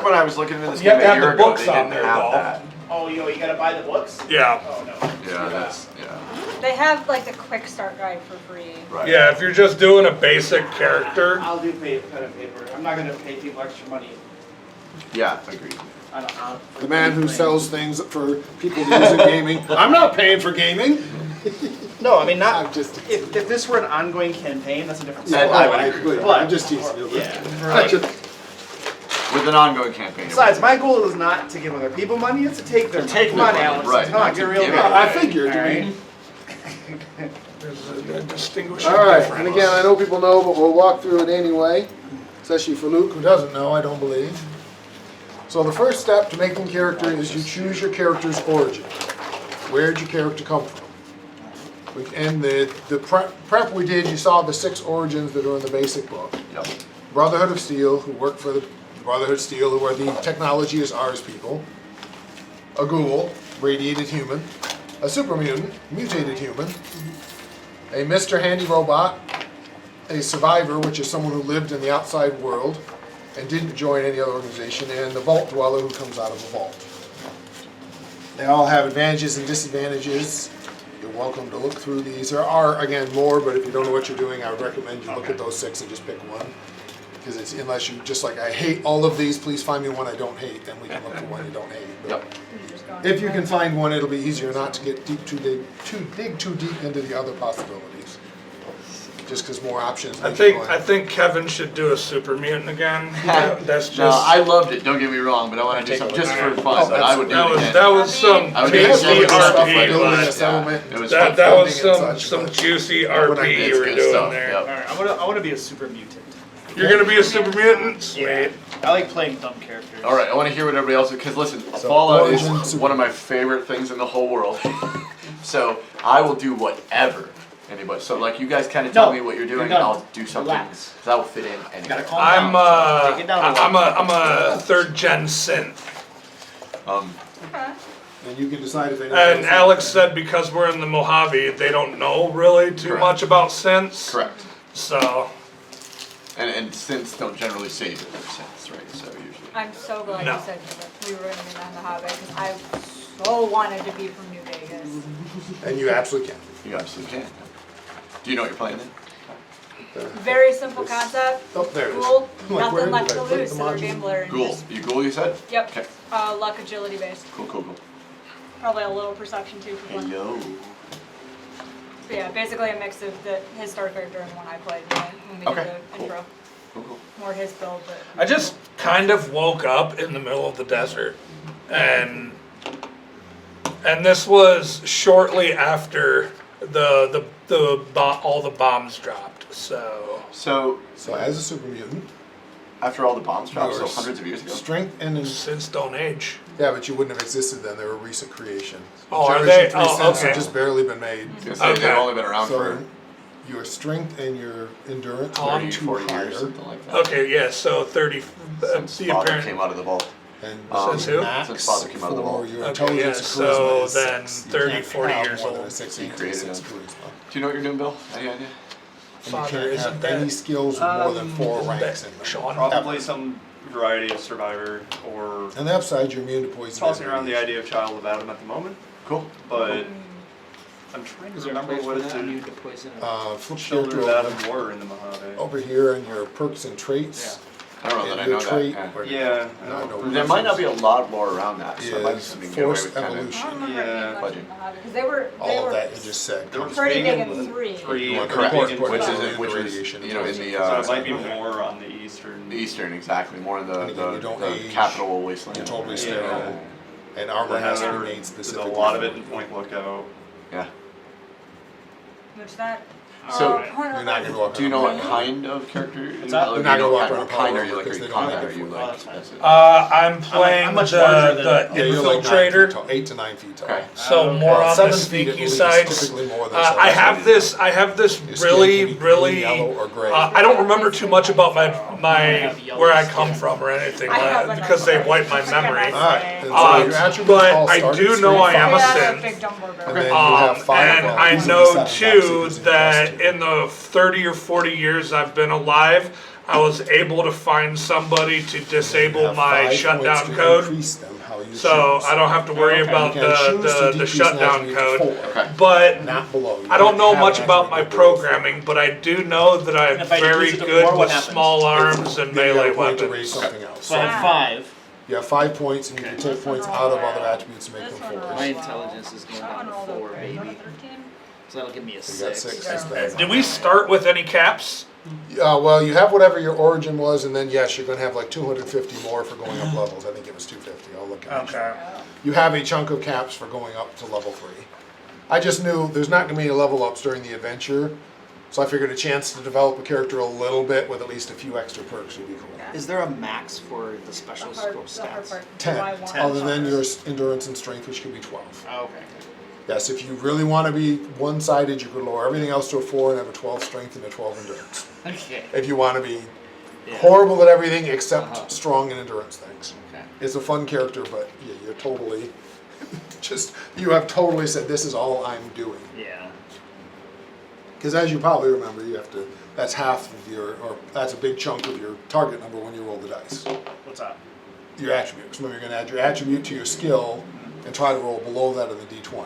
when I was looking into this You game have to a have year the ago, books they on didn't there, have though. that. Oh, you gotta buy the books? Yeah. Oh, no. Yeah, that's, yeah. They have like the quick start guide for free. Right. Yeah, if you're just doing a basic character. I'll do pen and paper. I'm not gonna pay people extra money. Yeah, agreed. I don't know. The man who sells things for people to use in gaming. I'm not paying for gaming. No, I mean, I'm not, just. if this were an ongoing campaign, that's a different Yeah, story. I would agree. But I'm just teasing you. Yeah. I just- With an ongoing campaign. Besides, my goal is not to give other people money, it's to take their money. take Come their on, money, Alex. right, Come not on, to get real give good. it I figured. I Alright. mean. There's a distinguishing All right, difference. and again, I know people know, but we'll walk through it anyway, especially for Luke, who doesn't know, I don't believe. So the first step to making a character is you choose your character's origin. Where'd your character come from? And the prep we did, you saw the 6 origins that are in the basic book. Yep. Brotherhood of Steel, who work for the Brotherhood of Steel, who are the technology is ours people. A ghoul, radiated human. A super mutant, mutated human. A Mr. Handy Robot. A survivor, which is someone who lived in the outside world and didn't join any other organization. And the Vault Dweller, who comes out of a vault. They all have advantages and disadvantages. You're welcome to look through these. There are, again, more, but if you don't know what you're doing, I would recommend you look at those 6 and just pick one. Because it's, unless you just like, I hate all of these, please find me one I don't hate, then we can look for one you don't hate. But Yep. if you can find one, it'll be easier not to get too deep into the other possibilities. Just because more options. I make you think Kevin should do a super mutant again. That's just No, I loved it, don't get me wrong, but I want to do something just for fun, but I would do it again. that was some I would They do have tasty it some stuff again. like building RP. a settlement. It was That fun. was funding and some such, juicy When RP I- you It's were good doing stuff, there. yep. Alright, I wanna be a super mutant. You're gonna be a super mutant? Sweet. I like playing dumb characters. All right, I want to hear what everybody else, because listen, So, Fallout is origin, super- one of my favorite things in the whole world. So I will do whatever anybody. So like you guys kind of tell No, me what you're you're doing, done. and I'll do something Relax. that will fit in anyway. Gotta calm I'm down. Take it down a little. I'm a 3rd gen synth. Okay. And you can decide if anyone And else- Alex said because we're in the Mojave, they don't know really too Correct. much about synths. Correct. So And synths don't generally say that they're synths, right? So usually. I'm so glad No. you said that we were going to be on the Hobbit because I so wanted to be from New Vegas. And you absolutely can. You absolutely can. Do you know what you're playing then? Very simple concept. Oh, there it is. Cool. I'm like, where Nothing left did to I put lose, the so they're module? gambler. and Ghoul. just- You ghoul, you said? Yep. Okay. Luck agility based. Cool. Probably a little perception too for Hey, fun. yo. But yeah, basically a mix of his star character and the one I played when we Okay, did the cool. intro. Cool. More his build, but I just kind of woke up in the middle of the desert, and this was shortly after all the bombs dropped. So So So as a super mutant, after all the bombs dropped, so Yours. hundreds of years ago. strength and since Stone Age. yeah, but you wouldn't have existed then. They were a recent creation. Oh, are Generation they? 3 Oh, synths okay. have just barely been made. I was gonna say, Okay. they've only been around So for your strength and your endurance How are long? 30, too 40 higher. years, something like that. Okay, yeah. So 30. Since The father apparent. came out of the vault. And Since who? max Since father came out of the for vault. your Okay, intelligence yeah, and charisma so is then 6. You 30, can't 40 have years more than old. a 6 He created 6 him. charisma. Do you know what you're doing, Bill? Any idea? And you Father, can't isn't have that any skills with more than 4 ranks in them. Sean? Probably some variety of survivor or On the upside, you're immune to poison. tossing around the radiation. idea of Child of Adam at the moment, Cool. but I'm trying to remember what the Flip Children of character Adam were in the Mojave. over here on your perks and traits. I don't know that I And know your trait, that. where- Yeah, No, I know There might not be a lot more around that, so it might be is something to get away force with kind I evolution. don't remember Yeah, any much budget. in the Hobbit because they were All of that you just said. There was pretty big vegan in 3. three, You and want Correct. vegan Which Which is is in which the was radiation you know in the so it might be more on the eastern. eastern exactly more in the And again, you don't the age. capital wasteland. You're totally Yeah. sterile. And armor Then has to be there- made there's specifically. a lot of for it in you. Point Lookout. Yeah. Which that. So, You're not gonna walk do you know around. what kind of character? What's that? You're not gonna walk what around a kind power are you like? Are because you they don't combat? have Are you it. like? that's fine. I'm playing I'm much larger than- the Yeah, you're like 9 infiltrator. feet tall, 8 to 9 feet tall. Okay. So Okay. more on the 7 feet at sneaky least, sides. typically more than I 7 have feet. this. I have this Your skin really, can be green, really. yellow, or gray. I don't remember too much about my where I come from or anything I have like, because they wiped my memory. Alright, and so Uh, your attributes but all I start do at know I am a Yeah, synth. that's big dumb And barbell. then you have 5 And I easily know 7 too boxes that in in the 30 or 40 years I've been alive, I was able to find somebody to You disable have my 5 points shutdown to code, increase them how you so choose. I don't have to worry Okay. about You can choose to the decrease an shutdown attribute to code. 4, Okay. But not below. You I don't can't know have much an about my attribute below 4. programming, but I do know that I'm And if I very use it good more, what with happens? small arms and Then you melee have a point to raise weapons. something else. So I have 5. You have 5 points, and you can Okay. take points out of other attributes to make This them one 4s. rolled My well. intelligence is going That down one to rolled 4, okay. Is that a maybe. 13? So that'll give me a So you got 6. 6. That's bad. Did we start with any caps? Well, you have whatever your origin was, and then yes, you're going to have like 250 more for going up levels. I think it was 250. I'll look at it. Okay. You have a chunk of caps for going up to level 3. I just knew there's not going to be any level ups during the adventure, so I figured a chance to develop a character a little bit with at least a few extra perks would be cool. Is there a max for the special The hard stats? part. 10, Do I want other than your puppers? endurance and strength, which could be 12. Oh, okay. Yes, if you really want to be one-sided, you could lower everything else to a 4 and have a 12 strength and a 12 endurance. Okay. If you want to be Yeah. horrible at everything except Uh-huh. strong in endurance things. Okay. It's a fun character, but yeah, you're totally you have totally said this is all I'm doing. Yeah. Because as you probably remember, you have to, that's half of your, or that's a big chunk of your target number when you roll the dice. What's up? Your attributes. Remember, you're going to add your attribute to your skill and try to roll below that in the d20.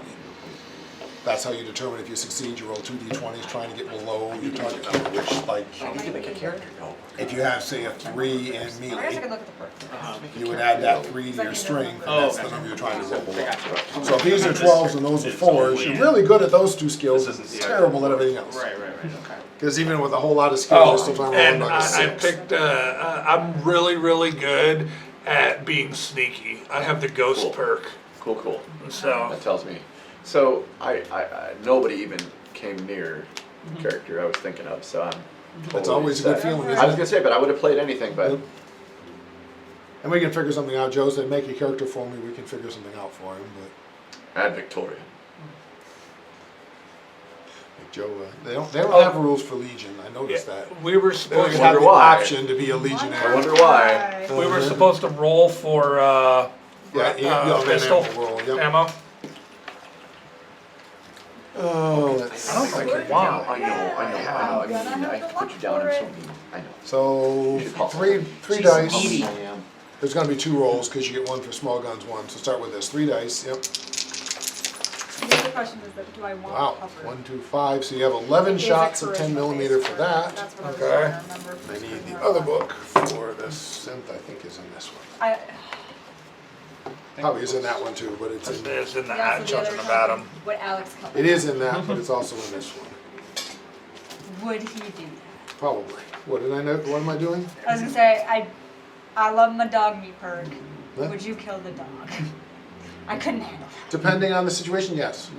That's how you determine if you succeed. You roll 2 d20s trying to get below your target number, which, like, I need to make a character go. if you have, say, a 3 in I guess I melee, could look at the perks. you would add that 3 to your strength, and Oh, that's the okay. number you're trying to roll below. Gotcha. So if these are 12s and those are 4s, you're really good at those 2 skills, This isn't it's the terrible at everything else. Right, okay. Because even with a whole lot of skills, you're still trying to roll And like a I 6. picked. I'm really good at being sneaky. I have the ghost Cool. perk, Cool. so That tells me. So I nobody even came near the character I was thinking of. So I'm. That's totally always a good set. feeling, I was isn't it? gonna say, but I would have played anything. But Yep. And we can figure something out. Joe said, make a character for me, we can figure something out for him, but add Victoria. like Joe, they don't Oh. have rules for Legion, I noticed that. we were They supposed don't to, have the why. option to be a Legionnaire. I wonder why. we were supposed to roll for Yeah, yeah, pistol roll, yep. ammo. Oh, let's I don't see. think Wow. wow. I know. I mean, I put you down. I'm so mean. I know. So, You should call three She's dice. needy. I am. There's gonna be 2 rolls, because you get 1 for small guns, 1. So start with this, 3 dice, yep. The other question is that do I want Wow, puppers? 1, 2, 5, so you have 11 Is it shots of charisma 10 millimeter based for that. That's what I was Okay. trying to remember. I need the other book for this synth, I think is in this one. I, Probably is in that one too, but it's in, It's in the yeah, so the children other of Adam. time, what Alex called it is in that, but it's also in this one. Would he do that? Probably. What did I know? What am I doing? I was gonna say, I love my dog meat perk. Huh? Would you kill the dog? I couldn't handle that. Depending on the situation, yes.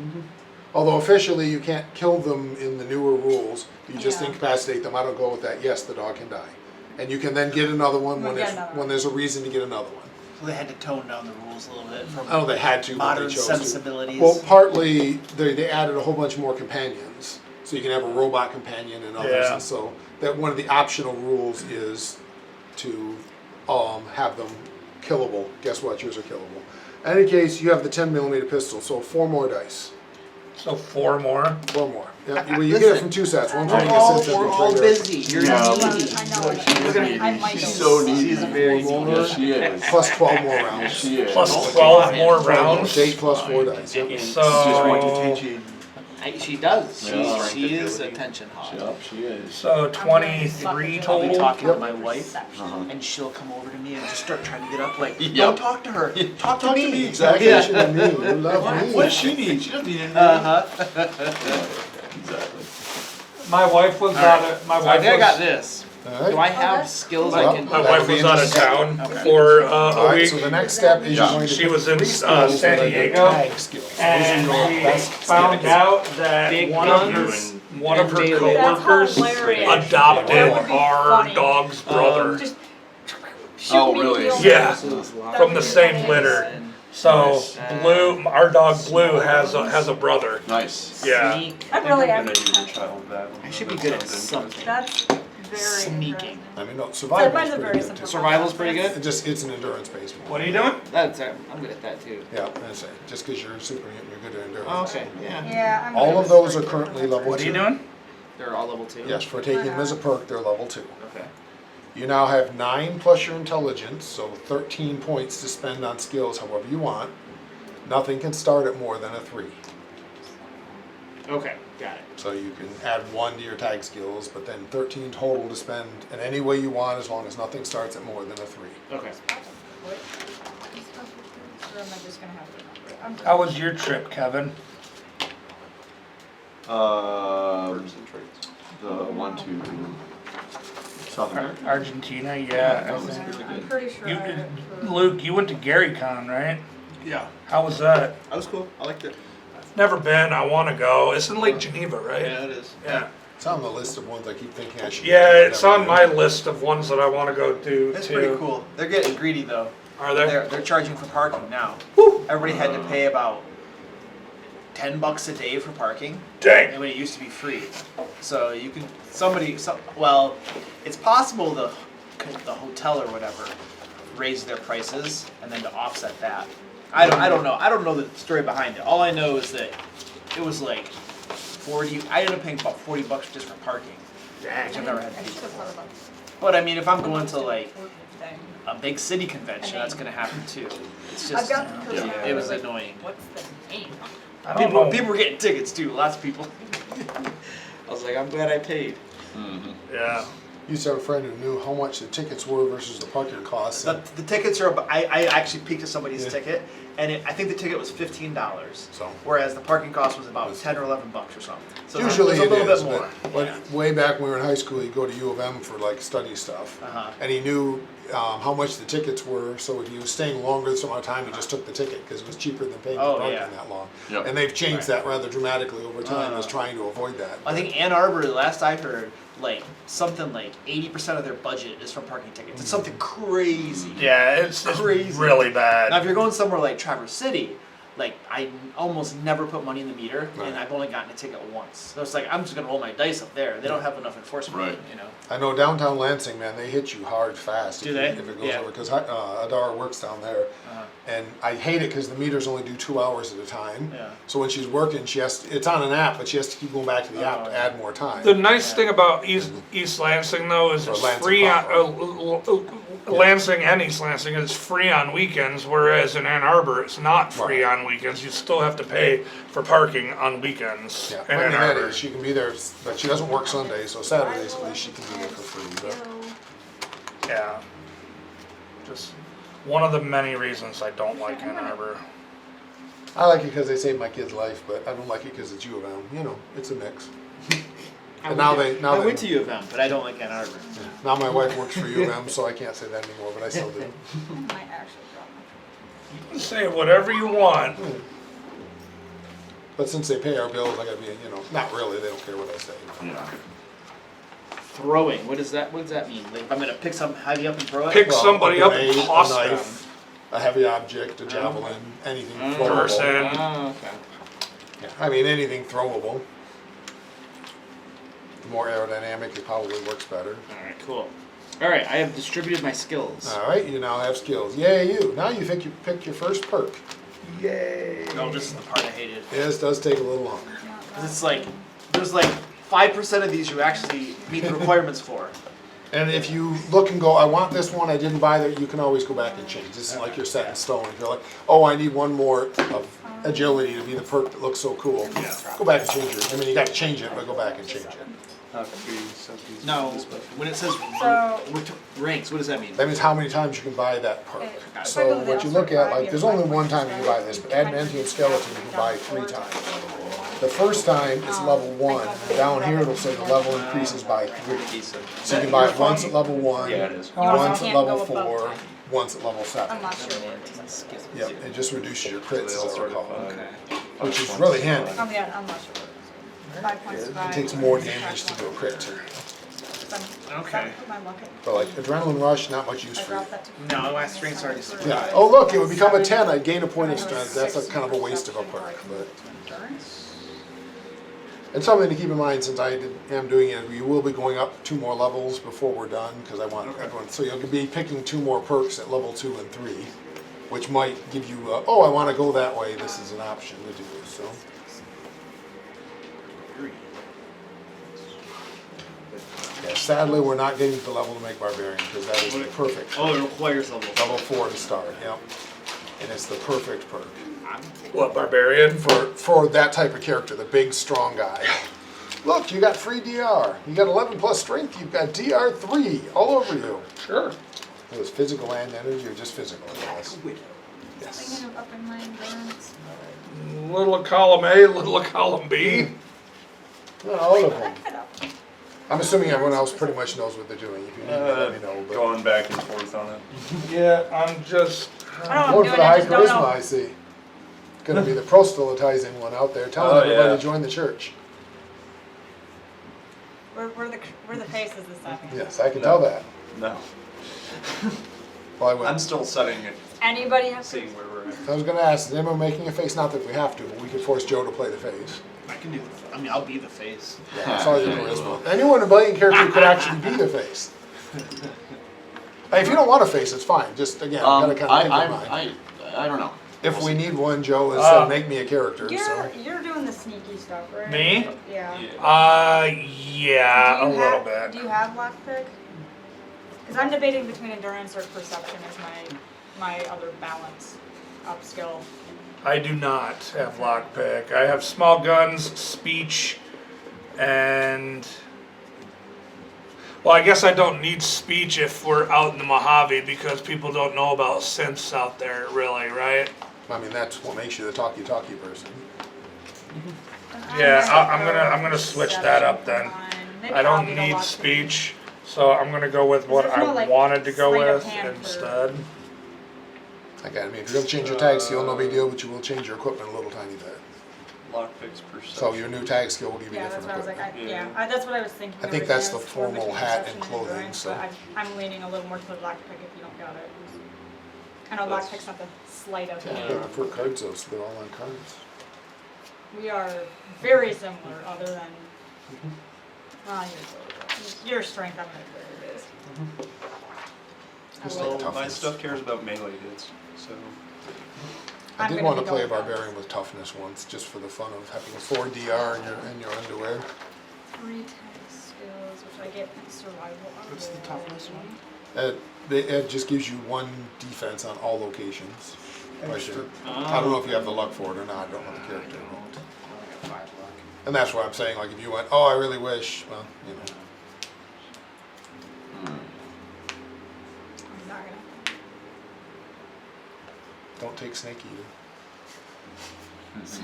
Although officially you can't kill them in the newer rules, you just Yeah. incapacitate them. I don't go with that. Yes, the dog can die, and you can then get another one We'll when get there's another one. when there's a reason to get another one. So they had to tone down the rules a little bit from I don't know they had to, but modern they chose sensibilities. to. Well, partly they added a whole bunch more companions, so you can have a robot companion and others, Yeah. and so that one of the optional rules is to have them killable. Guess what? Yours are killable. In any case, you have the 10 millimeter pistol, so 4 more dice. So 4 more. 4 more. Yeah, well, you get it from 2 sets. One for being a synth We're and all trigger. busy. You're Yeah. I needy. know. I might She's go. so needy. She's very Four needy. more. Yeah, she is. Plus 12 more Yeah, rounds. she is. Plus 12 more rounds. 8 plus 4 dice. Yep. So She does. Yeah. She is attention hog. Yep, she is. so 23 I'll be total. talking Yep. to my wife, Uh-huh. and she'll come over to me and just start trying to get up. Like, Yep. don't talk to her. Talk to me. exactly. Yeah. You me. You love me. What does she need? She doesn't need anything. Exactly. My wife was All out right. of my So I wife think I got was, this. All Do right. I have that's skills cool. I can? my That'll wife be was in out the of second. town Okay. for All a right, week. so the next step is you're going to She pick was in 3 San skills that are your Diego, tag skills. Those are and your we best found skills. out that Big one of guns her and melee. That's coworkers hilarious. adopted That would be our funny. dog's brother Just shoot Oh, me, really? kill me. Yeah. That from would the be same hilarious. litter. So Nice. Blue, our dog Blue has a brother. Nice. Yeah. Sneak. I'd really I'm have gonna use a child that one. I should be That good at sounds interesting. something. That's very Sneaking. interesting. I mean, no, So survival mine's is a pretty very good simple. too. Survival's pretty good? It's an endurance based one. What are you doing? That's I'm good at that too. Yeah, I say, just because you're a super mutant, you're good at endurance. Oh, okay. Yeah. Yeah, I'm All gonna of those straight are currently through. level What are you 2. doing? They're all level 2. Yes, for taking them as a perk, they're level 2. Okay. You now have 9 plus your intelligence, so 13 points to spend on skills however you want. Nothing can start at more than a 3. Okay, got it. So you can add 1 to your tag skills, but then 13 total to spend in any way you want as long as nothing starts at more than a 3. Okay. Or am I just gonna have to remember? How was your trip, Kevin? The one to South America. Argentina, yeah. that was I think. I'm pretty sure You, I had for- Luke, you went to GaryCon, right? Yeah, How was that? that was cool. I liked it. Never been. I want to go. It's in Lake Geneva, right? Yeah, it is. Yeah. It's on the list of ones I keep thinking I should. Yeah, do, but it's never on do. my list of ones that I want to go do That's too. pretty cool. They're getting greedy though. Are they? They're charging for parking now. Everybody had to pay about $10 a day for parking, Dang. and when it used to be free. So you can well, it's possible the hotel or whatever raised their prices and then to offset that. I don't know. I don't know the story behind it. All I know is that it was like 40. I ended up paying about $40 just for parking, which I've never had to I pay should have before. thought about But I mean, if I'm going to like thing. a big city convention, that's gonna happen too. It's just I've got the yeah, it was annoying. What's the name? I don't know. People were getting tickets too. Lots of people. I was like, I'm glad I paid. Yeah. Used to have a friend who knew how much the tickets were versus the parking costs. The tickets are. I actually peeked at somebody's Yeah. ticket, and I think the ticket was $15. So. Whereas the parking cost was about 10 or $11 or something. So Usually it was a little it is, bit more. but Yeah. way back when we were in high school, he'd go to U of M for like study stuff. Uh-huh. And he knew how much the tickets were, so if he was staying longer than some amount of time, he just took the ticket because it was cheaper than paying Oh, for parking yeah. that long. Yep. And they've changed that rather dramatically over time, as trying to avoid that. I think Ann Arbor, last I heard, like something like 80% of their budget is from parking tickets. It's something crazy. Yeah, it's Crazy. really Now, bad. if you're going somewhere like Traverse City, like I almost never put money in the meter, and Right. I've only gotten a ticket once. So it's like I'm just gonna roll my dice up there. They don't have enough enforcement, Right. you know. I know downtown Lansing, man, they hit you hard fast. Do if they? If it goes Yeah. over, because Adara works down there. And I hate it because the meters only do 2 hours at a time. Yeah. So when she's working, it's on an app, but she has to keep going back to the app to add more time. The nice thing about East Lansing though is Or it's Lansing free on proper. Lansing and East Lansing is free on weekends, whereas in Ann Arbor it's not free Right. on weekends. You still have to pay for parking on weekends Yeah, in I Ann mean, that Arbor. is, she can be there, but she doesn't work Sundays, so Saturdays at least she can be there for free. But Yeah. Just one of the many reasons I don't like Ann Arbor. I like it because they saved my kid's life, but I don't like it because it's U of M. You know, it's a mix. And now I went to U of M, but I don't like Ann Arbor. Now my wife works for U of M, so I can't say that anymore, but I still do. Might actually drop my You can say whatever you want. But since they pay our bills, I gotta be, not really, they don't care what I say. Yeah. Throwing. What does that mean? Like, if I'm gonna pick something heavy up and throw it? Pick Well, somebody a up and grenade, toss a them. knife, a heavy object, a javelin, anything throwable. Person. Oh, okay. Yeah, I mean, anything throwable. The more aerodynamic, it probably works better. All right, cool. All right, I have distributed my skills. All right, you now have skills. Yay, you. Now you pick your first perk. Yay. No, this is the part I hated. This does take a little longer. 'Cause it's like, there's like 5% of these you actually meet the requirements for. And if you look and go, I want this one, I didn't buy that, you can always go back and change. This isn't like you're set in stone. If you're like, oh, I need one more of agility to be the perk that looks so cool, go back and change it. I mean, you got to change it, but go back and change it. No, when it says So- ranks, what does that mean? That means how many times you can buy that perk. Okay. So what you look at, like, there's only one time you can buy this, but adamantium skeleton you can buy 3 times. The first time it's level 1. Down here it'll say the level increases by 3. So you can buy it once at level 1, Yeah, it is. once at can't level go above 4, time. once at level 7. I'm not sure where it is. Yep, it just reduces your crits, as I recall, Okay. which is really handy. Yeah, I'm not sure where it is. 5 points to buy. It takes more damage to do a crit too. Okay. Put my luck in. But like adrenaline rush, not much use I for you. dropped that to. No, my strength's already super Yeah. high. Oh look, it would become a 10. I'd gain a point of strength. That's a kind of a waste of a perk, but. And something to keep in mind, since am doing it, we will be going up 2 more levels before we're done, because I want everyone. So you'll be picking 2 more perks at level 2 and 3, which might give you, oh, I want to go that way. This is an option to do. So. Yeah, sadly, we're not getting to the level to make barbarian because that is the perfect. Oh, it requires Level 4 to start, yep. And it's the perfect perk What, barbarian? for that type of character, the big, strong guy. Look, you got free DR. You got 11 plus strength. You've got DR3 all over you. Sure. It was physical and energy, or just physical, I guess. Yes. Thinking of upping my endurance. Little of column A, little of column B. Not all of I them. could up. I'm assuming everyone else pretty much knows what they're doing. If you need me, let me know. But going back and forth on it. Yeah, I'm just. I don't know more what for the I'm high doing, I just charisma, don't I know. see. Gonna be the proselytizing one out there, telling Oh, everybody yeah. to join the church. We're the faces this time. Yes, I can tell that. No. Well, I went. I'm still setting it, Anybody have seeing where we're at. I was gonna ask, is anyone making a face? Not that we have to, but we could force Joe to play the face. I can do the, I mean, I'll be the face. Yeah, it's all your charisma. Anyone in playing character could actually be the face. Hey, if you don't want a face, it's fine. Just again, you gotta kind of think of mine. I don't know. If we need one, Joe is said, make me a character. So You're doing the sneaky stuff, right? Me? Yeah. Yeah, Do a you little have- bit. Do you have lockpick? Because I'm debating between endurance or perception as my other balance up skill. I do not have lockpick. I have small guns, speech, and. Well, I guess I don't need speech if we're out in the Mojave because people don't know about synths out there, really, right? I mean, that's what makes you the talkie person. Yeah, I'm gonna switch that up then. Maybe I I'll don't be the need lockpick. speech, so I'm gonna go with what There's no, I like, wanted to go sleight of with hand for- instead. Again, I mean, if you're gonna change your tag skill, no big deal, but you will change your equipment a little tiny bit. Lockpicks perception. So your new tag skill will give you Yeah, that's different what I was like. equipment. That's what I was thinking. I think that's originally, the was torn formal between hat perception and clothing, endurance, so- but I'm leaning a little more to the lockpick if you don't got it. I know lockpick's not the sleight of Yeah, hand. I prefer cards though, so they're all on cards. We are very similar, other than. Well, your strength, I'm gonna clear it is. Just I like will- tough. My stuff cares about melee hits, so. I I'm did gonna want to be play a going barbarian with toughness once, just for the fun of having 4 DR in your underwear. 3 tech skills, which I get in survival. What's the toughness one? It just gives you 1 defense on all locations. Extra. I don't know if you have the luck for it or not. I don't know the character. I only got 5 luck. And that's what I'm saying. Like if you went, oh, I really wish. Well, you know. I'm not gonna. Don't take Snake Eater. So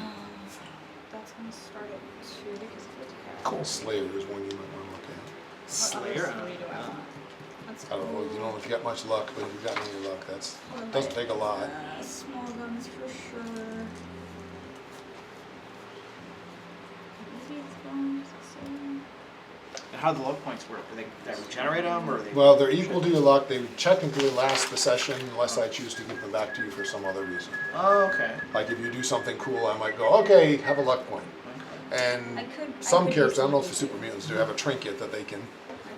that's gonna start at 2 because of attack. Cool. Slayer is one you might want to look at. What other Slayer? three do I want? That's I don't know. You know if you got much luck, but if you've got any luck, that's doesn't take a lot. Small guns for sure. Maybe it's bones, so. And how do the luck points work? Do they regenerate them, or are they? Well, they're equal to your luck. They technically last the session unless I choose to give them back to you for some other reason. Oh, okay. Like if you do something cool, I might go, okay, have a luck point. And I could some use characters, I don't know if the something super to- mutants do, have a trinket that they can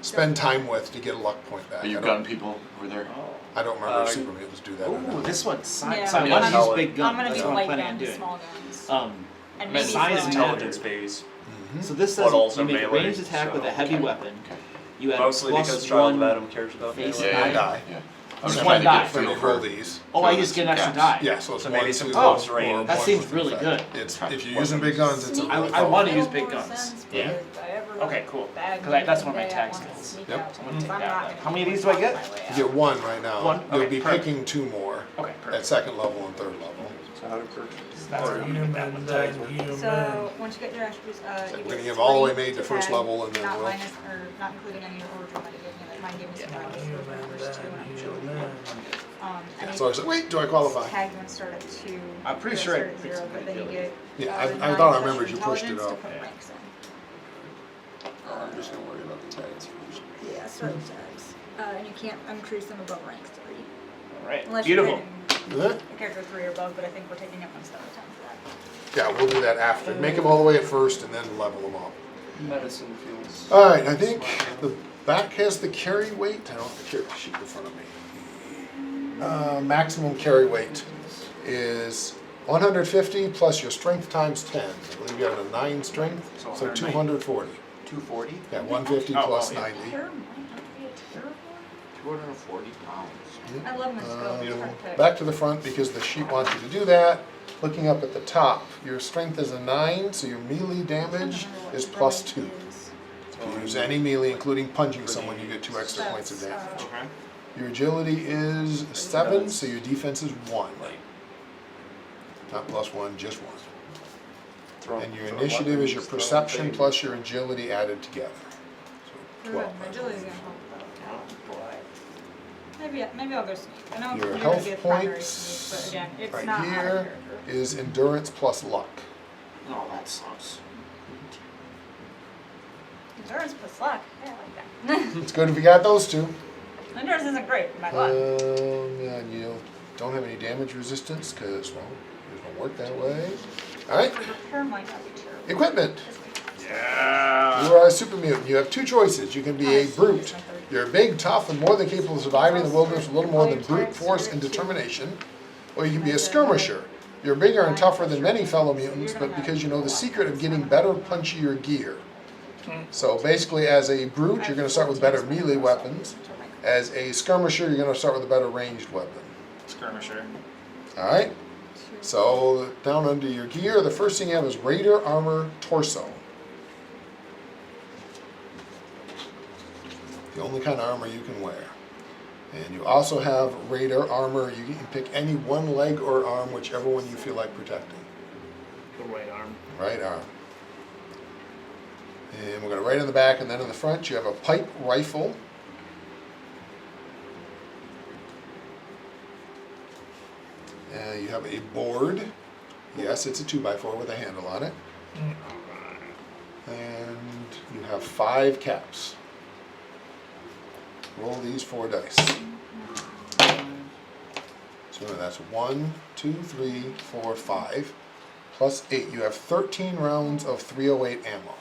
spend time with to get a luck point back. Are you I gun don't- people over there? Oh. I don't remember if super mutants do that or Ooh, not. this one. Yeah. So I want to Yeah. use big gun. I'm gonna That's be what I'm light planning gun on to doing. small guns. And And maybe size throwing. Intelligence phase. So this But says also you make a melee, ranged attack with a so- heavy Okay. weapon. Okay. You add Mostly plus because Child of 1 Adam cares about face melee. One die. Yeah. I Just was one trying to die. get a Then feel you for roll these. Oh, I just get an extra die. Yeah, so it's So 1, maybe 2, some close or range. That one seems with really effect. good. It's if you're using big guns, it's a Sneak really I wanna fun. use little big more guns. sense, Yeah. but if I ever Okay, cool. bag 'Cause that's one of my day, I tag wanna skills. sneak Yep. out, I'm gonna because take I'm that not one. gonna How many of be these do I able get? to find my way You get out. 1 right now. One? You'll Okay, be perfect. picking 2 more Okay, at perfect. 2nd level and 3rd level. So how to purchase. That's Or what you Human, get that one then tags with. human. So, once you get your attributes, So you we're get gonna give all the way 3 made to to first tag, level and then not we'll- minus, or not including any origin that it gave me, like mine gave me some values for the first 2 and I'm sure. And So I was like, wait, do I qualify? Tag one start at 2. I'm pretty or sure I start at picked 0, but then you get. Yeah, I 9 thought I plus remembered your you pushed it intelligence up. to put ranks in. I'm just gonna worry about the tags first. Yeah, start with tags. And you can't increase them above rank 3. Alright, Unless beautiful. you're Huh? hitting a character 3 or above, but I think we're taking it one step at a time for that. Yeah, we'll do that after. Make them all the way at first and then level them up. Medicine feels. All right, I think the back has the carry weight. I don't have the carry sheet in front of me. Maximum carry weight is 150 plus your strength times 10. I believe you have a 9 strength, so 240. 240. Yeah, 150 Oh, plus yeah. 90. Here might not be a terrible. 240 pounds. I love my scope. It's hard to pick. Back to the front because the sheet wants you to do that. Looking up at the top, your strength is a 9, so your melee damage is plus 2. If you use any melee, including punching someone, you get 2 extra points of damage. Okay. Your agility is 7, so your defense is 1. Not plus 1, just 1. And your initiative is your perception plus your agility added together. So Good. 12. My agility's gonna help though. Oh boy. Maybe I'll go sneak. I know Your you're gonna be a health primary points sneak, but again, it's right not my here character. is endurance plus luck. Oh, that sucks. Endurance plus luck. Yeah, I like that. It's good if you got those two. Endurance isn't great, my luck. Yeah, and you don't have any damage resistance because, well, it doesn't work that way. Alright, Repair might not be terrible. equipment. Yeah. You are a super mutant. You have 2 choices. You can be a brute. You're big, tough, and more than capable of surviving in the wilderness with a little more than brute force and determination. Or you can be a skirmisher. You're bigger and tougher than many fellow mutants, but because you know the secret of getting better, punchier gear. So basically, as a brute, you're going to start with better melee weapons. As a skirmisher, you're going to start with a better ranged weapon. Skirmisher. Alright? So, down under your gear, the first thing you have is Raider Armor Torso. The only kind of armor you can wear. And you also have Raider Armor. You can pick any one leg or arm, whichever one you feel like protecting. The right arm. Right arm. And we're going to right in the back and then in the front, you have a pipe rifle. You have a board. Yes, it's a 2x4 with a handle on it. And you have 5 caps. Roll these 4 dice. So that's 1, 2, 3, 4, 5, plus 8. You have 13 rounds of 308 ammo.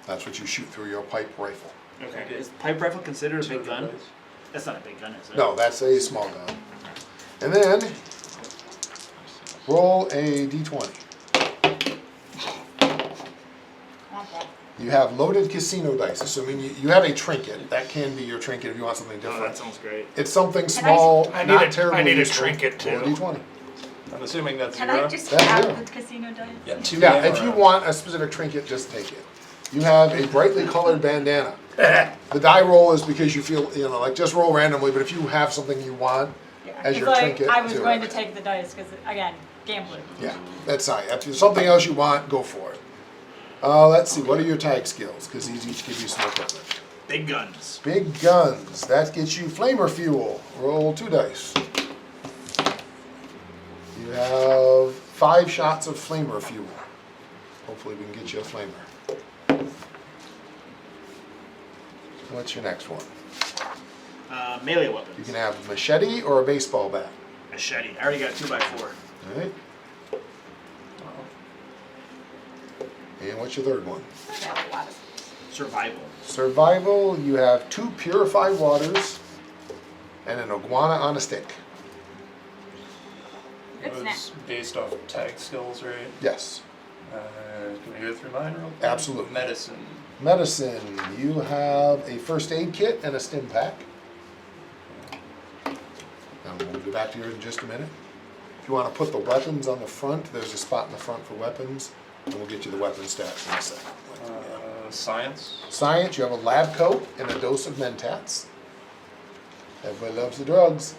That's what you shoot through your pipe rifle. Okay. Is pipe rifle considered a big gun? That's not a big gun, is it? No, that's a small gun. And then roll a d20. You have loaded casino dice, assuming you have a trinket. That can be your trinket if you want something Oh, different. that sounds great. It's something small, I not need a- terribly I need a useful. trinket, Roll a too. d20. I'm assuming that's Can 0. I just That's have zero. the casino dice? Yeah, 2. Yeah, if you want a specific trinket, just take it. You have a brightly colored bandana. The die roll is because you feel, like just roll randomly, but if you have something you want Yeah, as it's your like, trinket, I was do going it. to take the dice because, again, gambling. Yeah, that's fine. If there's something else you want, go for it. Let's see, what are your tag skills? Because these each give you some equipment. Big guns. Big guns, that gets you flamer fuel. Roll 2 dice. You have 5 shots of flamer fuel. Hopefully we can get you a flamer. What's your next one? Melee weapons. You can have a machete or a baseball bat. Machete. I already got a 2x4. Alright. And what's your third one? I have a lot of Survival. Survival, you have 2 purified waters and an iguana on a stick. Good snack. It's based off tag skills, right? Yes. Can we go through mine real quick? Absolutely. Medicine. Medicine, you have a first aid kit and a stim pack. And we'll be back to you in just a minute. If you want to put the weapons on the front, there's a spot in the front for weapons, and we'll get you the weapon stats in a second. Science. Science, you have a lab coat and a dose of Mentats. Everybody loves the drugs.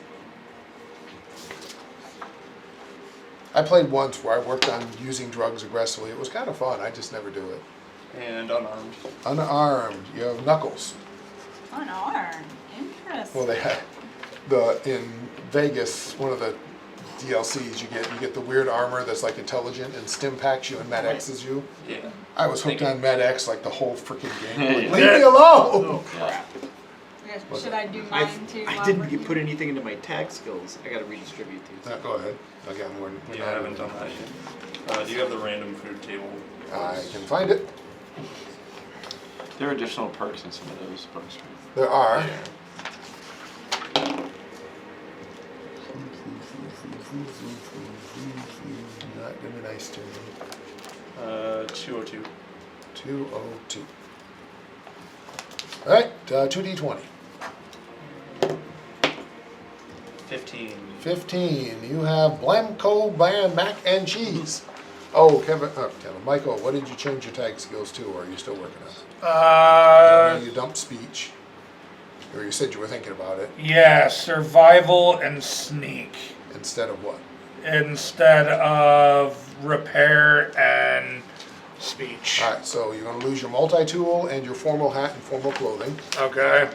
I played once where I worked on using drugs aggressively. It was kind of fun. I just never do it. And unarmed. Unarmed, you have knuckles. Unarmed. Interesting. Well, they had in Vegas, one of the DLCs you get the weird armor that's like intelligent and stim packs you and Med X's you. Yeah. I was hooked on Med X like the whole freaking game. Like, Yeah. leave me alone. Oh crap. Yeah, should I do mine too? I didn't put anything into my tag skills. I gotta redistribute these. No, go ahead. Again, we're Yeah, I haven't done that yet. Do you have the random food table? I can find it. There are additional perks in some of those books, right? There are. Yeah. Not gonna be nice to me. 202. 202. Alright, 2d20. 15. 15. You have Blamco Band Mac and Cheese. Oh, Kevin, Michael, what did you change your tag skills to, or are you still working on it? I know you dumped speech, or you said you were thinking about it, Yeah, survival and sneak instead of what? instead of repair and speech. Alright, so you're going to lose your multi-tool and your formal hat and formal clothing. Okay.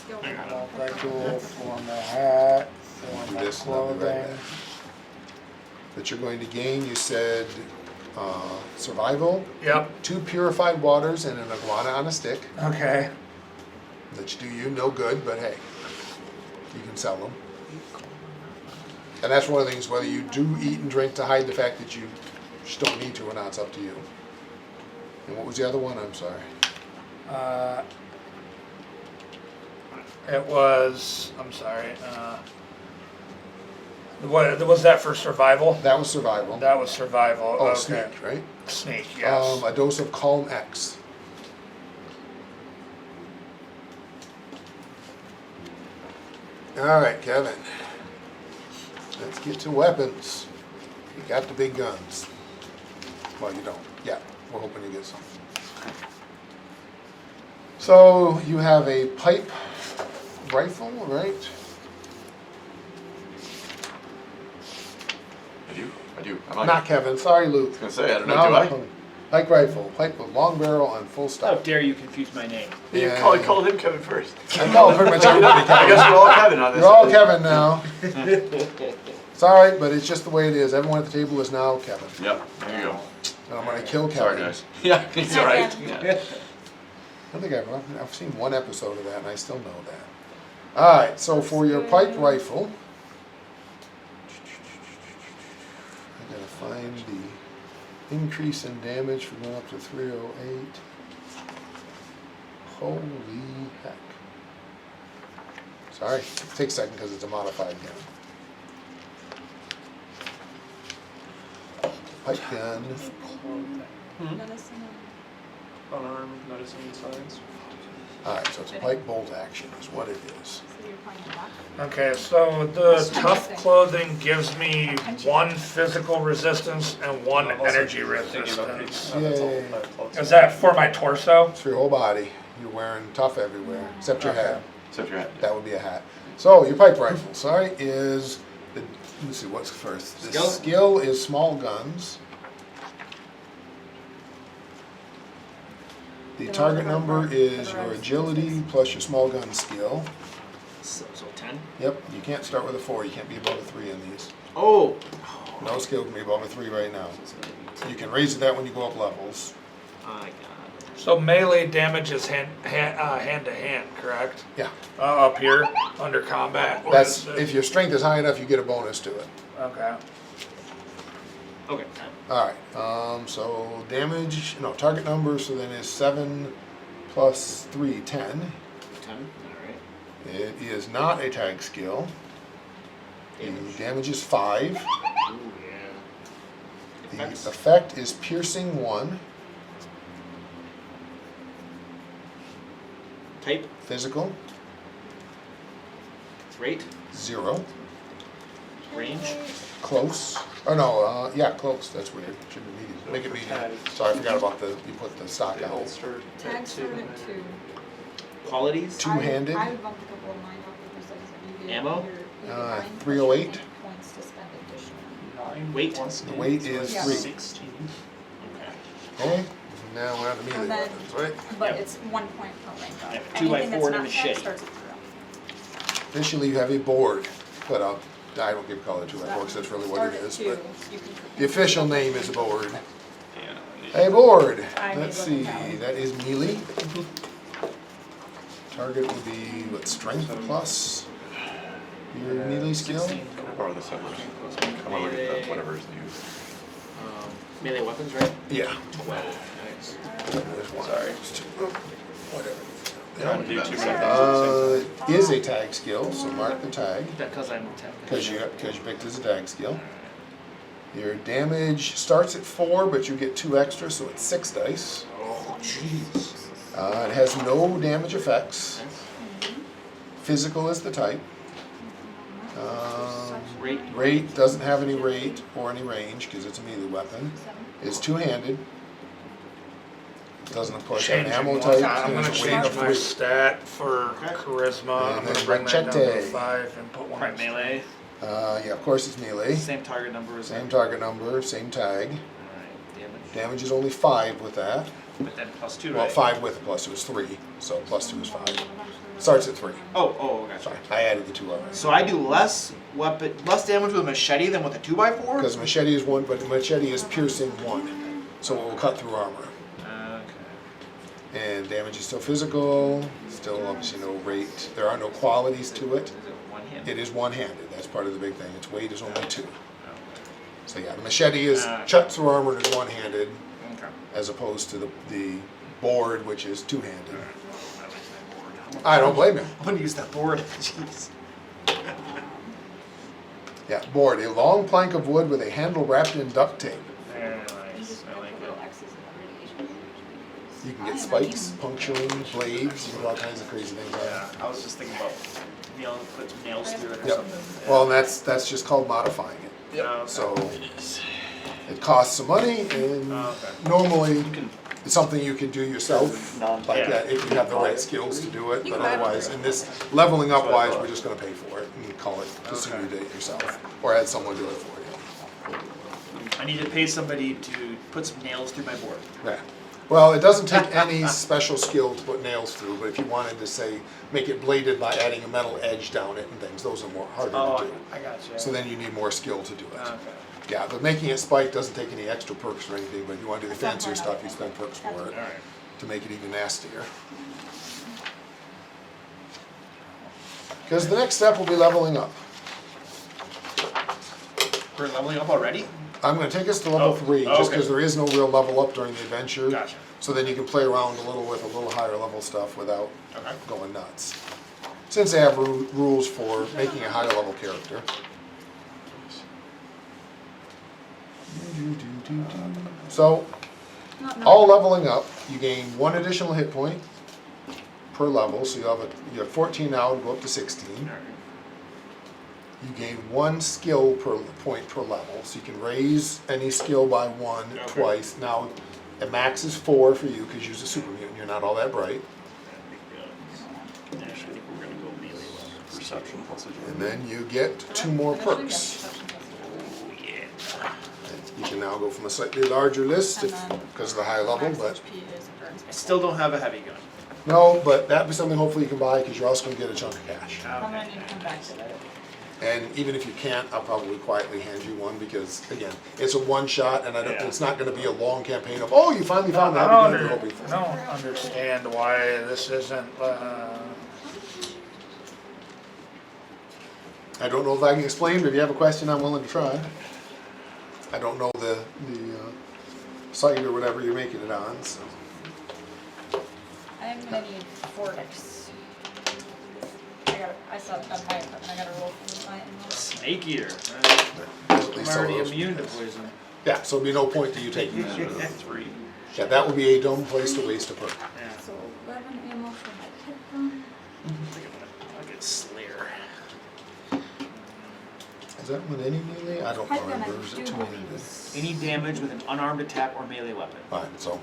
Multi-tool, formal hat, Do formal this and I'll be right clothing. back. That you're going to gain, you said, survival, Yep. 2 purified waters, and an iguana on a stick. Okay. That do you no good, but hey, you can sell them. And that's one of the things, whether you do eat and drink to hide the fact that you just don't need to or not, it's up to you. And what was the other one? I'm sorry. It was. I'm sorry. What was that for survival? That was survival. That was survival. Oh, okay. sneak, right? Sneak. Yes. A dose of Calm X. All right, Kevin. Let's get to weapons. You got the big guns. Well, you don't. Yeah, we're hoping you get some. So you have a pipe rifle, right? I do. I'm not Not Kevin. Sorry, Luke. gonna say, I don't know, No, do I? Pike rifle, pipe with long barrel and full How stop. dare you confuse my name? You Yeah. called him Kevin first. I call pretty much everybody I Kevin. guess we're all Kevin on this. You're all Kevin now. It's all right, but it's just the way it is. Everyone at the table is now Kevin. Yep, there you go. And I'm gonna kill Kevin. Sorry, guys. Yeah, it's all right. Kevin. Yeah. I think I've seen one episode of that, and I still know that. All right, so for your pipe rifle, I gotta find the increase in damage from going up to 308. Holy heck! Sorry, it takes a second because it's a modified gun. Pipe gun. Unarmed, noticing signs. All right, so it's a pipe bolt action is what it is. So you're playing the back. Okay, so the tough clothing gives me 1 physical resistance and 1 energy resistance. Yay. Is that for my torso? It's for your whole body. You're wearing tough everywhere, except your Okay. head. Except your hat. That would be a hat. So your pipe rifle, sorry, is the, let's see what's first. The Skill? skill is small guns. The target number is your agility plus your small gun skill. So 10? Yep, you can't start with a 4. You can't be above a 3 in these. Oh! No skill can be above a 3 right now. You can raise that when you go up levels. I got it. So melee damage is hand to hand, correct? Yeah, Up here under combat. What that's is it? if your strength is high enough, you get a bonus to it. Okay. Okay. All right. So damage, no target number. So then is 7 plus 3, 10. 10? Alright. It is not a tag skill. Damage. The damage is 5. Ooh, yeah. The Effects. effect is piercing 1. Type. Physical Rate. 0. Range. Close. Oh no. Yeah, close. That's weird. Should be medium. Make it medium. Sorry, I forgot about the. You put the stock out. Tag started at 2. Qualities. Two-handed. I would bump a couple of mine up because I was Ammo? 308. Points to spend additional. 9. Weight. The weight is Yeah. 3. 16. Okay. Okay. Now we're on the melee And then- weapons, right? But Yep. it's 1 point per rank up. Yeah, 2 by Anything 4 that's and a not tag machete. starts at 0. Initially, you have a board, but I don't give color to it, because that's really what Start it at is. 2. But You can put the official name is a board. Yeah. A board. I Let's need see. to look at That is melee. Target would be what? Strength plus your melee skill. 16. Or the settlers. I'm gonna look at the whatever is used. Melee weapons, right? Yeah. 12. Nice. There's one. Sorry. There's two. Whatever. Trying to do two seconds. Is a tag skill, so mark the tag. Because I'm 10. Because you picked as a tag skill. Your damage starts at 4, but you get 2 extra, so it's 6 dice. Oh, jeez. It has no damage effects. Physical is the type. Rate doesn't have any rate or any range because it's a melee weapon. It's two-handed. Doesn't of course have an ammo type. I'm gonna There's a weight change of my 3. stat for charisma. And I'm gonna then bring that down to machete. 5 and put one Right, in melee. Yeah, of course it's melee. Same target number as Same target number, same tag. Alright, damage. Damage is only 5 with that. But then plus 2, Well, right? 5 with a plus 2 is 3, so plus 2 is 5. Starts at 3. Oh, gotcha. Sorry, I added the 2 already. So I do less damage with a machete than with a 2x4? Because machete is 1, but the machete is piercing 1, so it will cut through armor. Okay. And damage is still physical, still obviously no rate. There are no qualities to it. Is it one hit? It is one-handed, that's part of the big thing. Its weight is only 2. Okay. So yeah, the machete is cuts through armor and is one-handed, Okay. as opposed to the board, which is two-handed. I like that board. I don't blame you. I want to use that board. Jeez. Yeah, board, a long plank of wood with a handle wrapped in duct tape. Very nice. I like it. You can get spikes, puncturing, blades, you can do all kinds of crazy things on it. Yeah, I was just thinking about put some nails through it or Yep. something. Well, that's just called modifying it. Yeah. Okay. So it costs some money, and Okay. normally can- it's something you can do yourself, like that, if you have the right skills to do it. But otherwise, in this leveling up wise, we're just going to pay for it and call it consumer Okay. date yourself, or have someone do it for you. I need to pay somebody to put some nails through my board. Yeah. Well, it doesn't take any special skill to put nails through, but if you wanted to say make it bladed by adding a metal edge down it and things, those are more harder to do. I gotcha. So then you need more skill to do it. Okay. Yeah, but making it spike doesn't take any extra perks or anything, but if you want to do the fancier stuff, you spend perks for it Alright. to make it even nastier. Because the next step will be leveling up. We're leveling up already? I'm going to take us to level 3, just okay. because there is no real level up during the adventure. Gotcha. So then you can play around a little with a little higher level stuff without Okay. going nuts. Since they have rules for making a higher level character. So, all leveling up, you gain 1 additional hit point per level, so you have 14 now, go up to 16. You gain 1 skill per point per level, so you can raise any skill by 1 twice. Now, the max is 4 for you because you're a super mutant, you're not all that bright. Actually, I think we're gonna go melee weapon. Perception plus agility. And then you get 2 more perks. You can now go from a slightly larger list because of the high level, but I still don't have a heavy gun. no, but that'd be something hopefully you can buy because you're also going to get a chunk of cash. I'm gonna need to come back to that. And even if you can't, I'll probably quietly hand you one because, again, it's a one shot and it's not going to be a long campaign of, oh, you finally found the heavy gun you're hoping for. I don't understand why this isn't. I don't know if I can explain, but if you have a question, I'm willing to try. I don't know the site or whatever you're making it on, so. I'm gonna need Vortex. I saw that high equipment, I gotta roll for my Snake eater. At least I'm some of already those. immune to poison. Yeah, so there'll be no point to you taking that. 3. Yeah, that would be a dumb place to waste a perk. Yeah. So 11 ammo for my hit gun. I'll get Slayer. Is that with any melee? I don't Hit gun, I remember. Is it do 200? believe is- Any damage with an unarmed attack or melee weapon. Fine, so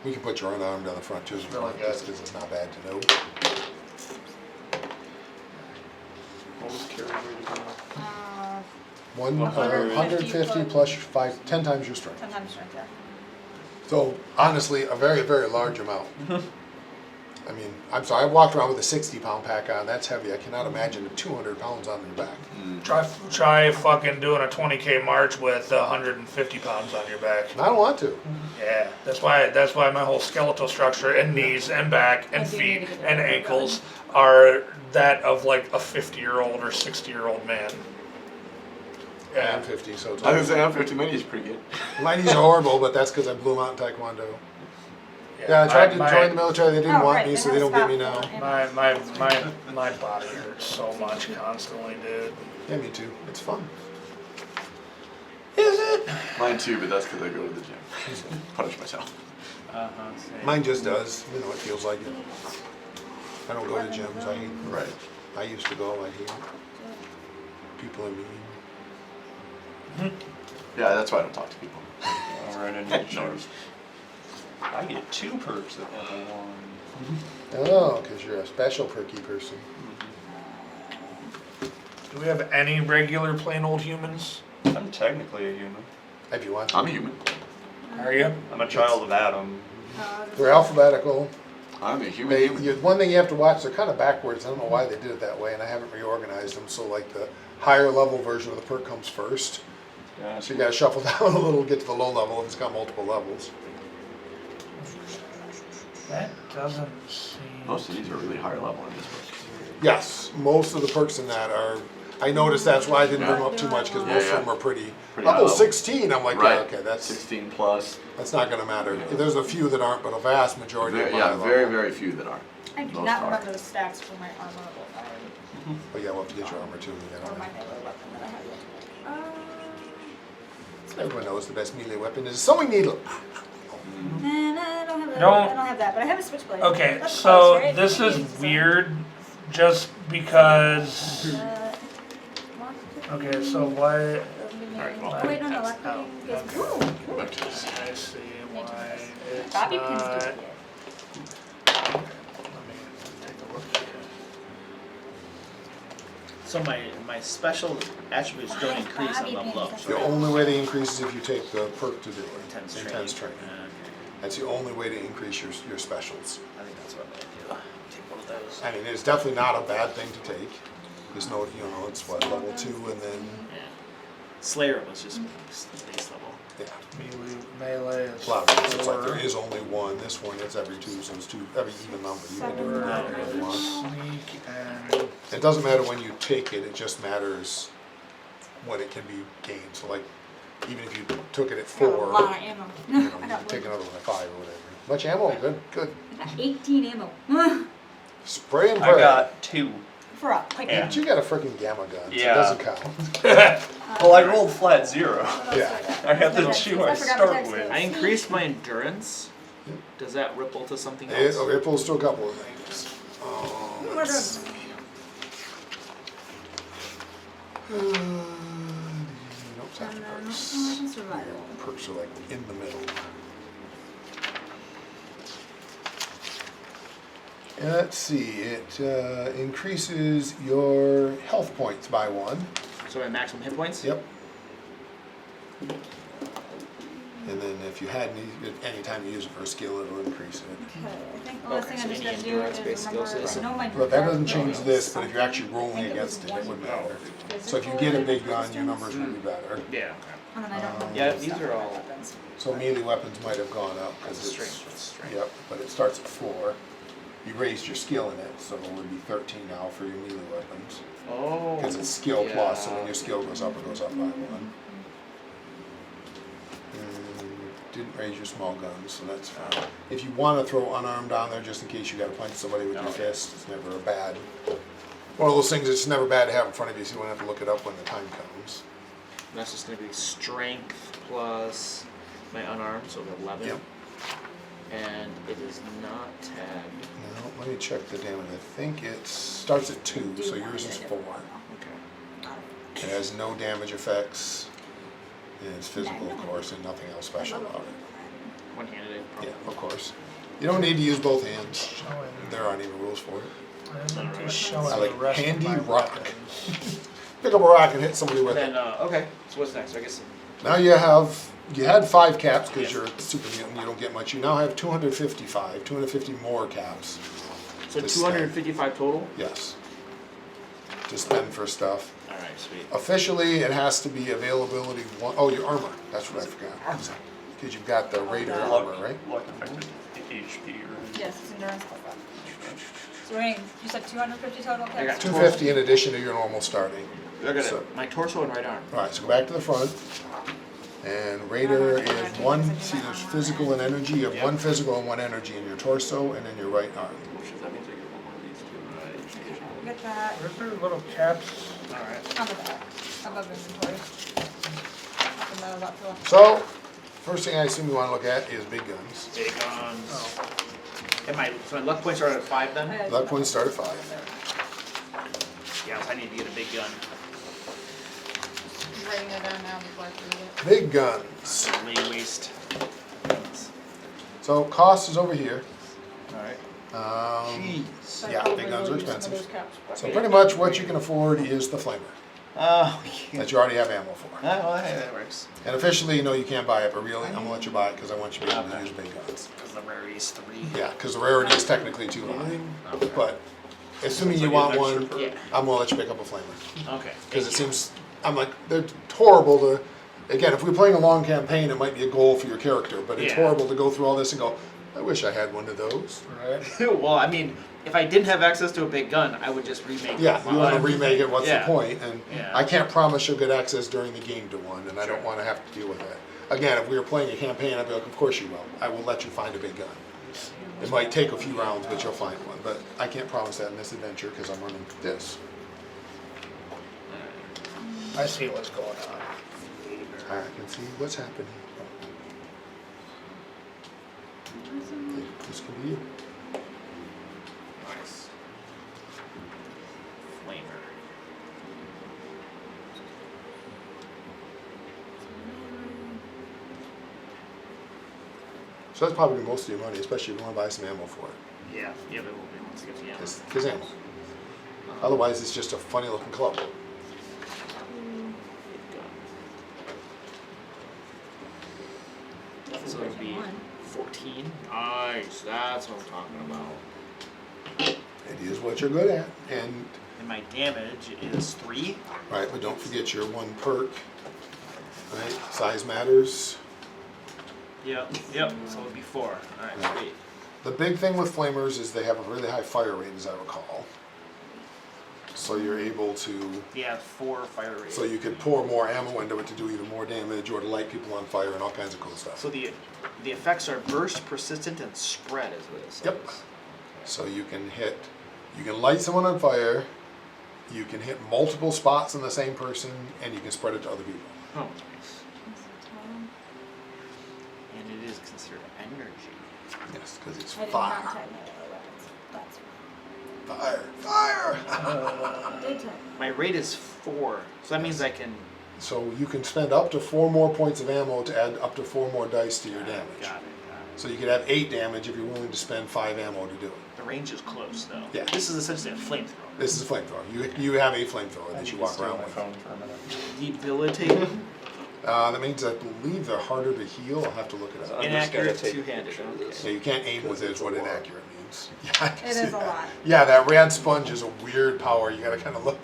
we can put your unarmed on the front too, if you want, just because it's not bad to know. What was carry rate again? 150 plus 10 times your strength. 10 times strength, yeah. So honestly, a very, very large amount. I mean, I'm sorry, I walked around with a 60-pound pack on. That's heavy. I cannot imagine a 200 pounds on your back. Try fucking doing a 20K march with 150 pounds on your back. And I don't want to. Yeah, that's why my whole skeletal structure and knees and back and I do need feet to get and that. ankles are that of like a 50-year-old or 60-year-old man. Yeah. I'm 50, so it's I was saying I'm 50 minis is pretty good. my knees are horrible, but that's because I blew them out in Taekwondo. Yeah, Yeah, I tried to My- join the military. They didn't Oh, want right, me, they so they don't get me haven't now. stopped. My body hurts so much constantly, dude. Yeah, me too. It's fun. Is it? Mine too, but that's because I go to the gym. Punish myself. Mine just does. You know, it feels like it. I don't go to gyms. I hate. Right. I used to go. I hate it. People are mean. Yeah, that's why I don't talk to people. Alright, I need to choose. I get 2 perks at level 1. Oh, because you're a special perky person. Do we have any regular plain old humans? I'm technically a human. If you want. I'm a human. Are you? I'm a child of Adam. They're alphabetical. I'm a human. One thing you have to watch, they're kind of backwards. I don't know why they did it that way, and I haven't reorganized them. So, like, the higher level version of the perk comes first. Yeah, So you gotta shuffle down a little to get to the low level if it's got multiple levels. That doesn't seem. Most of these are really higher level in this book. Yes, most of the perks in that are. I noticed that's why I didn't bring them up too much because most of them are pretty. Pretty high Level level. 16, I'm like, Right. yeah, okay, that's 16 plus. not gonna matter. There's a few that aren't, but a vast majority Very, are high yeah, level. very, very few that are. I do Most not are. remember the stacks for my armor weapon. But yeah, we'll have to get your armor too. Or my melee weapon that I have yet. Everyone knows the best melee weapon is a sewing needle. And I don't have that. Don't- I don't have that, but I have a switchblade. Okay, That's so close, right? this is So, weird just because. one, two, Okay, so why. doesn't give me any- well, oh, wait, no, that gives me. Ooh, Back to this. I see why it's Bobby pins do not. it. Let me take a look here. So my special attributes don't increase on level up. The only way they increase is if you take the perk to do it. Intense Intense training. training. That's the only way to increase your specials. I think that's what I'm gonna do. Take one of those. I mean, it's definitely not a bad thing to take. There's no, it's what, level 2 and then, Yeah. Slayer was just base level. yeah. Melee is. A lot of it, it's like there 4. is only one. This one, it's every 2, so it's 2, every even number. You can do it Four, however you want. Sneak and. It doesn't matter when you take it, it just matters when it can be gained. So like, even if you took it at I got a 4, lot of ammo. you know, I you got can take another one at 5 or whatever. Much ammo? Good, good. 18 ammo. Spray and I pray. got 2. For a quick Yeah. But you got a freaking gamma gun, so it Yeah. doesn't count. Well, I rolled flat 0. Yeah. I had the 2 I start I with. increased my endurance. Does that ripple to something It else? ripples to a couple of things. Let's see. Nope, it's after perks. Survival. Perks are like in the middle. Let's see, it increases your health points by 1. So my maximum hit points? Yep. And then if you had any time you use it for a skill, it'll increase it. Okay, I think the last Okay, thing so I just any gotta do endurance-based is skills remember, is- I know my. But that doesn't change dark this, but if you're something. actually I rolling think against was it, it would one matter. physical So if you get a big gun, your resistance, numbers will be better. Yeah. And then I don't know. Yeah, the these stuff are for all- weapons. So melee weapons might have gone up because That's it's. strength, that's strength. Yep, but it starts at 4. You raised your skill in it, so it would be 13 now for your melee weapons. Oh. Because it's skill plus, so yeah. when your skill goes up, it goes up by 1. Didn't raise your small guns, so that's fine. If you want to throw unarmed on there, just in case you got to punch somebody with your Okay. fist, it's never a bad. One of those things that's never bad to have in front of you, so you won't have to look it up when the time comes. That's just gonna be strength plus my unarmed, so 11. Yep. And it is not tagged. Now, let me check the damage. I think it starts at 2, so yours is 4. Okay. It has no damage effects, and it's physical, of course, and nothing else special about it. One-handed. Yeah, of course. You don't need to use both hands. There aren't even rules for it. I'm just showing I like the rest handy of my rock. weapons. Pick up a rock and hit somebody with Then, it. okay. So what's next? I guess. Now you had 5 caps because you're a super mutant, you don't get much. You now have 250 more caps. So This 255 total. Yes. To spend for stuff. All right, sweet. Officially, it has to be availability 1. Oh, your armor. That's what I forgot. Because you've got the Raider armor, right? Luck affected HP, right? Yes, it's endurance plus that. So wait, you said 250 total? I got 250 in addition to your normal starting. I got So- it. My torso and right arm. All right, so go back to the front. And Raider is one, see there's physical and energy, you have one physical and one energy in your torso and in your right arm. That means I get one more of these two. Right. Get that Where's their little caps? Alright. on the back, above inventory. Open those up to the- So, first thing I assume you want to look at is big guns. Big guns. And so my luck points are at 5 then? Luck points start at 5. Yes, I need to get a big gun. Writing it down now before I forget. Big guns. Lay waste. Guns. So cost is over here. Alright. So Yeah, probably big guns are will use some of expensive. those caps, but- So pretty much what you can afford is the flamer Oh, yeah. that you already have ammo for. Well, hey, that works. And officially, you can't buy it, but really, I'm gonna let you buy it because I want you to be able to use big guns. Because the rarity is 3. Yeah, because the rarity is technically too high. Okay. But assuming So you get want an extra one, perk. Yeah. I'm gonna let you pick up a flamer. Okay. Because it thank you. seems, I'm like, they're horrible to, again, if we're playing a long campaign, it might be a goal for your character, but it's Yeah. horrible to go through all this and go, I wish I had one of those. Right? Well, I mean, if I didn't have access to a big gun, I would just remake Yeah, it. you want to remake it, what's the Yeah. point? And Yeah. I can't promise you'll get access during the game to one, and I don't Sure. want to have to deal with that. Again, if we were playing a campaign, I'd be like, of course you will. I will let you find a big gun. It might take a few rounds, but you'll find one. But I can't promise that in this adventure because I'm running this. I see what's going on. I can see what's happening. This could be it. Nice. Flamer. So that's probably most of your money, especially if you want to buy some ammo for it. Yeah, yeah, but it will be once it gets the ammo. It's ammo. Otherwise, it's just a funny looking club. So it would be 14. Nice, that's what I'm talking about. It is what you're good at. And And my damage is 3. right, but don't forget your one perk. Right, size matters. Yep, so it would be 4. Alright, Yeah. sweet. The big thing with flamers is they have a really high fire rate, as I recall. So you're able to, Yeah, 4 fire rate. so you could pour more ammo into it to do even more damage or to light people on fire and all kinds of cool stuff. So the effects are burst, persistent, and spread is what it says. Yep. So you can light someone on fire, you can hit multiple spots in the same person, and you can spread it to other people. Oh, nice. And it is considered energy. Yes, because it's I did fire. not type my other weapons. That's Fire! Fire! I did type. My rate is 4, so that means I can. So you can spend up to 4 more points of ammo to add up to 4 more dice to your damage. Got it. So you could have 8 damage if you're willing to spend 5 ammo to do it. The range is close though. Yeah. This is essentially a flamethrower. This is a flamethrower. You have a flamethrower that you walk around my with. phone for a minute. Debilitating. That means I believe they're harder to heal. I'll have to look it up. I'm just gonna Inaccurate take two-handed. pictures. Yeah, you can't aim with it is what inaccurate means. Yeah, I can It see is a that. lot. Yeah, that rad sponge is a weird power. You gotta kind of look.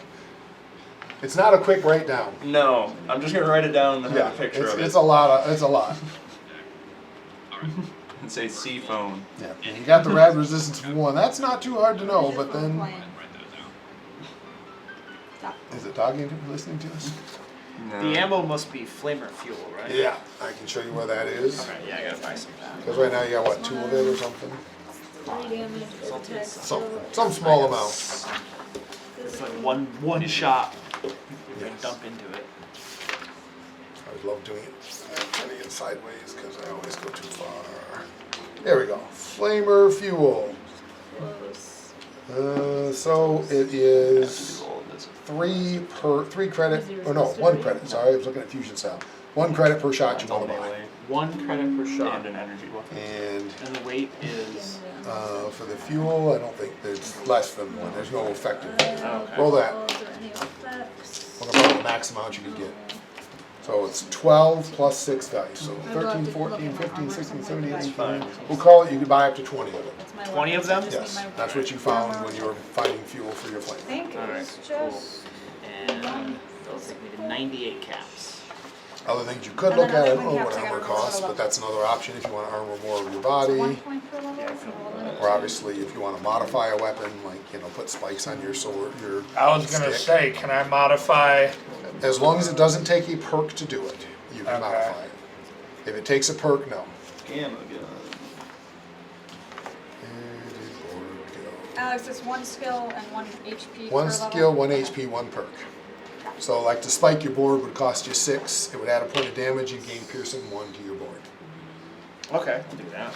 It's not a quick write down. No, I'm just gonna write it down and Yeah, have a picture of it. it's a lot. It's a lot. And say C phone. Yeah, and you got the rad resistance of 1. That's not too hard to know, but then Stop. is it talking to listening to us? No. The ammo must be flamer fuel, right? Yeah, I can show you where that is. Okay, yeah, I gotta buy some of that. Because right now you got what, 2 of it or something? 3 damage, protect, Some small amount. It's like one shot. You can Yes. dump into it. I always love doing it. I'm turning it sideways because I always go too far. There we go. Flamer fuel. So it is Do all of this. 3 credit, or no, 1 credit. Sorry, I was looking at fusion style. 1 credit per shot you All want to buy. melee 1 credit per shot. and an energy weapon. And And the weight is. for the fuel, I don't think there's less than 1. There's no effective. Okay. Roll that. Any effects? We're gonna put the max amount you can get. So it's 12 plus 6 dice. So I'd love 13, to 14, look at my 15, armor 16, somewhere, 17, but I 18. We'll call it, you can buy up to 20 of them. That's my 20 of weapons, them? I just Yes, need my that's what you found armor. when you were finding fuel for your I flame. think Alright, it's cool. just And that'll take me to 98 caps. Other things you could And look then at, I other don't know than what caps, I armor gotta roll costs, it up. but that's another option if you want to armor more of your 1 body. point per level. Or obviously, if you want to modify a weapon, like, put spikes on your sword, your I was gonna stick. say, can I modify? As long as it doesn't take a perk to do it, you you can Okay. modify it. If it takes a perk, no. Gamma gun. Where did Lord go? Alex, it's 1 skill and 1 HP One per skill, level? 1 HP, 1 perk. So like to spike your board would cost you 6. It would add a point of damage and gain piercing 1 to your board. Okay, I'll do that.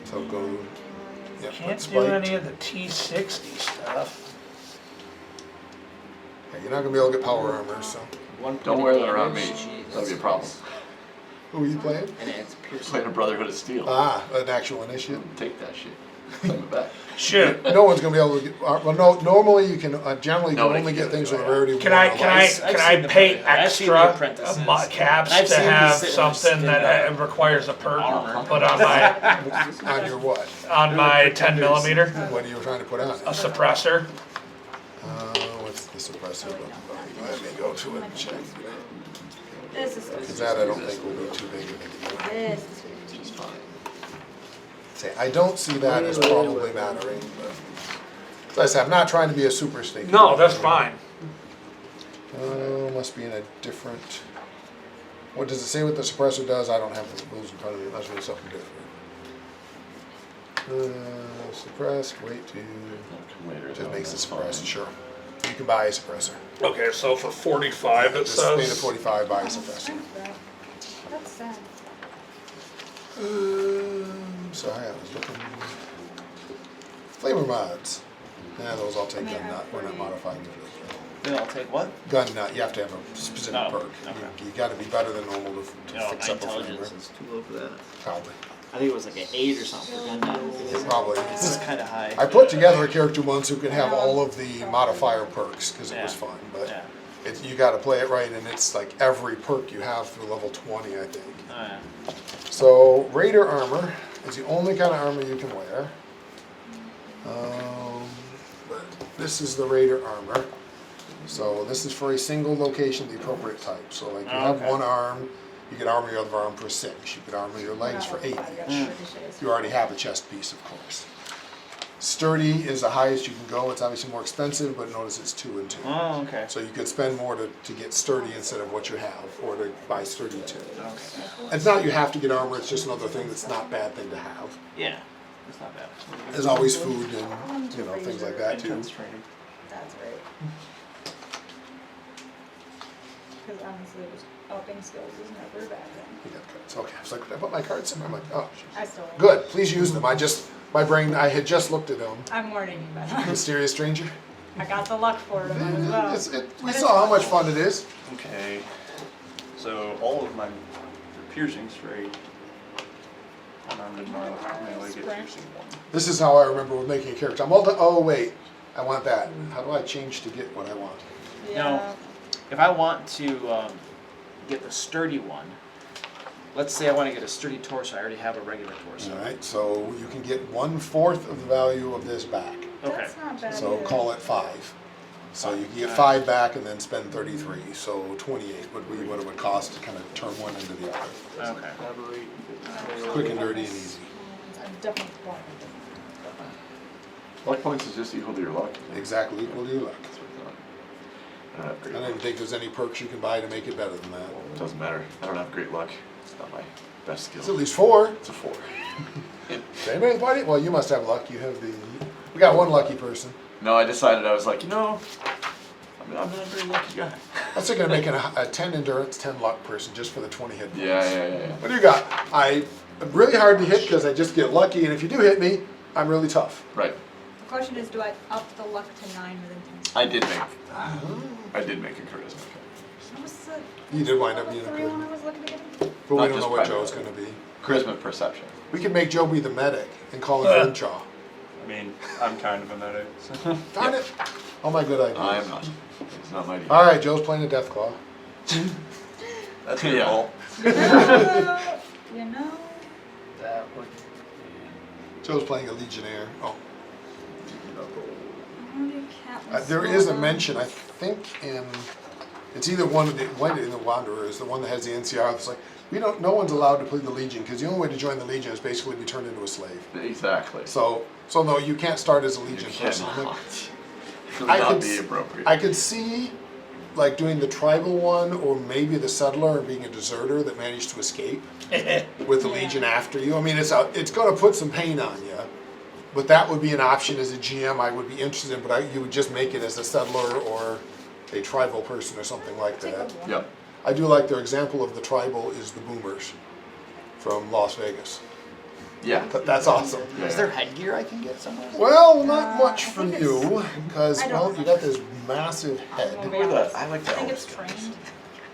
So go. Yeah, Can't put do spiked. any of the T60 stuff. Yeah, you're not gonna be able to get power armor. So Don't wear that around me. That'll be a problem. who are you playing? And it's piercing. Playing a Brotherhood of Steel. Ah, an actual initiate. Take that shit. Claim it back. Shit. No one's gonna be able to get. Well, no. Normally, you can generally you can Nobody only can get get things it, with a yeah. rarity. Can one I or can less. I I've can seen I the pay Brotherhood. I've seen the extra Apprentices. caps I've to seen these have sitting in something that the- requires a perk Armor. put on my On your what? on my 10 millimeter? What are you trying to put on it? A suppressor. What's the suppressor button? Let me go to it and check. This is Because that I don't think will be too big of a deal. This is Which is fine. Say, I don't see that as probably mattering, but. So I said, I'm not trying to be a super stinky. No, that's fine. Must be in a different. What does it say what the suppressor does? I don't have the rules in front of me. It must be something different. Suppress, wait to. Come later. Just though, makes it that's suppress, fine. sure. You can buy a suppressor. Okay, so for 45 it Just pay the says. 45, buy a suppressor. That's sad. Sorry, I was looking. Flavor mods. Yeah, those I'll take gun nut. We're not modifying the flavor. Then I'll take what? Gun nut, you have to have a specific Oh, perk. okay. You gotta be better than normal to No, fix my up a flavor. intelligence is too low for that. Probably. I think it was like an 8 or something for gun nut. Yeah, probably. This is kind of high. I put together a character once who could have all of the modifier perks because it was Yeah. fun, but Yeah. it's, you gotta play it right and it's like every perk you have through level 20, I think. Oh, yeah. So Raider armor is the only kind of armor you can wear. But this is the Raider armor. So this is for a single location, the appropriate type. So like you have Okay. one arm, you could armor your other arm for 6. You could armor your legs for 8 each. You already have a chest piece, of course. Sturdy is the highest you can go. It's obviously more expensive, but notice it's 2 and 2. Oh, okay. So you could spend more to get sturdy instead of what you have, or to buy sturdy too. Okay. It's not you have to get armor, it's just another thing that's not a bad thing to have. Yeah. That's not bad. There's always food and, you know, things like that too. Intense training. That's right. Because honestly, just upping skills is never a bad thing. You got cards. Okay, I was like, did I put my cards in? I'm like, oh, I still like good, please use them. My brain, I had just looked at them. I'm warning you, but Mysterious Stranger. I got the luck for it as well. We saw how much fun it is. Okay. So all of my piercing straight. Unarmed and melee get piercing 1. This is how I remember with making a character. I'm all done. Oh, wait, I want that. How do I change to get what I want? Yeah. If I want to get the sturdy one, let's say I want to get a sturdy torso, I already have a regular torso. All right, so you can get 1/4 of the value of this back. Okay. That's not bad So either. call it 5. So you can get 5 back and then spend 33. So 28 would be what it would cost to kind of turn one into the other. Okay. Quick and dirty and easy. I'm definitely going Luck points is just equal to your luck. Exactly equal to your luck. That's what I thought. I don't have I great don't luck. even think there's any perks you can buy to make it better than that. Doesn't matter. I don't have great luck. It's not my best It's at skill. least 4. It's a 4. Is anybody in the party? Well, you must have luck. You have the. We got one lucky person. No, I decided I was like, I'm not a very lucky guy. I was thinking of making a 10 endurance, 10 luck person just for the 20 hit points. Yeah. What do you got? I'm really hard to hit because I just get lucky, and if you do hit me, I'm really tough. Right. The question is, do I up the luck to 9 with intense? I did make a charisma check. What was the You did wind up being a 3 one charisma. I was looking to get? But we Not don't just know what primary. Joe's going to be. Charisma perception. We could make Joe be the medic and call him Grimjaw. I mean, I'm kind of a medic. So. Darn it! All my good ideas. I am not. It's not my deal. All right, Joe's playing a Deathclaw. That's your Yeah. fault. You know? That would. Joe's playing a Legionnaire. Oh, Cat there is a mention, I think, in it's either one of the in the Wanderers, the one that has the NCR. It's like no one's allowed to play the Legion because the only way to join the Legion is basically be turned into a slave. Exactly. So no, you can't start as a You Legion person. I'm cannot. like, It would I not could be s- appropriate. I could see like doing the tribal one, or maybe the settler and being a deserter that managed to escape with the Legion after you. I mean, it's going to put some pain on you, but that would be an option as a GM I would be interested in. But you would just make it as a settler or a tribal person or something like that. Yep. I do like their example of the tribal is the Boomers from Las Vegas. Yeah. That's awesome. Is there headgear I can get somewhere? Well, not much I for think you, because, I don't well, know. you got this massive head. I like the I think elves. it's trained.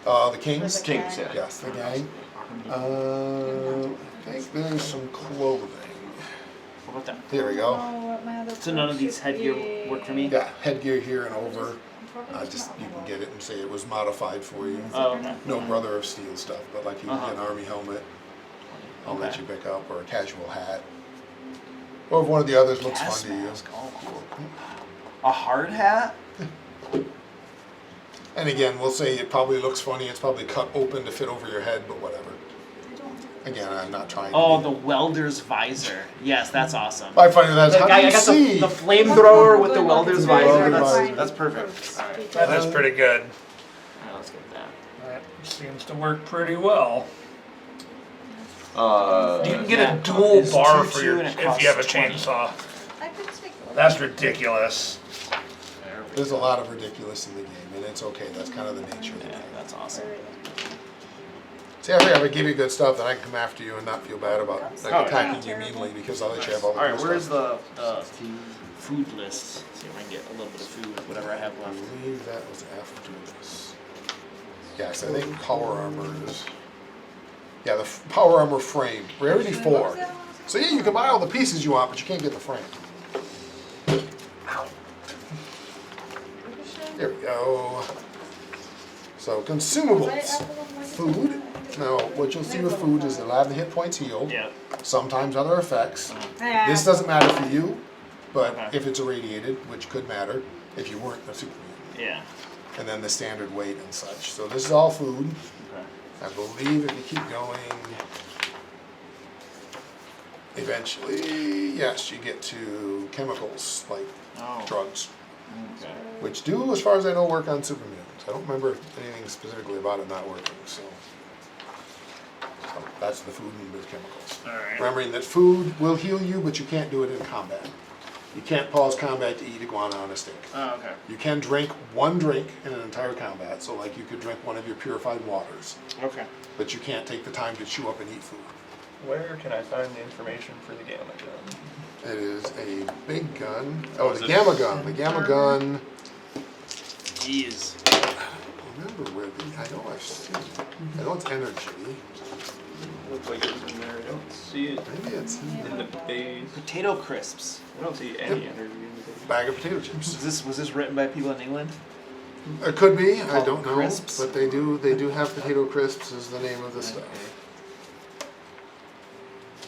The Kings? With the Kings, gang. yeah. Yes, the gang. I think there's some clothing. What about that? Here we go. Oh, what my other So none of these should headgear be. work for me? Yeah, headgear here and over. Probably Just, not you one can of get it and say it was modified for you. Oh, okay. No Brother of Steel stuff, but like you can get an army helmet, I'll let Okay. you pick up, or a casual hat. Or if one of the others looks Gas fun to you. mask. Oh, cool. A hard hat? And again, we'll say it probably looks funny, it's probably cut open to fit over your head, but whatever. Again, I'm not trying to Oh, be- the welder's visor. Yes, that's awesome. I find that's how do I you got see? the flamethrower with the Good welder's looking visor. visor. That's perfect. All right. That is pretty good. All right, let's get that. That seems to work pretty well. You can get Yeah. a dual It's bar 2-2 for your and it if you have a costs 20. chainsaw. I could take a look. That's ridiculous. There's a lot of ridiculous in the game, and it's okay, that's kind of the nature of the Yeah, game. that's awesome. See, I think if I give you good stuff, then I can come after you and not feel bad about like, Oh, attacking you meanly, because I'll let you have all the All right, cool where's stuff. the food list? See if I can get a little bit of food, whatever I have I left. believe that was after this. Yes, I think power armor is. Yeah, the power armor frame, rarity 4. So yeah, you can buy all the pieces you want, but you can't get the frame. There we go. So consumables, food. Now, what you'll see with food is a lot of the hit points healed. Yeah. Sometimes other effects. Yeah. This doesn't matter for you, but Okay. if it's irradiated, which could matter if you weren't a superman. Yeah. And then the standard weight and such. So this is all food. Okay. I believe if you keep going, eventually, yes, you get to chemicals like Oh. drugs, Okay. which do, as far as I know, work on supermutants. I don't remember anything specifically about it not working, so that's the food and the chemicals. All right. Remembering that food will heal you, but you can't do it in combat. You can't pause combat to eat iguana on a stick. Oh, okay. You can drink one drink in an entire combat, so like you could drink one of your purified waters, Okay. but you can't take the time to chew up and eat food. Where can I find the information for the gamma gun? It is a big gun. Oh, Is the it- gamma gun. The gamma gun. Jeez. I remember where the. I know I've seen it. I know it's energy. Looks like it was in there. I don't see it Maybe it's in the base. Potato crisps. I don't see any energy in the base. bag of potato chips. Was this written by people in England? It could be. I Called don't know. crisps? But they do have potato crisps as the name of the stuff.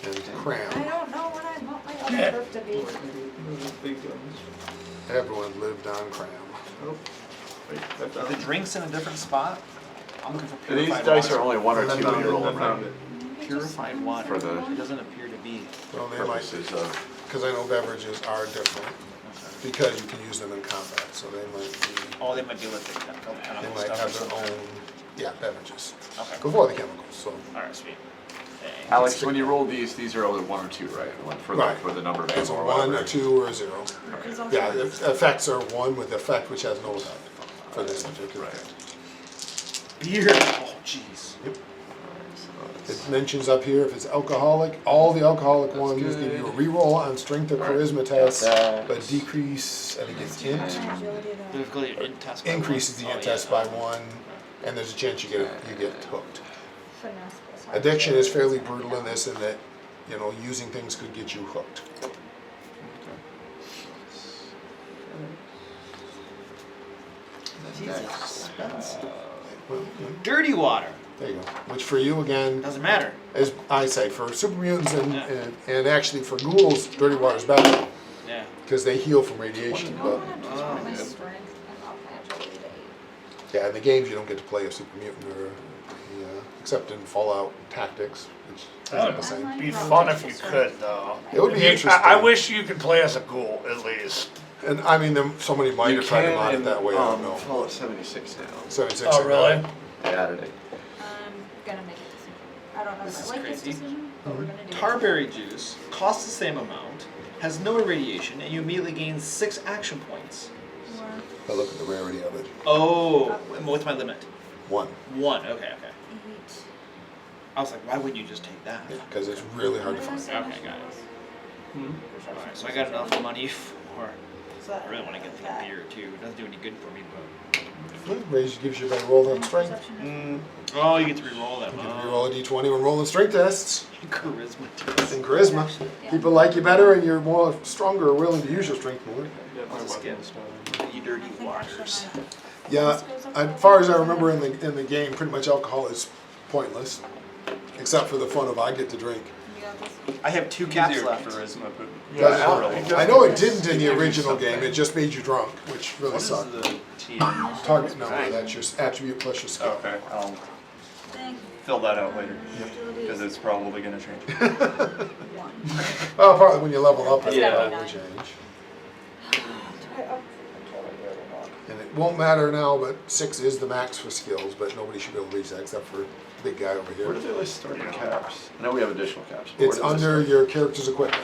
And I cram. don't know what I want my other perk to be. Those big guns. Everyone lived on cram. Oh, wait, I Are found the it. drinks in a different spot? I'm looking for These purified dice water. are only 1 or 2 when you roll I them found around. it. Purified water. For the- It doesn't appear to be. Well, they might, Purposes of, because I know beverages are different, because you can use them in combat, so they might be, Oh, they might be with the kind they of might stuff. have their own, yeah, beverages. Okay. Before the chemicals, so. All right, sweet. Okay. Alex, when you roll these are only 1 or 2, right? One for Right. the number of It's a ammo or 1, whatever. a 2, or a 0. There's also- Yeah, the effects are 1 with effect which has no effect for this particular Right. thing. Beer. Oh, jeez. It mentions up here if it's alcoholic, all the alcoholic ones give you a reroll on strength or charisma tests, but decrease, I think it's int, Agility though. Difficulty in test. by increases the one. int Oh, test yeah. by 1, and there's a chance you get hooked. Finesse plus hard Addiction is skills. fairly brutal in this in that, you know, using things could get you hooked. Jesus, expensive. Well, Dirty water. there you go. Which for you, again, Doesn't matter. as I say, for super mutants Yeah. and actually for ghouls, dirty water is better Yeah. because they heal from radiation. I But wanna just roll my strength and up my agility to 8. yeah, in the games you don't get to play a super mutant or except in Fallout Tactics, which isn't the same. Be fun if you could, though. It would be You- interesting. I wish you could play as a ghoul, at least. And I mean, somebody might You have tried to can mod it that way. I don't know. Fallout 76 now. 76. Oh, really? They added it. I'm gonna make a decision. I don't know This if is I like this crazy. decision, but we're gonna do it. Tarberry juice costs the same amount, has no irradiation, and you immediately gain 6 action points. But look at the rarity of it. Oh, what's my limit? 1. 1. Okay, okay. 8. I was like, why wouldn't you just take that? Yeah, because it's really hard to find. Okay, got it. Alright, so I got enough money for. I really want to get the beer too. It doesn't do any good for me, but. Raise gives you a better roll on strength. Oh, you get to re-roll that You one. can roll a d20 when rolling strength tests. Charisma test. And charisma. People like you better and you're more stronger or willing to use your strength more. I'll just get you dirty waters. Yeah, as far as I remember in the game, pretty much alcohol is pointless. Except for the fun of I get to drink. You got this? I have 2 caps Easier left. charisma, but I know it didn't in the original game, it just made you drunk, which really what is sucked. the TM? Target number, that's your attribute plus your skill. Okay, I'll Thank you. fill that out later because it's probably gonna change. Well, partly when you level up, it Yeah. will change. And it won't matter now, but 6 is the max for skills, but nobody should be able to reach that except for the big guy over Where do here. they list starting caps? I know we have additional caps. but where It's do they under start? your character's equipment,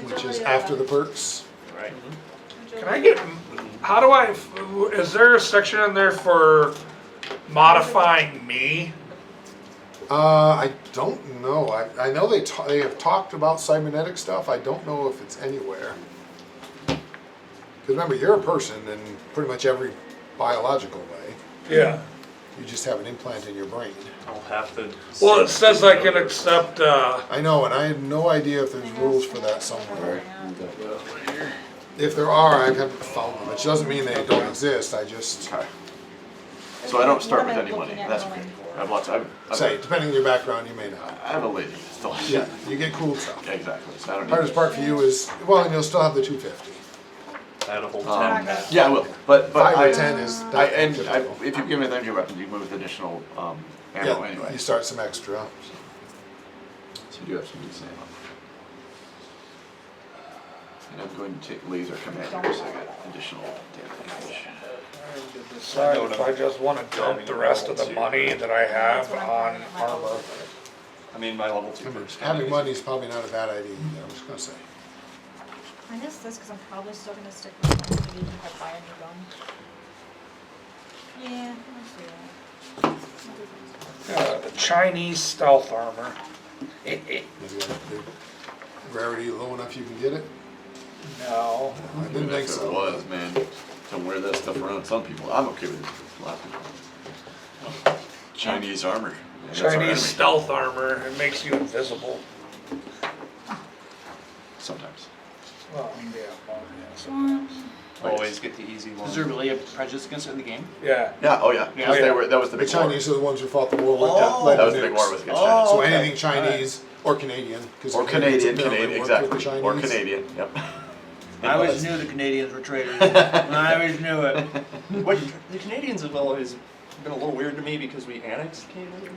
which is after the perks. Right. Can I get? How do I? Is there a section in there for modifying me? I don't know. I know they have talked about cybernetic stuff. I don't know if it's anywhere. Because remember, you're a person in pretty much every biological way. Yeah. You just have an implant in your brain. I'll have to. Well, it says I can accept. I know, and I have no idea if there's rules for that somewhere. Yeah. If there are, I haven't found them. Which doesn't mean they don't exist. I just Okay. So I don't start with What am I any money. looking at That's going great. for? I have lots. say, depending on your background, you may not. I have a lady. Still. Yeah, you get cool stuff. Yeah, exactly. So I don't need. Hardest part for you is, well, and you'll still have the 250. I had a whole 10 Um, hat. yeah, I will. But 5 I, or 10 is I not and I, typical. if you give me the energy weapon, you move with additional ammo Yeah, anyway. you start some extra. So you do have some decent ammo. And I'm going to take laser commander, so I got additional damage. Decide if I just want to dump the rest of the money that I have on armor. I mean, my level 2 first. Having money is probably not a bad idea either, I'm just gonna say. I guess this because I'm probably still gonna stick with my gun even if I buy a new gun. Yeah, I'll do that. The Chinese stealth armor. Maybe the rarity low enough you can get it? No. I didn't Even think if it so. was, man, to wear that stuff around some people, I'm okay with it. A lot of people. Chinese armor. Yeah, that's our enemy. Chinese stealth armor. It makes you invisible. Sometimes. Well, yeah. Always get the easy one. Is there really a prejudice against it in the game? Yeah. Yeah, oh yeah. Because Yeah. they were, that was the The big war. Chinese are the ones who fought the war with Oh. led That to was the big war nukes. was against Oh. China. So Okay. anything Chinese or Canadian. 'cause Or the Canadians Canadian, apparently Canadian, worked with exactly. the Or Chinese. Canadian, yep. I always knew the Canadians were traitors. I always knew it. What, the Canadians have always been a little weird to me because we annexed Canada.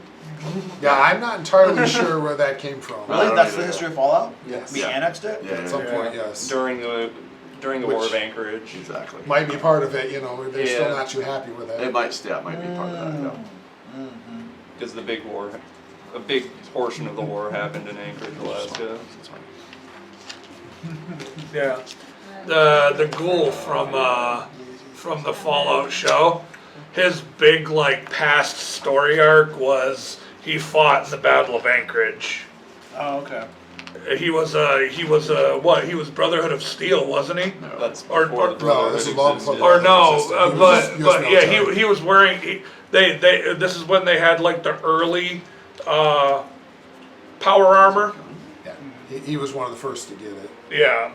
Yeah, I'm not entirely sure where that came from. I Really? don't That's either. the history of Fallout? Yes. We Yeah. annexed it? Yeah, At some yeah, point, yes. During the War Which- of Anchorage. exactly. Might be part of it, you know, they're still Yeah. not too happy with It that. might, yeah, it might be part of that, yeah. Because the big war, a big portion of the war happened in Anchorage, Alaska. That's fine. Yeah. The ghoul from the Fallout show, his big like past story arc was he fought in the Battle of Anchorage. Oh, okay. He was what? He was Brotherhood of Steel, wasn't he? No. That's Or- before the or- Brotherhood No, this is long before existed. the Or no, existed. He was but US yeah, military. he was wearing. They this is when they had like the early power armor. Yeah, he was one of the first to get it. Yeah.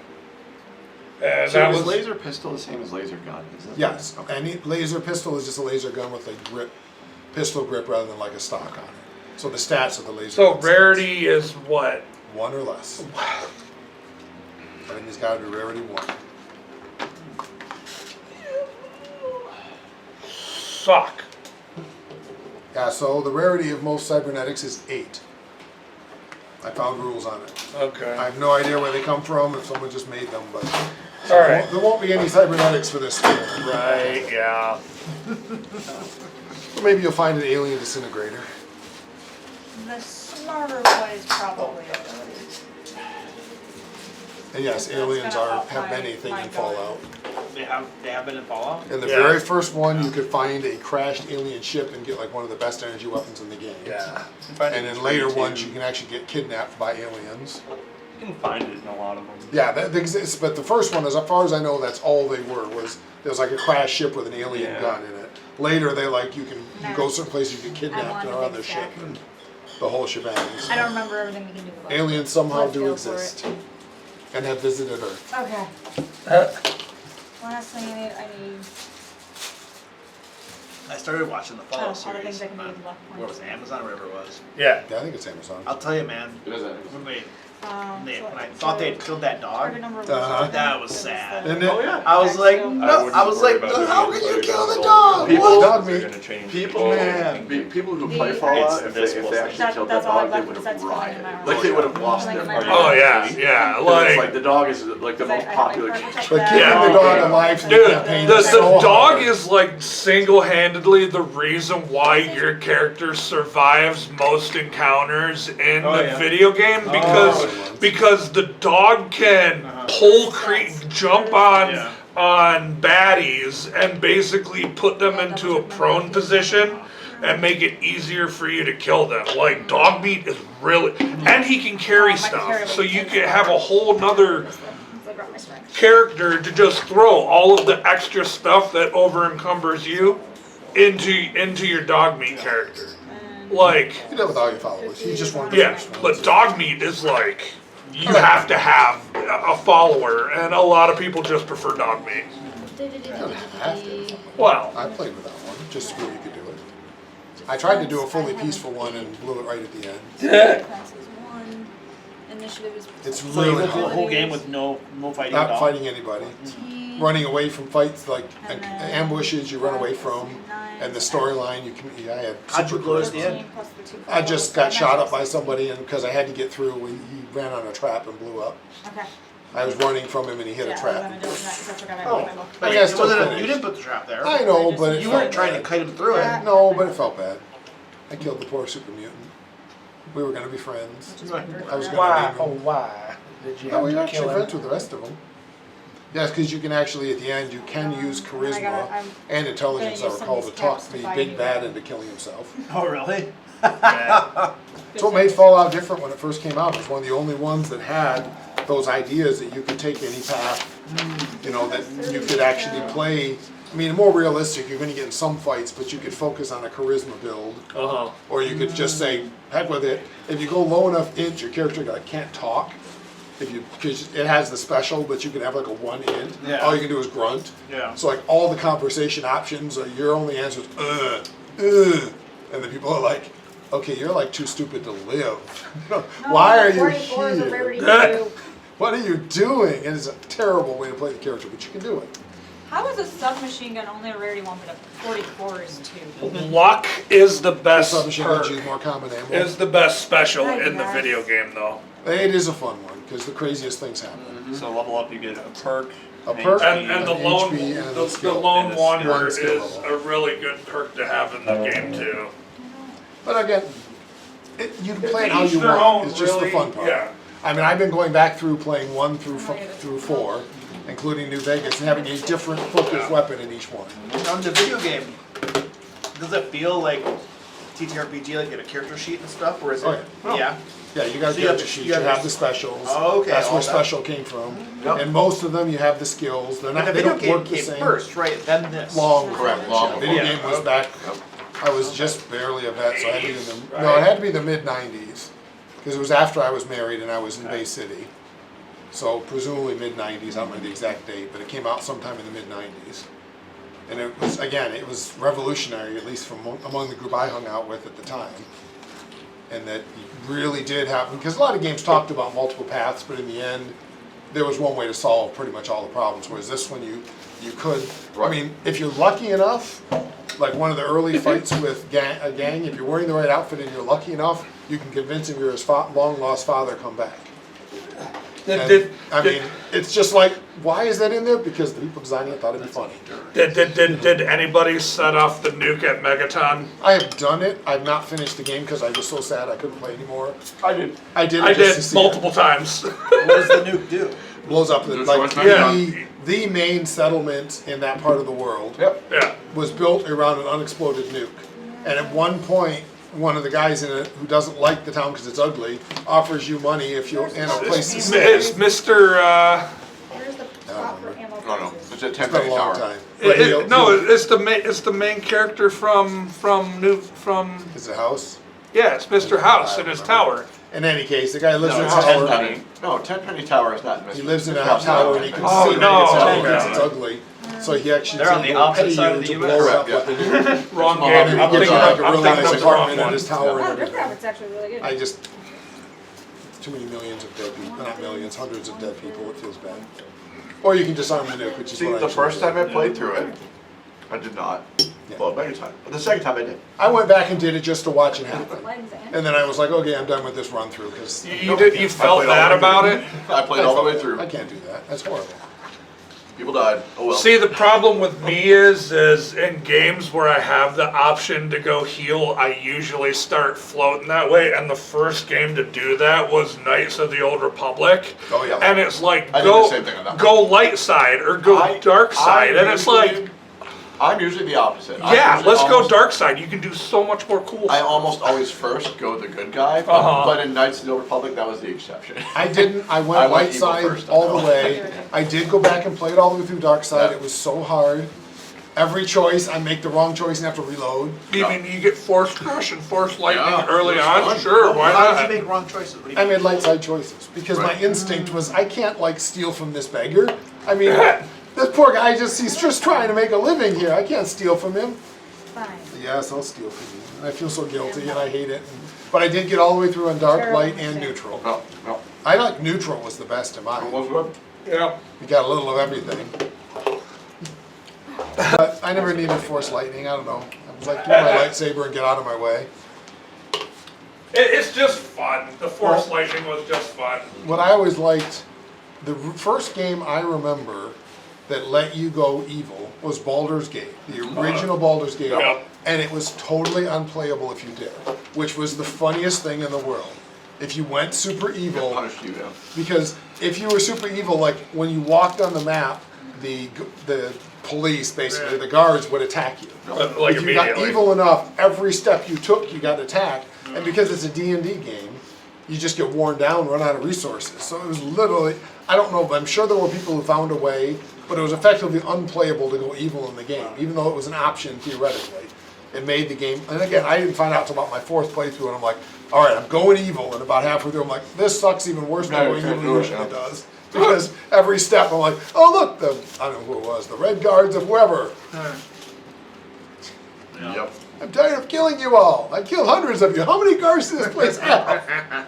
And So that is was laser pistol the same as laser gun? Is it? Yes, Okay. any laser pistol is just a laser gun with a grip, pistol grip rather than like a stock on it. So the stats of the laser so gun rarity is what? stats, 1 or less. I think it's gotta be rarity 1. Suck. Yeah, so the rarity of most cybernetics is 8. I found rules on it. Okay. I have no idea where they come from, if someone just made them, but All right. There won't be any cybernetics for this game. Right, yeah. Or maybe you'll find an alien disintegrator. The smarter plays probably abilities. And yes, That's aliens gonna are up have my- anything my in ability. Fallout. They have been in Fallout. In the Yeah. very first one, you could find a crashed alien ship and get like one of the best energy weapons in the game. Yeah. And in later ones, you can actually get kidnapped by aliens. You can find it in a lot of them. Yeah, that exists. But the first one, as far as I know, that's all they were. Was there was like a crashed ship with an alien Yeah. gun in it. Later, they like you go certain places, you get I kidnapped want and a are on big the ship. stack. And the whole shebang. So I don't remember everything we can do about it. aliens somehow Let's do go for exist it. and have visited Earth. Okay. Last thing I need. I started watching the Fallout Other series. things I can do on- with luck Where was points. it? Amazon or whatever it was. Yeah. Yeah, I think it's Amazon. I'll tell you, man. It is that. When I thought they had killed that dog, Target number Uh-huh. that was sad. Isn't it? Oh yeah. I was like, I no. wouldn't I was worry like, about doing how it, can but you it kill was the all- dog? People- What? They're gonna change People, Man. people who It's play Fallout, if this they plus actually that. killed That's that all dog, I've they left would besides have killing rioted. my Like they would have lost Like their my mind. Oh, yeah, yeah. It's like Like, the dog is like the most popular. But keeping Yeah. the dog alive through dude, campaigns the is so dog hard. is like single-handedly the reason why your character survives most encounters in Oh, the yeah. video game because the dog can pull jump on Yeah. on baddies and basically put them into a prone position and make it easier for you to kill them. Like dog meat is really, and he can carry stuff, so you can have a whole nother character to just throw all of the extra stuff that over encumbers you into your dog meat character. Like, You do it with all your followers. You just want the yeah, first one. but dog meat is like you have to have a follower, and a lot of people just prefer dog meat. You don't have to. Well, I played with that one just to prove you could do it. I tried to do a fully peaceful one and blew it right at the end. It's So you really go through the hard. whole game with no fighting at Not all? fighting anybody. Running away from fights like And then ambushes you run away from, and the storyline you can. I had How'd you super blow it at charisma. the end? I just got shot up by somebody, and because I had to get through, he ran on a trap and blew up. Okay. I was running from him, and he hit a trap. Oh, but I it still wasn't finished. You didn't put the trap there. I know, but it You felt weren't trying to bad. kite him through it. No, but it felt bad. I killed the poor super mutant. We were gonna be friends. I was gonna why? name Oh, him. why did you No, have we were to actually kill friends him? with the rest of them. Yes, because you can actually, at the end, you can use charisma and intelligence, I use some recall, of to these talk caps the to buy big you bad that. into killing himself. Oh, really? That's what made Fallout different when it first came out. It was one of the only ones that had those ideas that you could take any path, you know, that you could actually play. I mean, more realistic, you're going to get in some fights, but you could focus on a charisma build. Uh-huh. Or you could just say, heck with it. If you go low enough int, your character can't talk. Because it has the special, but you can have like a 1 int. Yeah. All you can do is grunt. Yeah. So like all the conversation options, your only answer is and the people are like, okay, you're like too stupid to live. Why are you here? What are you doing? And it's a terrible way to play the character, but you can do it. How is a submachine gun only a rarity 1 but a 44 is 2? Luck is the best Submachine guns use perk. more common ammo. Is the best special Right, in the yes. video game, though. It is a fun one because the craziest things happen. So level up, you get a perk. A an perk? HP, And the An lone HP and a the skill. lone And a wanderer one is skill level. a really good perk to have in the game too. But again, you can play it To how each you their want. own, It's just the really. fun part. Yeah. I mean, I've been going back through playing 1 through 4, including New Vegas, and having a different focused weapon in each one. On the video game, does it feel like TTRPG, like you have a character sheet and stuff, or is it? Oh, yeah. Yeah. Yeah, you got So a you have- character sheet, you you have have your- the specials. Oh, okay, That's all where that. special came from. Yep. And most of them, you have the skills. They're But not, the they video don't game work the came same. first, right? Then this. Long Correct, before long that. Video before. game was back, I was just barely a vet, so I had to be in the, no, it had to be the mid-90s. Because it was after I was married and I was in Bay City. So presumably mid-90s, I don't know the exact date, but it came out sometime in the mid-90s. And it was, again, it was revolutionary, at least from among the group I hung out with at the time. And that you really did have, because a lot of games talked about multiple paths, but in the end, there was one way to solve pretty much all the problems. Whereas this one, you could, I mean, if you're lucky enough, like one of the early fights with a gang, if you're wearing the right outfit and you're lucky enough, you can convince him you're his long lost father come back. I mean, it's just like, why is that in there? Because the people designing it thought it'd be funny. Did anybody set off the nuke at Megaton? I have done it. I've not finished the game because I was so sad I couldn't play anymore. I did. I did. I it just to did see multiple times. What does the nuke do? It. Blows up the, Just like watch the main settlement in that part of the world. Yep. Yeah. Was built around an unexploded nuke. And at one point, one of the guys in it who doesn't like the town because it's ugly offers you money if you're in a place to stay. It's Mr. Where's the spot for ammo Oh no, boxes? it's a It's 10 been a penny long tower. time. But he'll- It's the main character from It's a house. yeah, it's Mr. House in his tower. In any case, the guy lives No, in a it's tower. 10 penny. No, 10 penny tower is not. He lives in Mr. a House is tower not and he 10 can penny. Oh, see no. it's ugly. Okay. It's ugly. So he actually They're on the will opposite pay side you of the to US. blow it up Correct, with the yeah. nuke. Wrong Small game. game. And I'm he gives thinking you like of, a I'm really thinking nice of the wrong apartment in one. his tower and Oh, Riff everything. Rabbit's actually really good. I just, too many millions of dead people, not millions, hundreds of dead people, it feels bad. Or you can disarm the nuke, which is See, what I the actually first did. time I played through it, I did not. Well, the second time. But the second time I did. I went back and did it just to watch it happen. Legs and- And then I was like, okay, I'm done with this run through, because You felt played all bad the way about through. it? I played all the way through. I can't do that, that's horrible. People died. Oh well. See, the problem with me is in games where I have the option to go heal, I usually start floating that way. And the first game to do that was Knights of the Old Republic. Oh, yeah. And it's like, I did the same thing on that go light side or go dark side. And it's like, I'm usually the opposite. yeah, let's go dark side. You can do so much more cool I stuff. almost always first go the good guy, Uh-huh. but in Knights of the Old Republic, that was the exception. I didn't, I I went went light evil side first, I all the know. way. I did go back and play it all the way through dark side, Yeah. it was so hard. Every choice, I make the wrong choice and have to reload. You mean you get force crush and force lightning Yeah, early force on? crush. Sure, why How did not? you make wrong choices? What do you I mean? made light side choices because my Right. instinct was I can't like steal from this beggar. I mean, this poor guy he's just trying to make a living here. I can't steal from him. Fine. Yes, I'll steal from you. And I feel so guilty and I hate it. But I did get all the way through on dark, Terrible light, and mistake. neutral. No, no. I like neutral was the best in It mine. was good. Yeah. You got a little of everything. But I never needed force lightning. I don't know. I was like, do my lightsaber and get out of my way. It's just fun. The force Well- lightning was just fun. What I always liked, the first game I remember that let you go evil was Baldur's Gate, the original Baldur's Gate. Yeah. And it was totally unplayable if you did, which was the funniest thing in the world. If you went super evil, Punished you, yeah. because if you were super evil, like when you walked on the map, the police, basically, the guards would attack you. Like If you got immediately. evil enough, every step you took, you got attacked. And because it's a D&D game, you just get worn down, run out of resources. So it was literally, I don't know, but I'm sure there were people who found a way, but it was effectively unplayable to go evil in the game, even though it was an option theoretically. It made the game, and again, I didn't find out until about my fourth playthrough, and I'm like, all right, I'm going evil, and about halfway through, I'm like, this sucks even worse than No, going you can't evil do it, usually yeah. does. Because every step, I'm like, oh look, I don't know who it was, the Red Guards of whoever. Yep. I'm tired of killing you all. I killed hundreds of you. How many guards does this place have?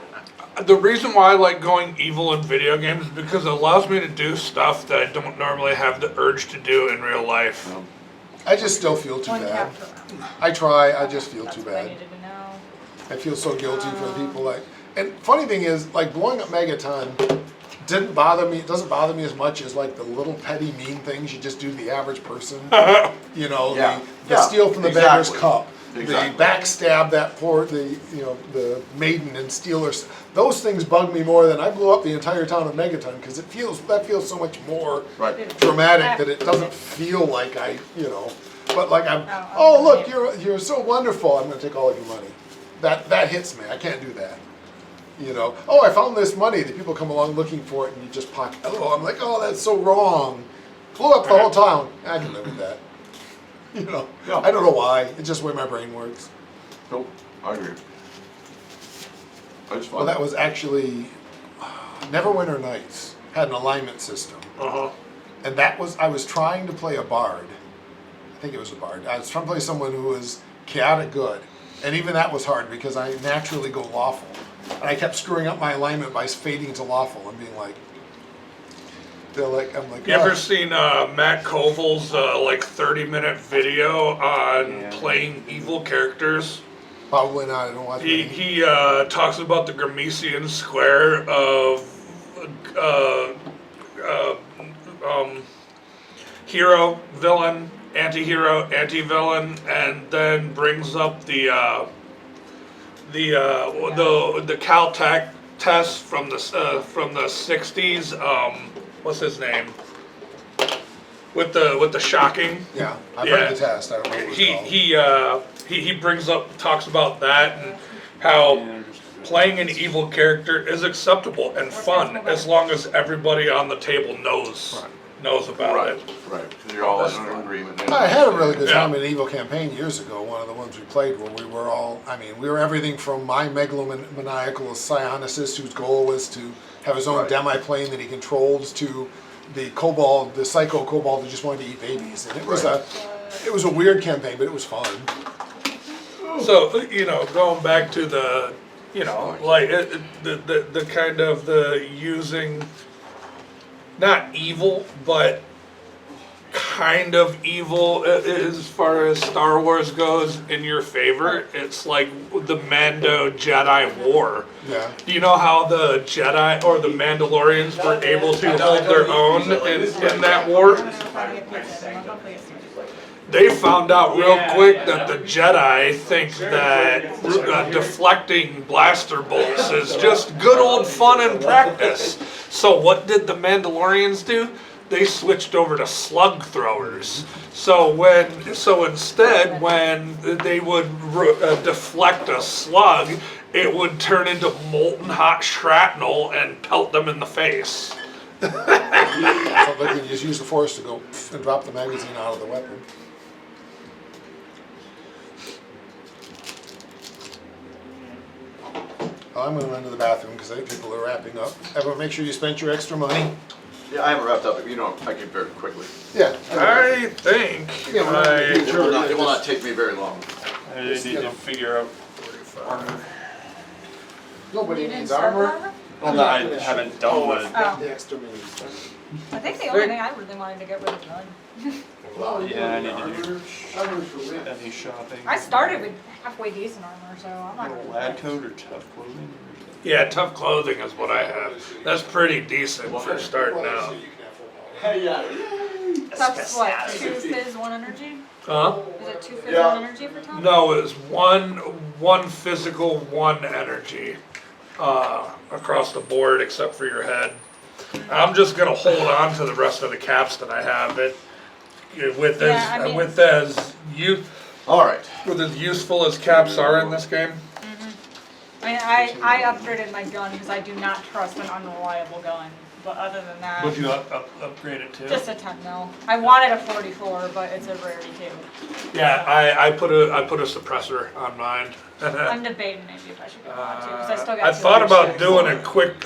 The reason why I like going evil in video games is because it allows me to do stuff that I don't normally have the urge to do in real life. I just still feel too One bad. chapter round. I try, I just feel That's too what I bad. needed to know. I feel so guilty for the people like, and funny thing is, like blowing up Megaton didn't bother me, it doesn't bother me as much as like the little petty mean things you just do to the average person. You know, Yeah. the Yeah, steal from the exactly. beggar's cup. Exactly. The backstab that poor, the maiden and stealers. Those things bug me more than I blew up the entire town of Megaton because that feels so much more Right. dramatic that it doesn't feel like but like oh look, you're so wonderful, I'm gonna take all of your money. That hits me, I can't do that. Oh, I found this money, the people come along looking for it and you just pocket, I'm like, oh, that's so wrong. Blew up the whole town, I can live with that. Yeah. I don't know why, it's just the way my brain works. Nope. I agree. It's fun. Well, that was actually, Neverwinter Nights had an alignment system. Uh-huh. And I was trying to play a bard. I think it was a bard. I was trying to play someone who was chaotic good. And even that was hard because I naturally go lawful. And I kept screwing up my alignment by fading to lawful and being like, I'm like, You ever "Oh." seen Matt Koval's like 30-minute video on Yeah. playing evil characters? Probably not, I don't watch He many. he talks about the Gramesian square of hero, villain, anti-hero, anti-villain, and then brings up the Caltech test from the 60s. What's his name? With the shocking. Yeah, I've Yeah. heard the test. I don't know what it's called. He talks about that and how playing an evil character is acceptable and fun as long as everybody on the table knows about Right, it. right, 'cause you're all in agreement. I had a really good Yeah. time in Evil Campaign years ago, one of the ones we played where we were all, I mean, we were everything from my megalomaniacal psionicist whose goal was to have his own Right. demi-plane that he controlled to the kobold, the psycho kobold who just wanted to eat babies. And it was a weird campaign, but it was fun. So, going back to the, like, the kind of the using, not evil, but kind of evil as far as Star Wars goes in your favor. It's like the Mando Jedi War. Yeah. Do you know how the Jedi or the Mandalorians were able to hold their own in that war? I'm gonna go find a pizza and hopefully it's They found out real quick that the Jedi think that deflecting blaster bolts is just good old fun and practice. So what did the Mandalorians do? They switched over to slug throwers. So instead, when they would deflect a slug, it would turn into molten hot shrapnel and pelt them in the face. So they could just use the force to go and drop the magazine out of the weapon. I'm going to run to the bathroom because I think people are wrapping up. Everyone, make sure you spent your extra money. Yeah, I haven't wrapped up, but I can very quickly. Yeah. I think It will not take me very long. I need to figure out armor. Nobody You didn't needs start armor. armor? Well, no, I haven't done the. Oh. The extra mini. I think the only thing I really wanted to get rid of gun. Yeah, I need to do any shopping. I started with halfway decent armor, so I'm not Little gonna lab coat or tough clothing. yeah, tough clothing is what I have. That's pretty decent for starting out. That's what, 2 fizz, 1 energy? Huh? Is it 2 fizz, 1 energy for Tom? No, it's one physical, 1 energy across the board, except for your head. I'm just gonna hold on to the rest of the caps that I have. With All right. as useful as caps are in this game. I mean, I upgraded my gun because I do not trust an unreliable gun. But other than that, Would you upgrade it to? just a 10 mil. I wanted a 44, but it's a rarity too. Yeah, I put a suppressor on mine. I'm debating maybe if I should go on too, because I still got. I thought about 206. doing a quick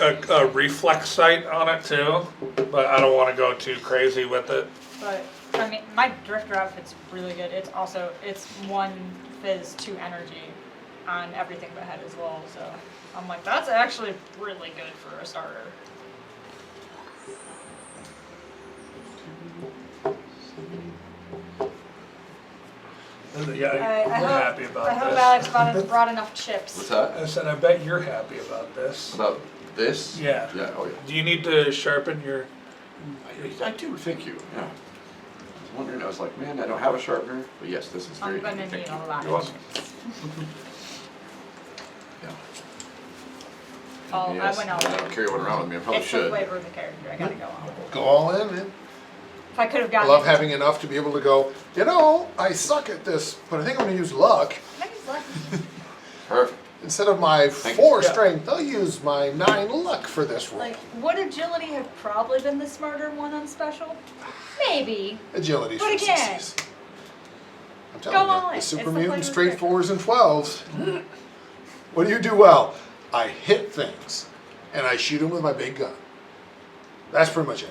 reflex sight on it too, but I don't want to go too crazy with it. But I mean, my drifter outfit's really good. It's 1 fizz, 2 energy on everything but head as well. So I'm like, that's actually really good for a starter. Yeah, I we're hope- happy about I hope this. Alex brought enough What's chips. that? I said, I bet you're happy about this. About this? Yeah. Yeah, oh yeah. Do you need to sharpen your? I do, thank you, yeah. I was wondering, I was like, man, I don't have a sharpener, but yes, this is I'm great. gonna Thank need you. a lot You're of welcome. chips. Yeah. Oh, Yes, I went all I don't carry one around with me, I probably It's the should. flavor of the character. I gotta go on. Go all in, man. If I could have I gotten. love having enough to be able to go, I suck at this, but I think I'm going to use luck. Perfect. Instead of my Thank 4 you. strength, I'll use my 9 luck for this roll. Like, would agility have probably been the smarter one on special? Maybe. Agility's But for again, sissies. I'm go telling all you, in. the It's super the mutant flavor straight of 4s and 12s. What do you do well? I hit things, and I shoot them with my big gun. That's pretty much it.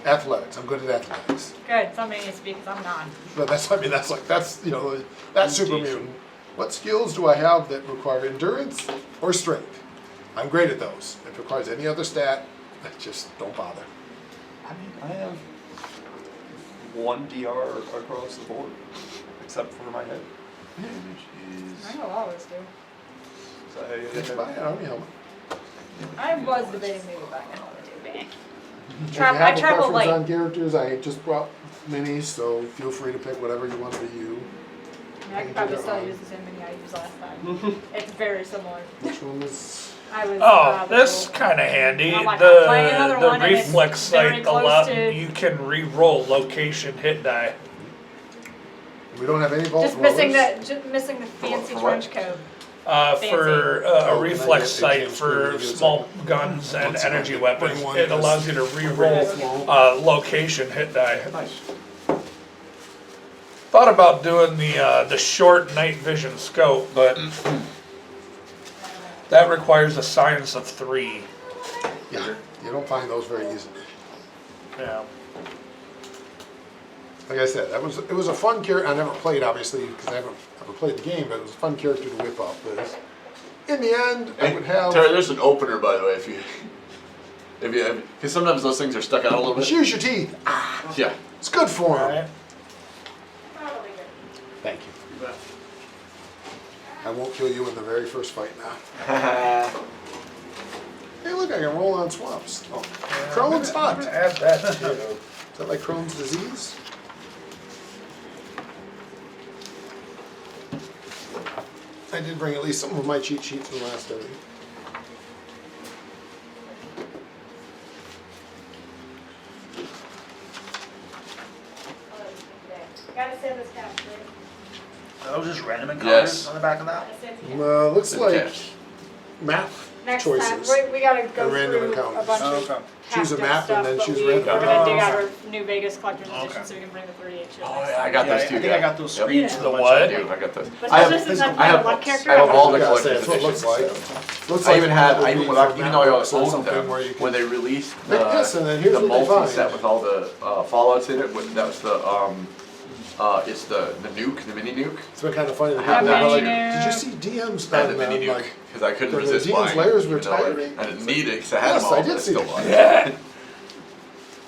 Athletics. I'm good at athletics. Good. Somebody needs to be, because I'm not. But that's super mutant. What skills do I have that require endurance or strength? I'm great at those. If it requires any other stat, just don't bother. I mean, I have 1 DR across the board, except for my head. I know always do. So Buy an army helmet. I was debating maybe buying a helmet too. If you have I a travel preference light. on characters, I just brought minis, so feel free to pick whatever you want to be you. I mean, I could probably still use the same mini I used last time. It's very similar. Which one is? I was. Oh, the this gold. kind of handy. I'm like, I'm playing another The one and it's reflex very sight close to- you can re-roll location hit die. We don't have any vault Just missing rollers. the missing the fancy for what? trench coat. For Oh, a reflex then I sight get- for give me a small second. guns and One second. energy weapons. Bring one, It because allows you to re-roll location hit die. Nice. Thought about doing the short night vision scope, but that requires a science of 3. Yeah, you don't find those very easily. Yeah. Like I said, it was a fun character. I never played, obviously, because I haven't ever played the game, but it was a fun character to whip up. But in the end, I would have. Terry, there's an opener, by the way, if you, because sometimes those things are stuck out a little Just bit. use your teeth. Yeah. It's good for them. Alright. Thank you. I won't kill you in the very first fight now. Hey, look, I can roll on swaps. Oh, Crohn's hot. Is Add that too. that like Crohn's disease? I did bring at least some of my cheat sheets from last time. Gotta save this couch, That was just random Yes. encounters on the back of that? Looks Good like catch. map Next choices. time, we gotta go And random through a encounters. bunch Oh, of okay. Choose a tactic map and stuff, then but choose we're random. gonna dig Oh, out okay. our new Vegas collector's edition Okay. so we can bring the 38 shit. Oh next yeah, I time. got Yeah, those I too. think I got those Yep. screens. The with a bunch what? of- I do. I got those. But I have, this isn't I have, luck character. I have all the Yeah, collector's that's what it looks like. editions. Looks I like even it had, would I be even, from even though I or owned something them, where you when can they released pick this and then here's the what they multi find. set with all the Fallouts in it, that was the it's the nuke, the mini nuke. It's been kind of funny. I have People that are like, too. did you see DM's I had done the mini that? nuke Like, because I couldn't the resist Dean's buying. layers it, were even though tiring. I didn't need it because I had Yes, them all. I did but see still that. bought it. Yeah.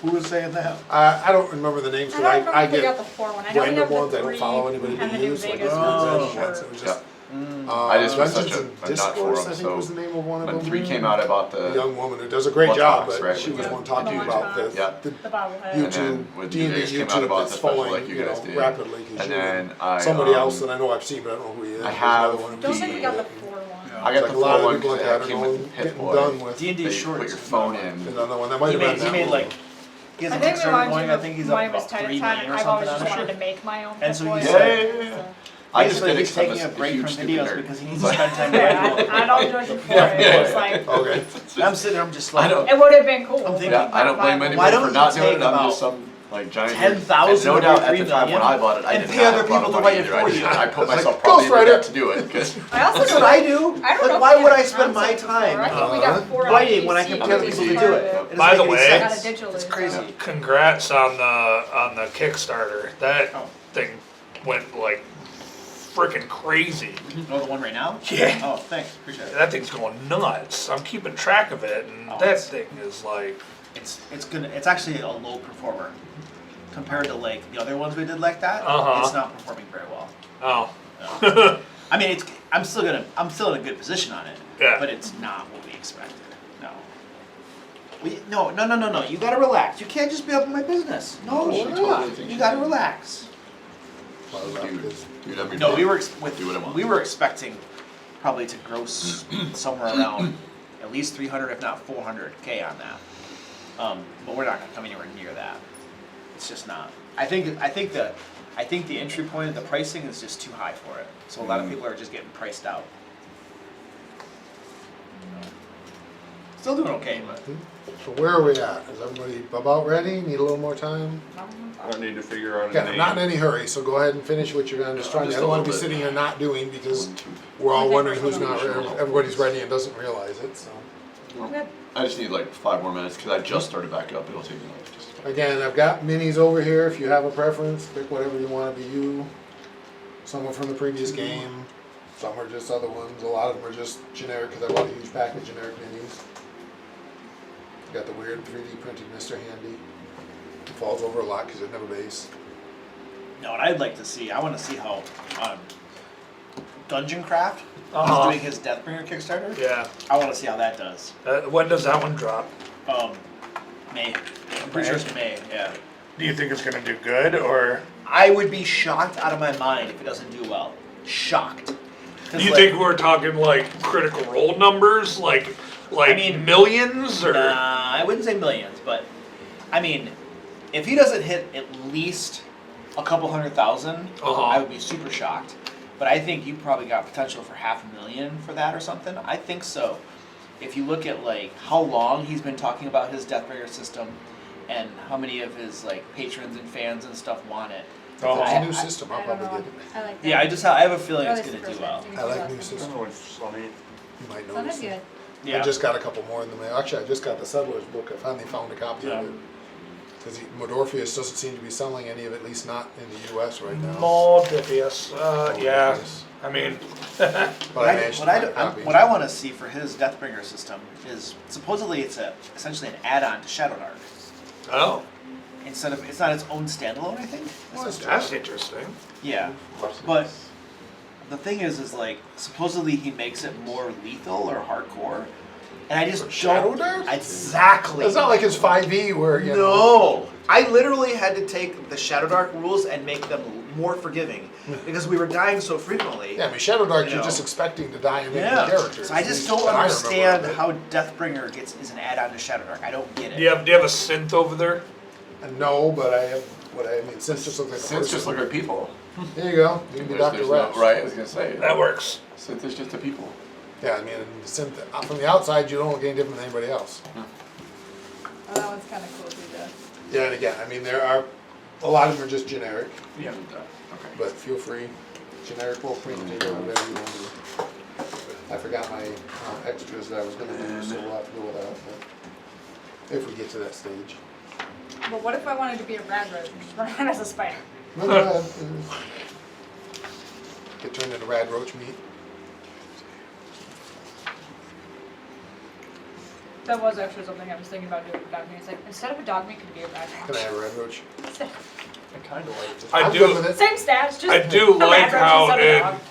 Who was saying that? I don't remember the names, I but don't remember I if we got get the 4 one. I know we random have the ones. I 3 don't follow anybody and the but new use. Like, Vegas the ones random for ones. sure. It was Yeah. just, I just was Dungeons such and a nut for Discourse, I them. think was So the name of one of when them. 3 came out, I bought A the. young woman who does a great Lunchbox, job, but right, she was yeah. one talking The about lunchbox. Yeah. the The bobblehead. And YouTube, then when D&D Vegas came out, I YouTube bought that's the special falling, like you guys did. rapidly. 'Cause And you then I somebody else that I know I've seen, but I don't know who he is. I There's have another one who Don't beat think we me. got the 4 one. I got Like the a lot full of one people like because that it are came going, with Hit getting Boy. done with. D&D They shorts. put your phone in. Another one that might He have been made, he that made one. like, he has I a think we Kickstarter launched going, it I think he's when up it was about 10 3 at time. million or I've something always on just it. wanted to make my own. And so Pip-Boy, he said- I I just just feel did like it he's 'cause I'm taking a break huge from stupid videos nerd. because he needs to spend time Yeah, writing. I don't judge you for it. It's like, Okay. I'm sitting there, I'm just I like, don't- it would have been cool. I'm thinking- Yeah, I don't blame Why anybody don't for you not doing take it. I'm about just some like giant. 10,000 And no of doubt your at the 3 time when million I bought it, I and didn't pay have other a lot people of to money write it either. for you. I put It's like myself probably into ghostwriter. debt to do it because I also That's feel what I like- do. I don't Like, know if why we would had I spend my concepts before. I time think we got 4 on writing when I PC. can pay other people to do it? It doesn't By the make any way- Got sense. it digitally, It's so- crazy. Congrats on the Kickstarter. That Oh. thing went like freaking crazy. Oh, the one right now? Yeah. Oh, thanks, appreciate it. That thing's going nuts. I'm keeping track of it, and Oh, that it's- thing is like, It's actually a low performer compared to like the other ones we did like that. Uh-huh. It's not performing very well. oh. No. I mean, I'm still in a good position on it. Yeah. But it's not what we expected. No. No. You gotta relax. You can't just be up in my business. No, She you're totally not. thinks You she gotta did. relax. dude, I'm No, we were Do what I want. expecting probably to gross somewhere around at least 300, if not 400K on that. But we're not gonna come anywhere near that. It's just not. I think the entry point of the pricing is just too high for it. So a lot of people are just getting priced out. Still doing okay, but So where are we at? Is everybody about ready? Need a little more time? I don't need to figure out a Okay, I'm name. not in any hurry, so go ahead and finish what you're gonna, just trying, I Just don't a wanna be little bit. sitting here not doing because 1, 2. we're all I think wondering we're who's not, still- everybody's ready and doesn't realize it, so. I'm good. I just need like 5 more minutes because I just started back up. It'll take me like just. Again, I've got minis over here, if you have a preference, pick whatever you wanna be you. Some are from the previous game, some are just other ones, a lot of them are just generic, cause I bought a huge pack of generic minis. Got the weird 3D printed Mr. Handy. It falls over a lot cause it never base. no, what I'd like to see, I wanna see how Dungeon Craft Uh-huh. is doing his Deathbringer Kickstarter. Yeah. I wanna see how that does. When does that one drop? May. I'm pretty sure it's May. Yeah. Do you think it's gonna do good or? I would be shocked out of my mind if it doesn't do well. Shocked. 'Cause, Do you like, think we're talking like critical role numbers, like I mean, millions or? Nah, I wouldn't say millions, but I mean, if he doesn't hit at least a couple 100,000, I would be super shocked. But I think you probably got potential for $500,000 for that or something. I think so. If you look at like how long he's been talking about his Deathbringer system, and how many of his like patrons and fans and stuff want it. If it's a I- new system, I'll I don't probably know. get it. I like that. Yeah, I have a feeling Really it's gonna do super well. exciting. I like new I don't systems. know what's on it. You might So notice. that's good. I just got a couple more in the mail. Actually, I just got the Settlers book. I finally found a copy Yeah. of it. Because Modorpheus doesn't seem to be selling any of it, at least not in the U.S. right now. Moldifius, yeah. Modorpheus. I mean, But I managed to find a copy. What I want to see for his Deathbringer system is supposedly it's essentially an add-on to Shadowdark. oh, Instead of it's not its own standalone, I think. that's interesting. Yeah, but the thing is like supposedly he makes it more lethal or hardcore, and I just don't. Shadowdark? Exactly. It's not like it's 5e where, you know. No, I literally had to take the Shadowdark rules and make them more forgiving because we were dying so frequently. Yeah, I mean, Shadowdark, You you're know. just expecting to die and make Yeah. new characters. So I At just least don't that I remember understand of it. how Deathbringer is an add-on to Shadowdark. I don't get it. Do you have a synth over there? No, but I have, since just look like a Synths just person. look like people. There you go. You can be Dr. There's Rex. no, right, I was gonna say. That works. Synth is just a people. Yeah, I mean, synth, from the outside, you don't look any different than anybody else. Oh, that one's kind of cool too, though. Yeah, and again, I mean, there are, a lot of them are just generic, Yeah. Okay. but feel free. Generic wolf print, take it whatever you want to do. I forgot my extras that I was going to do, so we'll have to go without that. If we get to that stage. But what if I wanted to be a rad roach and just run around as a spider? No, go ahead. Get turned into rad roach meat. That was actually something I was thinking about doing for dog meat. It's like, instead of a dog meat, could it be a rad Can I roach? have a rad roach? I kind of like it. I I'm do- good with it. Same stats, just I do a like rad roach how instead of a in- dog.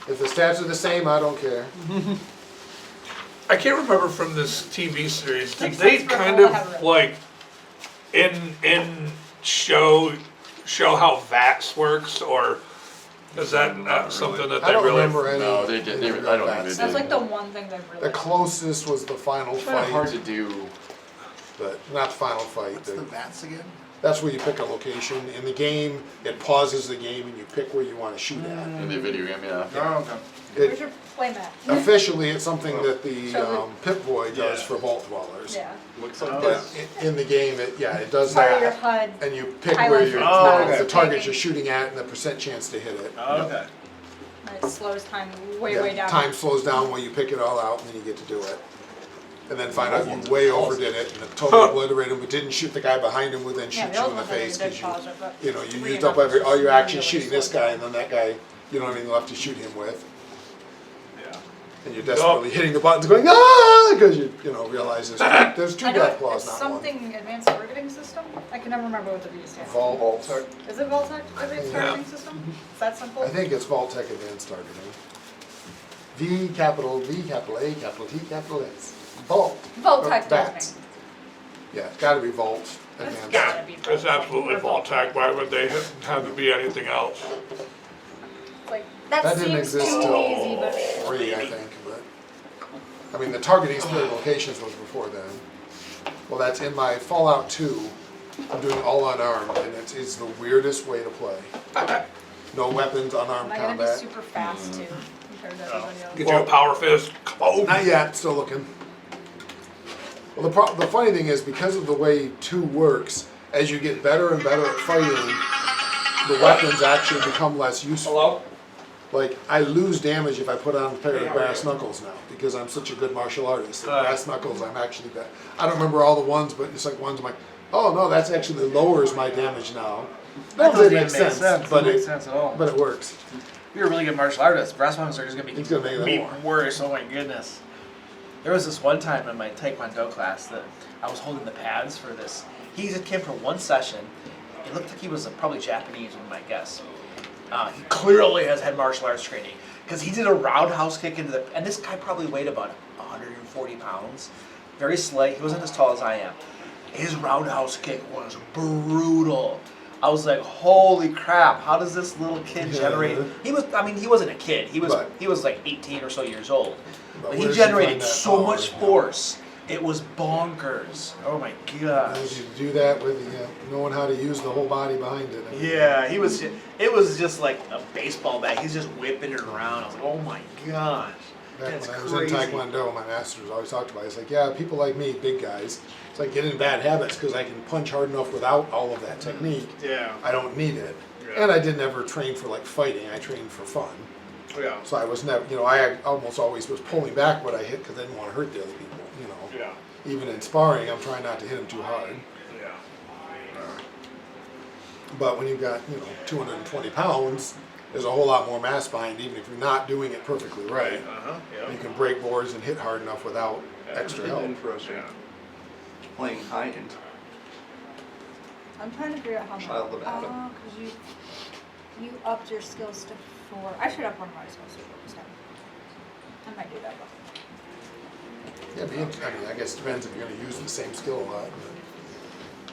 If the stats are the same, I don't care. I can't remember from this TV series. Did Makes they sense for kind all to have of red. like in show how VATS works, or is that Not not really. something that I they don't really? remember any. No, they did. any I don't real think bad they stuff. That's did. like the one thing they've really. The closest was the final It's kind of hard to fight, do. but not the final fight. What's the VATS again? That's where you pick a location. In the game, it pauses the game and you pick where you want to shoot at. In the video game, yeah. Oh, okay. Where's It, your play mat? officially, it's something that the So Pip-Boy does Yeah. for Vault Dwellers. Yeah. Looks like Oh. But this. in the game, it does Part of your that. HUD. And you pick Highlight where your you're, Oh, the okay. target you're shooting at and the percent chance to hit it. Oh, okay. And it slows time way, Yeah, way down. Time slows down when you pick it all out and then you get to do it. And then find out you way overdid it and totally obliterate him, but didn't shoot the guy behind him who then Yeah, shoots the you old in the ones, I face did because pause it, but you three used up enough all your to actions really shooting this slow guy down. and then that guy, you don't have anything left to shoot him with. Yeah. And you're desperately hitting the buttons going, ah, because you realize there's two I know death it- claws, it's not something advanced targeting system. I can never remember what the V stands for. one. Vault. Is it Voltec advanced Yeah. targeting system? Is that simple? I think it's Vault-Tec Advanced Targeting. V, capital A, capital T, capital S. Vault. Voltec VATS. targeting. Yeah, it's gotta be Vault It's Advanced. gotta be It's absolutely Or Voltec. Voltec. Why would they have it be anything else? Like, that That didn't seems exist too till easy, but 3, I think, but, I mean, the targeting split locations was before then. Well, that's in my Fallout 2, I'm doing all unarmed, and it's the weirdest way to play. No weapons, unarmed am I gonna be combat. super fast too compared to everybody else? Get you a power fist. Oh, Not yet, still looking. Well, the funny thing is, because of the way 2 works, as you get better and better at fighting, the weapons actually become less useful. hello. Like, I lose damage if I put on a pair of brass knuckles now, because I'm such a good martial artist. At brass knuckles, I'm actually bad. I don't remember all the ones, but it's like ones I'm like, oh no, that's actually lowers my damage now. That doesn't make sense, but Doesn't make it, sense at all. but it works. You're a really good martial artist. Brass knuckles are just gonna It's gonna make that be more. worse. Oh my goodness. There was this one time in my Taekwondo class that I was holding the pads for this. He just came for one session. It looked like he was probably Japanese, would my guess. He clearly has had martial arts training because he did a roundhouse kick into the. And this guy probably weighed about 140 pounds. Very slight. He wasn't as tall as I am. his roundhouse kick was brutal. I was like, holy crap, how does this little kid generate? He wasn't a kid. He was Right. he was like 18 or so years old. But But where he does he generated find that so power? much force. It was bonkers. Oh my How gosh. did you do that with knowing how to use the whole body behind it? Yeah, it was just like a baseball bat. He's just whipping it around. I was like, oh my gosh. Back That's when I was crazy. in Taekwondo, my masters always talked about it. It's like, yeah, people like me, big guys, it's like get in bad habits because I can punch hard enough without all of that technique. Yeah. I don't need it. Yeah. And I didn't ever train for like fighting. I trained for fun. Yeah. So I was never, I almost always was pulling back what I hit because I didn't want to hurt the other people, Yeah. Even in sparring, I'm trying not to hit them too hard. Yeah. But when you've got, 220 pounds, there's a whole lot more mass behind, even if you're not doing it perfectly right. Yeah. You can break boards and hit hard enough without extra It's help. interesting. Playing high end. I'm trying to figure out how much. Child of Adam. Oh, because you upped your skills to 4. I should up one of my skills to 4 this time. I might do that. Yeah, I guess it depends if you're going to use the same skill a lot.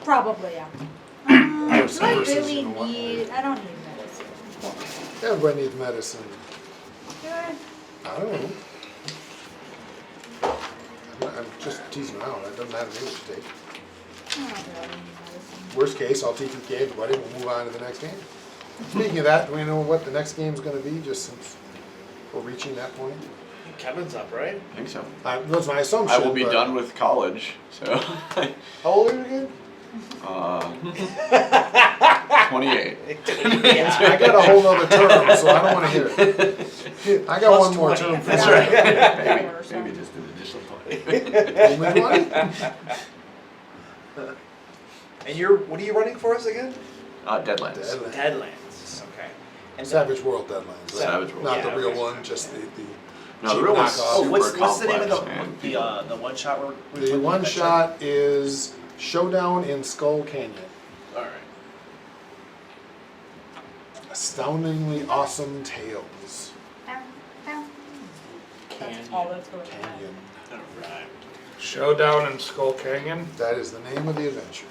Probably, yeah. Versus, Do I versus, really you know, what- need? I don't need medicine. Everybody needs medicine. Do I? I don't know. I'm just teasing around. It doesn't matter to me what you take. I don't really need medicine. Worst case, I'll TTK everybody. We'll move on to the next game. Speaking of that, do we know what the next game's going to be? Just since we're reaching that point. Kevin's up, right? I think so. That's my assumption. I will be but- done with college, so. How old are you again? 28. I got a whole nother term, so I don't want to hear it. I got Plus one more 20. term for That's you. right. Maybe just an additional 20. Only 20? And what are you running for us again? Deadlands. Deadlands. Deadlands. Okay. And Savage World Deadlands. Savage World. Not Yeah, the real okay. one, just the No, the cheap real one's knockoff. Oh, super what's the name of complex, man. the one shot we're The playing one next shot is Showdown in Skull Canyon. time? All right. Astoundingly awesome tales. That's all that's going on. Canyon. All right. Showdown in Skull Canyon. That is the name of the adventure.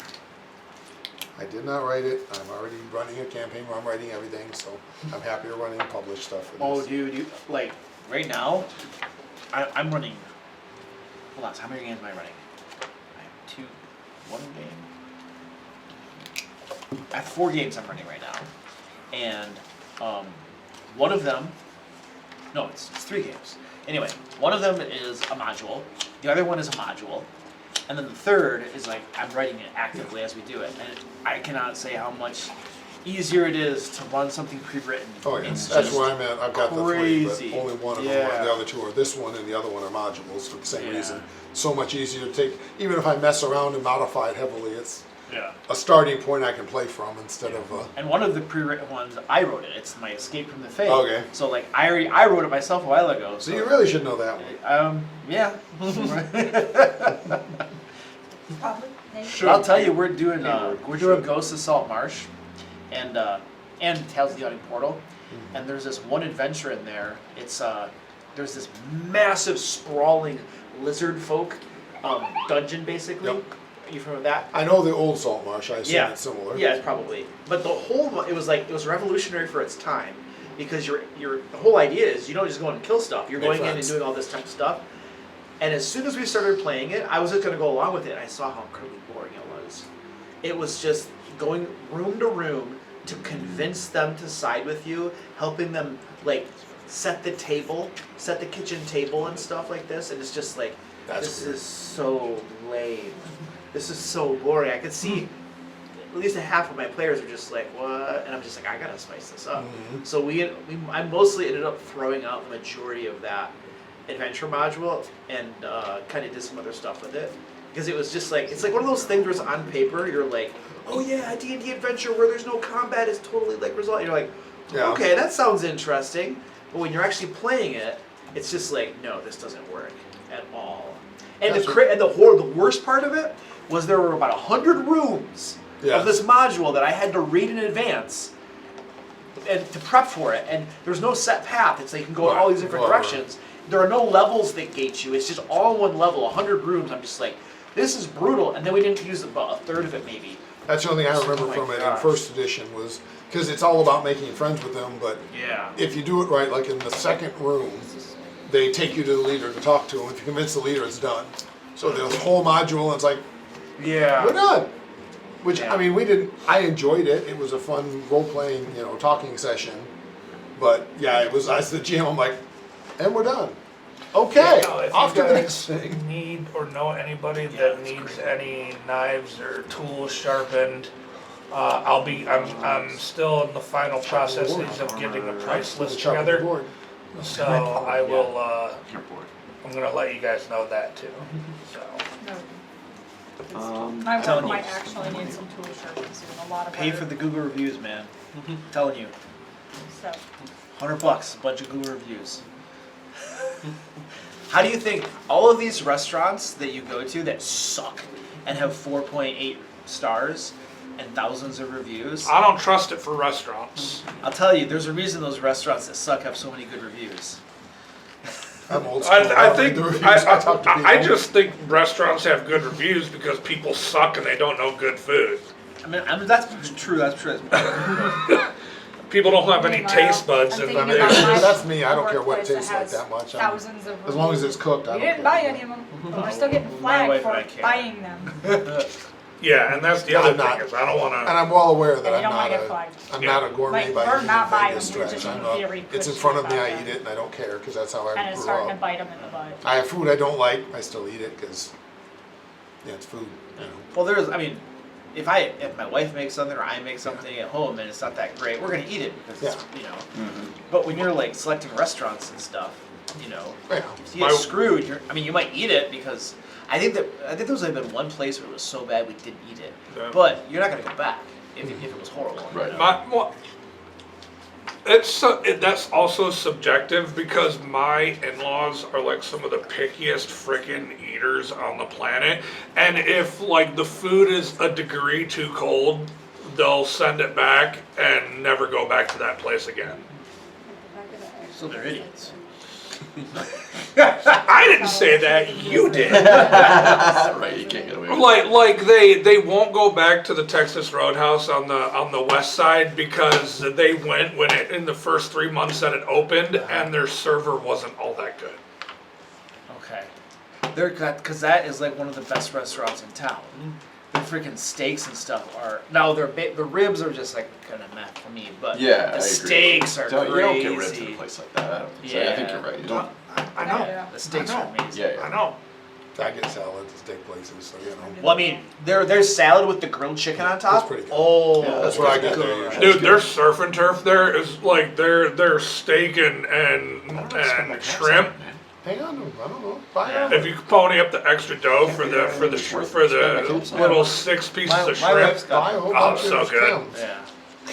I did not write it. I'm already running a campaign where I'm writing everything, so I'm happier running published stuff for Oh, this. dude, right now, I'm running. Hold on, so how many games am I running? I have one game. I have 4 games I'm running right now, and one of them. No, it's 3 games. Anyway, one of them is a module. The other one is a module. And then the third is like, I'm writing it actively as we do it. And I cannot say how much easier it is to run something pre-written. Oh yeah, It's that's just where I'm at. I've got crazy. the 3, but only one of them. Yeah. The other 2 are this one, and the other one are modules for the same Yeah. reason. So much easier to take. Even if I mess around and modify it heavily, it's Yeah. a starting point I can play from instead of. And one of the pre-written ones, I wrote it. It's my Escape from the Fate. Okay. So like, I wrote it myself a while ago. So you really should know that one. Yeah. Probably. Maybe. But I'll tell you, we're doing Ghost of Salt Marsh, and Tales of the Yawning Portal, and there's this one adventure in there. It's there's this massive sprawling lizard folk dungeon basically. Yep. Are you familiar with that? I know the old Salt Marsh. I assume Yeah. it's similar. Yeah, it's probably. But the whole it was revolutionary for its time, because the whole idea is you don't just go in and kill stuff. You're Make going in and friends. doing all this type of stuff. And as soon as we started playing it, I was just going to go along with it. And I saw how incredibly boring it was. It was just going room to room to convince them to side with you, helping them like set the kitchen table and stuff like this. And it's just like, That's this weird. is so lame. This is so boring. I could see at least a half of my players are just like, what? And I'm just like, I gotta spice this up. Mhm. So I mostly ended up throwing out the majority of that adventure module and kind of did some other stuff with it, because it was just like, it's like one of those things where it's on paper, you're like, oh yeah, a D&D adventure where there's no combat is totally like result. You're like, Yeah. okay, that sounds interesting. But when you're actually playing it, it's just like, no, this doesn't work at all. And That's the worst part of it was there were about 100 rooms Yeah. of this module that I had to read in advance and to prep for it. And there's no set path. It's like you can go in all these different Right. directions. There are no levels that gate you. It's just all one level, 100 rooms. I'm just like, this is brutal, and then we didn't use about a third of it maybe. That's the only thing I remember Oh my from it in gosh. first edition was, because it's all about making friends with them, but Yeah. if you do it right, like in the second room, they take you to the leader to talk to him. If you convince the leader, it's done. So the whole module, and it's like, Yeah. we're done. Which, Yeah. I mean, I enjoyed it. It was a fun role-playing, talking session. But, yeah, I was at the gym, I'm like, and we're done. Okay, No, if off to you the guys next thing. need or know anybody Yeah, that that's needs great. any knives or tools sharpened, I'm still in the final processes of getting a price list Chop the together. board. So I will, Your board. I'm gonna let you guys know that too, so. My telling work you. might actually need some tool sharpening soon, a lot of Pay other- for the Google reviews, man. Telling you. So, $100, a bunch of Google reviews. How do you think all of these restaurants that you go to that suck and have 4.8 stars and thousands of reviews? I don't trust it for restaurants. I'll tell you, there's a reason those restaurants that suck have so many good reviews. I'm old school. I I'll think, read the reviews. I talk to I people. just think restaurants have good reviews because people suck and they don't know good food. I mean that's true. That's true. People don't have any taste buds I'm and thinking mean, about my that's me. I don't care what it workplace that tastes like has that much. Thousands of As long as it's cooked, I We don't didn't care. buy any of them, but we're still getting My wife flagged and I for care. buying them. Yeah, and that's the other I'm not. thing is I don't And wanna, I'm well aware that And you I'm don't wanna not get a, flagged. I'm not a gourmet Like, by we're any not buying biggest them, we're stretch. just I'm in theory it's in pushing front of me, about I them. eat it, and I don't care because that's how I And it's grew starting to up. bite them in the butt. I have food I don't like, I still eat it because, yeah, it's food. Well, if my wife makes something or I make something at home and it's not that great, we're gonna eat it because it's, But when you're like selecting restaurants and stuff, Yeah. if you get screwed, you might eat it because I think there's only been one place where it was so bad we didn't eat it. Yeah. But you're not gonna go back if it was horrible. Right. that's also subjective because my in-laws are like some of the pickiest freaking eaters on the planet. And if like the food is a degree too cold, they'll send it back and never go back to that place again. So they're idiots. I didn't say that, you did. Right, you can't get away with it. Like they won't go back to the Texas Roadhouse on the west side because they went in the first 3 months that it opened and their server wasn't all that good. Okay. Because that is like one of the best restaurants in town. The freaking steaks and stuff are now the ribs are just like kind of meh for me, but Yeah, I the agree. steaks are You don't crazy. get ribs in a place like that. I don't think so. I think Yeah. you're right. You don't. I know. Yeah. The steaks I are know. amazing. Yeah, yeah. I know. I get salad at steak places, so Well, I mean, there's salad with the grilled chicken on top. That's pretty good. Oh, Yeah, that's what I get there good. usually. Dude, their surf and turf there is like their steak and shrimp. hang on, I don't know. Buy Yeah. it. If you pony up the extra dough for the little 6 pieces My of shrimp. wife's Buy a got. whole Oh, bunch so of good. stems.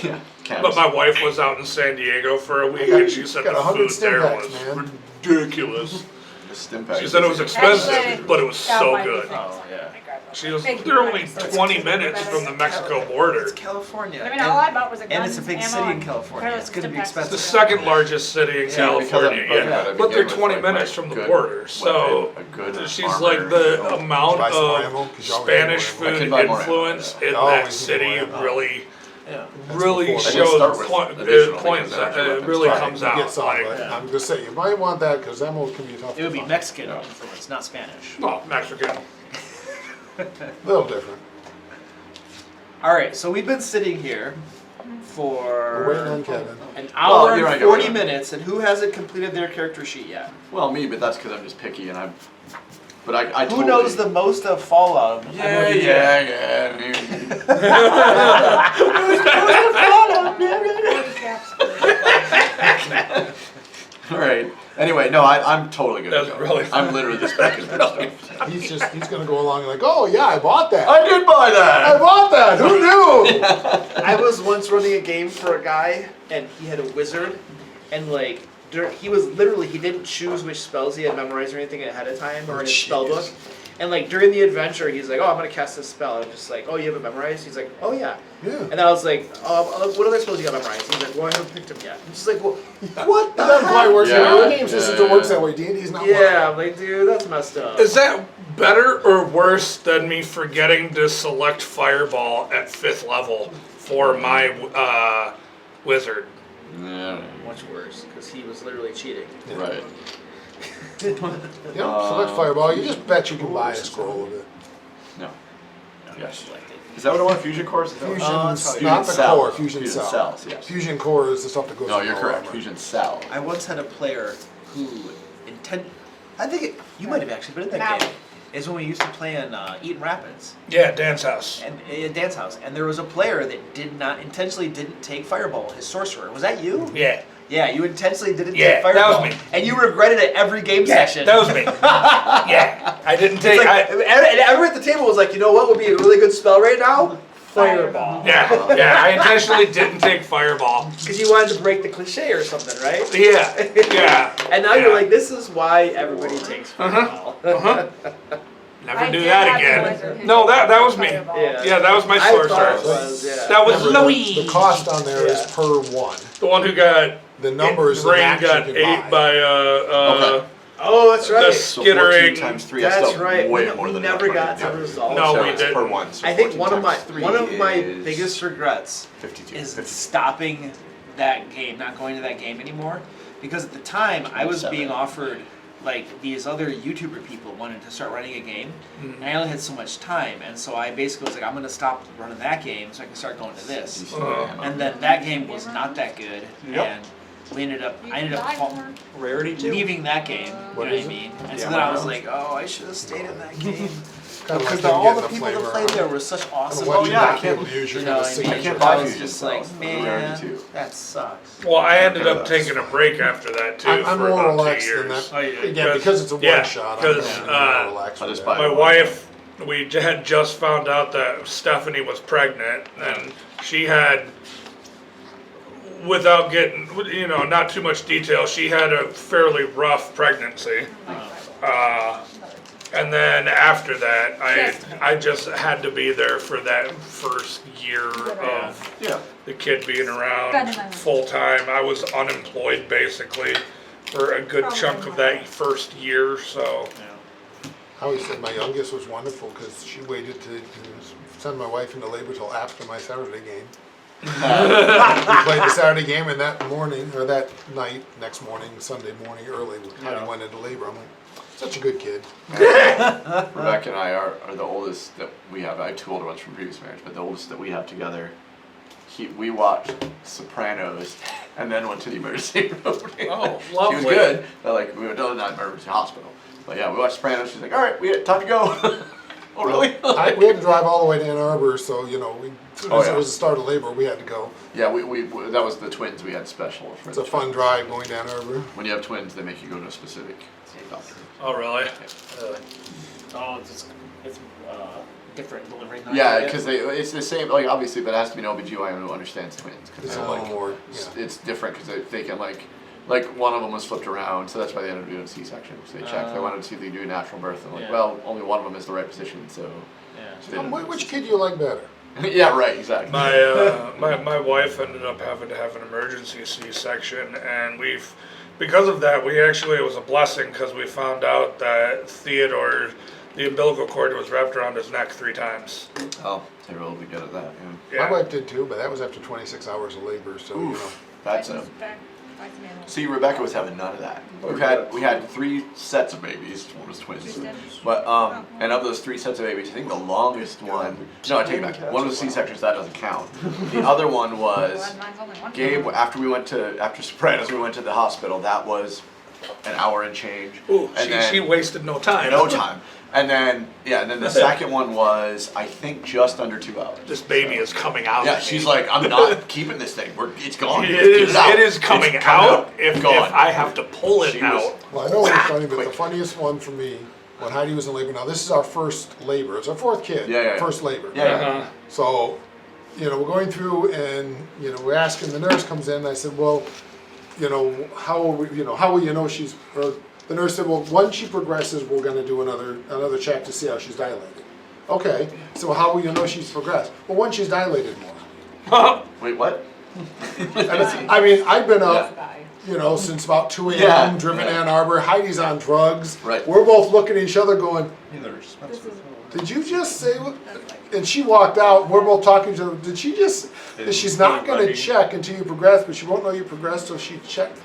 Yeah. Yeah. But my wife was out in San Diego for a week and she said Got the 100 food stim there packs, was man. ridiculous. The stim pack. She said it was expensive, Actually, but it was that so might be good. things Oh, yeah. I might grab real She quick. was, Thank you, they're only Ryan. 20 minutes from the Mexico border. It's California. I mean, all I bought was a gun, And it's a big ammo, city in and California. careless It's gonna be stim packs. It's the expensive. second largest city in Yeah, because I'm California, bugging yeah. out to But they're begin with, 20 like, minutes my from the good border, so weapon, a good she's armor, like the you know. amount Buy some more of ammo, 'cause you always need Spanish more ammo. I food can buy more ammo, influence yeah. in Always that need city more ammo. really Yeah. really before. I didn't shows start with additional points because that energy it weapons. really Right. comes You out get some, like but Yeah. I'm just saying, you might want that because ammo can be tough It would to be find. Mexican influence, not Spanish. well, Mexican. A little different. All right, so we've been sitting here We're waiting on for Kevin. an hour Well, you're and right, 40 you're right. minutes, and who hasn't completed their character sheet yet? Well, me, but that's because I'm just picky and I'm. But I Who totally, knows the most of Fallout? Yeah, yeah, yeah. All right. Anyway, no, I'm totally good. That's to go. really I'm literally just picking stuff. He's gonna go along and like, oh yeah, I bought that. I did buy I that. bought that. Who knew? I was once running a game for a guy, and he had a wizard, and like he was literally he didn't choose which spells he had memorized or anything ahead of time or in his spell book. And like during the adventure, he's like, "Oh, I'm gonna cast this spell." I'm just like, "Oh, you have it memorized?" He's like, "Oh yeah." Yeah. And then I was like, "What other spells you got memorized?" He's like, "Well, I haven't picked them yet." I'm just like, "Well, what the That probably heck?" works in Yeah, other game yeah, systems. yeah, It works yeah. that way. D&D's not Yeah, one I'm like, dude, that's messed up. Is that Better or worse than me forgetting to select Fireball at 5th level for my wizard? Yeah, Much worse, because he was literally cheating. right. Yep, select Fireball. You just bet you can buy a scroll of it. No. Yes. Selected. Is that what I want? Fusion cores? Is that what- Fusion, it's probably- not the Fusion cell. core, Fusion Fusion cell. cells, yes. Fusion core is the stuff that goes No, in you're the correct. armor. Fusion cell. I once had a player who I think you might have actually been in that Now. game. Is when we used to play in Eaton Rapids Yeah, Dan's house. and Dance House, and there was a player that didn't take Fireball, his sorcerer. Was that you? Yeah. Yeah, you intentionally didn't Yeah, take Fireball. that was me. And you regretted it every game Yeah, session. that was me. Yeah, I didn't take. It's like, and everyone at the table was like, you know what would be a really good spell right now? Fireball. Yeah, I intentionally didn't take Fireball. Because you wanted to break the cliche or something, right? Yeah. And now Yeah. you're like, this is why everybody takes Fireball. Never I do did that have the again. wizard who No, took that was me. Fireball. Yeah, that was my I thought sorcerer. it was, yeah. That was Remember, Louis. the cost on there is Yeah. per one. The one who got The numbers the Rain max got you can ate buy. by Okay. Oh, that's the right. So 14 skittering. times 3 That's is still right. way We more than never enough got money. to resolve No, So we it's didn't. per one. So I think 14 one of times my 3 is biggest regrets 52. is 50. stopping that game, not going to that game anymore, because at the time I was being offered like these other YouTuber people wanted to start running a game, and I only had so much time, and so I basically was like, I'm gonna stop running that game so I can start going to this. And then that game was not that good, Yep. and I ended up Die more. Rarity too. leaving that game. You know What what I is it? mean? And Yeah. so then I was like, oh, I should have stayed in that game. Kind of Because like all the getting people that flavor played out. there were such awesome What Oh, you yeah, not I be can't- able to use your You know what I mean? signature. I can't I buy was Fusion just like, cells. man, Rarity too. that sucks. Well, I ended up taking a break after that too I'm for more about 2 relaxed years. than that. Oh, yeah. Again, because it's a Yeah, one shot. I'm 'cause, more relaxed I'll with just that. buy My wife, we had just found out that Stephanie was pregnant, and she had, without getting, not too much detail, she had a fairly rough pregnancy. And then after that, I just had to be there for that first year of Yeah. the kid being around full time. I was unemployed basically for a good chunk of that first year, so. I always said my youngest was wonderful because she waited to send my wife into labor till after my Saturday game. We played the Saturday game, and that morning, or that night, next morning, Sunday morning early, Heidi went into labor. I'm like, such a good kid. Rebecca and I are the oldest that we have. I have 2 older ones from previous marriage, but the oldest that we have together, we watched Sopranos and then went to the emergency room. Oh, She lovely. was good, but we went to the emergency hospital. But yeah, we watched Sopranos. She's like, all right, we had time to go. Oh, really? We had to drive all the way to Ann Arbor, so, as soon as it was the start of labor, we had to go. Yeah, we that was the twins. We had special. For It's a the fun twins. drive going to Ann Arbor. When you have twins, they make you go to a specific doctor. Oh, really? Oh, it's different delivery. Yeah, because it's the same. Obviously, but it has to be an OBGYN who understands twins. Because It's a little more, it's different because they can like one of them was flipped around, so that's why they ended up doing C-section. So they checked. They wanted to see if they could do a natural birth, and Yeah. well, only one of them is the right position. So Yeah. they didn't- Which kid do you like better? yeah, right, exactly. My wife ended up having to have an emergency C-section, and because of that, it was a blessing because we found out that Theodore, the umbilical cord was wrapped around his neck 3 times. Oh, they were really good at that. Yeah. Yeah. My wife did too, but that was after 26 hours of labor, so, Oof, that's a. Back to me a little. See, Rebecca was having none of that. We had 3 sets of babies. One was twins, Just did. but and of those 3 sets of babies, I think the longest one. No, I take it back. One was C-sections. That doesn't count. The other one was Well, mine's only one. Gabe. After Sopranos, we went to the hospital. That was an hour and change. Ooh, and then, she wasted no time. no time. And then the second one was I think just under 2 hours. This baby is coming out. Yeah, she's like, I'm not keeping this thing. It's gone. It Let's get is. out. It is coming It's out. If gone. I have to pull it She was- out. Well, I know it's funny, but Quick. the funniest one for me, when Heidi was in labor, now this is our first labor. It's our 4th kid. Yeah. First labor. Yeah. So, we're going through and, we're asking, the nurse comes in, and I said, well, how will you know she's, or the nurse said, well, once she progresses, we're gonna do another check to see how she's dilated. Okay, so how will you know she's progressed? Well, once she's dilated more. Wait, what? And I mean, I've been up you know, since about 2 a.m. Yeah, driven yeah. Ann Arbor. Heidi's on drugs. Right. We're both looking at each other going, Neither Spencer. did you just say what? And she walked out. We're both talking to each other. Did she just? She's not going to check until you progress, but she won't know you progressed till she checked.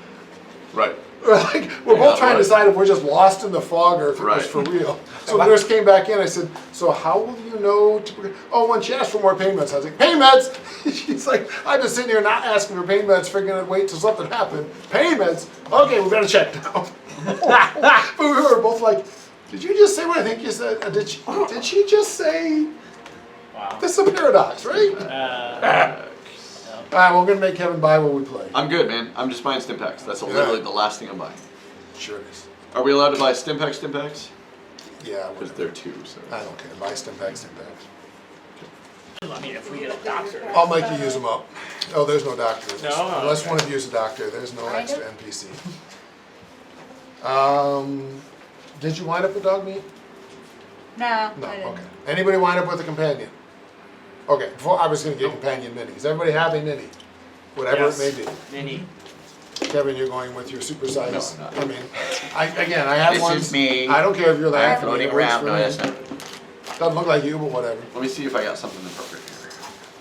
Right. Like, we're both trying to decide if we're just lost in the fog or if it was Right. for real. So the nurse came back in. I said, "So how will you know to progress?" Oh, when she asked for more pain meds, I was like, "Pain meds?" She's like, "I'm just sitting here not asking for pain meds, figuring I'd wait till something happened. Pain meds? Okay, we better check now." But we were both like, "Did you just say what I think you said? Did she just say?" Wow. This is a paradox, right? All right, we're gonna make Kevin buy what we play. I'm good, man. I'm just buying Stimpaks. That's literally the last thing I'm buying. Sure it is. Are we allowed to buy Stimpaks? Yeah, Because whatever. they're two, so. I don't care. Buy Stimpaks. I mean, if we get a doctor. I'll make you use them up. Oh, there's no doctor. in this. No? Unless Okay. one of you is a doctor, there's no I extra do. NPC. Did you wind up with dog meat? No, No, I didn't. okay. Anybody wind up with a companion? Okay, before I was gonna get companion minis. Everybody have a mini? Whatever it may be. Mini. Kevin, you're going with your super size. No, I'm not. I mean, I have This ones. is me. I don't care if you're the I'm Anthony, floating it works around. for No, me. that's not. Doesn't look like you, but whatever. Let me see if I got something appropriate here.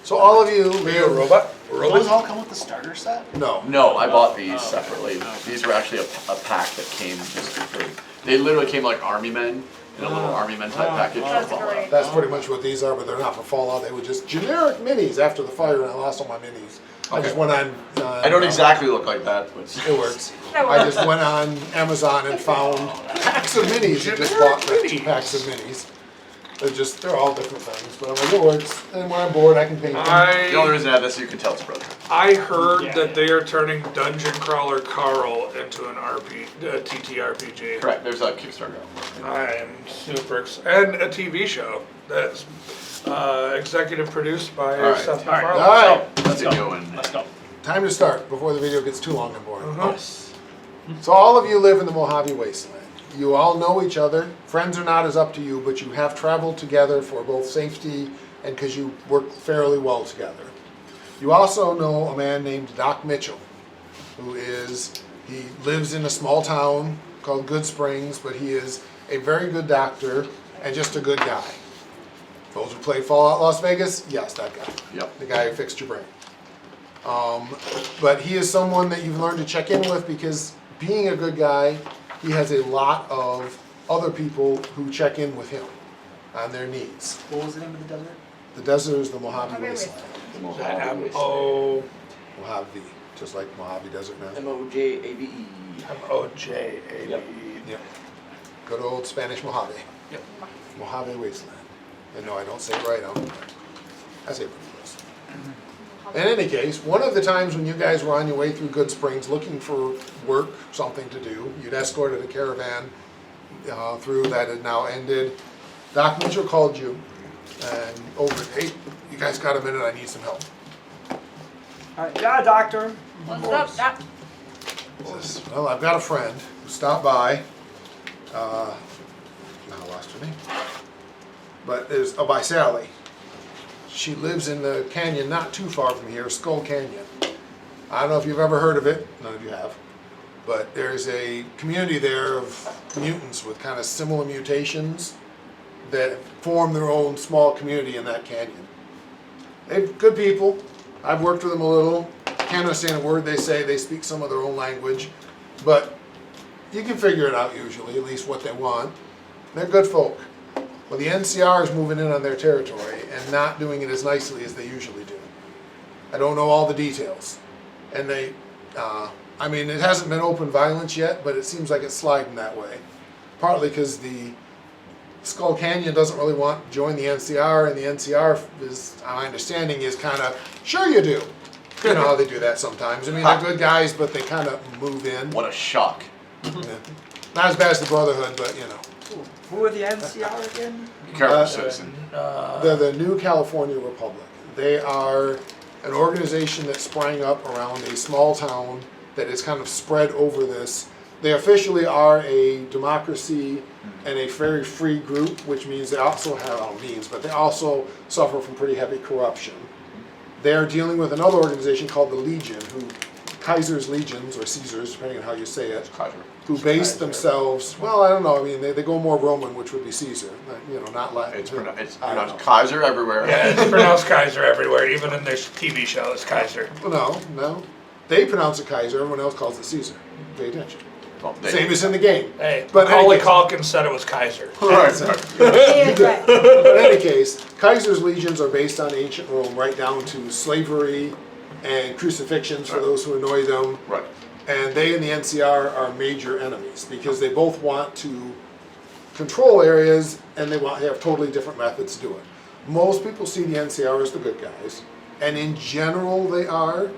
So all of you Are you a live. robot? Those all come with the starter set? No. No, I bought these Oh, okay. separately. These were actually a pack that came just for, they literally came like Army Men, in a little Army Men type package. That's for Fallout. great. That's pretty much what these are, but they're not for Fallout. They were just generic minis after the fire, and I lost all my minis. I just went on. I don't exactly look like that, but. It works. That I works. just went on Amazon and found packs of minis and just bought like 2 packs of minis. They're all different things, but I'm like, it works. And when I'm bored, I can paint them. The only I reason I have this, so you can tell it's a brother. heard Yeah. that they are turning Dungeon Crawler Carl into an TTRPG. Correct, there's a Kickstarter. I'm super and a TV show that's executive produced by All right. Seth All right. MacFarlane. All right, Let's get going. Let's go. time to start before the video gets too long and boring. Yes. So all of you live in the Mojave Wasteland. You all know each other. Friends or not is up to you, but you have traveled together for both safety and because you work fairly well together. You also know a man named Doc Mitchell, he lives in a small town called Good Springs, but he is a very good doctor and just a good guy. Those who played Fallout Las Vegas, yes, that guy. Yep. The guy who fixed your brain. But he is someone that you've learned to check in with because being a good guy, he has a lot of other people who check in with him on their needs. What was the name of the desert? The desert is the Mojave Mojave Wasteland. The Mojave Wasteland. M-O... Mojave, just like Mojave Desert now. Mojave. M-O-J-A-B-E. Yep. Good old Spanish Mojave. Yep. Mojave Wasteland. And no, I don't say it right. I say it pretty close. In any case, one of the times when you guys were on your way through Good Springs looking for work, something to do, you'd escorted a caravan through that had now ended. Doc Mitchell called you and hey, you guys got a minute, I need some help. Yeah, doctor. What's up, Doc? He says, well, I've got a friend who stopped by. Now I lost her name. But by Sally. She lives in the canyon not too far from here, Skull Canyon. I don't know if you've ever heard of it. None of you have. But there's a community there of mutants with kind of similar mutations that form their own small community in that canyon. They're good people. I've worked with them a little. Can't understand a word they say. They speak some of their own language. But you can figure it out usually, at least what they want. They're good folk. Well, the NCR is moving in on their territory and not doing it as nicely as they usually do. I don't know all the details. And it hasn't been open violence yet, but it seems like it's sliding that way. Partly because the Skull Canyon doesn't really want to join the NCR, and the NCR, my understanding, is kind of, sure you do. You know how they do that sometimes. I mean, they're good guys, but they kind of move in. What a shock. Yeah. Not as bad as the Brotherhood, but you know. Who are the NCR again? Careful, citizen. They're the New California Republic. They are an organization that sprang up around a small town that is kind of spread over this. They officially are a democracy and a very free group, which means they also they also suffer from pretty heavy corruption. They're dealing with another organization called the Legion, who Kaiser's legions, or Caesars, depending on how you say it, Kaiser. who based themselves, well, I don't know, I mean, they go more Roman, which would be Caesar, not Latin. It's I don't pronounced know. Kaiser everywhere. Yeah, it's pronounced Kaiser everywhere, even in this TV show, it's Kaiser. No. They pronounce it Kaiser, everyone else calls it Caesar. Pay attention. Well, Same as in the game. Hey, But Macaulay anyways- Culkin said it was Kaiser. Right. Right. But in any case, Kaiser's legions are based on ancient Rome, right down to slavery and crucifixions for those who annoy them. Right. And they and the NCR are major enemies because they both want to control areas and they have totally different methods to do it. Most people see the NCR as the good guys, and in general they are,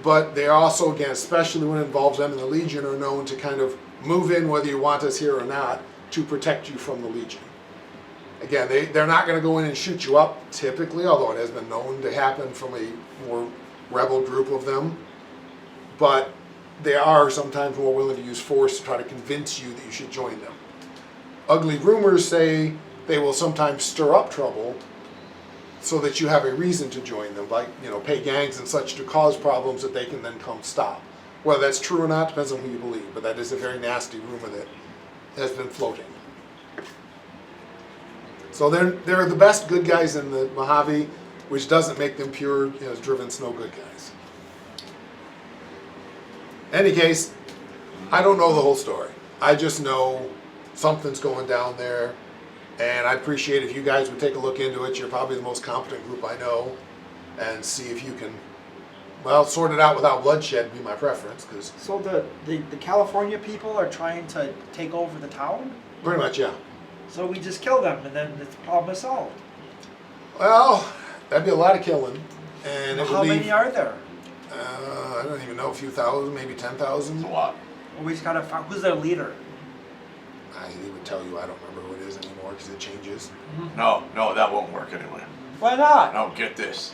but they also, again, especially when it involves them and the Legion, are known to kind of move in whether you want us here or not to protect you from the Legion. Again, they're not going to go in and shoot you up typically, although it has been known to happen from a more rebel group of them, but they are sometimes more willing to use force to try to convince you that you should join them. Ugly rumors say they will sometimes stir up trouble so that you have a reason to join them, like, pay gangs and such to cause problems that they can then come stop. Whether that's true or not depends on who you believe, but that is a very nasty rumor that has been floating. So they're the best good guys in the Mojave, which doesn't make them pure, driven snow good guys. Any case, I don't know the whole story. I just know something's going down there, and I'd appreciate if you guys would take a look into it. You're probably the most competent group I know, and see if you can, sort it out without bloodshed would be my preference, because So the California people are trying to take over the town? pretty much, yeah. So we just kill them and then the problem is solved. Well, that'd be a lot of killing, and it How would many leave, are there? I don't even know, a few thousand, maybe 10,000. It's a lot. Well, we just gotta find, who's their leader? I even tell you, I don't remember who it is anymore because it changes. No, that won't work anyway. Why not? No, get this.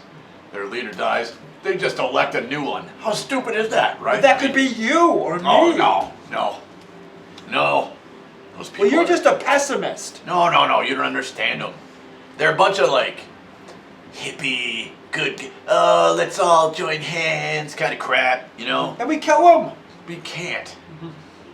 Their leader dies, they just elect a new one. How stupid is that, right? But that could be you or me. Oh, no. Those people Well, you're are- just a pessimist. No, you don't understand them. They're a bunch of hippie, good, let's all join hands kind of crap, And we kill them. We can't.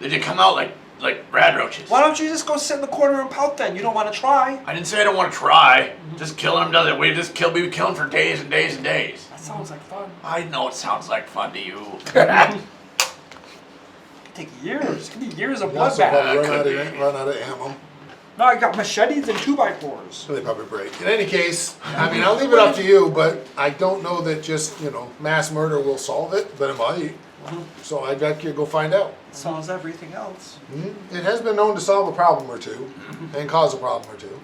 They just come out like rad roaches. Why don't you just go sit in the corner and pout then? You don't want to try. I didn't say I don't want to try. Just killing them doesn't. We be killing for days and days and days. That sounds like fun. I know it sounds like fun to you. It could take years. It could be years of You also bloodbath. probably could run out of ammo. No, I got machetes and 2x4s. So they probably break. In any case, I'll leave it up to you, but I don't know that just, mass murder will solve it, but it might. So I'd like you to go find out. Solves everything else. It has been known to solve a problem or two, and cause a problem or two.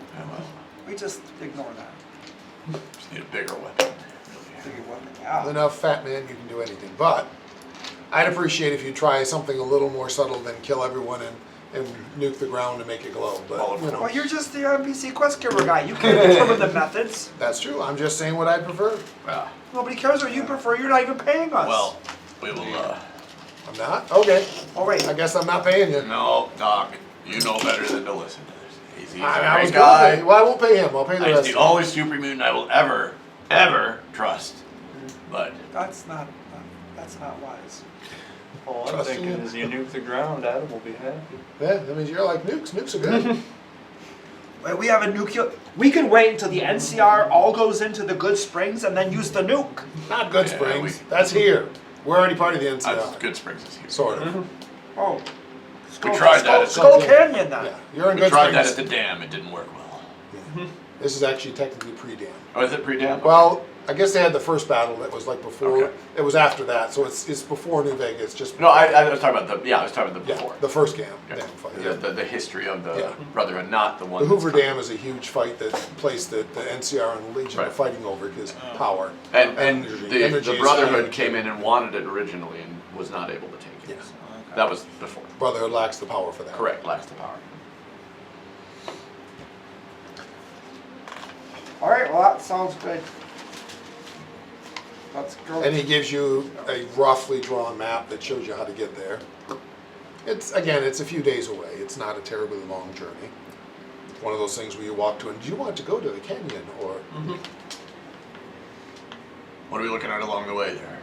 We just ignore that. Just need a bigger weapon. Bigger weapon. Yeah. With enough fat man, you can do anything. But I'd appreciate if you try something a little more subtle than kill everyone and nuke the ground and make it glow. But, Well, you're just the NPC quest giver guy. You can't determine the methods. that's true. I'm just saying what I prefer. Yeah. Nobody cares what you prefer. You're not even paying us. Well, we will. I'm not? Okay. Oh wait. I guess I'm not paying you. No, Doc. You know better than to listen to this. He's a I was great guy. gonna pay. Well, I won't pay him. I'll pay the He's rest. the only super mutant I will ever trust. But That's not wise. All I'm Trust thinking you. is you nuke the ground, Adam will be happy. Yeah, that means you're like nukes. Nukes are good. Wait, we have a nuclear. We can wait until the NCR all goes into the Good Springs and then use the nuke. Not Good Yeah, Springs. That's here. We're already part of the NCR. Good Springs is here. Sort of. Oh. We tried that at Skull the- Canyon then. Yeah, you're in We Good tried that Springs. at the dam. It didn't work well. This is actually technically pre-dam. Oh, is it pre-dam? Well, I guess they had the first battle that was before. Okay. It was after that, so it's before New Vegas. Just No, I was talking about the before. the first dam Yeah. dam fight. The history of the Yeah. Brotherhood, not the one. The that's Hoover coming. Dam is a huge fight place that the NCR and the Legion are Right. fighting over because power. And energy. the Energy is Brotherhood huge. came in and wanted it originally and was not able to take it. Yes. That was before. Brotherhood lacks the power for that. Correct, lacks the power. All right. Well, that sounds good. Let's go. And he gives you a roughly drawn map that shows you how to get there. It's a few days away. It's not a terribly long journey. One of those things where you walk to and do you want to go to the canyon or What are we looking at along the way there?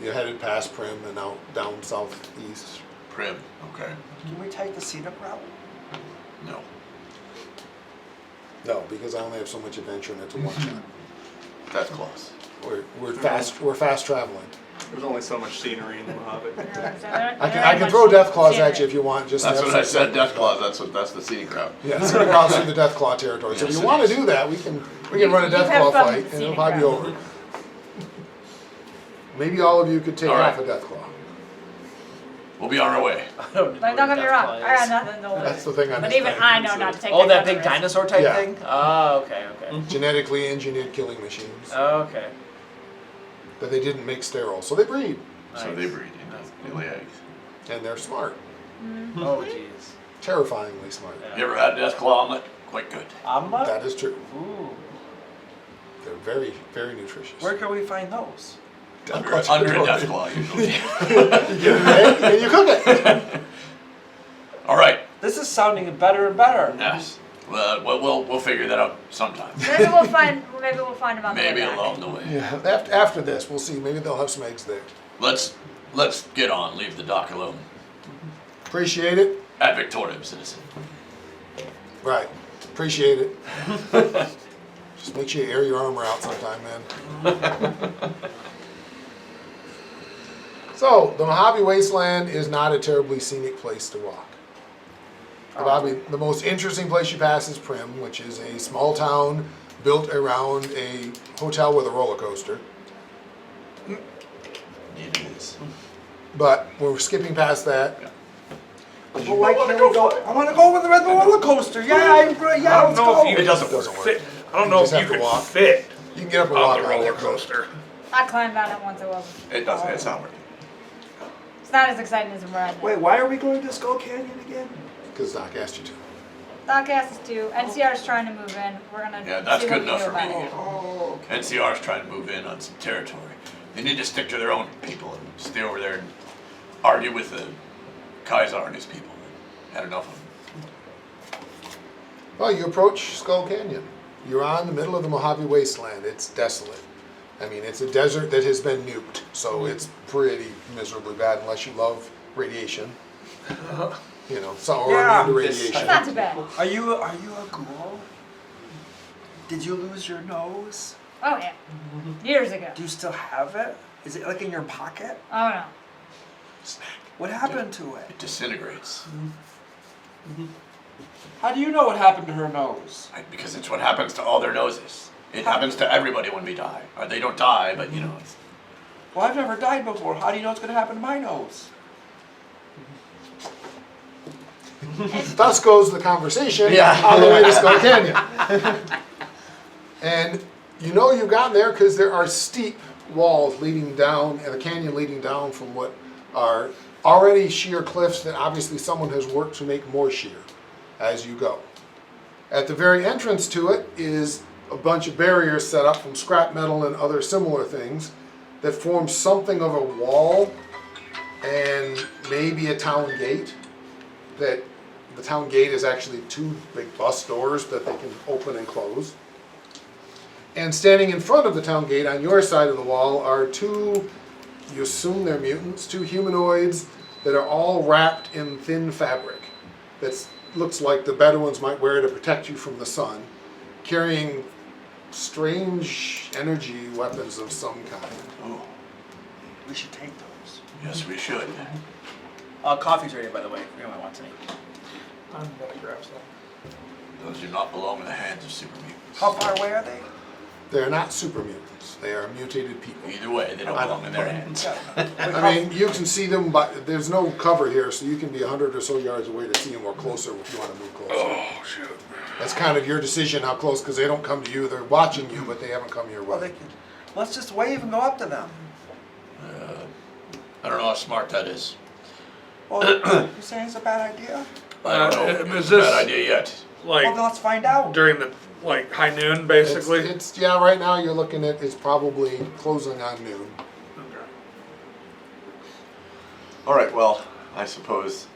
You're headed past Prim and out down southeast. Prim, okay. Can we take the scenic route? No. No, because I only have so much adventure and it's a one shot. That's close. We're fast traveling. There's only so much scenery in the Mojave. I can throw Death Claws at you if you want. Just That's have what I some- said, Death Claws, that's the scenic route. Yeah, it's gonna cross through the Death Claw territory. So if Yes, you it want is. to do that, we can run a You Death have Claw fun fight with and it'll scenic probably be route. over. Maybe all of you could take All right. off a Death Claw. We'll be on our way. I don't know Like, don't what get me Death wrong, Claw I got is. nothing to That's the lose. thing on But this even thing. I know not to take Oh, that kind of big risk. dinosaur type Yeah. thing? Oh, okay, okay. Genetically engineered killing machines Oh, okay. that they didn't make sterile, so they breed So Nice. they breed, they lay eggs. and they're smart, Oh, jeez. terrifyingly smart. You ever had a Death Claw omelet? Quite good. Omelet? That is true. Ooh. They're very, very nutritious. Where can we find those? Death Under, Claw under a territory. Death Claw usually. You get an egg and you cook it. All right, This is sounding better and better. yes. Well, we'll figure that out sometime. Maybe we'll find them on the way Maybe back. along the way. Yeah. After this, we'll see. Maybe they'll have some eggs there. Let's get on. Leave the dock alone. Appreciate it. Ad Victoriam, citizen. Right. Appreciate it. Just make sure you air your armor out sometime, man. So, the Mojave Wasteland is not a terribly scenic place to walk. The most interesting place you pass is Prim, which is a small town built around a hotel with a roller coaster. It is. But we're skipping past that. But why can't we go? I want to go with the red roller coaster. Yeah, I don't let's know go. if you It doesn't work. fit. I don't know You if just you have to could walk. fit You can get up and walk on the on roller it. coaster. I climbed on it once, it wasn't. It doesn't. It's not working. It's not as exciting as a ride. Wait, why are we going to Skull Canyon again? Because Doc asked you to. Doc asked us to. NCR's trying to move in. We're gonna. Yeah, that's see good what we enough do for me. about it. Oh, okay. NCR's trying to move in on some territory. They need to stick to their own people and stay over there and argue with the Kaiser and his people. Had enough of them. Well, you approach Skull Canyon. You're on the middle of the Mojave Wasteland. It's desolate. I mean, it's a desert that has been nuked, so it's pretty miserably bad unless you love radiation. You know, or Yeah. immune to It's radiation. not too bad. Are you a ghoul? Did you lose your nose? Oh yeah. Years ago. Do you still have it? Is it like in your pocket? Oh no. What happened to it? It disintegrates. How do you know what happened to her nose? Because it's what happens to all their noses. It happens to everybody when we die. Or they don't die, but you know. It's, Well, I've never died before. How do you know it's going to happen to my nose? Thus goes the conversation Yeah. on the way to Skull Canyon. And you know you've gotten there because there are steep walls leading down, and a canyon leading down from what are already sheer cliffs that obviously someone has worked to make more sheer as you go. At the very entrance to it is a bunch of barriers set up from scrap metal and other similar things that form something of a wall and maybe a town gate. That the town gate is actually two big bus doors that they can open and close. And standing in front of the town gate on your side of the wall are two, you assume they're mutants, two humanoids that are all wrapped in thin fabric that looks like the Bedouins might wear to protect you from the sun, carrying strange energy weapons of some kind. oh, We should take those. yes, we should. Coffee's ready, by the way, if anyone wants any. I'm gonna grab some. Those do not belong in the hands of super mutants. How far away are they? They're not super mutants, they are mutated people. Either way, they don't belong in their hands. I mean, you can see them, but there's no cover here, so you can be 100 or so yards away to see them or closer if you want to move closer. Oh shoot. That's kind of your decision how close, because they don't come to you. They're watching you, but they haven't come your Well, way. they can. Let's just wave and go up to them. I don't know how smart that is. Well, you saying it's a bad idea? I don't know. Is It's a this- bad idea yet. Well, then Like let's find out. during the high noon, basically. It's yeah. Right now, you're looking at it's probably closing on noon. Okay. All right. Well, I suppose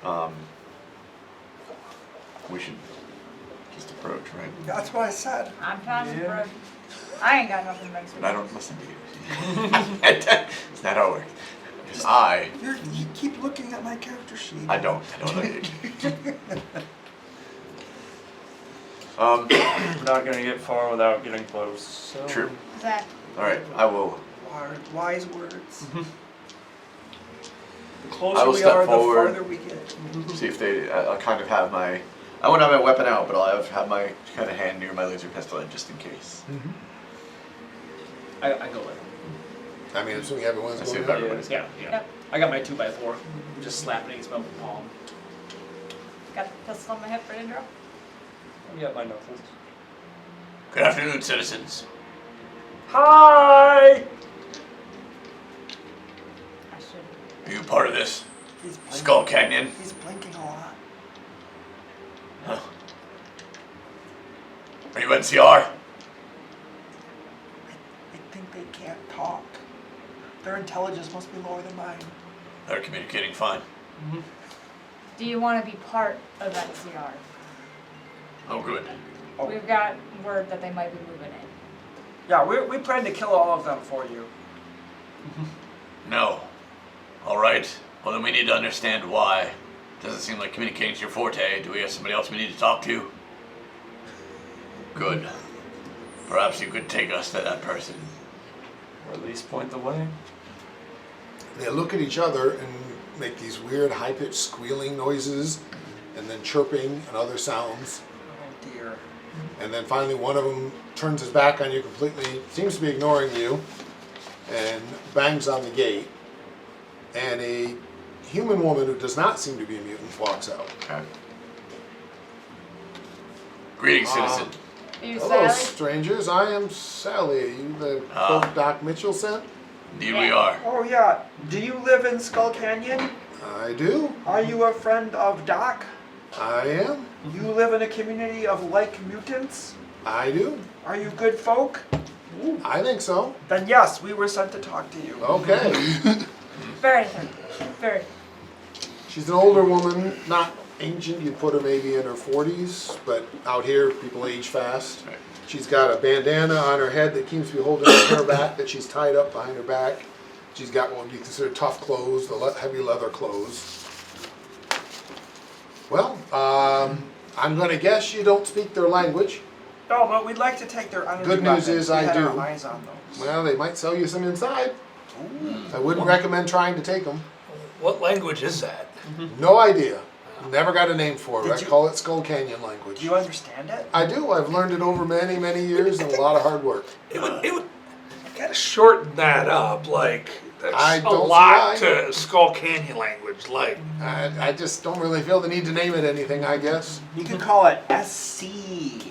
we should just approach, right? That's what I said. I'm fine with Yeah. road. I ain't got nothing against But I don't listen to you. It's not how it works. Because You keep looking at my character sheet. I don't. We're not gonna get far without getting close. So. True. Zach. All right, I will. Wise words. The I closer will we step are, forward. the farther we get. See if they. I'll kind of have my. I won't have my weapon out, but I'll have my kind of hand near my laser pistol just in case. I go with him. I mean, assuming everyone's I see going if up. everybody's Yeah, yeah. Yep. I got my 2x4. Just slapping against my open palm. Got the pistol on my hip ready to drop. I got my knuckles. Good afternoon, citizens. Hi! I should. Are you part of this He's blinking. Skull Canyon? He's blinking a lot. Huh. Are you NCR? I think they can't talk. Their intelligence must be lower than mine. They're communicating fine. Do you want to be part of NCR? Oh, good. Oh. We've got word that they might be moving in. Yeah, we plan to kill all of them for you. No. All right. Well, then we need to understand why. Doesn't seem like communicating's your forte. Do we have somebody else we need to talk to? Good. Perhaps you could take us to that person. Or at least point the way. They look at each other and make these weird high-pitched squealing noises, and then chirping and other sounds. Oh dear. And then finally one of them turns his back on you completely, seems to be ignoring you, and bangs on the gate. And a human woman who does not seem to be a mutant walks out. Okay. Greetings, citizen. Are you Hello, Sally? strangers. I am Sally. Are you the Ah. folk Doc Mitchell sent? Indeed we are. Oh yeah. Do you live in Skull Canyon? I do. Are you a friend of Doc? I am. You live in a community of like mutants? I do. Are you good folk? I think so. Then yes, we were sent to talk to you. Okay. Very good. Very. She's an older woman, not ancient. You'd put her maybe in her 40s, but out here people age fast. Right. She's got a bandana on her head that seems to be holding her hair back, that she's tied up behind her back. She's got what would be considered tough clothes, the heavy leather clothes. Well, I'm going to guess you don't speak their language. No, but we'd like to take their energy Good news weapons. is We I had do. our eyes on those. Well, they might sell you some inside. I wouldn't recommend trying to take them. What language is that? No idea. Never got a name for it. Did I you- call it Skull Canyon language. Do you understand it? I do. I've learned it over many, many years and a lot of hard work. It would gotta shorten that up, like I that's a don't see lot why. to Skull Canyon language, like I just don't really feel the need to name it anything, I guess. You can call it SC.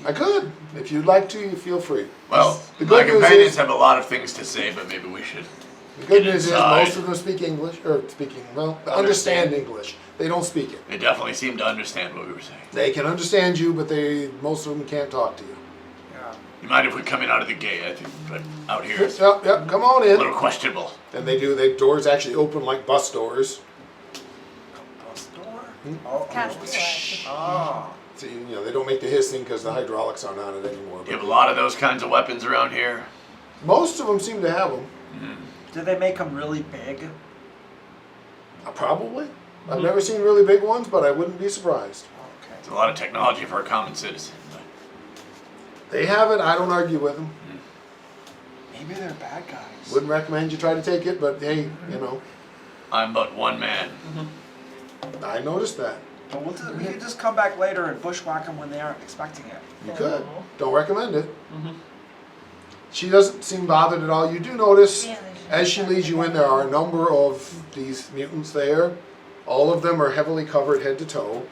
I could. If you'd like to, you feel free. Well, The my good news companions is- have a lot of things to say, but maybe we should. The good Get news is inside. most of them speak English, or understand English. They don't speak it. They definitely seem to understand what we were saying. They can understand you, but most of them can't talk to you. Yeah. You mind if we come in out of the gate? I think, but out here it's Yep, come on a little in. questionable. And they do. The doors actually open like bus doors. Bus door? Oh, Cash oh. actually. Oh. So, they don't make the hissing because the hydraulics aren't on it anymore. You have But a lot of those kinds of weapons around here. most of them seem to have them. Do they make them really big? Probably. I've never seen really big ones, but I wouldn't be surprised. Okay. It's a lot of technology for a common citizen. But They have it. I don't argue with them. Maybe they're bad guys. Wouldn't recommend you try to take it, but hey, I'm but one man. I noticed that. But we can just come back later and bushwhack them when they aren't expecting it. You could. Don't recommend it. She doesn't seem bothered at all. You do notice, as she leads you in, there are a number of these mutants there. All of them are heavily covered head to toe.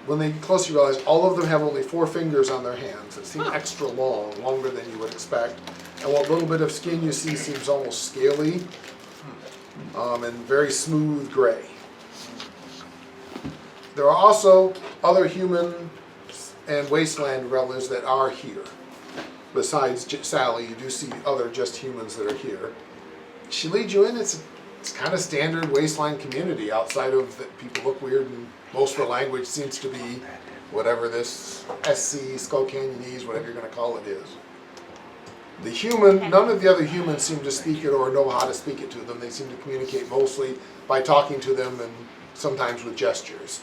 When they get closer, you realize all of them have only 4 fingers on their hands. It seems extra long, longer than you would expect. And what little bit of skin you see seems almost scaly and very smooth gray. There are also other human and wasteland dwellers that are here. Besides Sally, you do see other just humans that are here. She leads you in. It's kind of standard wasteland community outside of that people look weird and most of the language seems to be whatever this SC, Skull Canyonese, whatever you're going to call it is. The human, none of the other humans seem to speak it or know how to speak it to them. They seem to communicate mostly by talking to them and sometimes with gestures.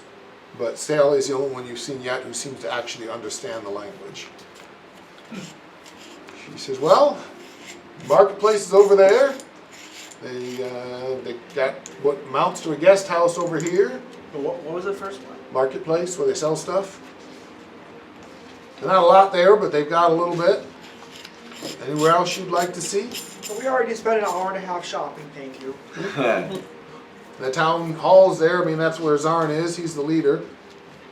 But Sally is the only one you've seen yet who seems to actually understand the language. She says, well, marketplace is over there. They got what amounts to a guest house over here. What was the first one? Marketplace where they sell stuff. There's not a lot there, but they've got a little bit. Anywhere else you'd like to see? So we already spent an hour and a half shopping, thank you. The town hall's there. I mean, that's where Zarn is. He's the leader.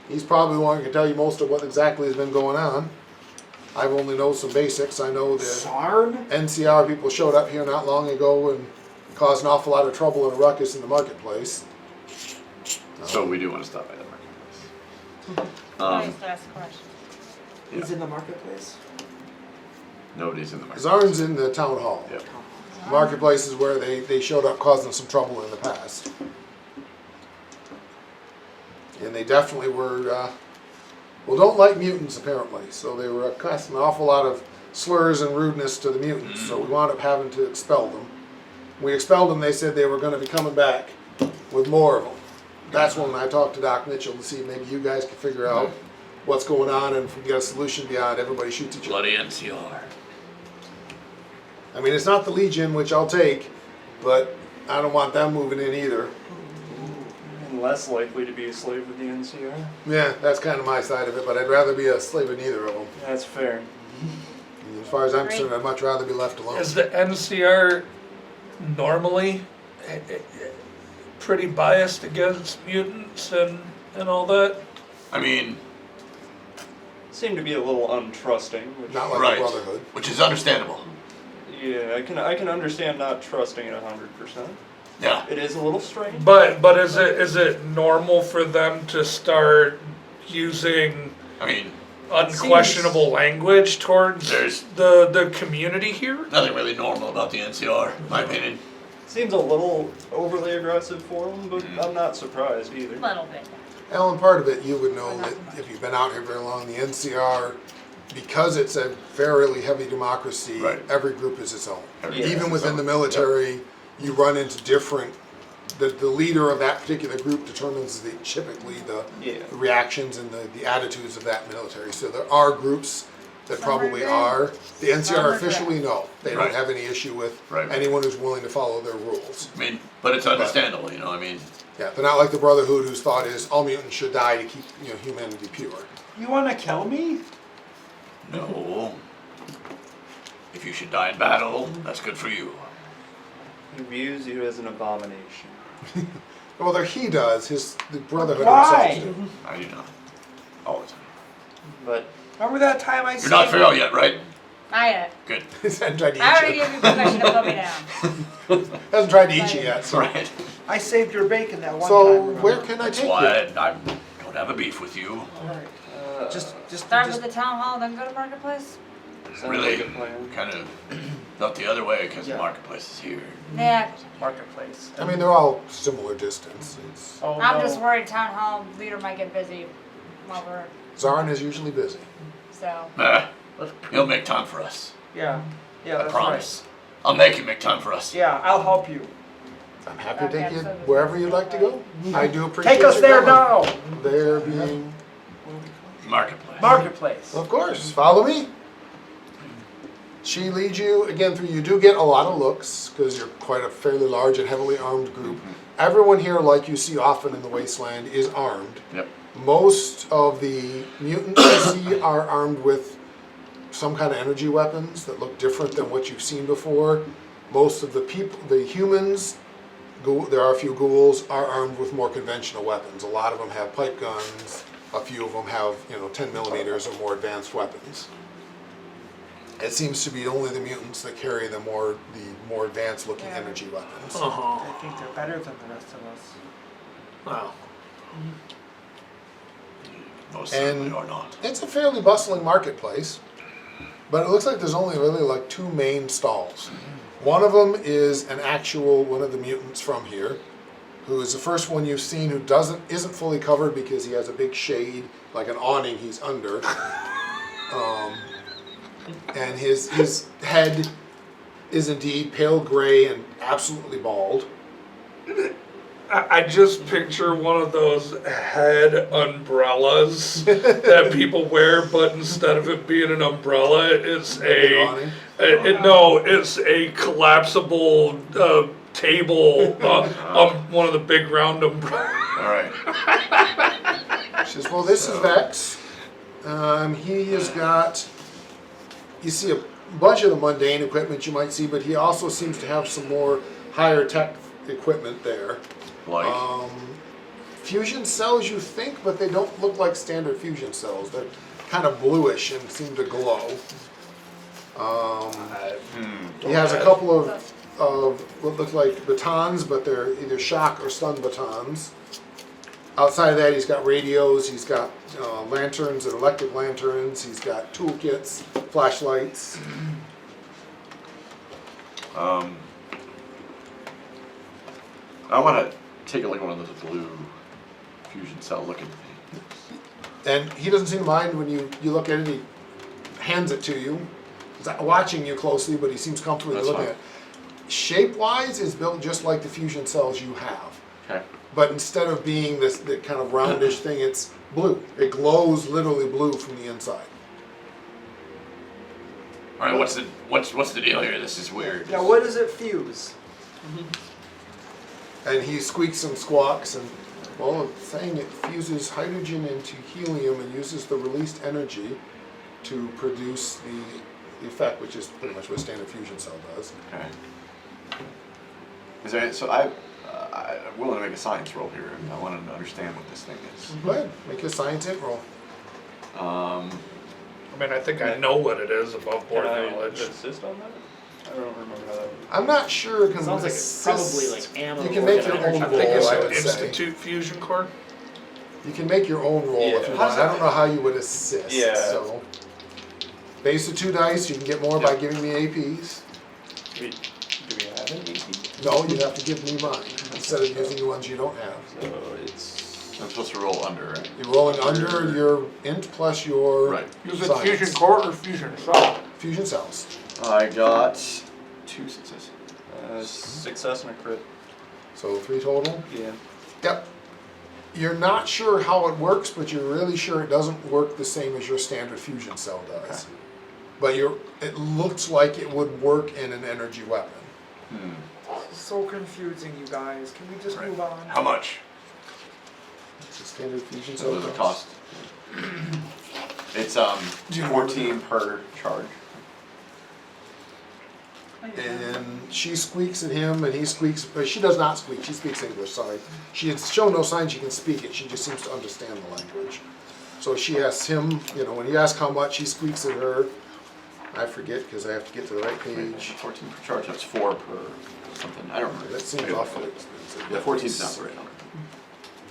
He's probably the one who can tell you most of what exactly has been going on. I've only known some basics. I know the Sarn? NCR people showed up here not long ago and caused an awful lot of trouble and a ruckus in the marketplace. So we do want to stop by the marketplace. Nice to ask a question. He's in the marketplace? Nobody's in the marketplace. Zarn's in the town hall. Yep. Marketplace is where they showed up causing some trouble in the past. And they definitely were, don't like mutants apparently. So they were casting an awful lot of slurs and rudeness to the mutants. So we wound up having to expel them. We expelled them, they said they were going to be coming back with more of them. That's when I talked to Doc Mitchell to see if maybe you guys could figure out what's going on and if we can get a solution beyond everybody shoots each other. Bloody NCR. I mean, it's not the Legion, which I'll take, but I don't want them moving in either. And less likely to be a slave of the NCR. Yeah, that's kind of my side of it, but I'd rather be a slave of neither of them. That's fair. And as far as I'm concerned, I'd much rather be left alone. Is the NCR normally pretty biased against mutants and all that? I mean, Seem to be a little untrusting, which Not like right, the Brotherhood. which is understandable. yeah, I can understand not trusting it 100%. Yeah. It is a little strange. But is it normal for them to start using I mean, unquestionable language towards There's- the community here? nothing really normal about the NCR, in my opinion. Seems a little overly aggressive for them, but I'm not surprised either. A little bit. Alan, part of it, you would know that if you've been out here very long, the NCR, because it's a fairly heavy democracy, Right. every group is its own. Yeah. Even within the military, you run into different, the leader of that particular group determines typically the Yeah. reactions and the attitudes of that military. So there are groups that Some are probably good. are. The Some NCR are officially, no. They don't Right. have any issue with Right. anyone who's willing to follow their rules. I mean, but it's understandable, you know, I mean, Yeah, they're not like the Brotherhood whose thought is all mutants should die to keep humanity pure. You wanna kill me? no. If you should die in battle, that's good for you. He views you as an abomination. Well, he does. The Brotherhood Why? themselves do. I do not. All the time. But Remember that time I You're not saved- feral yet, right? Not yet. Good. Hasn't tried to I eat already you. gave you permission to put me down. Hasn't tried to eat you yet. So, Right. I saved your bacon that one so time. where remember? can I That's take why you? I don't have a beef with you. Alright. Just Start with the town hall, then go to marketplace. sounds Really, like a plan. kind of felt the other way because Yeah. the marketplace is here. Yeah. Marketplace. I mean, they're all similar distance. Oh, I'm no. just worried town hall leader might get busy while we're Zarn is usually busy. so. He'll make time for us. Yeah. Yeah, I that's promise. I'll make him make time for us. right. Yeah, I'll help you. I'm happy to take Okay, you so wherever you'd like to go. I do appreciate Take us you there coming. now! There being, Marketplace. Marketplace. of course. Follow me. She leads you again through. You do get a lot of looks because you're quite a fairly large and heavily armed group. Everyone here, like you see often in the Wasteland, is armed. Yep. Most of the mutants you see are armed with some kind of energy weapons that look different than what you've seen before. Most of the humans, there are a few ghouls, are armed with more conventional weapons. A lot of them have pipe guns. A few of them have, 10 millimeters or more advanced weapons. It seems to be only the mutants that carry the more advanced looking energy weapons. Uh-huh. I think they're better than the rest of us. Wow. Most And- certainly or not. It's a fairly bustling marketplace, but it looks like there's only really like two main stalls. One of them is one of the mutants from here, who is the first one you've seen who isn't fully covered because he has a big shade, like an awning he's under. And his head is indeed pale gray and absolutely bald. I just picture one of those head umbrellas that people wear, but instead of it being an umbrella, it's it's a collapsible table, one of the big round umbrellas. All right. She says, well, this is Vex. He has got, you see a bunch of the mundane equipment you might see, but he also seems to have some more higher tech equipment there. Like. Fusion cells, you think, but they don't look like standard fusion cells. They're kind of bluish and seem to glow. He has a couple of what look like batons, but they're either shock or stun batons. Outside of that, he's got radios, he's got lanterns and electric lanterns, he's got toolkits, flashlights. I want to take a look at one of those blue fusion cell looking things. And he doesn't seem to mind when you look at it, he hands it to you. He's not watching you closely, but he seems comfortable That's looking fine. at it. Shape-wise, is built just like the fusion cells you have. Okay. But instead of being this kind of roundish thing, it's blue. It glows literally blue from the inside. All right. What's the deal here? This is weird. Now, what does it fuse? And he squeaks and squawks, and well, it's saying it fuses hydrogen into helium and uses the released energy to produce the effect, which is pretty much what a standard fusion cell does. Okay. Is there? So I'm willing to make a science roll here, and I want to understand what this thing is. Go ahead, make a science hit roll. I mean, I think I know what it is above board Can I knowledge. assist on that? I don't remember how that would. I'm not sure. It can Sounds like it's assist. probably like ammo. You can make or your energy. own I think roll, it's I an would say. Institute Fusion Core. You can make your own roll if you Yeah. want. I don't know how you would assist. Yeah. So, base of 2 dice. You can get more by giving me APs. Do we have an AP? No, you have to give me mine instead of using the ones you don't have. So it's. I'm supposed to roll under, right? You're rolling under your int plus your Right. Use it science. Fusion Core or Fusion Cell? Fusion cells. I got 2 successes. Success and a crit. So 3 total. Yeah. Yep. You're not sure how it works, but you're really sure it doesn't work the same as your standard fusion cell does. Okay. But it looks like it would work in an energy weapon. This is so confusing, you guys. Can we just move on? How much? It's a standard fusion So cell. what does it cost? It's 14 per charge. And she squeaks at him, and he squeaks, but she does not squeak. She speaks English, sorry. She has shown no sign she can speak it. She just seems to understand the language. So she asks him, when he asks how much, he squeaks at her. I forget because I have to get to the right page. 14 per charge. That's 4 per something. I don't remember. That seems awfully expensive. Yeah, 14's not the right number.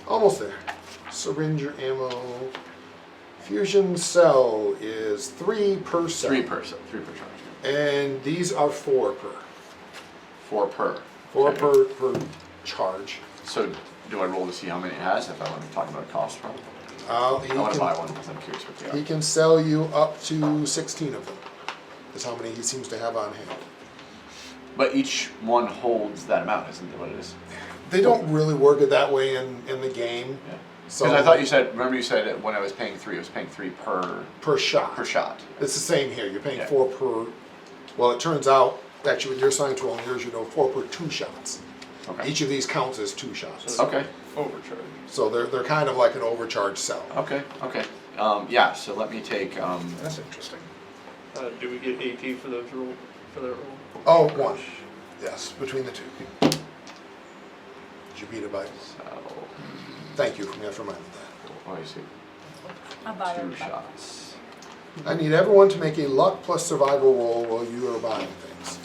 Almost there. Syringer ammo. Fusion cell is 3 per cell. 3 per charge. Yeah. And these are 4 per. 4 per. 4 Okay. per charge. So do I roll to see how many it has if I want to talk about cost from? He I want to buy can, one because I'm curious what they he are. can sell you up to 16 of them. Is how many he seems to have on hand. But each one holds that amount, isn't that what it is? They don't really work it that way in the game. Yeah. So Because I thought you said, remember you said when I was paying 3, I was paying 3 per shot. per shot. It's the same here. You're paying Yeah. 4 per. Well, it turns out actually with your science roll and yours, 4 per 2 shots. Okay. Each of these counts as 2 shots. Okay. Overcharge. So they're kind of like an overcharged cell. Okay. Okay. Yeah. So let me take. That's interesting. Do we get AP for those roll? For that roll? Oh, 1. Yes, between the 2. Did you beat it by? Thank you for me. I reminded that. Oh, I see. I'll buy 2 it. shots. I need everyone to make a luck plus survival roll while you are buying things.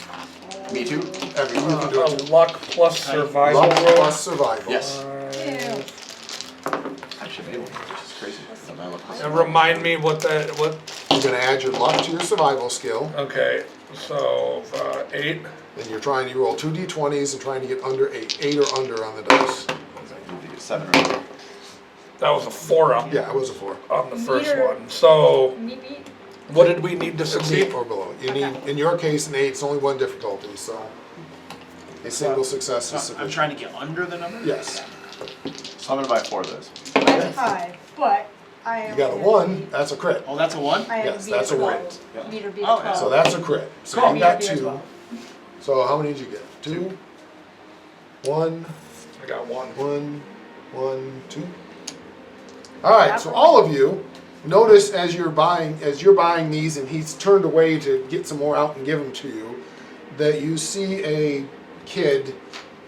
Me too. Every you can do A it too. luck plus survival Luck roll. plus survival. Yes. Ew. I should be able to, which is crazy. But I look like- And remind me what. You're going to add your luck to your survival skill, Okay, so 8. and you roll 2 d20s and trying to get under 8. 8 or under on the dice. Maybe 7 or 8. That was a 4 on Yeah, it was a 4. the first Meter. one. So Meep meep. What did we need to It's succeed? 8 or below. You need, in your case, an 8, it's only one difficulty, so a single success is So I'm sufficient. trying to get under the number? Yes. So I'm gonna buy 4 of those. Mine's 5, but I You got a only 1, that's a crit. Oh, that's a 1? I have Yes, to be that's a a 12. crit. Yeah. Need to be a Oh, 12. So that's a crit. So Cool. you got Me to be a 2. 12. So how many did you get? 2? 1, I got 1. 1, 1, 2. All right, so all of you notice as you're buying these, and he's turned away to get some more out and give them to you, that you see a kid,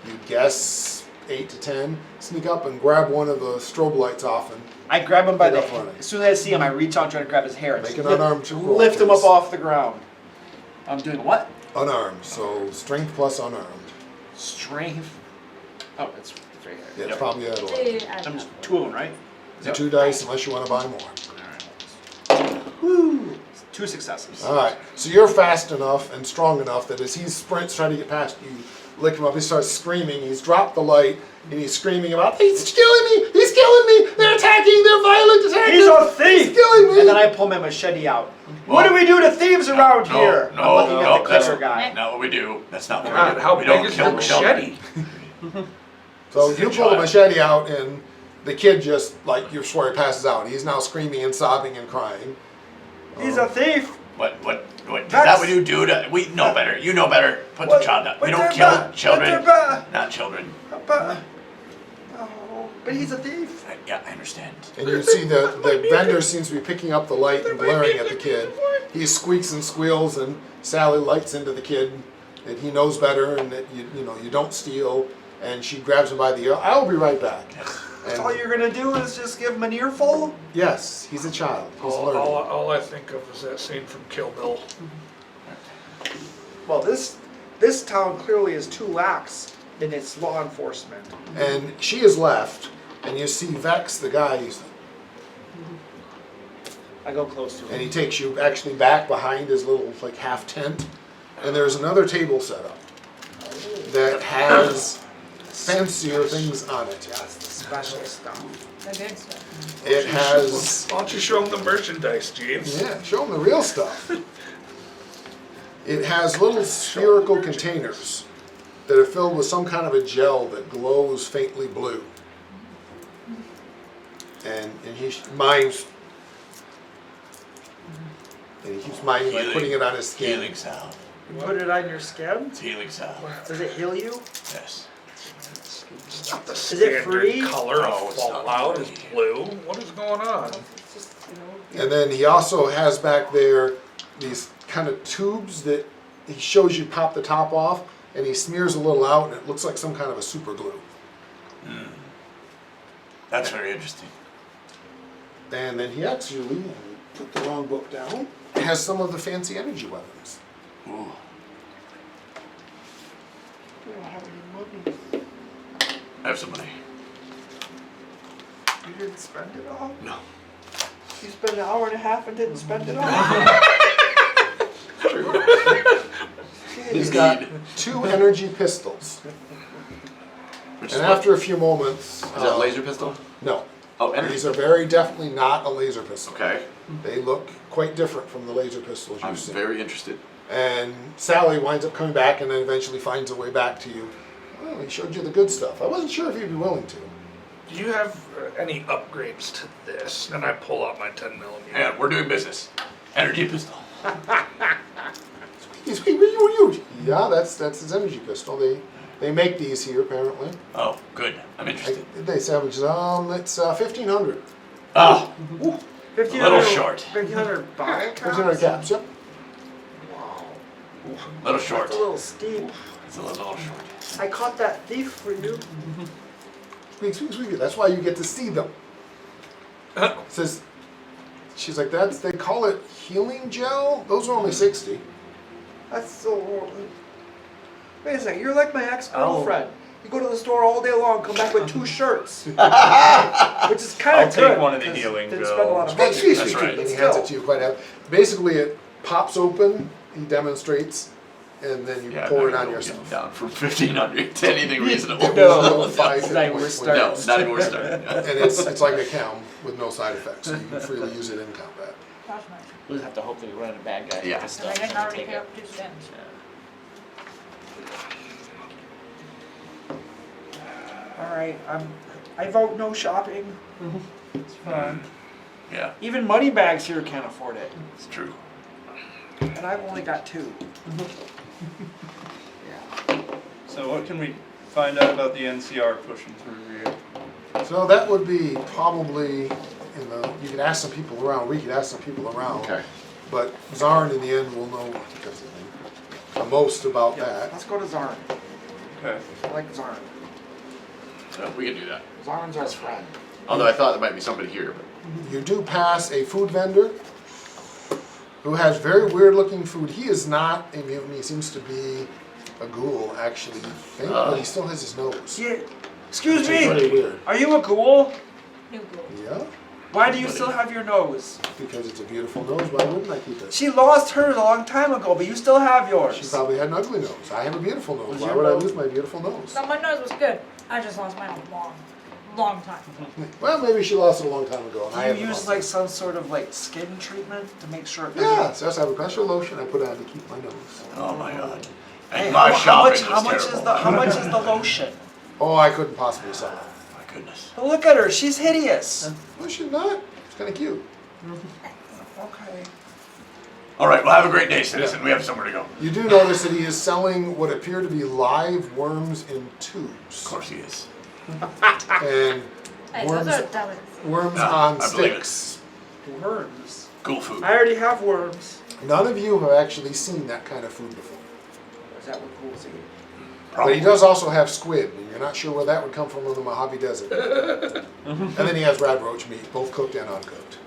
you guess 8 to 10, sneak up and grab one of the strobe lights off and I grab him by Get the up on it. as soon as I see him, I reach out and try to grab his hair. and Make just an unarmed roll, lift him up please. off the ground. I'm doing what? unarmed. So strength plus unarmed. Strength. Oh, it's right here. Yeah, it's probably at 11. I'm just 2 of them, right? The 2 dice unless you want to buy more. Woo! 2 successes. All right, so you're fast enough and strong enough that as he sprints trying to get past you, lick him up, he starts screaming. He's dropped the light and he's screaming about, he's killing me, he's killing me, they're attacking, they're violent attackers. He's a thief! He's killing me. And then I pull my machete out. What do we do to thieves around here? No, I'm looking at no, the that's clever guy. not what we do. That's not what God, we do. how we big don't is kill your machete? So This is you a pull the child. machete out and the kid just, like, you swear he passes out. He's now screaming and sobbing and crying. He's a thief! What is Vex. that what you do to, we know better, you know better, put the What- child down. We but don't they're kill bad. children, But they're bad. not children. But he's a thief. Yeah, I understand. And you see the vendor seems to be picking up the light and glaring at the kid. He squeaks and squeals, and Sally lights into the kid that he knows better and that you don't steal. And she grabs him by the ear. I'll be right back. That's And all you're gonna do is just give him an earful? yes, he's a child. He's learning. All I think of is that scene from Kill Bill. Well, this town clearly is too lax in its law enforcement. And she is left, and you see Vex, the guy, I go close to him. and he takes you actually back behind his little like half tent, and there's another table set up that has fancier things on it. Yes, the special stuff. The good stuff. It has, Why don't you show him the merchandise, Jeeves? yeah, show them the real stuff. It has little spherical containers that are filled with some kind of a gel that glows faintly blue. And he mimes, and he keeps miming by Healing. putting it on his skin. Healing salve. You put it on your skin? It's healing salve. Does it heal you? Yes. It's not the it standard free? color No, of it's not Fallout is free. blue. What is going on? It's just, you know. And then he also has back there these kind of tubes that he shows you pop the top off, and he smears a little out, and it looks like some kind of a super glue. That's very interesting. And then he actually, and we put the wrong book down, has some of the fancy energy weapons. Ooh. We don't have any money. I have some money. You didn't spend it all? No. You spent an hour and a half and didn't spend it all? He's got 2 energy pistols. Which And is what? after a few moments... Is that a laser pistol? No. Oh, energy. These are very definitely not a laser pistol. Okay. They look quite different from the laser pistols I'm you've seen. very interested. And Sally winds up coming back and then eventually finds a way back to you. Well, he showed you the good stuff. I wasn't sure if you'd be willing to. Do you have any upgrades to this? And I pull out my 10 millimeter. Hang on, we're doing business. Energy pistol. Yeah, that's his energy pistol. They make these here apparently. Oh, good. I'm interested. They savage. It's 1,500. Ah, 1,500 A little short. 1,500 bottle 1,500 caps? caps. Yep. Wow. little short. That's a little steep. It's a little short. I caught that thief for you. Squeak. That's why you get to see them. Says, she's like, they call it healing gel. Those are only 60. That's so. Wait a second, you're like my ex-girlfriend. You go to the store all day long, come back with 2 shirts. Which is kind I'll of take good. one of the 'cause healing didn't spend a lot of money. Squeak. That's right. And he Still. hands it to you quite happy. Basically, it pops open. He demonstrates, and then you Yeah, pour I'm it not on gonna yourself. go down from 1,500 to anything reasonable. No, 5 hit Not even points worth when- No, not even worth starting. And it's like a chem with no side effects, so you can freely use it in combat. customers. We'll just have to hope that we run into bad guys Yeah. with this And I stuff. didn't already pick up 2 stems. Alright, I vote no shopping. It's fine. Yeah, Even money bags here can't afford it. it's true. And I've only got 2. Yeah. So what can we find out about the NCR pushing through here? So that would be probably you could ask some people around, we could ask some people around. Okay. But Zarn in the end will know the most about Yeah, that. let's go to Zarn. Okay. I like Zarn. So we can do that. Zarn's our friend. Although I thought there might be somebody here, but You do pass a food vendor who has very weird looking food. He is not a mutant, he seems to be a ghoul actually, I think, but he still has his nose. Yeah. Excuse Which is pretty me! weird. Are you a ghoul? New ghoul. Yeah, Why do you still have your nose? because it's a beautiful nose, why wouldn't I keep it? She lost hers a long time ago, but you still have yours. She probably had an ugly nose. I have a beautiful nose. Was Why your would I nose- lose my beautiful nose? No, my nose was good. I just lost mine a long time. Well, maybe she lost it a long time ago. And I Do haven't you use lost like it. some sort of like skin treatment to make sure it Yes, yes, I have a special lotion I put on to keep my nose. oh my god. Hey, And my shopping how much was is terrible. how much is the lotion? Oh, I couldn't possibly sell it. My goodness. But look at her, she's hideous. Well, she's not. It's kind of cute. Okay. All right, well, have a great day, citizen. We have somewhere to go. You do notice that he is selling what appear to be live worms in tubes. Of course he is. And Hey, worms, those are delicacies. worms Yeah, on I believe it. sticks. Worms. Ghoul food. I already have worms. None of you have actually seen that kind of food before. Is that what ghouls eat? But he does also have squid, and you're not sure where that would come from in the Mojave Desert. And then he has red roach meat, both cooked and uncooked.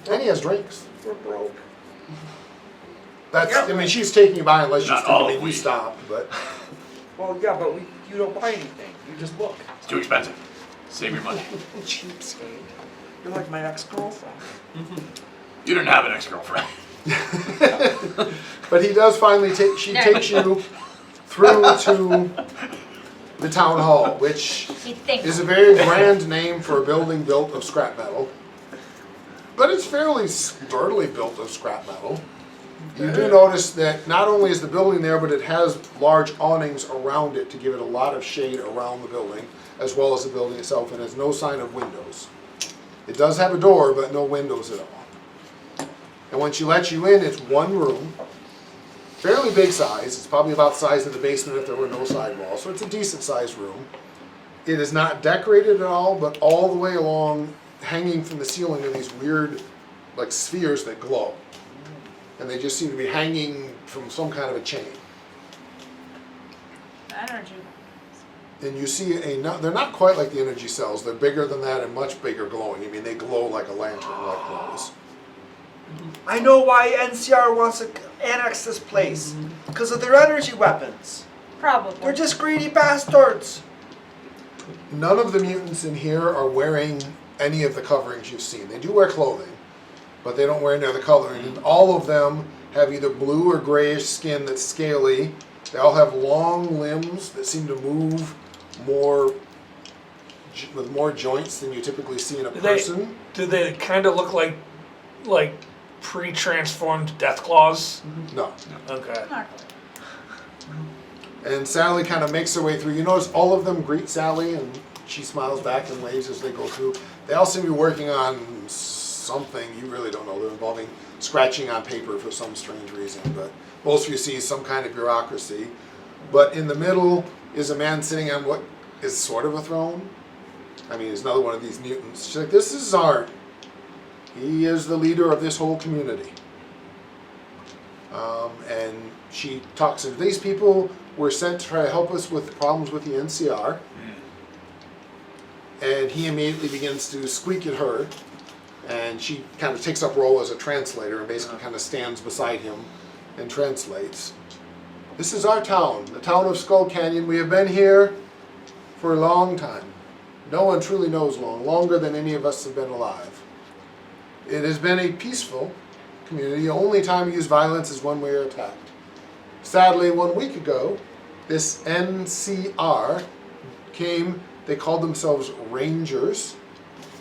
And he has drinks. We're broke. That's, I mean, she's taking you by unless she's Not trying all to of make you we. stop, but Well, yeah, but you don't buy anything. You just look. It's too expensive. Save your money. Cheapskate. You're like my ex-girlfriend. You didn't have an ex-girlfriend. But he does finally she takes you through to the town hall, which You think. is a very grand name for a building built of scrap metal. But it's fairly sturdily built of scrap metal. You do notice that not only is the building there, but it has large awnings around it to give it a lot of shade around the building, as well as the building itself, and has no sign of windows. It does have a door, but no windows at all. And when she lets you in, it's one room, fairly big size. It's probably about the size of the basement if there were no sidewalls, so it's a decent sized room. It is not decorated at all, but all the way along, hanging from the ceiling are these weird, like spheres that glow. And they just seem to be hanging from some kind of a chain. Energy. And you see they're not quite like the energy cells. They're bigger than that and much bigger glowing. I mean, they glow like a lantern, like glows. I know why NCR wants to annex this place. Because of their energy weapons. Probably. They're just greedy bastards. None of the mutants in here are wearing any of the coverings you've seen. They do wear clothing, but they don't wear any other coloring. And all of them have either blue or grayish skin that's scaly. They all have long limbs that seem to move with more joints than you typically see in a person. Do they kind of look like pre-transformed death claws? No. Okay. Not And Sally kind of makes her way through. You notice all of them greet Sally, and she smiles back and waves as they go through. They all seem to be working on something you really don't know. They're involving scratching on paper for some strange reason, but most of you see some kind of bureaucracy. But in the middle is a man sitting on what is sort of a throne. I mean, he's another one of these mutants. She's like, this is Zarn. He is the leader of this whole community. And she talks to these people. Were sent to try to help us with the problems with the NCR. And he immediately begins to squeak at her. And she kind of takes up role as a translator and basically kind of stands beside him and translates. This is our town, the town of Skull Canyon. We have been here for a long time. No one truly knows longer than any of us have been alive. It has been a peaceful community. The only time we use violence is when we are attacked. Sadly, 1 week ago, this NCR came, they called themselves Rangers,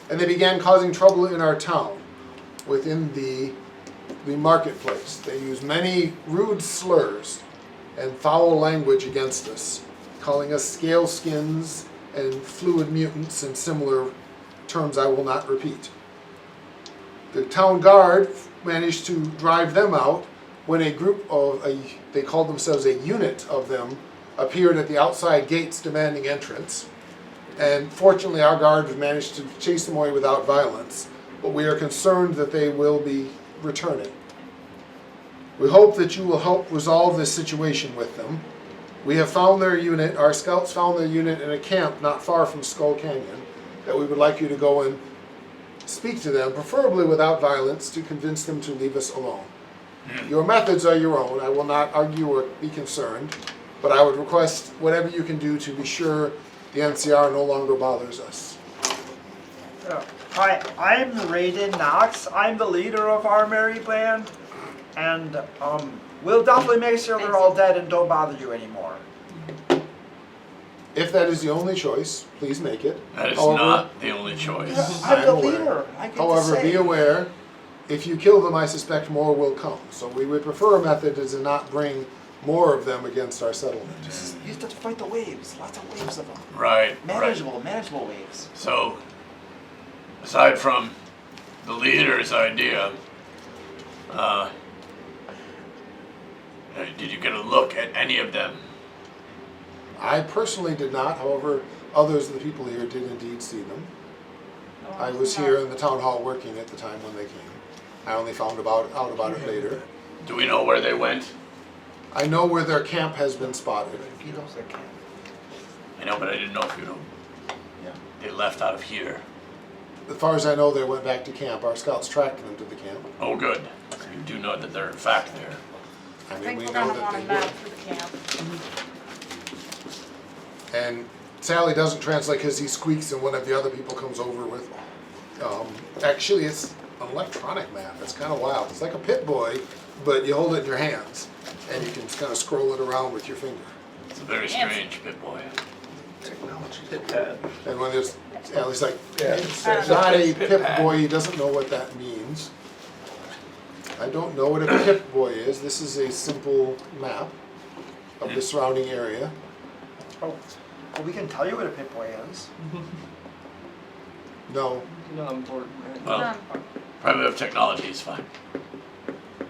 and they began causing trouble in our town. within the marketplace. They use many rude slurs and foul language against us, calling us scale skins and fluid mutants and similar terms I will not repeat. The town guard managed to drive them out when a group of, they called themselves a unit of them, appeared at the outside gates demanding entrance. And fortunately our guard managed to chase them away without violence, but we are concerned that they will be returning. We hope that you will help resolve this situation with them. We have found their unit, our scouts found their unit in a camp not far from Skull Canyon, that we would like you to go and speak to them, preferably without violence, to convince them to leave us alone. Your methods are your own. I will not argue or be concerned, but I would request whatever you can do to be sure the NCR no longer bothers us. Hi, I'm Raiden Knox. I'm the leader of our merry band, and we'll definitely make sure they're all dead and don't bother you anymore. If that is the only choice, please make it. That is However, not the only choice. I'm the I'm aware. leader. I get to However, say. be aware, if you kill them, I suspect more will come. So we would prefer a method to not bring more of them against our settlement. You have to fight the waves. Lots of waves of them. Right, right. Manageable waves. So, aside from the leader's idea, did you get a look at any of them? I personally did not, however, others of the people here did indeed see them. I was here in the town hall working at the time when they came. I only found out about it later. Do we know where they went? I know where their camp has been spotted. He knows their camp. I know, but I didn't know if they left out of here. As far as I know, they went back to camp. Our scouts tracked them to the camp. Oh, good. So you do know that they're in fact there. I I mean, think we we're know gonna that want they a map were. for the camp. And Sally doesn't translate because he squeaks and one of the other people comes over with, actually it's an electronic map. It's kind of wild. It's like a Pip-Boy, but you hold it in your hands and you can kind of scroll it around with your finger. It's a very strange Pip-Boy. Pit-pad. And when there's, Sally's like, Yeah. it's not a Pip-Boy, he doesn't know what that means. I don't know what a Pip-Boy is. This is a simple map of the surrounding area. Oh, well, we can tell you what a Pip-Boy is. No, Not important, right? Well, primitive technology is fine.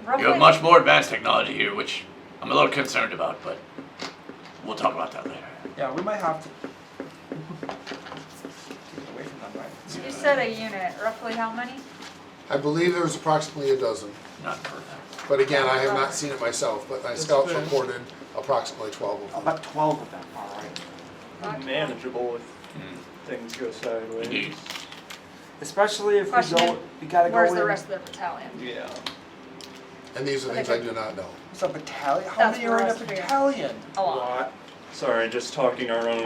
Roughly, You have much more advanced technology here, which I'm a little concerned about, but we'll talk about that later. Yeah, we might have to keep it away from them, right? you said a unit, roughly how many? I believe there was approximately a dozen. Not perfect. But again, I have not seen it myself, but my scouts reported approximately 12 of them. About 12 of them, all right. Manageable if things go sideways. Indeed. Especially if Question, we gotta go Where's in. the rest of the battalion? Yeah. And these are things I do not know. It's a battalion? How That's many are in a what I was figuring. battalion? A lot. Sorry, just talking our own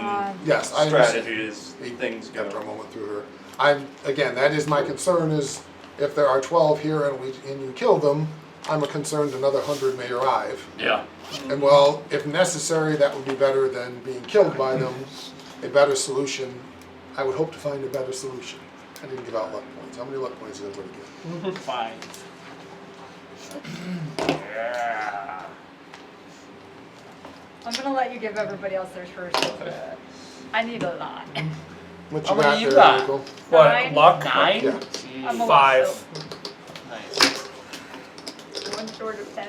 Yes, I understand. strategy as things go. After a moment through her. Again, that is my concern is if there are 12 here and you kill them, I'm concerned another 100 may arrive. Yeah. And well, if necessary, that would be better than being killed by them. A better solution. I would hope to find a better solution. I didn't give out luck points. How many luck points did everybody get? 5. I'm gonna let you give everybody else theirs first. I need a lot. What How you many got you there, got? Michael? What, Nine? luck? 9? Yeah. I'm a 5. Nice. One short of 10.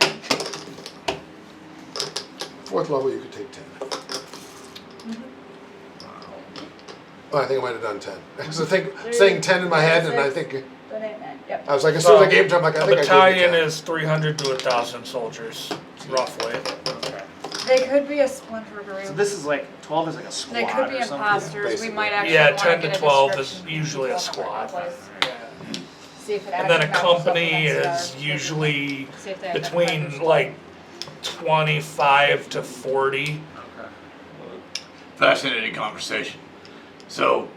Fourth level, you could take 10. Oh, I think I might have done 10. Because I think saying 10 in my head, and I think Then it meant, yep. I was like, as soon as I gave it to him, like, I A think I battalion gave it is 300 to 1,000 soldiers, roughly. They could be a splinter group. So this is like, 12 is like a squad They could be or something? imposters. We Basically. might actually Yeah, wanna 10 to get a 12 is description usually a before the squad. place. Yeah. See if it And then a actually matches up with company NCR. is usually See if they identify between who's- like 25 to 40. Fascinating conversation. So,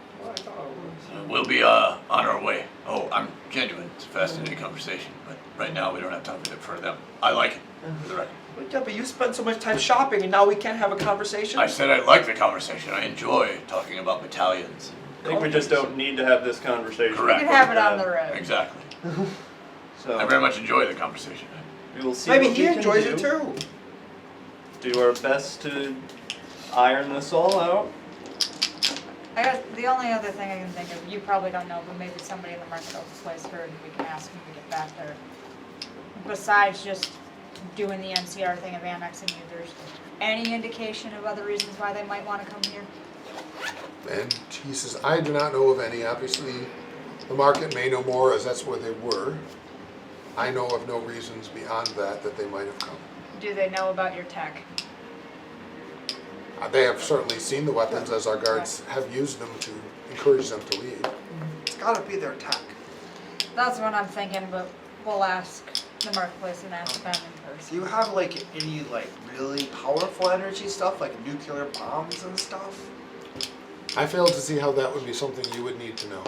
we'll be on our way. Oh, I'm genuine. It's a fascinating conversation, but right now we don't have time for them. I like it, for the record. Yeah, but you spent so much time shopping and now we can't have a conversation? I said I like the conversation. I enjoy talking about battalions. I think we just don't need to have this conversation. Correct. We can have it on the road. Exactly. So I very much enjoy the conversation. we will see. Maybe what he we can enjoys do. it too. Do our best to iron this all out. I guess the only other thing I can think of, you probably don't know, but maybe somebody in the marketplace heard, and we can ask when we get back there. Besides just doing the NCR thing of annexing you, there's any indication of other reasons why they might want to come here? And he says, I do not know of any. Obviously, the market may know more as that's where they were. I know of no reasons beyond that they might have come. Do they know about your tech? They have certainly seen the weapons as our guards have used them to encourage them to leave. It's gotta be their tech. That's what I'm thinking, but we'll ask the marketplace and ask them in Do person. you have like any like really powerful energy stuff, like nuclear bombs and stuff? I fail to see how that would be something you would need to know.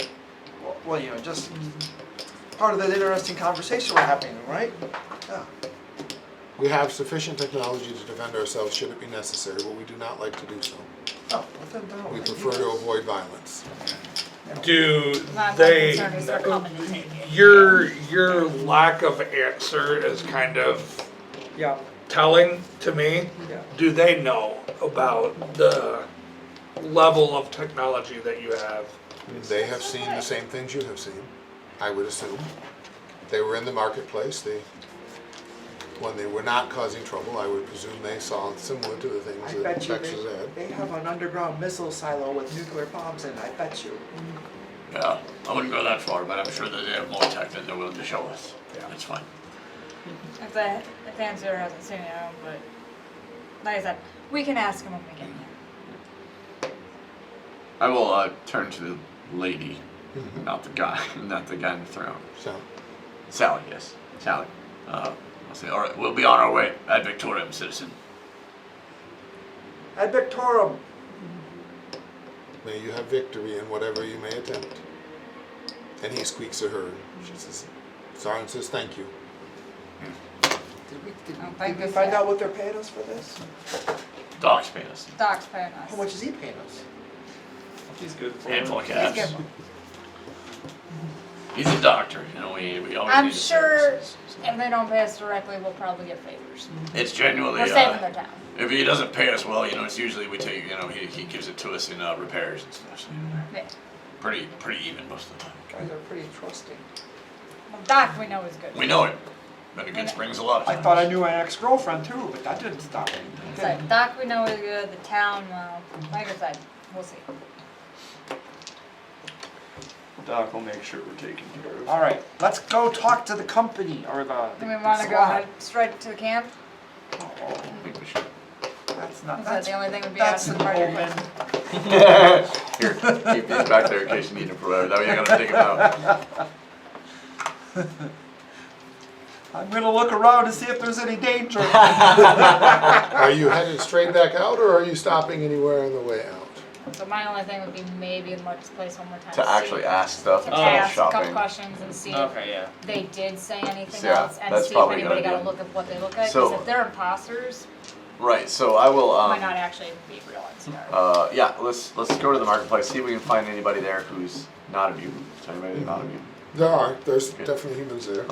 Well, you know, just part of that interesting conversation we're having, right? Yeah. We have sufficient technology to defend ourselves should it be necessary, but we do not like to do so. Oh, well then, no. We prefer to avoid violence. Do My they? concern is they're coming to take it. Your lack of answer is kind of Yeah. telling to me. Yeah. Do they know about the level of technology that you have? They have seen the same things you have seen, I would assume. They were in the marketplace. When they were not causing trouble, I would presume they saw similar to the things I that bet you Texas had. they have an underground missile silo with nuclear bombs in it, I bet you. Yeah, I wouldn't go that far, but I'm sure that they have more tech than they're willing to show us. Yeah. That's fine. If Answer hasn't seen it, but like I said, we can ask him when we get there. I will turn to the lady, not the guy, not the guy in the throne. So, Sally, yes, Sally. I'll say, all right, we'll be on our way. Ad Victoriam, citizen. Ad Victorum. may you have victory in whatever you may attempt. And he squeaks at her. She says, Sergeant says, thank you. Did we find out what they're paying us for this? Doc's paying us. Doc's paying us. How much is he paying us? He's good for Handful of He's cash. good. He's a doctor, you know, we always I'm need his sure services. if they don't pay us directly, we'll probably get favors. It's genuinely, We're saving their town. if he doesn't pay us well, you know, it's usually we take, you know, he gives it to us in repairs and stuff, so Yeah. pretty even most of the time. Guys are pretty trusting. Well, Doc, we know is good. We know it, but a And- good springs a lot of I times. thought I knew my ex-girlfriend too, but that didn't stop me. So, Doc, we know is good. The town, well, like I said, we'll see. Doc will make sure we're taken care of. All right, let's go talk to the company or the. Do we want to go ahead straight to the camp? I think we should. That's not. Is that That's, the only thing would be that's asked an of the party? omen. Here, keep these back there in case you need them for whatever, that way you're gonna dig them out. I'm gonna look around to see if there's any danger. Are you headed straight back out, or are you stopping anywhere on the way out? So my only thing would be maybe in Mark's place one more time. To actually ask stuff To instead of ask a couple shopping. questions and see if Okay, yeah. they did say anything Yeah, else and that's see if probably anybody gonna got a do. look at what they look like. So- Because if they're imposters, Right, so I will, might not actually even be real NCR. yeah, let's go to the marketplace, see if we can find anybody there who's not a mutant. Is there anybody that's not a mutant? There's definitely humans there.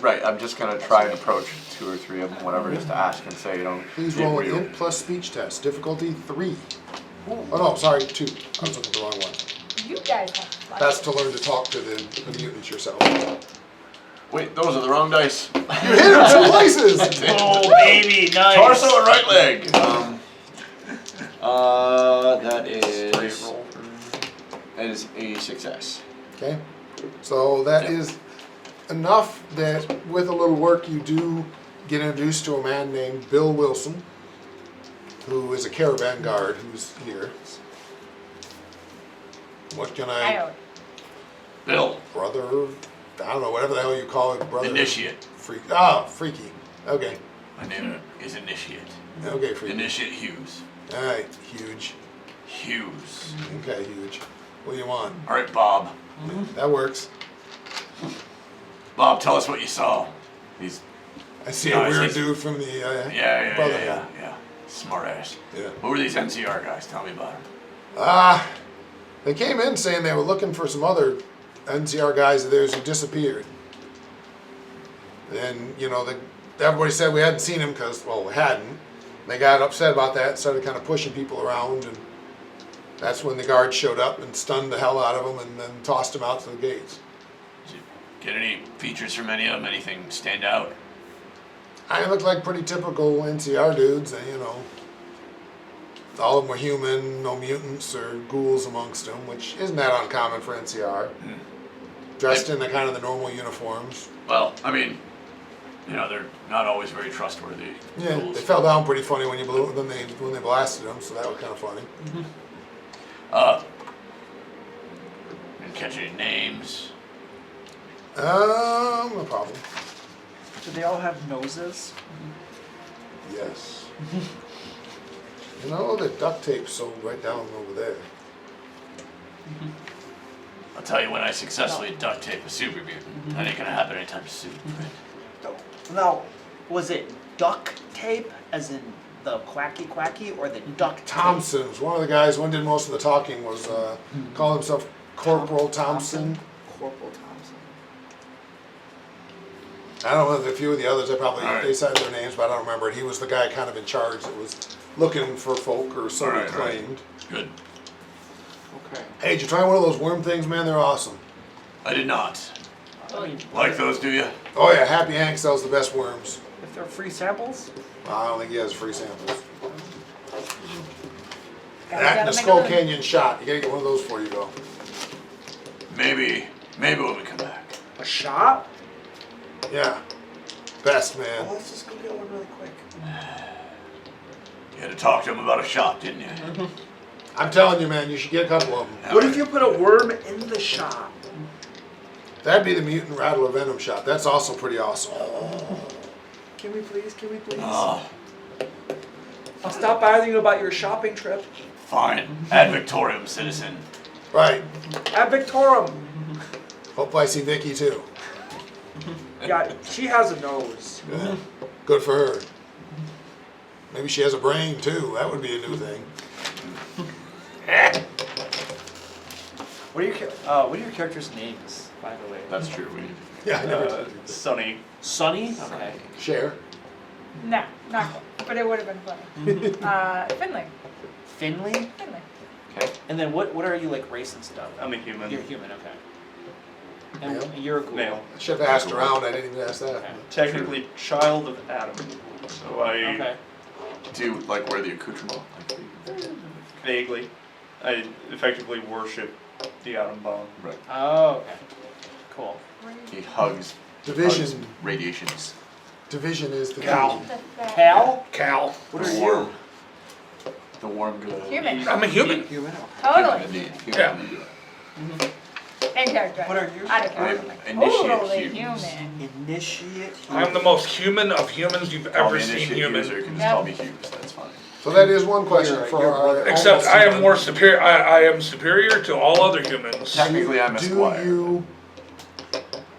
Right, I'm just gonna try and approach 2 or 3 of them, whatever, just to ask and say, you know, Please "Hey, roll were an you-" int plus speech test, difficulty 3. Oh no, sorry, 2. I was looking at the wrong one. You guys have fun. That's to learn to talk to the mutants yourself. Wait, those are the wrong dice. You hit him 2 places! Oh, baby, nice. Torso and right leg. That Straight is roll a success. Okay, so that is enough that with a little work you do get introduced to a man named Bill Wilson, who is a caravan guard who's here. What can I I, know. Bill, brother, I don't know, whatever the hell you call it, brother. initiate. Freaky. Okay, My name is Initiate. okay, freaky. Initiate Hughes. Alright, huge. Hughes. Okay, huge. What do you want? All right, Bob. That works. Bob, tell us what you saw. These, I see No, a it's weird just- dude from the yeah. Brotherhood. Smart ass. Yeah. Who were these NCR guys? Tell me about them. They came in saying they were looking for some other NCR guys of theirs who disappeared. And, you know, everybody said we hadn't seen him because, well, we hadn't. They got upset about that and started kind of pushing people around, and that's when the guards showed up and stunned the hell out of him and then tossed him out to the gates. Did you get any features from any of them? Anything stand out? I looked like pretty typical NCR dudes, and, you know, all of them were human, no mutants or ghouls amongst them, which isn't that uncommon for NCR. Dressed in the kind of the normal uniforms. Well, I mean, you know, they're not always very trustworthy. Yeah, ghouls. they fell down pretty funny when they blasted them, so that was kind of funny. Didn't catch any names. No problem. Do they all have noses? Yes. You know, the duct tape's sold right down over there. I'll tell you when I successfully duct tape a super mutant. That ain't gonna happen anytime soon. Now, was it duct tape, as in the quacky, or the duct tape? Thompson was one of the guys, one did most of the talking, was called himself Corporal Thompson. Corporal Thompson. I don't know if a few of the others, Alright. they said their names, but I don't remember it. He was the guy kind of in charge that was looking for folk, or so he Alright, alright. claimed. Good. Okay. Hey, did you try one of those worm things, man? They're awesome. I did not. I mean, Like those, do you? Oh yeah, Happy Hank sells the best worms. if they're free samples? I don't think he has free samples. Gotta That and the make a Skull living. Canyon shot. You gotta get one of those before you go. Maybe when we come back. A shot? Yeah. Best, Well, man. let's just go get one really quick. You had to talk to him about a shot, didn't you? I'm telling you, man, you should get a couple of them. What if you put a worm in the shot? That'd be the Mutant Rattler Venom shot. That's also pretty awesome. Can we please? Can we please? Oh, I'll stop bothering you about your shopping trip. fine. Ad Victorium, citizen. Right. At Victorum. Hope I see Vicky too. Yeah, she has a nose. Yeah. Good for her. Maybe she has a brain too. That would be a new thing. What are your characters' names, by the way? That's true. Yeah, I never Sunny. Sonny? Okay. share. No, not cool, but it would have been funny. Finley. Finley? Finley. Okay. And then what are you, like, race and stuff? I'm a human. You're human, okay. And Male? you're a ghoul. Male. I should have asked around. I didn't even ask that. Okay. Technically, child of Adam. So I Okay. Do you like wear the accoutrement? vaguely, I effectively worship the atom bomb. Right. Oh, okay. Cool. He hugs. Division. Hugs radiations. Division is the Cal. key. Cal? Cal. What the are warm, you? The warm good. Human. I'm a human. Human. Totally. Indeed. Yeah. In character. What are you? Out of I'm character. initiate Totally humans. human. Initiate. I'm the most human of humans you've Call ever me seen initiate human. Hughes, or you can just Yep. call me Hughes. That's fine. So that is one question for you're our. Except almost I am human. more superior. I am superior to all other humans. Technically, I'm a Do squire. you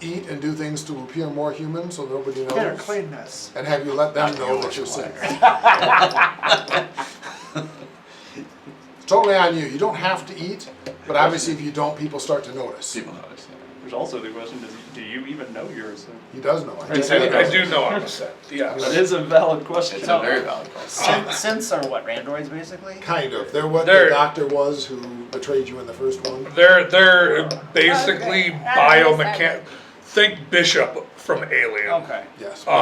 eat and do things to appear more human so nobody knows? Better cleanness. And have you let them Not know your that you're sick? squire. Totally on you. You don't have to eat, but obviously if you don't, people start to notice. People notice. Yeah. There's also the question: do you even know yours? He does know. I do know I'm a set. Yeah. That is a valid question. It's a very valid question. Synths are what? Randroids, basically? Kind of. They're what They're- the doctor was who betrayed you in the first one. They're basically Okay. I understand. biomechanic. Think Bishop from Alien. Okay. Yes. But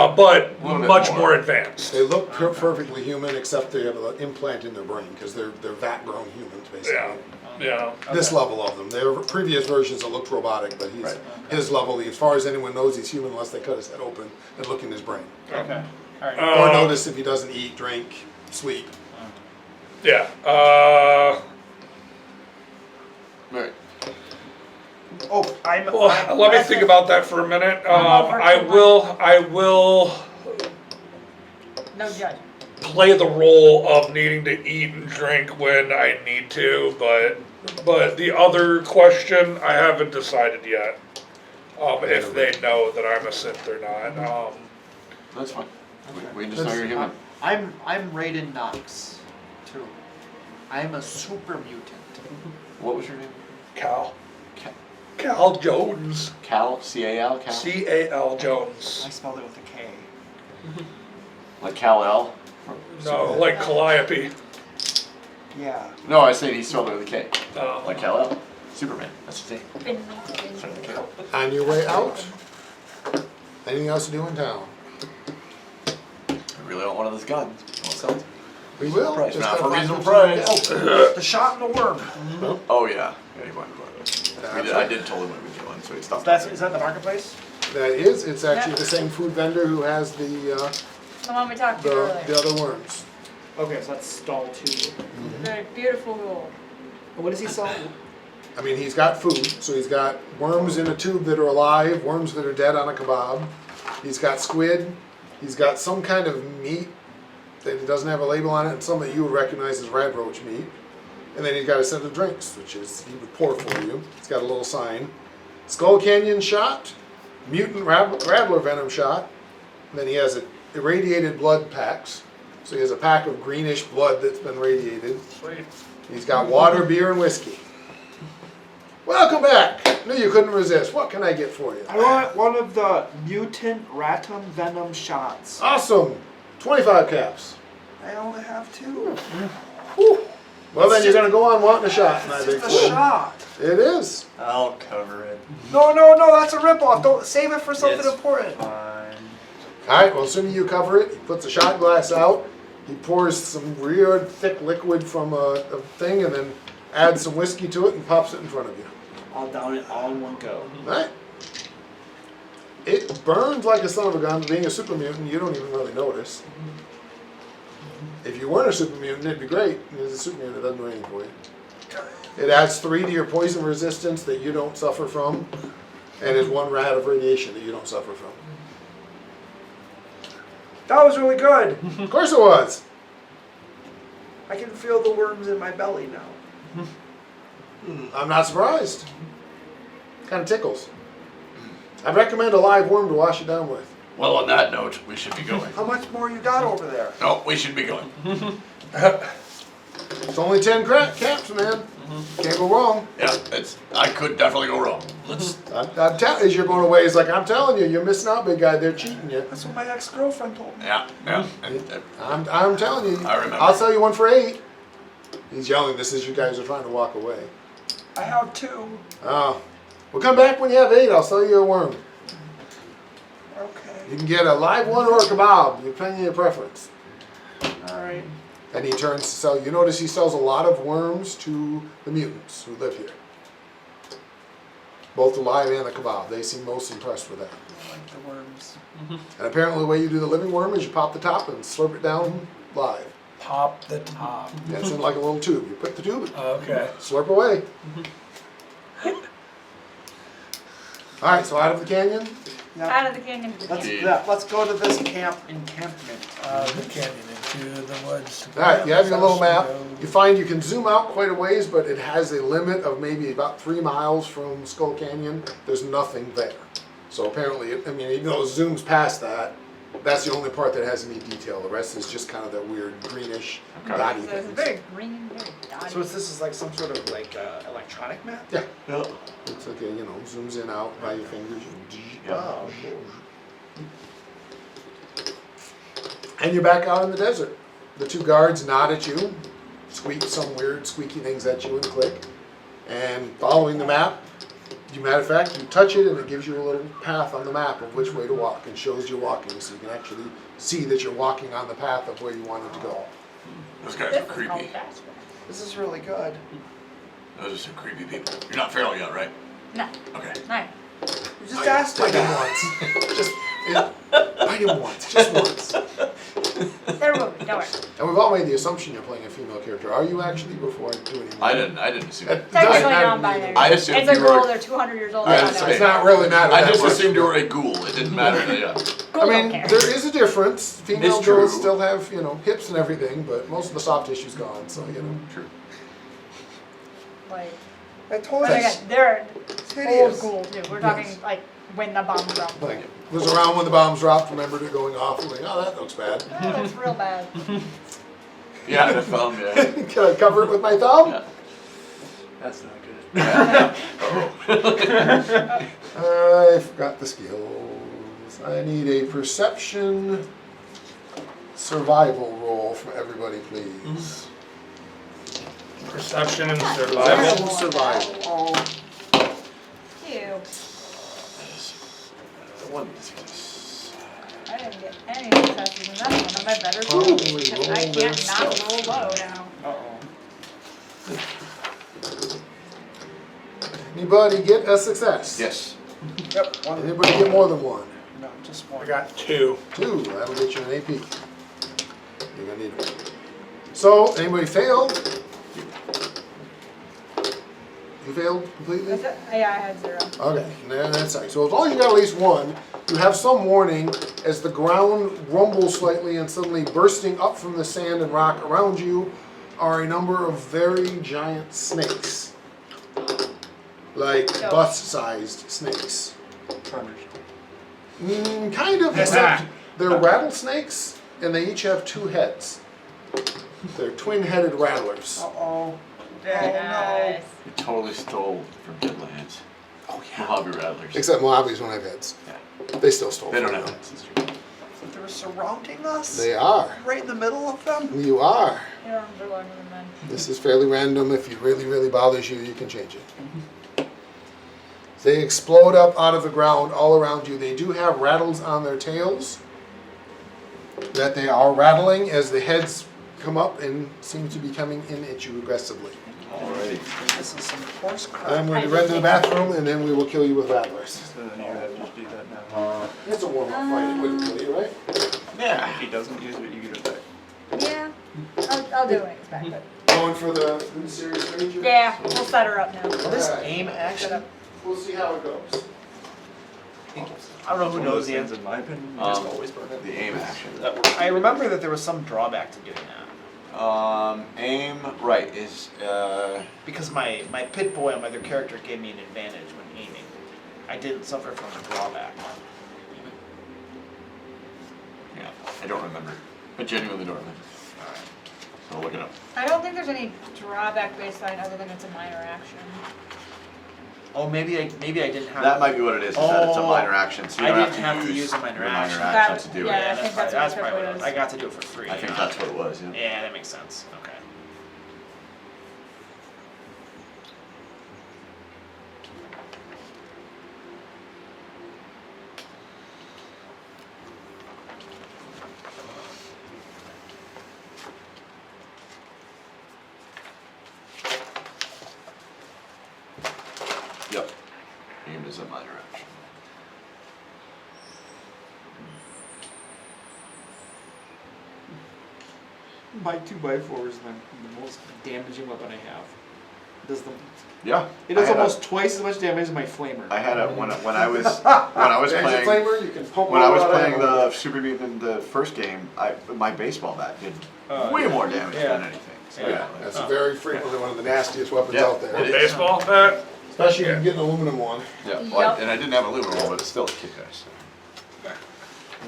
A little bit much more. more advanced. They look perfectly human except they have an implant in their brain because they're vat-grown humans basically. Yeah. Yeah. This level of them. There were previous versions that looked robotic, but his level, as far as anyone knows, he's human unless they cut his head open and look in his brain. Okay. Alright. Or notice if he doesn't eat, drink, sleep. Yeah. Right. Oh, Well, let me think about that for a minute. I will No judgment. play the role of needing to eat and drink when I need to, but the other question I haven't decided yet. If they know that I'm a synth or not. That's fine. We just know you're human. I'm Raiden Knox, too. I'm a super mutant. What was your name? Cal. Cal Jones. Cal, C-A-L, Cal? C-A-L I Jones. spelled it with a K. Like Cal-El? No, like Calliope. Yeah. No, I said he spelled it with a K. Oh. Like Kal-El. Superman, that's his name. Started with a K. On your way out, anything else to do in town? I really want one of those guns. I won't sell it to me. We will. Price, just not gotta for find reasonable something to price. get. The shot and the worm. Oh, yeah. Yeah, he wanted one. We did, I did told him when we get one, so he stopped. Is that the marketplace? That is, it's actually Yeah. the same food vendor who has the The one we talked about earlier. the other worms. Okay, so that's stall 2. Very beautiful rule. What does he sell? I mean, he's got food, so he's got worms in a tube that are alive, worms that are dead on a kebab. He's got squid. He's got some kind of meat that doesn't have a label on it, and some that you would recognize as red roach meat. And then he's got a set of drinks, which is he would pour for you. It's got a little sign. Skull Canyon shot, mutant rattler venom shot. And then he has irradiated blood packs. So he has a pack of greenish blood that's been radiated. Sweet. He's got water, beer, and whiskey. Welcome back. Knew you couldn't resist. What can I get for you? I want one of the mutant ratum venom shots. Awesome. 25 caps. I only have 2. Well, then you're going to go on wanting a shot tonight, It's big just a fool. shot. It is. I'll cover it. No, that's a ripoff. Don't save it for something It's important. Fine. All right, well, assuming you cover it, he puts a shot glass out. He pours some real thick liquid from a thing and then adds some whiskey to it and pops it in front of you. I'll down it all in one go. All right? It burns like a son of a gun. Being a super mutant, you don't even really notice. If you weren't a super mutant, it'd be great. As a super mutant, it doesn't do anything for you. It adds 3 to your poison resistance that you don't suffer from, and is 1 rad of radiation that you don't suffer from. That was really good. Of course it was. I can feel the worms in my belly now. I'm not surprised. Kind of tickles. I'd recommend a live worm to wash it down with. Well, on that note, we should be going. How much more you got over there? No, we should be going. It's only 10 caps, man. Can't go wrong. Yeah, I could definitely go wrong. As you're going away, it's like, I'm telling you, you're missing out, big guy. They're cheating you. That's what my ex-girlfriend told me. Yeah. I'm telling you. I remember. I'll sell you one for 8. He's yelling this as you guys are trying to walk away. I have 2. Oh. Well, come back when you have 8. I'll sell you a worm. Okay. You can get a live one or a kebab, depending on your preference. Alright. And he turns to sell. You notice he sells a lot of worms to the mutants who live here. Both the live and the kebab. They seem most impressed with that. I like the worms. And apparently the way you do the living worm is you pop the top and slurp it down live. Pop the top. That's in like a little tube. You put the tube, Okay. slurp away. All right, so out of the canyon. Out of the canyon to the canyon. Let's go to this encampment. The canyon into the woods. All right, you have your little map. You find you can zoom out quite a ways, but it has a limit of maybe about 3 miles from Skull Canyon. There's nothing there. So apparently, I mean, even though it zooms past that, that's the only part that has any detail. The rest is just kind of that weird greenish, dotty So it's thing. very green, very dotty. So this is like some sort of like electronic map? Yeah. It's like, zooms in out by your fingers. Oh. And you're back out in the desert. The 2 guards nod at you, squeak some weird squeaky things at you and click. And following the map, matter of fact, you touch it and it gives you a little path on the map of which way to walk and shows you walking, so you can actually see that you're walking on the path of where you wanted to go. Those guys This are is creepy. called fast. This is really good. Those are some creepy people. You're not feral yet, right? No, Okay. no. You just asked Bite me him that. once. Bite him once, just once. There will be, don't worry. And we've all made the assumption you're playing a female character. Are you actually, before I do anything? I didn't assume. It doesn't Technically matter to me. non-binary. I assumed It's a you girl, were- they're 200 years old. I I don't didn't know. It's not really matter I that just much. assumed you were a ghoul. It didn't matter. Yeah. Cool, I don't mean, care. there is a difference. Female It's true. girls still have, hips and everything, but most of the soft tissue's gone, so, True. Like, I told but you. again, they're It's old hideous. school too. We're talking Yes. like when the bomb dropped. like, was around when the bombs dropped, remembered it going off, and like, oh, that looks bad. Oh, that's real bad. Yeah, the thumb. Yeah. Can I cover it with my thumb? Yeah. That's not good. I forgot the skills. I need a perception survival roll from everybody, please. Perception and survival. Survival. Ew. One success. I didn't get any successes in that one. Am I better? Holy Because roll I their can't not stuff. roll low now. Uh-oh. Anybody get a success? Yes. Yep, one. Anybody get more than one? No, just one. I got 2. 2. That'll get you an AP. You're gonna need it. So, anybody failed? You failed completely? Is it? Yeah, I had 0. Okay, then that's right. So as long as you got at least one, you have some warning as the ground rumbles slightly and suddenly bursting up from the sand and rock around you are a number of very giant snakes. Like So- bus-sized snakes. Tremors. Kind of, except they're rattlesnakes and they each have 2 heads. They're twin-headed rattlers. Uh-oh. Nice. You totally stole from Deadlands. Oh Mojave Rattlers. Except Mojaves don't have heads. Yeah. They still stole They don't from have them. heads, it's true. They're surrounding us. They are. Right in the middle of them. You are. Your arms are longer than mine. This is fairly random. If it really, really bothers you, you can change it. They explode up out of the ground all around you. They do have rattles on their tails that they are rattling as the heads come up and seem to be coming in at you aggressively. Alrighty. This is some horse crap. I'm going to run to the bathroom and then we will kill you with rattlers. So then you have to just do that now. It's a warm-up fight. It wouldn't kill you, right? Yeah. If he doesn't use it, you get it back. Yeah. I'll do it. Expect it. Going for the serious ranger? Yeah, we'll set her up now. Well, this Alright. aim action, We'll see how it goes. I don't know who One of knows those the things, answer. in my opinion, you just always burn it. The aim action. That works. I remember that there was some drawback to doing that. Aim, right, is, Because my pit boy on my other character gave me an advantage when aiming. I didn't suffer from a drawback. yeah, I don't remember. I genuinely don't remember. So I'll look it up. I don't think there's any drawback baseline other than it's a minor action. Oh, maybe I didn't have. That might be what it is that it's a Oh, minor action, so you I don't didn't have to use a the minor minor action. action That- to do yeah, it. I think that's what probably it what it is. was. I got to do it for free. I think that's what it was, yeah. Yeah, that makes sense. Okay. Yep. Aim is a minor action. My 2x4 is the most damaging weapon I have. Does the Yeah. It does I had almost twice as much damage as my flamer. I had a when I was playing Flamer, you can pump when I was all out playing ammo. the Super Mutant the first game, my baseball bat did way yeah. more damage Yeah. than anything. So, Yeah. That's very frequently one of the nastiest weapons Yeah, out there. it is. Baseball bat? Especially if you get an aluminum one. Yeah, Yep. well, and I didn't have aluminum, but it's still a kick ass.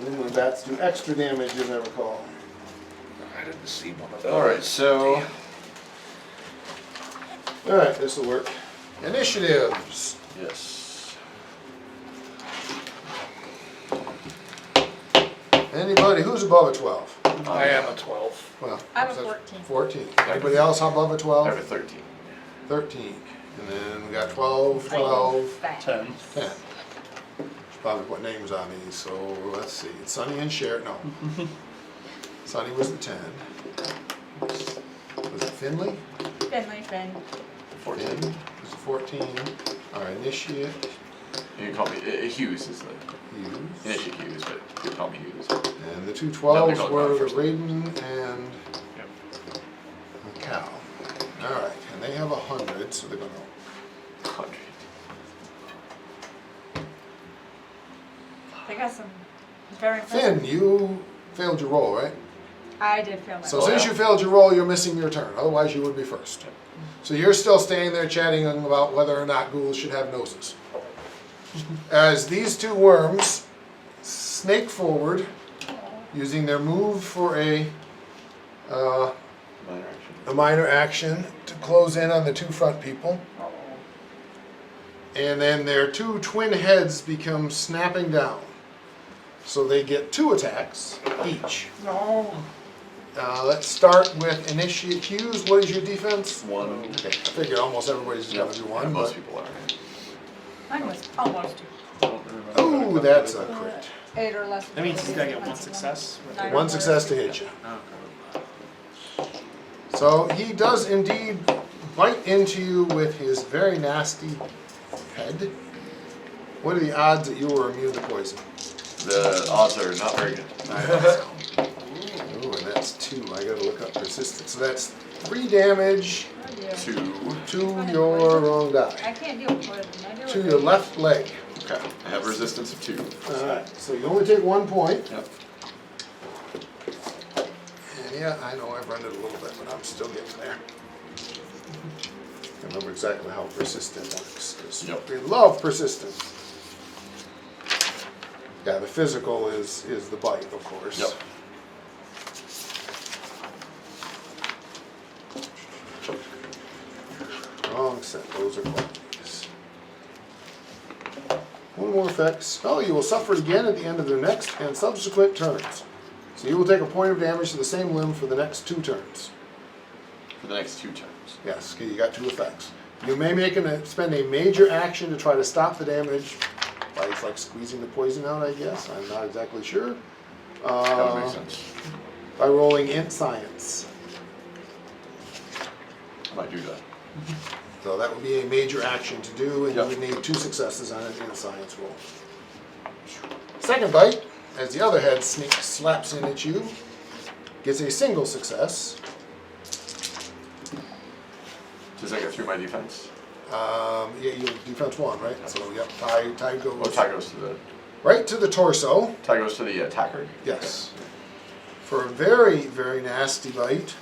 Aluminum bats do extra damage, as I recall. I didn't see one of those. All right, so Alright, this will work. Initiatives. yes, Anybody who's above a 12? I am a 12. Well, I'm a what's that? 14. 14. Anybody else above a I 12? have a 13. 13. And then we got 12, I am 12, fat. 10. 10. Should probably put names on these, so let's see. Sonny and Cher, no. Sonny was the 10. Was it Finley? Finley, Finn. 14. Finn was the 14. Our initiate, You can call me Hughes is the Hughes. initiate Hughes, but you can call me Hughes. And the two No, 12s they call it were first. Raiden and Yep. Cal. Alright, and they have 100, so they're gonna 100. They got some very impressive. Finn, you failed your roll, right? I did feel my So Oh, since yeah. you failed your roll, you're missing your turn. Otherwise, you would be first. So you're still standing there chatting about whether or not ghouls should have noses. As these two worms snake forward, using their move for Minor action. a minor action to close in on the two front people. And then their two twin heads become snapping down. So they get 2 attacks each. No. Let's start with Initiate Hughes. What is your defense? 1. Okay, I figured almost everybody's Yep. going to do Yeah, 1. most But, people are. Mine was almost 2. ooh, that's a crit. 8 or less. That means he's gotta get 1 success. Nine or 1 more. success to hit you. Oh, So he does indeed bite into you with his very nasty head. What are the odds that you were immune to poison? The odds are not very good. Ooh, and that's 2. I gotta look up persistence. So that's 3 damage 2. to your wrong die. I can't deal with poison. I deal To with your left leg. Okay. I have resistance of 2. Alright, so you only take 1 point. Yep. And yeah, I know I've run it a little bit, but I'm still getting there. I remember exactly how persistent works. 'Cause Yep. we love persistence. Yeah, the physical is the bite, of course. Yep. Wrong set. Those are qualities. 1 more effects. Oh, you will suffer it again at the end of their next and subsequent turns. So you will take a point of damage to the same limb for the next 2 turns. For the next 2 turns. Yes, okay, you got 2 effects. You may spend a major action to try to stop the damage by like squeezing the poison out, I guess. I'm not exactly sure. That would make sense. By rolling int science. I might do that. So that would be a major action to do, and Yep. you would need 2 successes on an int science roll. Second bite, as the other head slaps in at you, gets a single success. Does that get through my defense? Yeah, you defense 1, right? So yep, tie goes Oh, tie goes to the right to the torso. tie goes to the attacker. Yes. For a very, very nasty bite.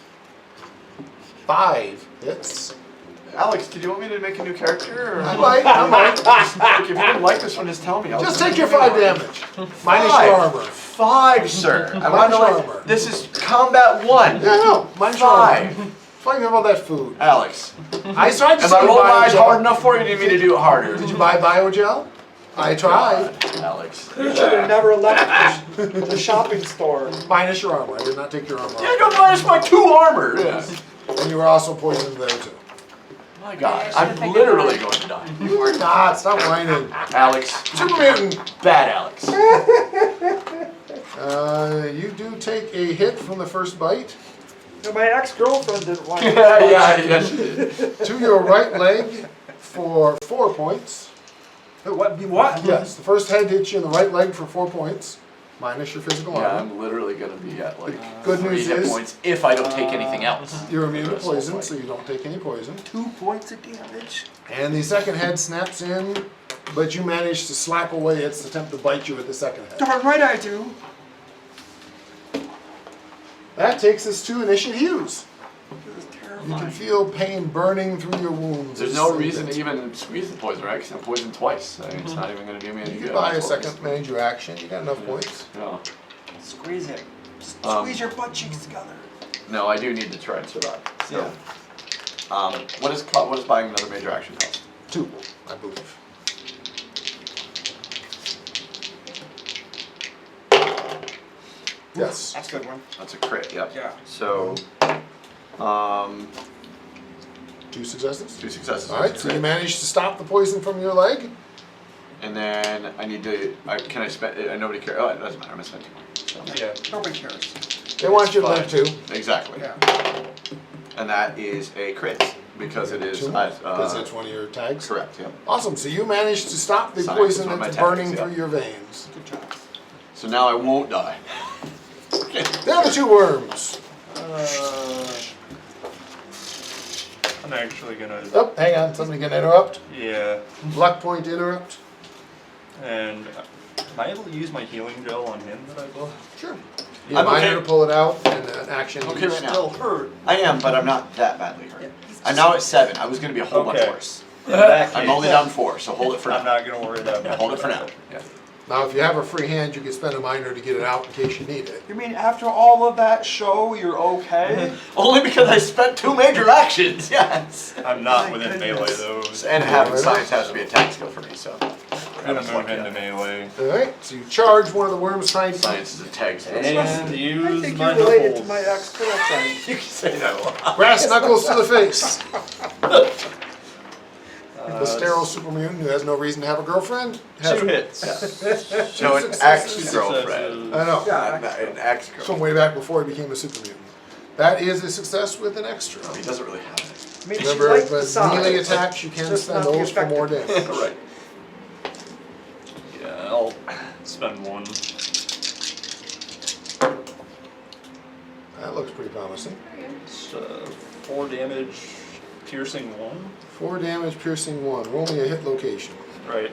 5 hits. Alex, did you want me to make a new character? Or? I might. Like, if you didn't like this one, just tell me. Just take your 5 damage. Minus your armor. 5, sir. I want to Minus know. armor. This is combat 1. Yeah, no. Minus your armor. 5. Find out about that food. Alex, I tried to am say I rolling my eyes Biogel. hard enough for you? Or do you need me to do it harder? Did you buy Biogel? I tried. God, Alex. You should have never left the shopping store. Minus your armor. I did not take your armor Yeah, off. don't minus my 2 armor. And you were also poisoned there too. My God, Yeah, I I'm should've taken literally it. going to die. You were not. Stop whining. Alex, Super mutant. bad Alex. You do take a hit from the first bite. And my ex-girlfriend didn't like it. yeah, she did. To your right leg for 4 points. What? Yes, the first head hits you in the right leg for 4 points, minus your physical Yeah, armor. I'm literally gonna be at like Good 3 news hit is points if I don't take anything else. you're immune to That's the whole poison, point. so you don't take any poison. 2 points of damage. And the second head snaps in, but you manage to slap away its attempt to bite you with the second head. Darn right I do. That takes us to Initiate Hughes. This is You terrifying. can feel pain burning through your wounds. There's as no you reason sleep. to even squeeze the poison, right? Because I'm poisoned twice. I mean, it's not even gonna do me any You good. can buy a That's what it second major action. You got enough points. is. No. Squeeze it. Just Um, squeeze your butt cheeks together. No, I do need to try and survive. So, Yeah. what is buying another major action cost? 2, I believe. Yes. That's a good one. That's a crit. Yep. Yeah. So, 2 successes. 2 successes. All right, so you managed to stop the poison from your leg. And then I need to. Can I spend? Nobody cares. Oh, it doesn't matter. I'm gonna spend 2 points. So. Yeah. Nobody cares. They want you to live Fine. too. Exactly. Yeah. And that is a crit because it is. Because it's one of your tags. Correct. Yep. Awesome. So you managed to stop the Science is poison one of my that's burning tactics, through your veins. Good job. So now I won't die. The other 2 worms. I'm actually gonna, Oh, hang on. Somebody can interrupt. yeah, Luck point interrupt. and am I able to use my healing gel on him that I bought? Sure. You I'm minor okay. to pull it out and an action. Okay, right now. Still hurt. I am, but I'm not that badly hurt. I'm now at 7. I was gonna be a whole bunch Okay. worse. In that I'm case, only down 4, so hold it for I'm now. not gonna worry that Yeah, much. hold it for now. Yeah. Now, if you have a free hand, you can spend a minor to get it out in case you need it. You mean after all of that show, you're okay? Only because I spent 2 major actions, yes. I'm not My within goodness. melee though. And having Right. science has to be attack skill for me, so. Gonna move into melee. Alright, so you charge one of the worms trying to Science is a tag skill. And I use think my you're related to knuckles. my ex-girlfriend. You can say that a lot. brass knuckles to the face. The Uh, sterile super mutant who has no reason to have a girlfriend has 2 hits. No, an ex-girlfriend. I know. Yeah. An ex-girlfriend. From way back before he became a super mutant. That is a success with an extra. He doesn't really have it. I mean, Remember, she liked the but size. melee attacks, you can Just spend not the those for more effectiveness. damage. Right. Yeah, I'll spend 1. That looks pretty promising. It's 4 damage, piercing 1. 4 damage, piercing 1. Roll me a hit location. Right.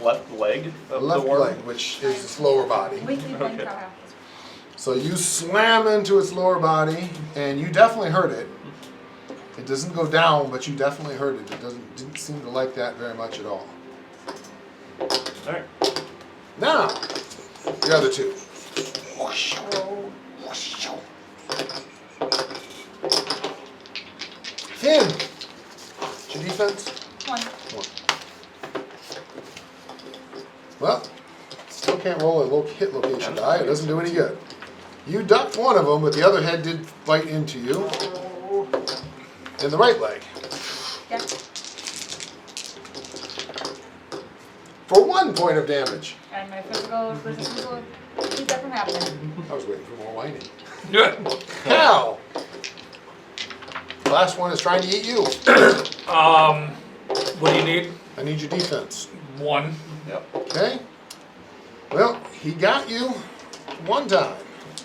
Left leg of Left the worm. leg, which is its lower body. Weekly Okay. blink out. So you slam into its lower body, and you definitely hurt it. It doesn't go down, but you definitely hurt it. It didn't seem to like that very much at all. Alright. Now, the other 2. Finn, what's your defense? 1. Well, still can't roll a hit location die. It doesn't do any good. You ducked one of them, but the other head did bite into you in the right leg. Yeah. For 1 point of damage. And my physical resistance will keep that from happening. I was waiting for more whining. Good. Cal! The last one is trying to eat you. What do you need? I need your defense. 1. Yep. Okay? Well, he got you 1 time.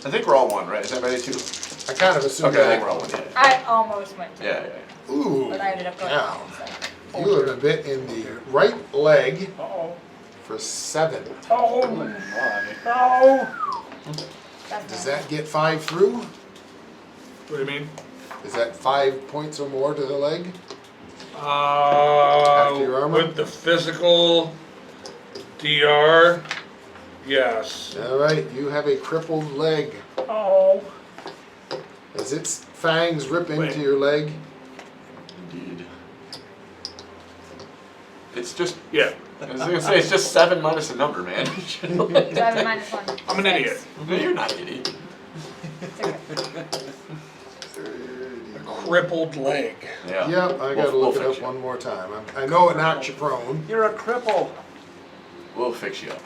I think we're all 1, right? Is everybody 2? I kind of assumed Okay, I that. think we're all 1, yeah. I almost went to Yeah, yeah, yeah. Ooh, but I ended up going Cal. instead. You have been bit in the right leg Uh-oh. for 7. Oh, Oh my. no. That's Does my- that get 5 through? What do you mean? Is that 5 points or more to the leg? After your armor? With the physical DR, yes. Alright, you have a crippled leg. Oh. As its fangs rip into Wait. your leg. Indeed. It's just, Yeah, I was gonna say, it's just 7 minus a number, man. 7 minus 1. I'm an idiot. No, you're not an idiot. It's okay. Crippled leg. Yeah. Yep, I gotta We'll look it fix up you. one more time. I know it knocks you prone. You're a cripple. We'll fix you up.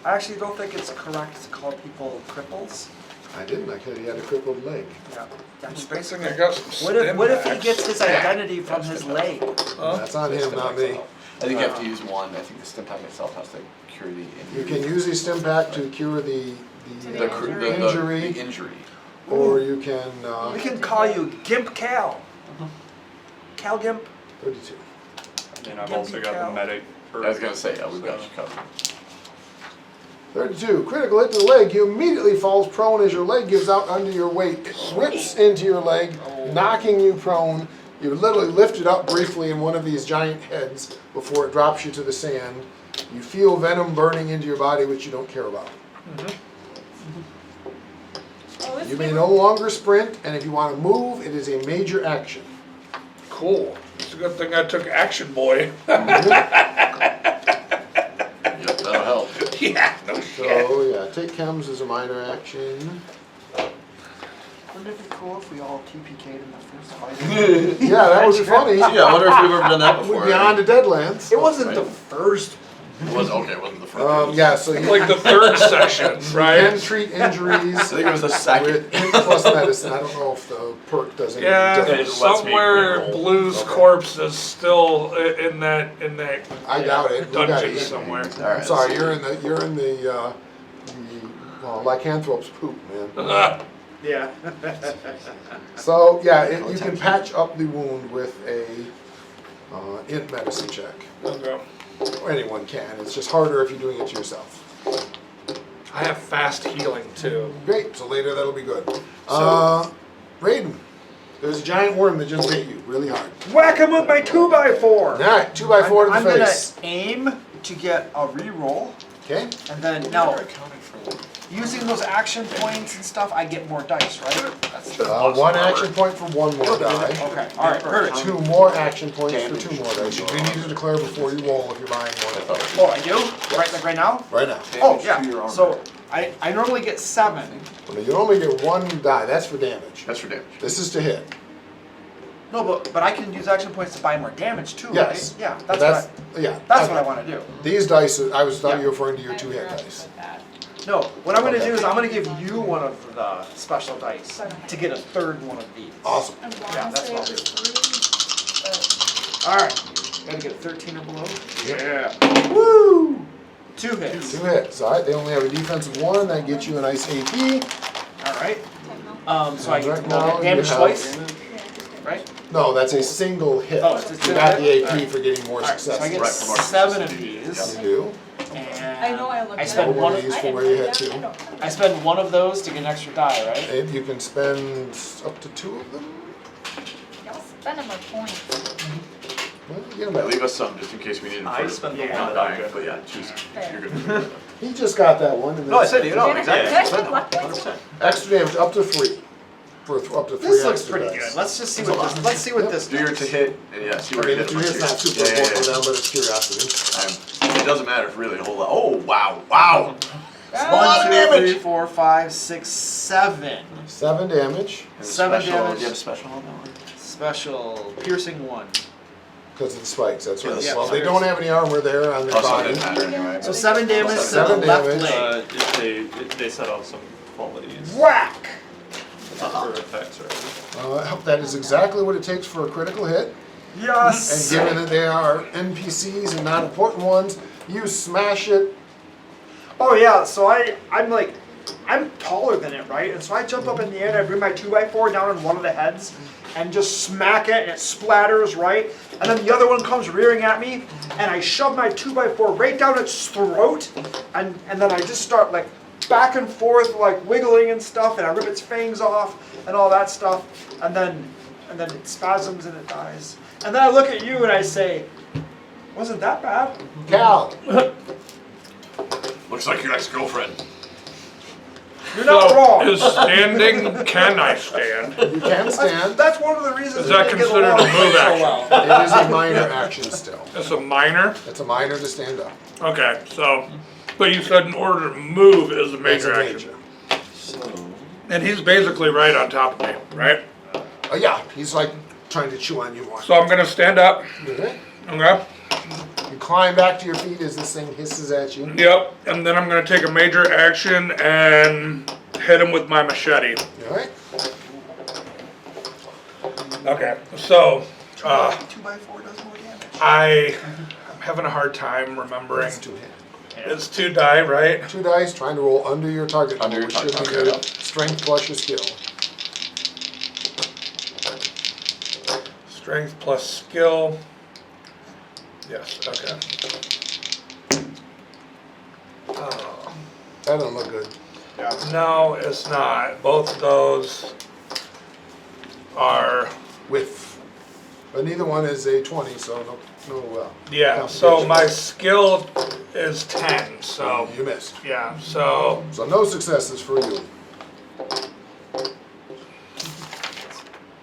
I actually don't think it's correct to call people cripples. I didn't, I said he had a crippled leg. Yeah. That's Good thing basically. I got some What if he Stimmax. gets his identity from his leg? Huh? That's on him, not me. I think you have to use 1. I think the stim pack itself has to cure the You injury. can use a stim pack to cure the The injury, injury. or you can, We can call you Gimp Cal. Cal Gimp. 32. And I've Give also me got Cal. the medic. I was gonna say, yeah, we've got So- you covered. 32. Critical hit to the leg. You immediately falls prone as your leg gives out under your weight. It whips into your leg, knocking you prone. You literally lift it up briefly in one of these giant heads before it drops you to the sand. You feel venom burning into your body, which you don't care about. Oh, this You may game- no longer sprint, and if you want to move, it is a major action. Cool. It's a good thing I took Action Boy. Yep, that'll help. Yeah, no shit. So yeah, take chems as a minor action. Wouldn't it be cool if we all TPK'd in the first fight? Yeah, that would be funny. Yeah, I wonder if we've ever done that before. We'd be on to Deadlands. It wasn't Right. the first. It was okay, it wasn't the first. Yeah, so you Like the third session, can right? treat I injuries think it was the second. with int plus medicine. I don't know if the perk does anything Yeah, It different. just lets me somewhere reroll. Blue's Okay. corpse is still in that I doubt it. We gotta dungeon eat. somewhere. All right, I'm sorry, let's you're in the lycanthrope's poop, man. Yeah. So yeah, you can patch up the wound with a int medicine check. Okay. Or anyone can. It's just harder if you're doing it to yourself. I have fast healing too. Great. So later that'll be good. So- Raiden, There's a giant worm that just hit you really hard. Whack him with my 2x4. All right, 2x4 to I'm the face. gonna aim to get a reroll, Okay. and then now using those action points and stuff, I get more dice, right? That's One action point for one more die. okay. All right, perfect. 2 more action points for 2 more dice. You do need to declare before you roll if you're buying one of those. Oh, I do? Right now? Right now. Oh, to your yeah. armor. So I normally get 7. Well, you only get 1 die. That's for damage. That's for damage. This is to hit. No, but I can use action points to buy more damage too, Yes. right? Yeah, But that's yeah. what I want to do. These dice, I was thought Yeah. you were referring to your I 2 hit forgot to dice. put that. No, what I'm going to Okay. do is I'm going to give you one of the special dice to get a 3rd one of these. Awesome. I Yeah, wanna that's say what it I'll was 3, All right, got to get a 13 or below. Yep. Yeah. Woo! 2 hits. 2 hits. All right. They only have a defensive 1. That gets you a nice AP. All right. So I Right get now you damage have- twice, right? No, that's a single hit. Oh, it's a You single got the hit? AP Alright. for getting more All right, so I successes. get Right, for more 7 of successes. these, You do. and I know I looked I at spend it. one one. of these I for didn't where you write hit it down. 2. I don't know. I spend one of those to get an extra die, right? And you can spend up to 2 of them. Y'all spending my points. Well, you get 'em But back. leave us some just in case we need them I for spent the Yeah. one not that I'm dying. good. But yeah, choose. Fair. You're good. He just got that one. And No, I that's said you know Did I? exactly. Did I I said say what? 100%. extra damage up to 3. For up to 3 This looks extra pretty dice. good. Let's just see what this. Let's see what this. Do your to does. hit and yeah, see I where mean, you the hit. 2 hits not super Yeah, yeah, important for yeah. them, but it's curiosity. It doesn't matter if really a whole lot. Oh wow, wow. One, 2, 3, 4, 5, 6, 7. 7 damage And the 7 special, damage. Do you have a special on that one? Special piercing 1. because of the spikes. That's right. Yeah, Well, they spikes. don't have any armor there on their Also, it body. doesn't matter anyway. So 7 damage to the 7 left damage. leg. If they set out some qualities Whack! for effects, right? That is exactly what it takes for a critical hit. And Yes. given that they are NPCs and not important ones, you smash it. Oh yeah, so I'm taller than it, right? And so I jump up in the air and I bring my 2x4 down on one of the heads and just smack it and it splatters, right? And then the other one comes rearing at me and I shove my 2x4 right down its throat and then I just start like back and forth like wiggling and stuff and I rip its fangs off and all that stuff and then it spasms and it dies. And then I look at you and I say, wasn't that bad? Cal, Looks like your ex-girlfriend. You're not wrong. Is standing, can I stand? you can stand. That's one of the reasons Is we that didn't get considered along a move so action? well. It is a minor action still. It's a minor? It's a minor to stand up. Okay, so, but you said in order to move is a It's major a action. major. So, And he's basically right on top of me, right? Yeah, he's like trying to chew on you more. So I'm gonna stand up, Okay. okay? You climb back to your feet as this thing hisses at you. Yep, and then I'm gonna take a major action and hit him with my machete. All right. Okay, so, 2x4 does more damage. I'm having a hard time remembering. That's 2 hit. It's 2 die, right? 2 dice, trying to roll under your target Under roll, your which should target, be okay. your strength plus your skill. Strength plus skill. Yes, okay. Oh, That doesn't look good. no, it's not. Both of those are, With, but neither one is a 20, so no. yeah, so my skill is 10, so, You missed. yeah, so, So no successes for you.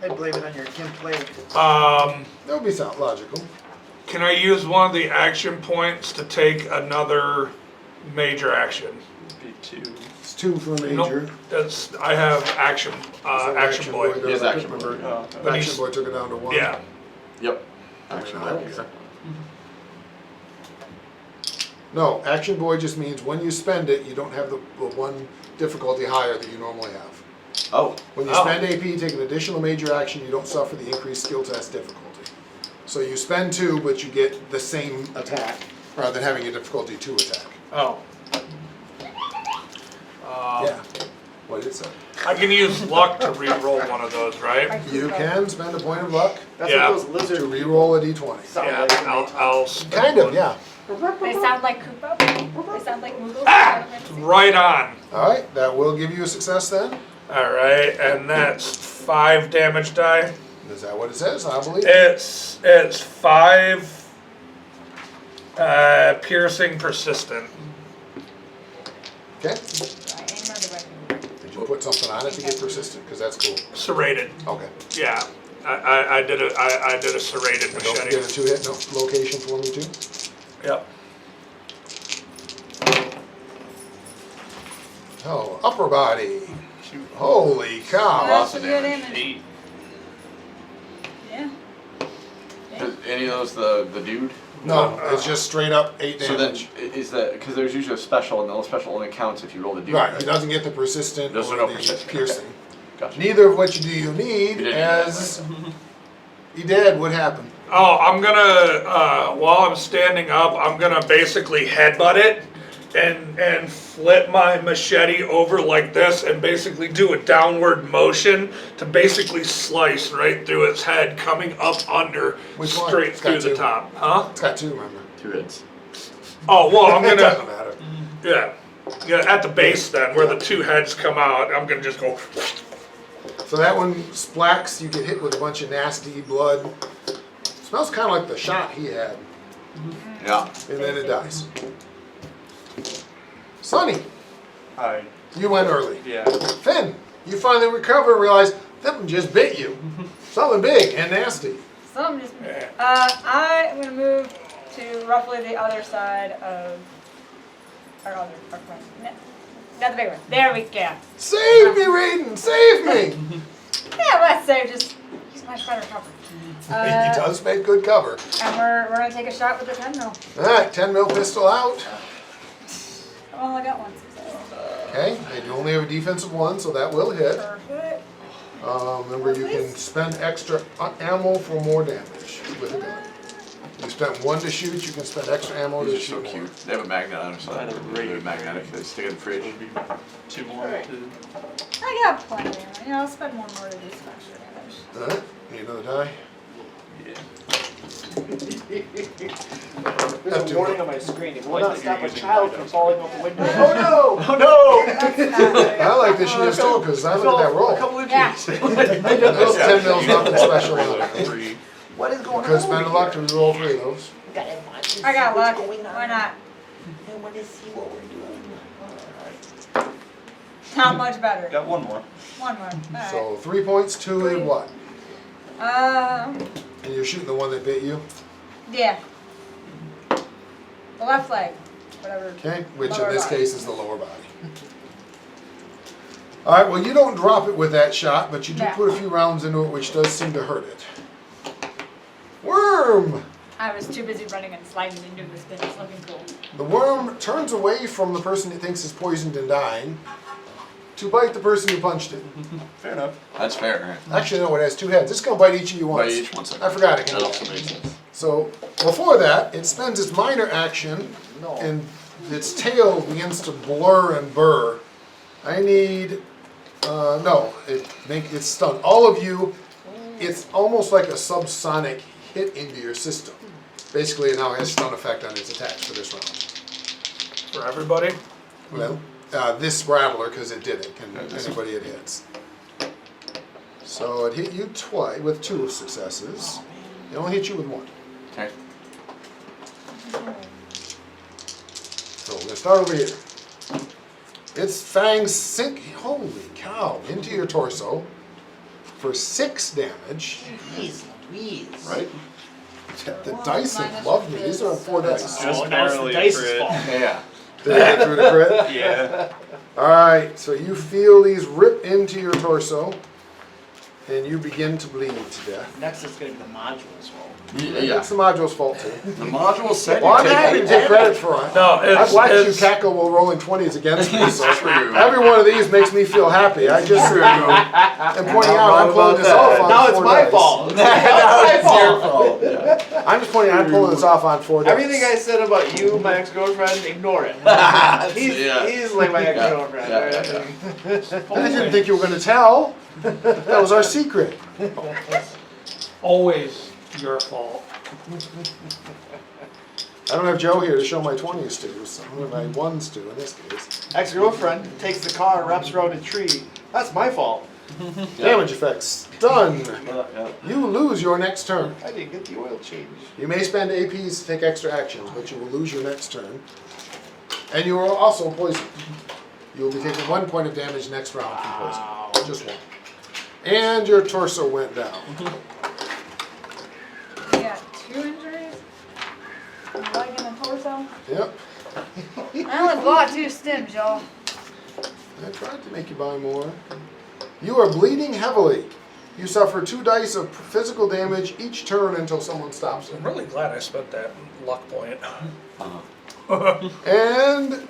I blame it on your gimp leg. That would be sound logical. can I use one of the action points to take another major action? be 2. It's 2 for a major. Nope, that's, I have action, So action boy. does He has a action quick boy. convert. Oh, okay. But Action he's- boy took it down to 1. Yeah, Yep. Actually, Okay. okay. No, action boy just means when you spend it, you don't have the one difficulty higher that you normally have. Oh. When you Oh. spend AP, take an additional major action, you don't suffer the increased skill test difficulty. So you spend 2, but you get the same attack, rather than having a difficulty 2 attack. oh. Yeah. What did it say? I can use luck to re-roll one of those, right? You can spend a point of luck That's Yeah. what those to lizards re-roll a d20. sound Yeah, like. I'll Kind of, yeah. They sound like Koopa. They sound like Moogles. Right on. All right, that will give you a success then. All right, and that's 5 damage die. Is that what it says? I believe. It's 5 piercing persistent. Okay. Do I aim or do I move? Did you put something on it to get persistent? Because that's cool. Serrated. Okay. Yeah. I did a serrated And don't machete. forget a 2-hit location for me too. Yep. Oh, upper body. Holy cow. Lots That's a of good damage. image. Yeah. Is any of those the dude? No, it's just straight up 8 So then, damage. is that, because there's usually a special, and the special only counts if you roll the dude. Right, he doesn't get the persistent There's or no the persistent, piercing. Gotcha. Neither of what you do you need, You didn't need as he did. What happened? Oh, I'm gonna, while I'm standing up, I'm gonna basically headbutt it and flip my machete over like this and basically do a downward motion to basically slice right through its head, coming up under, Which one? straight It's got through the two. top. Huh? It's got 2, remember? 2 hits. Oh, well, I'm It doesn't gonna, matter. yeah, at the base then, where the 2 heads come out, I'm gonna just go, So that one splacks, you get hit with a bunch of nasty blood. Smells kind of like the shot he had. Yeah. And then it dies. Sonny, Hi. you went early. Yeah. Finn, you finally recover and realize that one just bit you. Something big and nasty. So I'm just, I'm gonna move to roughly the other side of our other, our friend. No, not the big one. There we go. Save me, Raiden! Save me! Yeah, let's say just he's much better cover. he does make good cover. And we're gonna take a shot with the 10 mil. Alright, 10 mil pistol out. I've only got one. So. Okay, they do only have a defensive 1, so that will hit. Perfect. Remember, you can spend extra ammo for more damage with a gun. You spent 1 to shoot, you can spend extra ammo These to are so shoot more. cute. They have a magnet on their side. They're magnetic. They stick it in the fridge. 2 more to. I got plenty of ammo. You know, I'll spend one more to do some extra damage. Alright, need another die. There's a warning on my screen. It will not Like that stop you're a using child my from dice. falling out the window. Oh Oh no! That's not very I like this yours too, because I look at that roll. A couple inches. Yeah. Those 10 mils nothing special on it. 3. What is going Could spend a luck to roll 3 of those. I got luck. Why not? I want to see what we're doing. Not much better. Got 1 more. One more. Alright. So 3 points, 2 and what? And you're shooting the one that bit you? Yeah. The left leg. Whatever. Okay, which in Lower this body. case is the lower body. Alright, well you don't drop it with that shot, but you do Yeah. put a few rounds into it, which does seem to hurt it. Worm! I was too busy running and sliding into this thing. It's looking cool. The worm turns away from the person it thinks is poisoned and dying to bite the person who punched it. Fair enough. That's fair, right? Actually, no, it has 2 heads. It's gonna bite each of you once. By each one second. I forgot it can That do also that. makes sense. So, before that, it spends its minor action, and its tail begins to blur and burr. I need, no, it's stunned. All of you, it's almost like a subsonic hit into your system. Basically, it now has stun effect on its attacks for this round. for everybody. Well, this Rattler, because it did it, and Yeah, this anybody it hits. So it hit you twice with 2 successes. It only hit you with 1. Okay. So we're gonna start over here. Its fangs sink, holy cow, into your torso for 6 damage. Right? The dice have loved me. These are 4 dice. Just Oh, now it's the barely a dice's crit. fault. Yeah. Did I get through the crit? Yeah. Alright, so you feel these rip into your torso, and you begin to bleed to death. Next, it's going to be the module's fault. Yeah. It's the module's fault too. The module said Well, I'm you happy to take credit for it. No, I've watched you it's cackle while rolling 20s against me, so True. every one of these makes me feel happy. I just am pointing out I'm pulling this off on Now it's 4 my dice. fault. I'm just pointing out I'm pulling this off on 4 dice. Everything I said about you, my ex-girlfriend, ignore it. He's like my ex-girlfriend. I didn't think you were going to tell. That was our secret. always your fault. I don't have Joe here to show my 20s to, so I'm going to my 1s to in this case. Ex-girlfriend takes the car and wraps around a tree. That's my fault. Damage effects. Done. Yeah. You lose your next turn. I didn't get the oil change. You may spend APs to take extra actions, but you will lose your next turn. And you are also poisoned. You will be taking 1 point of damage next round from poison. Just one. And your torso went down. You got 2 injuries? A leg and a torso? Yep. I only bought 2 stims, y'all. I tried to make you buy more. You are bleeding heavily. You suffer 2 dice of physical damage each turn until someone stops it. I'm really glad I spent that luck point. And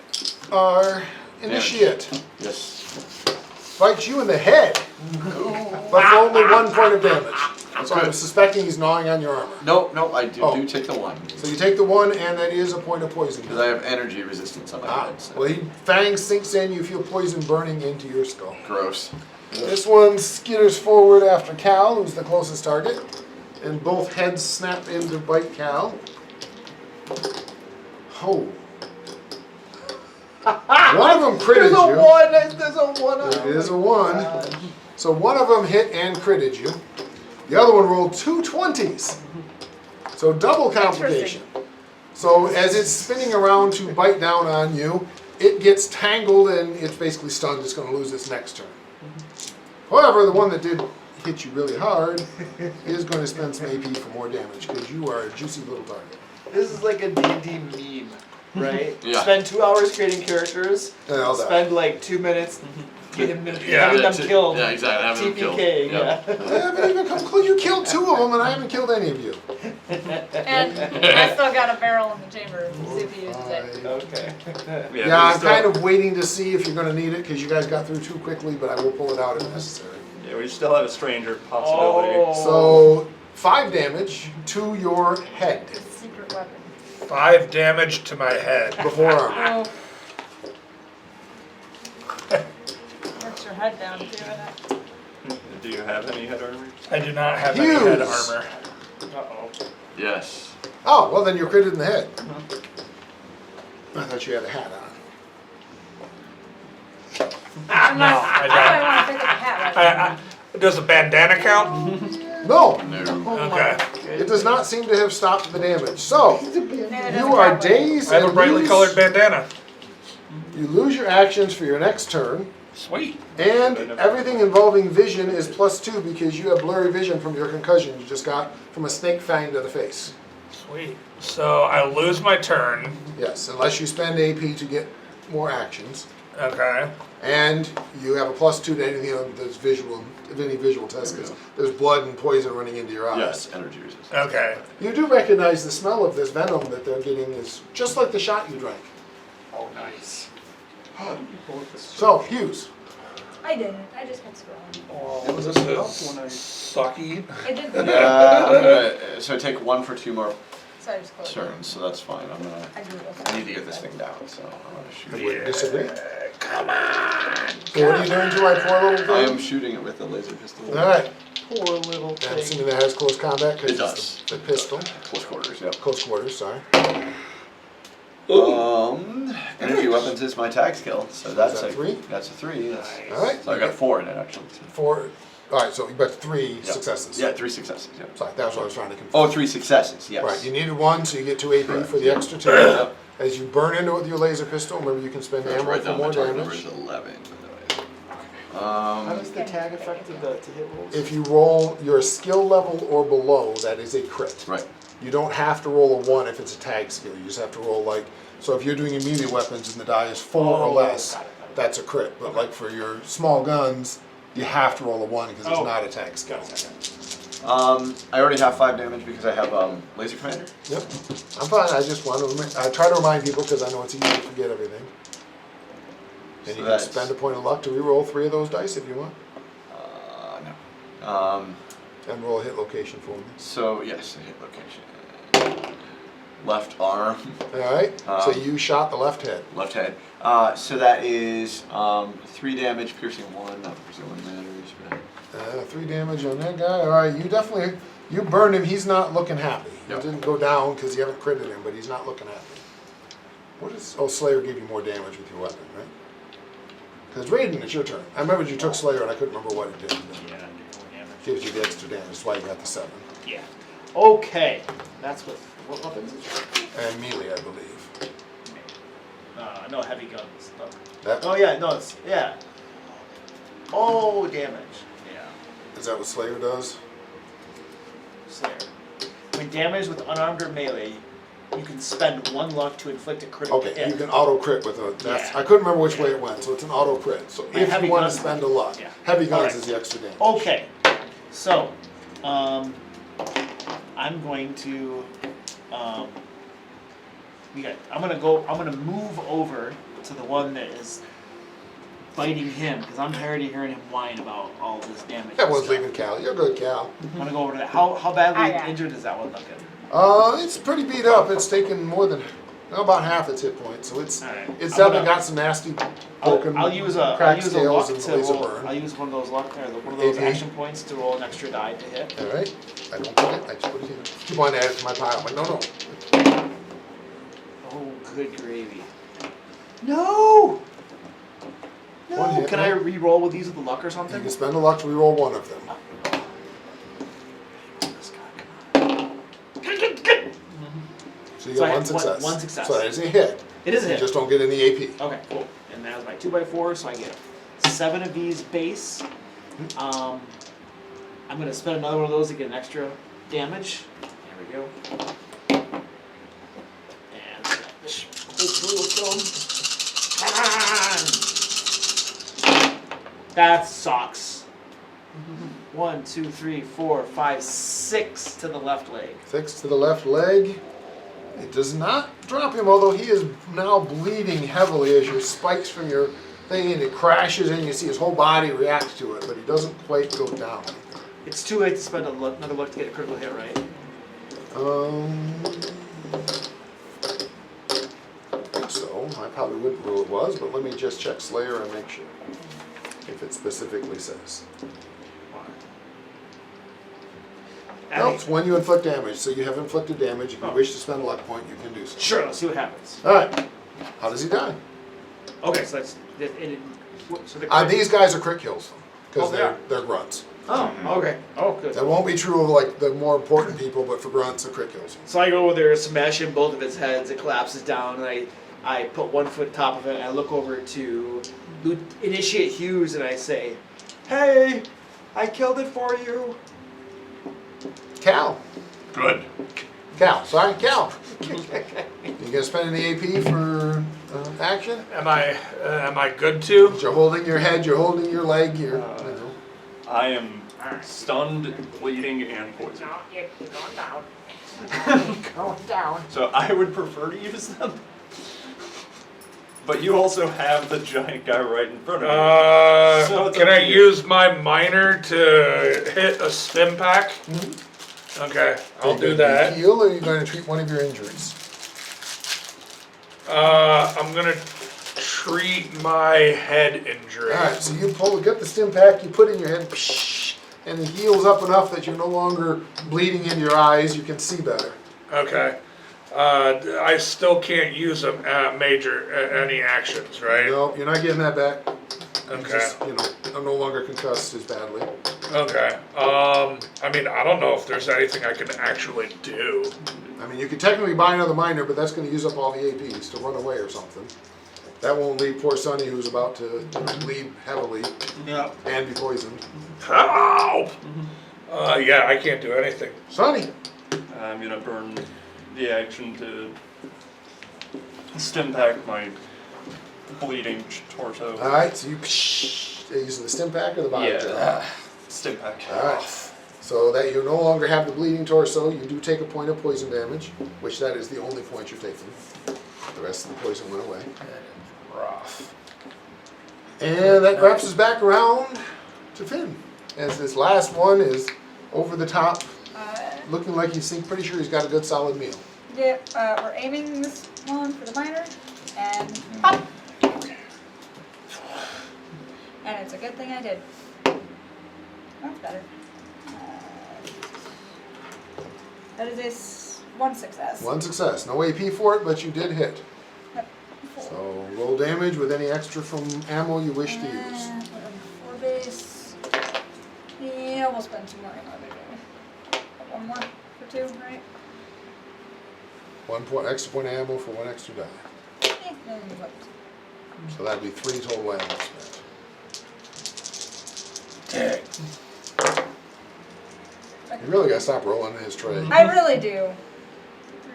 our initiate Yes. bites you in the head, but for only 1 point of damage. So I'm suspecting he's gnawing on your armor. No, I do Oh. do take the 1. So you take the 1, and that is a point of poison. Because I have energy resistance on my head. So. Well, fangs sinks in. You feel poison burning into your skull. Gross. This one skitters forward after Cal, who's the closest target, and both heads snap in to bite Cal. Oh. One of them critted you. There's a 1 on It is a 1. So one of them hit and critted you. The other one rolled 2 20s. So double complication. So as it's spinning around to bite down on you, it gets tangled and it's basically stunned. It's going to lose its next turn. However, the one that did hit you really hard is going to spend some AP for more damage because you are a juicy little target. This is like a D&D meme, right? Yeah. Spend 2 hours creating characters, And I'll die. spend like 2 minutes getting them, Yeah, having them that's it. killed. Yeah, exactly. Having them killed. TPK, Yep. yeah. I haven't even come close. You killed 2 of them and I haven't killed any of you. And I still got a barrel in the chamber. See if he uses it. Okay. Yeah, I'm kind of waiting to see if you're going to need it because you guys got through too quickly, but I will pull it out if necessary. Yeah, we still have a stranger possibility. Oh. So 5 damage to your head It's a secret weapon. 5 damage to my head. before armor. Oh. Works your head down too, innit? Do you have any head armor? I do not have any head Hughes. armor. Uh-oh. Yes. Oh, well then you're critted in the head. I thought you had a hat on. I'm not, I I might want to pick up a hat right now. Does a bandana count? No, No. Okay. it does not seem to have stopped the damage. So, Neither does you a are cat weapon. dazed I have a and brightly lose- colored bandana. You lose your actions for your next turn, Sweet. and everything involving vision is +2 because you have blurry vision from your concussion you just got from a snake fang to the face. Sweet. So I lose my turn. Yes, unless you spend AP to get more actions. Okay. And you have a +2 to anything that's visual, of any visual test, because there's blood and poison running into your eyes. Yes, energy resistance. Okay. You do recognize the smell of this venom that they're getting is just like the shot you drank. Oh, nice. So, Hughes. I didn't. I just kept scrolling. Oh, This is sucky. I did. Yeah, I'm gonna, so I take 1 for 2 more So I just closed it. turns, so that's fine. I drew I need to get this thing down, so I'm gonna shoot. Would disagree. Come on. So what are you doing to my poor little I thing? am shooting it with a laser pistol. Alright, poor little I'm thing. assuming that has close combat It because does. it's the pistol. Close quarters, yep. Close quarters, sorry. Energy weapons is my tag skill, so that's that a 3? That's a 3. That's, Alright. so I got 4 in it actually. So. 4. Alright, so you got 3 Yep. successes. Yeah, 3 successes. Yep. Sorry, that's what I was trying to confirm. Oh, 3 successes. Yes. Right, you needed 1, so you get 2 AP Correct, for the yeah. extra 2. Yep. As you burn into it with your laser pistol, remember you can spend Let's ammo write for down my more target number damage. is 11. How does the tag affect the to hit rolls? If you roll your skill level or below, that is a crit. Right. You don't have to roll a 1 if it's a tag skill. You just have to roll like, so if you're doing immediate weapons and the die is 4 or less, that's a crit. But like for your small guns, you have to roll a 1 because it's not a tag skill. I already have 5 damage because I have laser commander. Yep, I'm fine. I just want to, I try to remind people because I know it's easy to forget everything. And So you can that's- spend a point of luck to re-roll 3 of those dice if you want. No. And roll a hit location for me. So yes, a hit location. Left arm, Alright, so you shot the left head. left head. So that is 3 damage, piercing 1. Not piercing 1 matters, but 3 damage on that guy. Alright, you definitely, you burned him. He's not looking happy. Yep. He didn't go down because you haven't critted him, but he's not looking happy. What is, oh, Slayer gave you more damage with your weapon, right? Because Raiden, it's your turn. I remember you took Slayer and I couldn't remember what it did. Yeah, damage. Gives you the extra damage. That's why you got the 7. Yeah. Okay. That's what weapons is it? And melee, I believe. No heavy guns. No. That, Oh yeah, no, it's yeah. Oh, damage. Yeah. is that what Slayer does? Slayer. When damaged with unarmed or melee, you can spend 1 luck to inflict a critical Okay, hit. you can auto crit with a. That's, Yeah. I couldn't remember which way it went, so it's an auto crit. So And if heavy you want to guns- spend a luck, yeah. heavy guns Alright. is the extra damage. Okay, so I'm going to I'm gonna move over to the one that is biting him because I'm tired of hearing him whine about all this damage. That and one's stuff. leaving Cal. You're good, Cal. I'm gonna go over to that. How badly I got it. injured is that one looking? It's pretty beat up. It's taken more than about half its hit points, so it's Alright. it's I'm definitely gonna- got some nasty broken. I'll use a cracked luck scales and to laser roll. burn. I'll use one of those luck or one of those AP. action points to roll an extra die to hit. All right. I don't put it. I just put it here. Keep on adding to my pile. I'm like, no. Oh, good gravy. No! One No! hit, Can I right? re-roll with these with the luck or You something? can spend a luck to reroll one of them. So you So I got one have success. one success. So that is a hit. It is a You hit. just don't get any AP. Okay, cool. And that was my 2x4, so I get 7 of these base. I'm gonna spend another one of those to get an extra damage. There we go. And this whole stone. Come on! That sucks. 1, 2, 3, 4, 5, 6 to the left leg. 6 to the left leg. It does not drop him, although he is now bleeding heavily as your spikes from your thing, and it crashes and you see his whole body react to it, but he doesn't quite go down. It's too late to spend another luck to get a critical hit, right? I think so. I probably wouldn't rule it was, but let me just check Slayer and make sure if it specifically says. No, it's when you inflict damage. So you have inflicted damage. If you Oh. wish to spend a luck point, you can do so. Sure, let's see what happens. All right. How does he die? Okay, so so the These guys are crit kills because Oh, they are? they're grunts. Oh, okay. Oh, good. That won't be true of like the more important people, but for grunts, a crit kills. So I go over there, smash in both of its heads, it collapses down, and I put 1 foot top of it, and I look over to Initiate Hughes, and I say, "Hey, I killed it for you." Cal. Good. Cal. Sorry, Cal. You gonna spend any AP for action? Am I good to? You're holding your head. You're holding your leg. You're. You know. I am stunned, bleeding, and poisoned. No, you're going down. Going down. So I would prefer to use them. But you also have the giant guy right in front of you. So it's Can up I to you. use my minor to hit a stim pack? Okay, I'll Are you do gonna that. Heal, or are you going to treat one of your injuries? I'm gonna treat my head injury. All right. So you get the stim pack. You put it in your head, and it heals up enough that you're no longer bleeding in your eyes. You can see better. Okay. I still can't use them any actions, right? No, you're not getting that back. You Okay. just, I'm no longer concussed as badly. Okay. I mean, I don't know if there's anything I can actually do. I mean, you could technically buy another miner, but that's going to use up all the APs to run away or something. That won't leave poor Sonny, who's about to bleed heavily Yeah. and be poisoned. Help! Yeah, I can't do anything. Sonny! I'm gonna burn the action to stim pack my bleeding torso. All right, so you using the stim pack or the body? Yeah. Stim pack. All right. So that you no longer have the bleeding torso, you do take a point of poison damage, which that is the only point you're taking. The rest of the poison went away. Rough. And that wraps us back around to Finn. As this last one is over the top, looking like he's pretty sure he's got a good solid meal. Yeah, we're aiming this one for the miner, and pop! And it's a good thing I did. That's better. That is one success. One success. No AP for it, but you did hit. Yep. 4. So Roll damage with any extra from ammo you wish to use. 4 base. Yeah, we'll spend 2 more ammo. One more for 2, right? 1 point extra point of ammo for 1 extra die. Then what? So that'd be 3 total ammo spent. You really gotta stop rolling in his tray. I really do. 3,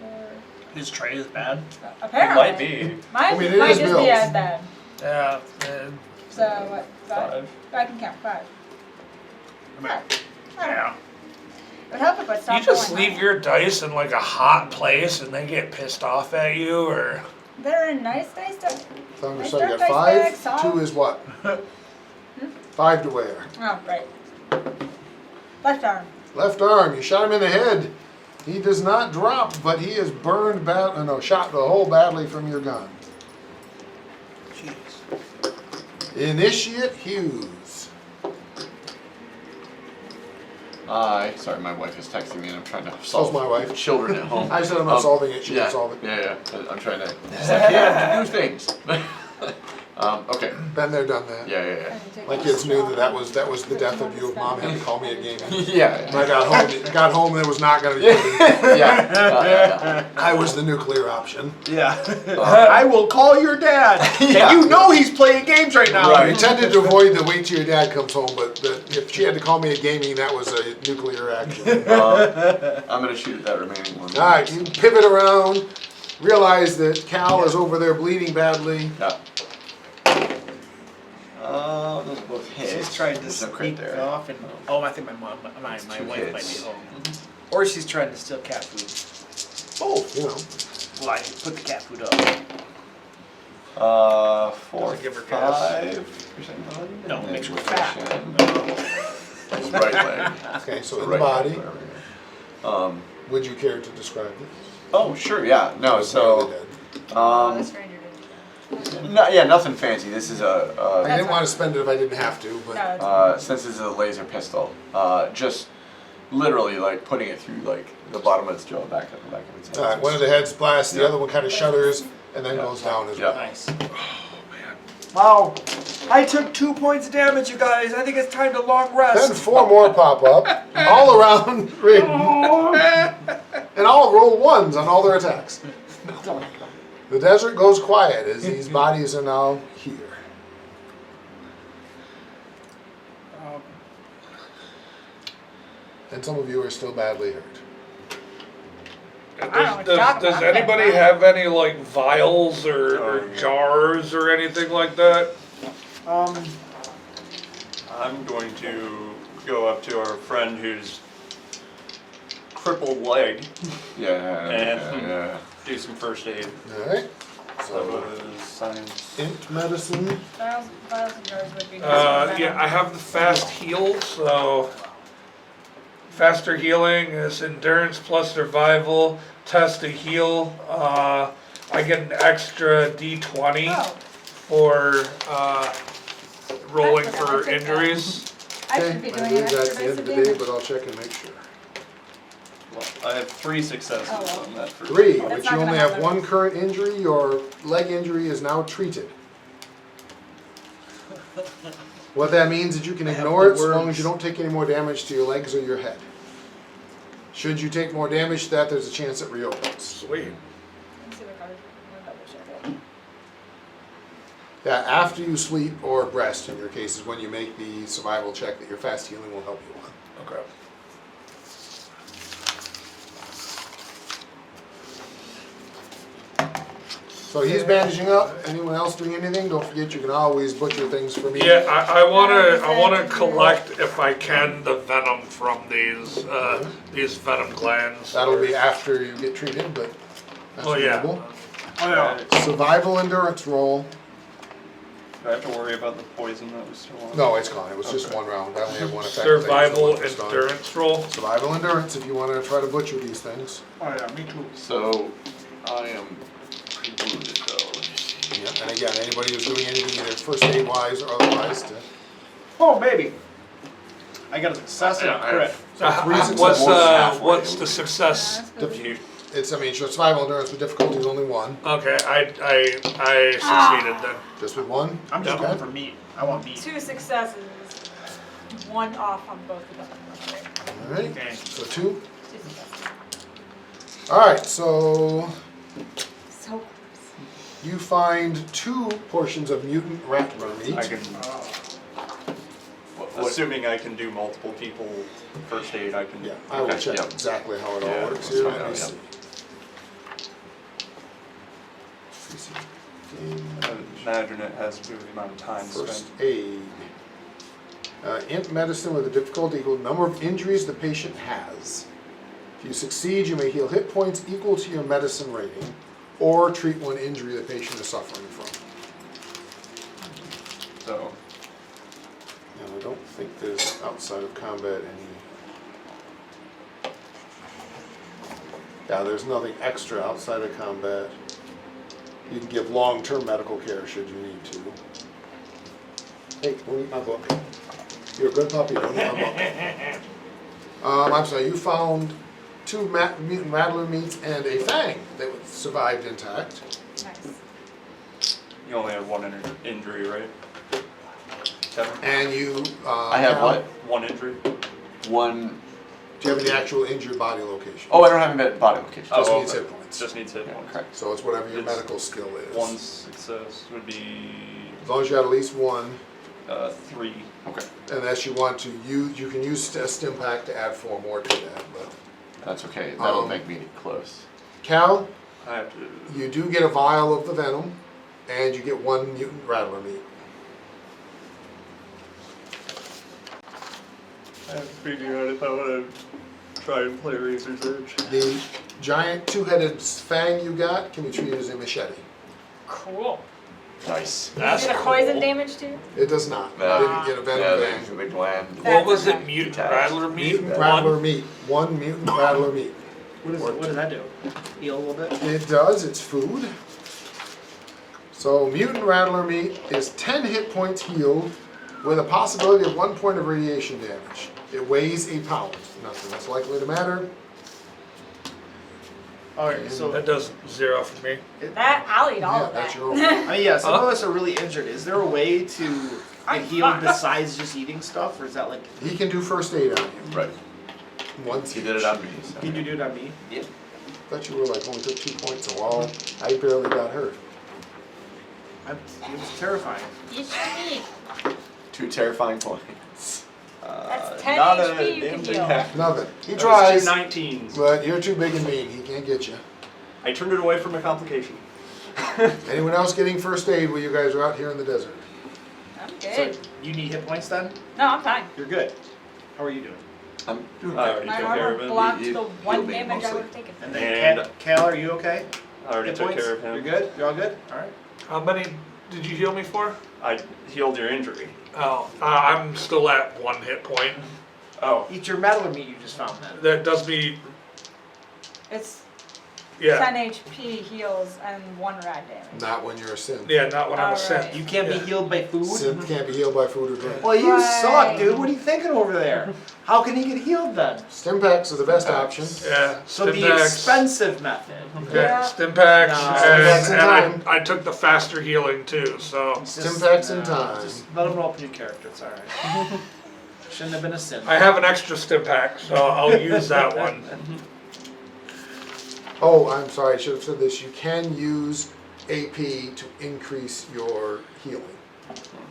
4. His tray is bad. Apparently. It might be. Mine I mean, it might is just Bill's. be as bad. Yeah. So what? 5? 5. I can count 5. Yeah. It would help if I You stopped just rolling leave high. your dice in like a hot place and they get pissed off at you, or They're in nice stuff. Thunder, Nice so you dark got dice 5. bag, 2 solid. is what? 5 to wear. Oh, right. Left arm. Left arm, you shot him in the head. He does not drop, but he is burned bad. No, shot the hole badly from your gun. Jeez. Initiate Hughes. Sorry, my wife is texting me and I'm trying to So's solve my wife. children at home. I said I'm not solving it. She yeah, can solve it. Yeah. I'm trying to. She's like, yeah, do things. Okay. Been there, done that. Yeah. My kids knew that was the death of you if mom had to call me a gamer. Yeah. When I got home and it was not going to be Yeah. I was the nuclear option. Yeah. I will call your dad. Yeah. And you know he's playing games right now. I intended to avoid the wait till your dad comes home, but if she had to call me a gaming, that was a nuclear action. I'm gonna shoot at that remaining one. All right, you pivot around, realize that Cal is over there bleeding badly. Yeah. Those are both hits. She's trying to There's no crit sneak there. off and I think my wife Two might be hits. home. Or she's trying to steal cat food. Both, you know. Well, I put the cat food up. 4, Doesn't give her gas. 5%. No, it makes her fat. It's right leg. Okay, so The in right the body, leg, whatever. would you care to describe this? Oh, sure, yeah. No, so, The stranger did. nothing fancy. This is I didn't want to spend it if I didn't have to, but No, it's since this is a laser pistol, just literally like putting it through like the bottom of its jaw, back of its head. all right, one of the heads blasts, the Yeah. other one kind of shudders and then goes down as well. Nice. Wow. I took 2 points of damage, you guys. I think it's time to long Then rest. 4 more pop up, all around Raiden. And all roll 1s on all their attacks. The desert goes quiet as these bodies are now here. And some of you are still badly hurt. don't know what you're talking Does about. anybody have any like vials or jars or anything like that? I'm going to go up to our friend who's crippled leg, Yeah. do some first aid. Alright, That so was science. int medicine. Files and jars would be nice. Yeah, I have the fast heal, so faster healing is endurance plus survival. Test to heal. I get an extra D20 Oh, for rolling I forgot I for took that. injuries. I Okay, should be I doing believe an that's extra the end of the basic day, damage. but I'll check and make sure. I have 3 successes Oh, well. on that first. 3, That's which not you gonna only have happen. 1 current injury. Your leg injury is now treated. What that means is you can I have ignore the it so long words. as you don't take any more damage to your legs or your head. Should you take more damage to that, there's a chance it reopens. Sweet. Let me see the card. I'm gonna double check it. That after you sleep or rest, in your case, is when you make the survival check that your fast healing will help you on. Okay. So he's bandaging up. Anyone else doing anything? Don't forget you can always butcher things for me. Yeah, I wanna collect if I can the venom from these venom glands. That'll be after you get treated, but that's Oh yeah. doable. Oh, yeah. Survival endurance roll. Do I have to worry about the poison that was still on? No, it's gone. It was just Okay. 1 round. I only have 1 effect. Survival so it's gone. endurance roll. Survival endurance if you want to try to butcher these things. Oh, yeah, me too. So I am pretty wounded though. Let me see. Yeah. And again, anybody who's doing anything either first aid wise or otherwise to Oh, maybe. I got a success and Yeah, a I crit. have- three successes. What's More than halfway. what's the success? That's good. It's, I mean, sure, survival endurance, but difficulty is only 1. Okay, I succeeded then. Just with 1? I'm just Okay. going for meat. I want meat. 2 successes, 1 off on both of them. Alright, Okay. so 2. 2 successes. Alright, so So close. you find 2 portions of mutant rat meat. I can, assuming I can do multiple people first aid, I can. Yeah, I will Okay, check yep. exactly how it all Yeah, works let's here. find Let me out, see. I imagine it has to do with the amount of time First spent. aid. Int medicine with a difficulty equal to the number of injuries the patient has. If you succeed, you may heal hit points equal to your medicine rating, or treat one injury the patient is suffering from. So, And I don't think there's outside of combat any. Yeah, there's nothing extra outside of combat. You can give long-term medical care should you need to. Hey, don't eat my book. You're a good puppy, don't eat my book. I'm sorry, you found 2 mutant rattler meats and a fang that survived intact. Nice. you only have one injury, right? Kevin? And you, I have what? One injury? 1. Do you have any actual injured body location? Oh, I don't have a body location. Just Oh, needs okay. hit points. Just needs hit Yeah, points. correct. So it's whatever your It's medical skill is. One success would be As long as you had at least 1. 3. Okay, Unless you want to use, you can use a stim pack to add 4 more to that, but. that's okay. That'll Um, make me close. Cal, I have to. you do get a vial of the venom, and you get 1 mutant rattler meat. I have to figure out if I want to try and play Razor's Edge. The giant 2-headed fang you got can be treated as a machete. Cool. Nice. That's Is it a cool. poison damage too? It does not. No. You didn't get a Yeah, venom there's a fang. big gland. What was That's it? okay. Mutant Attached. rattler meat? Mutant rattler One? meat. 1 mutant rattler meat. What does that do? Heal a little bit? It does, it's food. So mutant rattler meat is 10 hit points healed with a possibility of 1 point of radiation damage. It weighs a pound. Nothing that's likely to matter. Alright, so, That does 0 for me. That, I'll eat all Yeah, of that's that. your own. I mean, yeah, some Huh? of us are really injured. Is there a way to I'm get healed fine. besides just eating stuff? Or is that like, He can do first aid on you. Right. Once He did it on me. So. can you do it on me? Yep. Thought you were like only took 2 points, so well, I barely got hurt. It's terrifying. Each me. 2 terrifying points. That's 10 not HP a you damn can thing heal. happened. Nothing. He That was tries, 2 19s. but you're too big and mean. He can't get you. I turned it away from a complication. Anyone else getting first aid while you guys are out here in the desert? I'm So good. you need hit points then? No, I'm fine. You're good. How are you doing? I'm doing I okay. already My took care of armor him. blocked You the healed 1 me damage I mostly. would have taken. And then And- Cal, are you okay? I already Hit took points? care of him. You're good? You're all good? Alright. How many did you heal me for? I healed your injury. Oh, I'm still at 1 hit point. Oh, Eat your metal meat you just found then. That does me, It's yeah, 10 HP heals and 1 rad damage. Not when you're a synth. yeah, not when I'm a Alright. synth. You can't Yeah. be healed by food? Synth can't be healed by food or drink. Well, you Right. suck, dude. What are you thinking over there? How can he get healed then? Stim packs are the best Stim option. packs. Yeah, So stim the packs. expensive method. Okay, Yeah. stim packs, No. and, Stim packs in and time. I took the faster healing too, so It's Stim packs in time. Just let him roll up a new character. It's alright. Shouldn't have been a sin. I have an extra stim pack, so I'll use that one. Oh, I'm sorry, I should have said this. You can use AP to increase your healing.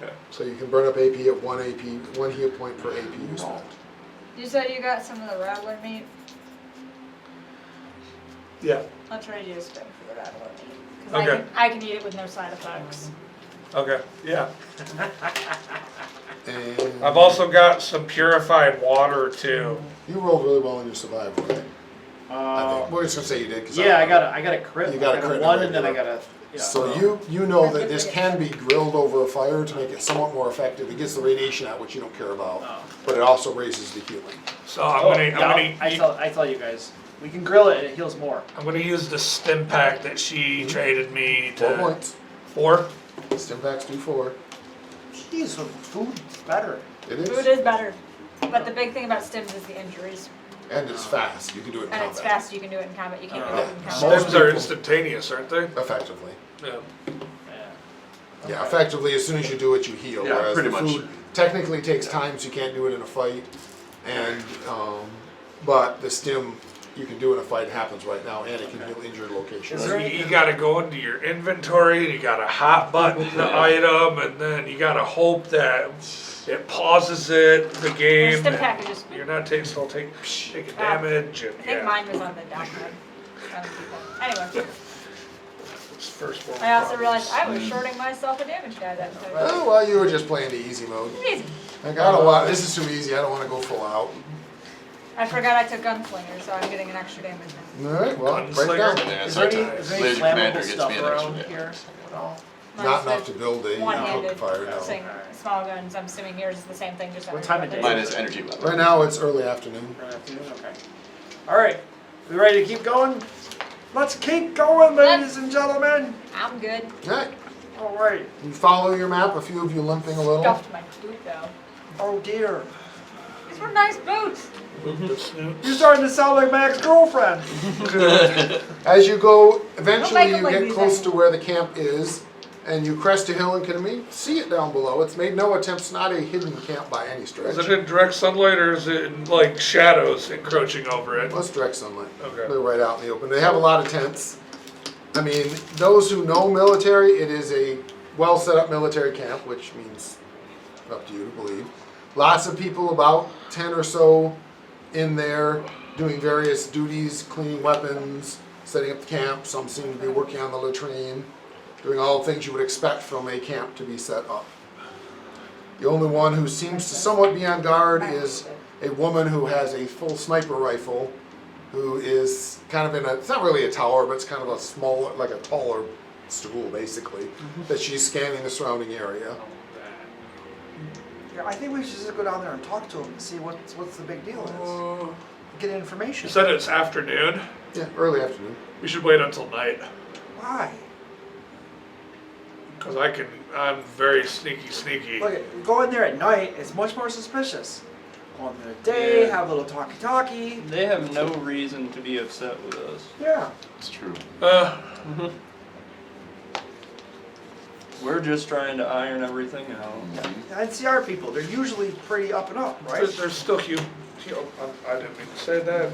okay. So you can burn up AP at 1 AP, 1 hit point per AP you spend. You said you got some of the rattler meat? Yeah, I'll trade you a spin for the rattler meat. Because Okay. I can eat it with no side effects. okay, yeah. And I've also got some purified water too. you rolled really well in your survival, right? I Uh, think. We're just gonna say you did. 'Cause yeah, I got a crit. You got a I crit got a and a 1 and then I regular. got a. Yeah. So you know that this can be grilled over a fire to make it somewhat more effective. It gets the radiation out, which you don't care about, Oh. but it also raises the healing. So I'm Oh, gonna, yeah, I tell you guys, we can grill it and it heals more. I'm gonna use the stim pack that she traded me 4 to. points. 4? Stim packs do 4. Jeez, so food's better. It is. Food is better. But the big thing about stims is the injuries. And it's fast. You can do it in And combat. it's fast, you can do it in combat, you can't do it in Most combat. Stims are people- instantaneous, aren't they? Effectively. Yeah. Yeah, effectively, as soon as you do it, you heal. Yeah, whereas pretty the much. food technically takes time, so you can't do it in a fight. And but the stim you can do in a fight. It happens right now, and it can heal injured locations. Is there You gotta go into your inventory, and you gotta hot button the item, and then you gotta hope that it pauses the game. Stim and packages. You're not taking damage, and I think yeah. mine was on the downside. Anyway, It's first world I also problems. realized I was shorting myself a damage die that time. Oh well, you were just playing the easy mode. Easy. Like I don't want. This is too easy. I don't want to go full out. I forgot I took gunslinger, so I'm getting an extra damage now. All right. Well, break Gunslinger? down. Yeah, Is there any, sometimes. is there any Laser commander flammable gets stuff me an extra around damage. here at all? Not Mine's enough the to build a one-handed hook fire. No. thing, small guns. I'm assuming yours is the same thing, just What energy time of weapons. day? Mine is energy weapon. Right now it's early afternoon. Right afternoon? Okay. Alright, we ready to keep going? Let's keep going, ladies and gentlemen! I'm good. All right. Alright. You follow your map. A few of you limping a little. Stuffed my boot though. Oh dear. These were nice boots. You're starting to sound like my ex-girlfriend. As you go, eventually make you 'em like get these close to anymore. where the camp is, and you crest a hill and can see it down below. It's made no attempts, not a hidden camp by any stretch. Is it in direct sunlight, or is it in, like, shadows encroaching over it? Well, it's direct sunlight. Okay. They're right out in the open. They have a lot of tents. I mean, those who know military, it is a well set up military camp, which means up to you to believe. Lots of people, about 10 or so in there, doing various duties, cleaning weapons, setting up the camp. Some seem to be working on the latrine, doing all the things you would expect from a camp to be set up. The only one who seems to somewhat be on guard is a woman who has a full sniper rifle, who is kind of in a, it's not really a tower, but it's kind of a smaller, like a taller stool basically, that she's scanning the surrounding area. Yeah, I think we should just go down there and talk to him and see what's the big deal is. Get information. You said it's afternoon. Yeah, early afternoon. We should wait until night, Why? because I'm very sneaky. Look, go in there at night, it's much more suspicious. Go in there at day, Yeah. have a little talkie-talkie. They have no reason to be upset with us. Yeah. It's true. We're just trying to iron everything out. NCR people, they're usually pretty up and up, right? There's still I didn't mean to say that.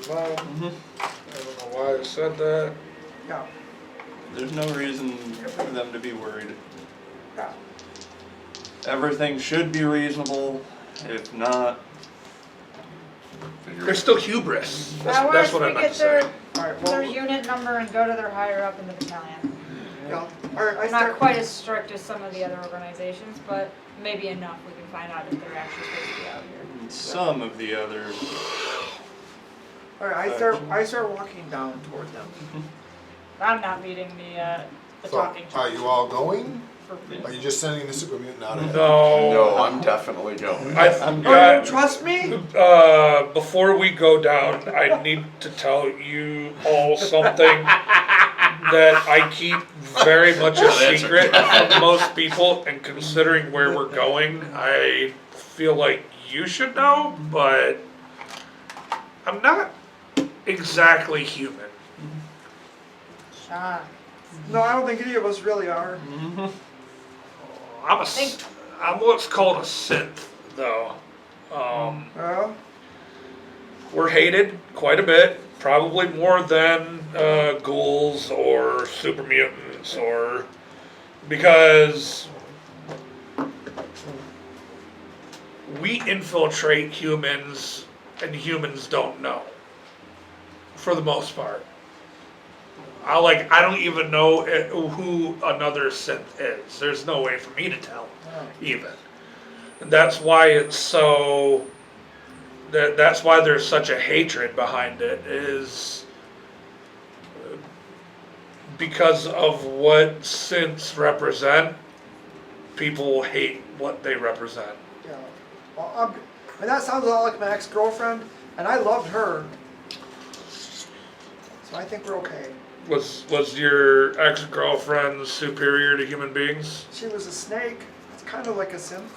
Never mind. I don't know why I said that. Yeah. There's no reason for them to be worried. Yeah. Everything should be reasonable. If not, There's still hubris. Now, That's worse, what I we meant get to say. Alright, their well, unit number and go to their higher up in the battalion. yeah. Alright, I Not start. quite as strict as some of the other organizations, but maybe enough we can find out if they're actually supposed to be out here. some of the others. Alright, I start walking down toward them. I'm not leading the So, talking are you all going? for Are you just sending the super mutant out ahead? No, I'm definitely going. I'm Oh, you don't trust me? before we go down, I need to tell you all something that I keep very much a Good answer. secret from most people, and considering where we're going, I feel like you should know, but I'm not exactly human. Sean. No, I don't think any of us really are. I'm what's called a synth, though. Well, We're hated quite a bit, probably more than ghouls or super mutants, or because we infiltrate humans and humans don't know, for the most part. I don't even know who another synth is. There's no way for me to tell, even. And that's why it's so. That's why there's such a hatred behind it, is because of what synths represent. People hate what they represent. yeah. Well, and that sounds a lot like my ex-girlfriend, and I loved her. So I think we're okay. Was your ex-girlfriend superior to human beings? She was a snake. It's kind of like a synth.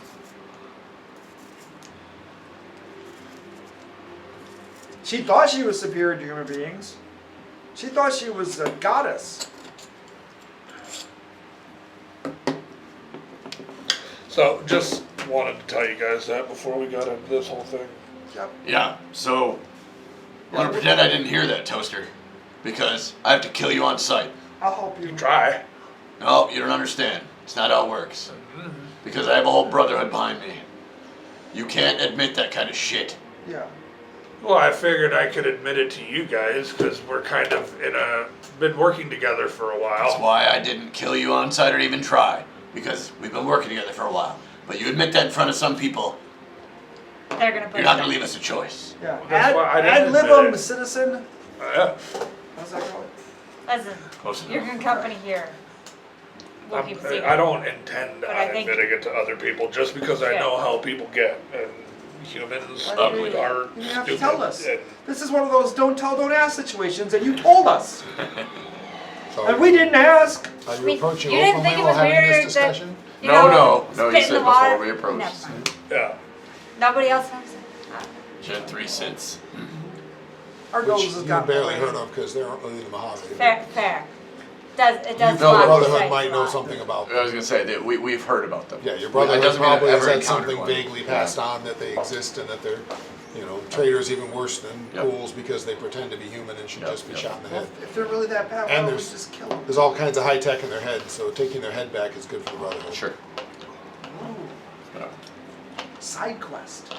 She thought she was superior to human beings. She thought she was a goddess. So just wanted to tell you guys that before we got into this whole thing. Yep. Yeah, so I'm gonna pretend I didn't hear that, Toaster, because I have to kill you on sight. I'll help you. Try. No, you don't understand. It's not how it works. Because I have a whole brotherhood behind me. You can't admit that kind of shit. Yeah. Well, I figured I could admit it to you guys because we're kind of been working together for a That's while. why I didn't kill you on sight or even try. Because we've been working together for a while. But you admit that in front of some people, They're gonna put you're it not gonna down. leave us a choice. Yeah. That's why I didn't Ad admit libum, it. citizen. Yeah. How's that going? Listen, Close your enough. good company here. We'll keep it secret. I don't intend But I on think- admitting it to other people just because I Yeah. know how people get. And humans Ugly. are You have stupid. to tell us. And This is one of those don't tell, don't ask situations, and you told us. So, And we didn't ask. are you We- approaching you didn't openly think it while was having weird this that- discussion? You No, know, no, you spit in said the before water. we approached. Never mind. yeah. Nobody else knows it? Gen 3 cents. Our Which nose has you got barely heard of because they aren't really in the Mojave. Fair, fair. It does Your a lot. brotherhood It might says a know lot. something about I was gonna say that we've heard about them. Yeah, your It brotherhood doesn't mean I've probably has ever had encountered something one. vaguely passed on that they exist and that they're, traitors even worse than Yep. ghouls because they pretend to be human and should Yep, just be yep. shot in the Well, head. if they're really that bad, why And don't we there's- just kill them? There's all kinds of high tech in their head, so taking their head back is good for the brotherhood. Sure. Ooh, side quest.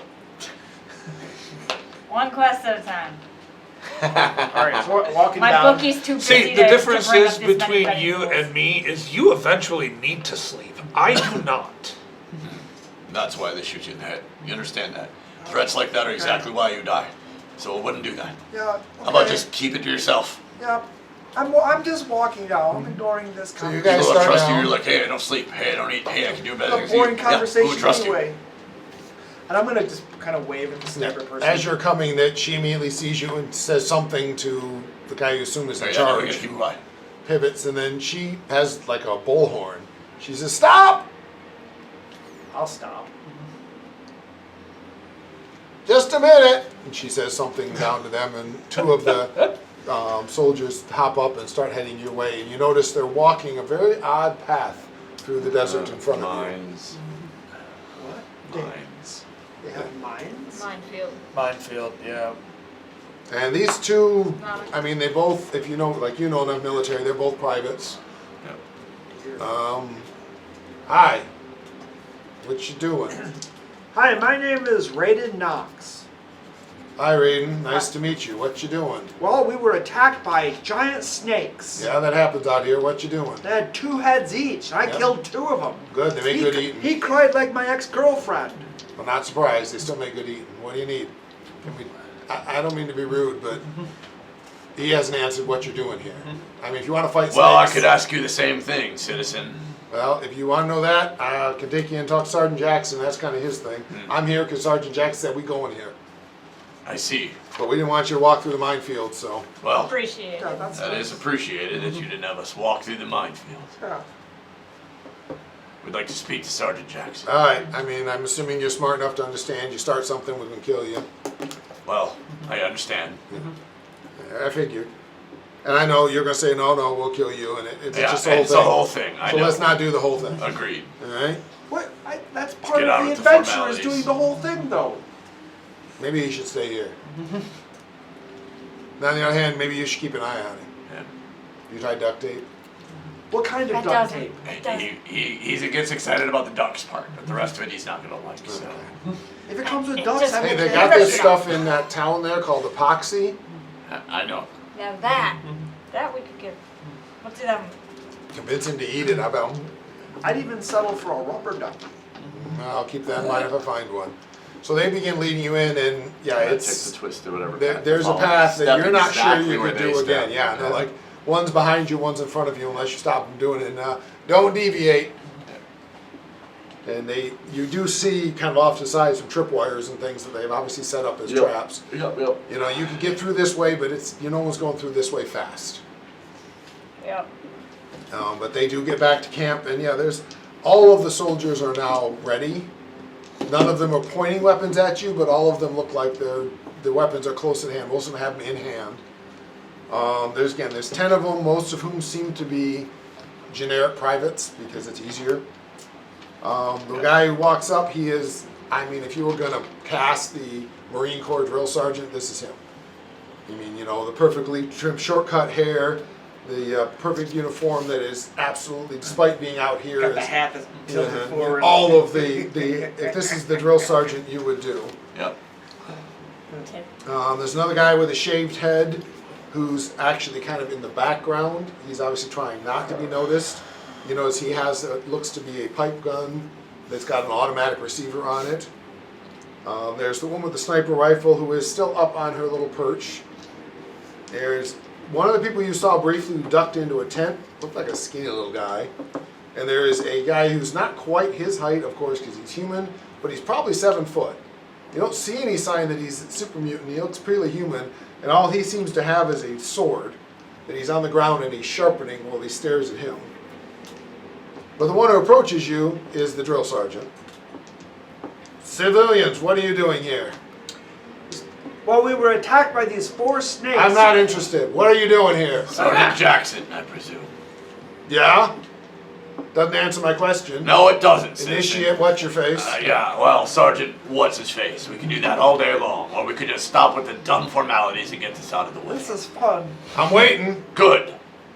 One quest at a time. All right, so we're walking My down. bookie's too busy See, the to difference bring up is this many between betting you pools. and me is you eventually need to sleep. I do not. That's why they shoot you in the head. You understand that? Threats like that are exactly why you die. So it wouldn't do that. Yeah. How about okay. just keep it to yourself? Yeah. I'm just walking down. I'm ignoring this So you conversation. guys People that start trust you, now. you're like, hey, I don't sleep. Hey, I don't eat. Hey, I can do better It's things a than you. boring Yeah, who conversation would trust you? anyway. And I'm gonna just kind of wave at the sniper person. As you're coming, that she immediately sees you and says something to the guy you assume is So in yeah, no, we charge. gotta keep quiet. Pivots, and then she has like a bullhorn. She says, "Stop! I'll stop. Just a minute!" And she says something down to them, and two of the soldiers hop up and start heading your way. And you notice they're walking a very odd path through the desert in front of you. Mines. What? Mines. They have mines? Minefield. Minefield, yeah. And these two, I mean, they both, if you know, like you know them military, they're both privates. Yep. Hi. What you doing? Hi, my name is Raiden Knox. Hi, Raiden. Nice to meet you. What you doing? Well, we were attacked by giant snakes. Yeah, that happens out here. What you doing? They had 2 heads each, and I Yep. killed 2 of them. Good. They make good eating. He cried like my ex-girlfriend. I'm not surprised. They still make good eating. What do you need? I don't mean to be rude, but he hasn't answered what you're doing here. I mean, if you want to fight Well, I snakes, could ask you the same thing, citizen. well, if you want to know that, I can take you and talk to Sergeant Jackson. That's kind of his thing. I'm here because Sergeant Jackson said we go in here. I see. But we didn't want you to walk through the minefield, so. Well, Appreciate Yeah, it. that's that nice. is appreciated that you didn't have us walk through the minefield. Yeah. We'd like to speak to Sergeant Jackson. All right. I mean, I'm assuming you're smart enough to understand. You start something, we can kill you. Well, I understand. I figured. And I know you're going to say, no, we'll kill you. And it's Yeah, just the whole it's thing. the whole thing. I So know. let's not do the whole thing. Agreed. All right? What? That's part get of out the with the adventure is formalities. doing the whole thing, though. Maybe you should stay here. Now, on the other hand, maybe you should keep an eye on him. Yeah. You tie duct tape. What kind of It duct doesn't. tape? It doesn't. He gets excited about the ducks part, but the rest of it he's not gonna like. So. If it comes with It ducks, just- I'm Hey, okay. they got this stuff in that town there called epoxy. I know. Now that we could get. What's it? Convince him to eat it. I bet. I'd even settle for a rubber duck. I'll keep that in mind if I find one. So they begin leading you in, and yeah, It takes it's a twist or whatever. there, path there's a to follow. path that Step you're not exactly sure you where could they do step. again. Yeah, they're like one's behind you, one's in front of you, unless you stop them doing it. And don't deviate. And you do see kind of off to the side some tripwires and things that they've obviously set up as Yep. traps. Yep. You know, you can get through this way, but no one's going through this way fast. Yep. But they do get back to camp, and yeah, all of the soldiers are now ready. None of them are pointing weapons at you, but all of them look like they're the weapons are close at hand. Most of them have them in hand. There's 10 of them, most of whom seem to be generic privates because it's easier. The guy who walks up, he is, I mean, if you were going to cast the Marine Corps drill sergeant, this is him. I mean, you know, the perfectly trimmed, short-cut hair, the perfect uniform that is absolutely, despite being out here, Got the is, hat that's tilted forward. all of the, if this is the drill sergeant, you would do. Yep. There's another guy with a shaved head who's actually kind of in the background. He's obviously trying not to be noticed. You notice he has, looks to be a pipe gun that's got an automatic receiver on it. There's the one with the sniper rifle who is still up on her little perch. There's one of the people you saw briefly who ducked into a tent, looked like a skinny little guy. And there is a guy who's not quite his height, of course, because he's human, but he's probably 7 foot. You don't see any sign that he's a super mutant. He looks pretty human, and all he seems to have is a sword that he's on the ground and he's sharpening while he stares at him. But the one who approaches you is the drill sergeant. Civilians, what are you doing here? Well, we were attacked by these 4 snakes. I'm not interested. What are you doing here? Sergeant Jackson, I presume. Yeah? Doesn't answer my question. No, it doesn't, citizen. Initiate what's your face? Yeah, well, Sergeant, what's his face? We can do that all day long, or we could just stop with the dumb formalities and get this out of the way. This is fun. I'm waiting. Good.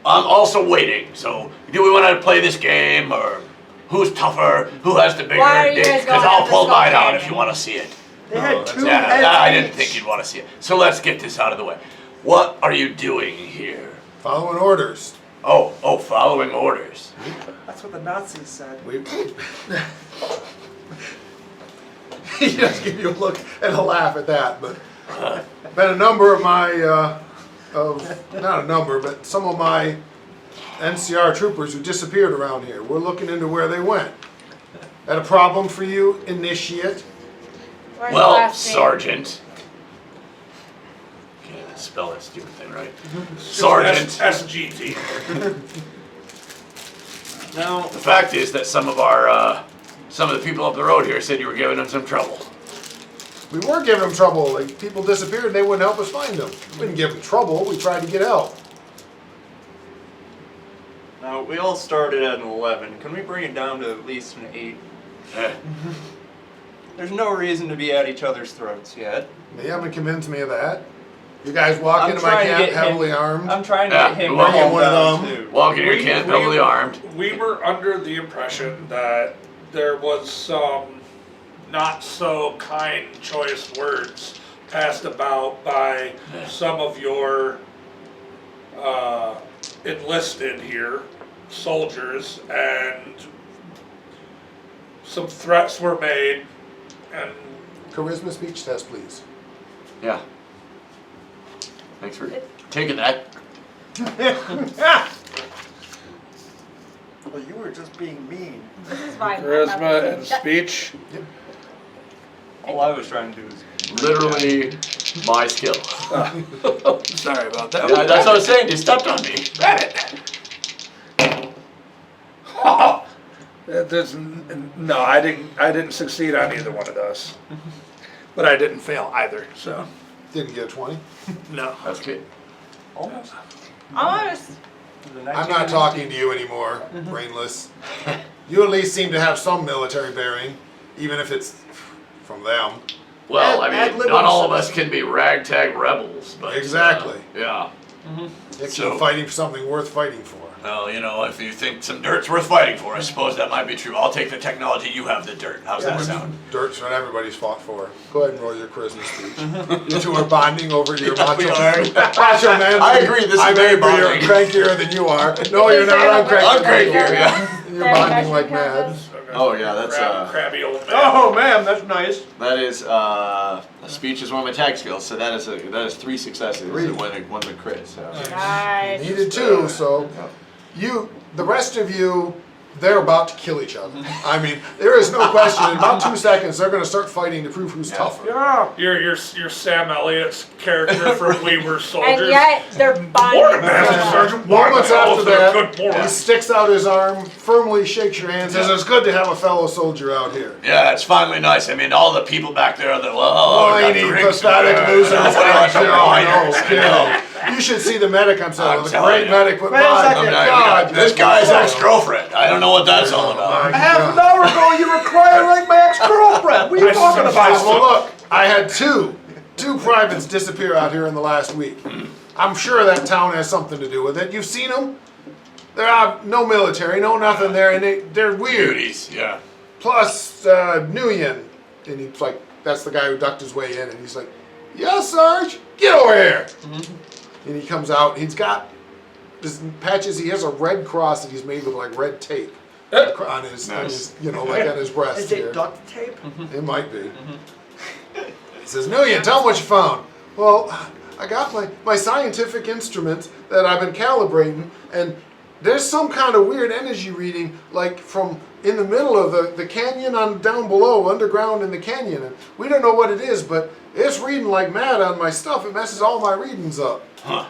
I'm also waiting, so do we want to play this game, or who's tougher, who has the bigger Why are you dick? guys Because going I'll at pull this mine go out canyon? if you want to see it. They Oh, had that's- 2 Yeah, heads I didn't each. think you'd want to see it. So let's get this out of the way. What are you doing here? Following orders. Oh, following orders. That's what the Nazis said. He just give you a look and a laugh at that, but been a number of my, not a number, but some of my NCR troopers who disappeared around here. We're looking into where they went. That a problem for you, initiate? Where's the Well, last name? Sergeant. Can't even spell that stupid thing right. Sergeant. SGT. Now, the fact is that some of the people up the road here said you were giving them some trouble. We were giving them trouble. Like, people disappeared and they wouldn't help us find them. We didn't give them trouble. We tried to get help. Now, we all started at an 11. Can we bring it down to at least an 8? Eh, There's no reason to be at each other's throats yet. You haven't convinced me of that. You guys walk I'm into my trying to camp get him- heavily armed. I'm trying to Yeah, get him well, calmed one of down them. too. walk in your camp heavily armed. We were under the impression that there was some not so kind choice words passed about by some of your enlisted here soldiers, and some threats were made, and Charisma speech test, please. Yeah. Thanks for taking that. Well, you were just being mean. This is fine. charisma and speech. All I was trying to do is Literally my skill. Sorry about that. Yeah, that's what I was saying. You stepped on me. No, I didn't succeed on either one of those, but I didn't fail either. So Didn't get a 20. no. That's good. almost. Almost. I'm not talking to you anymore, brainless. You at least seem to have some military bearing, even if it's from them. Well, Ad I mean, lib not all of us. us can be ragtag rebels, but Exactly. yeah. If So- you're fighting for something worth fighting for. Well, you know, if you think some dirt's worth fighting for, I suppose that might be true. I'll take the technology. You have the dirt. How's that sound? Dirt's what everybody's fought for. Go ahead and roll your charisma speech. You two are bonding over your Yeah, we macho, are. macho man. I agree, this is I'm very angry, you're bonding. crankier than you are. No, you're not. I'm crankier. I'm crankier, yeah. You're bonding like mad. Oh yeah, that's Crabby old man. Oh man, that's nice. that is speech is one of my tag skills. So that is 3 successes. Three. And one's a crit. So Nice. Needed two, so the rest of you, they're about to kill each other. I mean, there is no question. In about 2 seconds, they're going to start fighting to prove who's tougher. Yeah. You're Sam Elliott's character from We Were Soldiers. And yet they're bonding. Morning, Master Sergeant. Why Moments the hell after is there a that, good morning? he sticks out his arm, firmly shakes your hand, says, "It's good to have a fellow soldier out here." Yeah, it's finally nice. I mean, all the people back there that, well, Whiny, pathetic losers like Joe. You should see the medic I'm telling you. The telling great you. medic, but Wait a my second. God. This guy's ex-girlfriend. I don't know what that's all about. Half an hour ago, you were crying like my ex-girlfriend. What are you talking about? Well, look, I had two privates disappear out here in the last week. I'm sure that town has something to do with it. You've seen them? They're out, no military, no nothing there, and they're weird. Beauties, yeah. Plus, Nguyen, and he's like, that's the guy who ducked his way in, and he's like, "Yeah, Sarge, get over here." And he comes out, he's got this patches, he has a red cross that he's made with like red tape on his, you know, like on his breast Is here. it duct tape? It might be. He says, "Nguyen, tell him what you found." "Well, I got my scientific instrument that I've been calibrating, and there's some kind of weird energy reading, like from in the middle of the canyon on down below, underground in the canyon. And we don't know what it is, but it's reading like mad on my stuff. It messes all my readings up." Huh.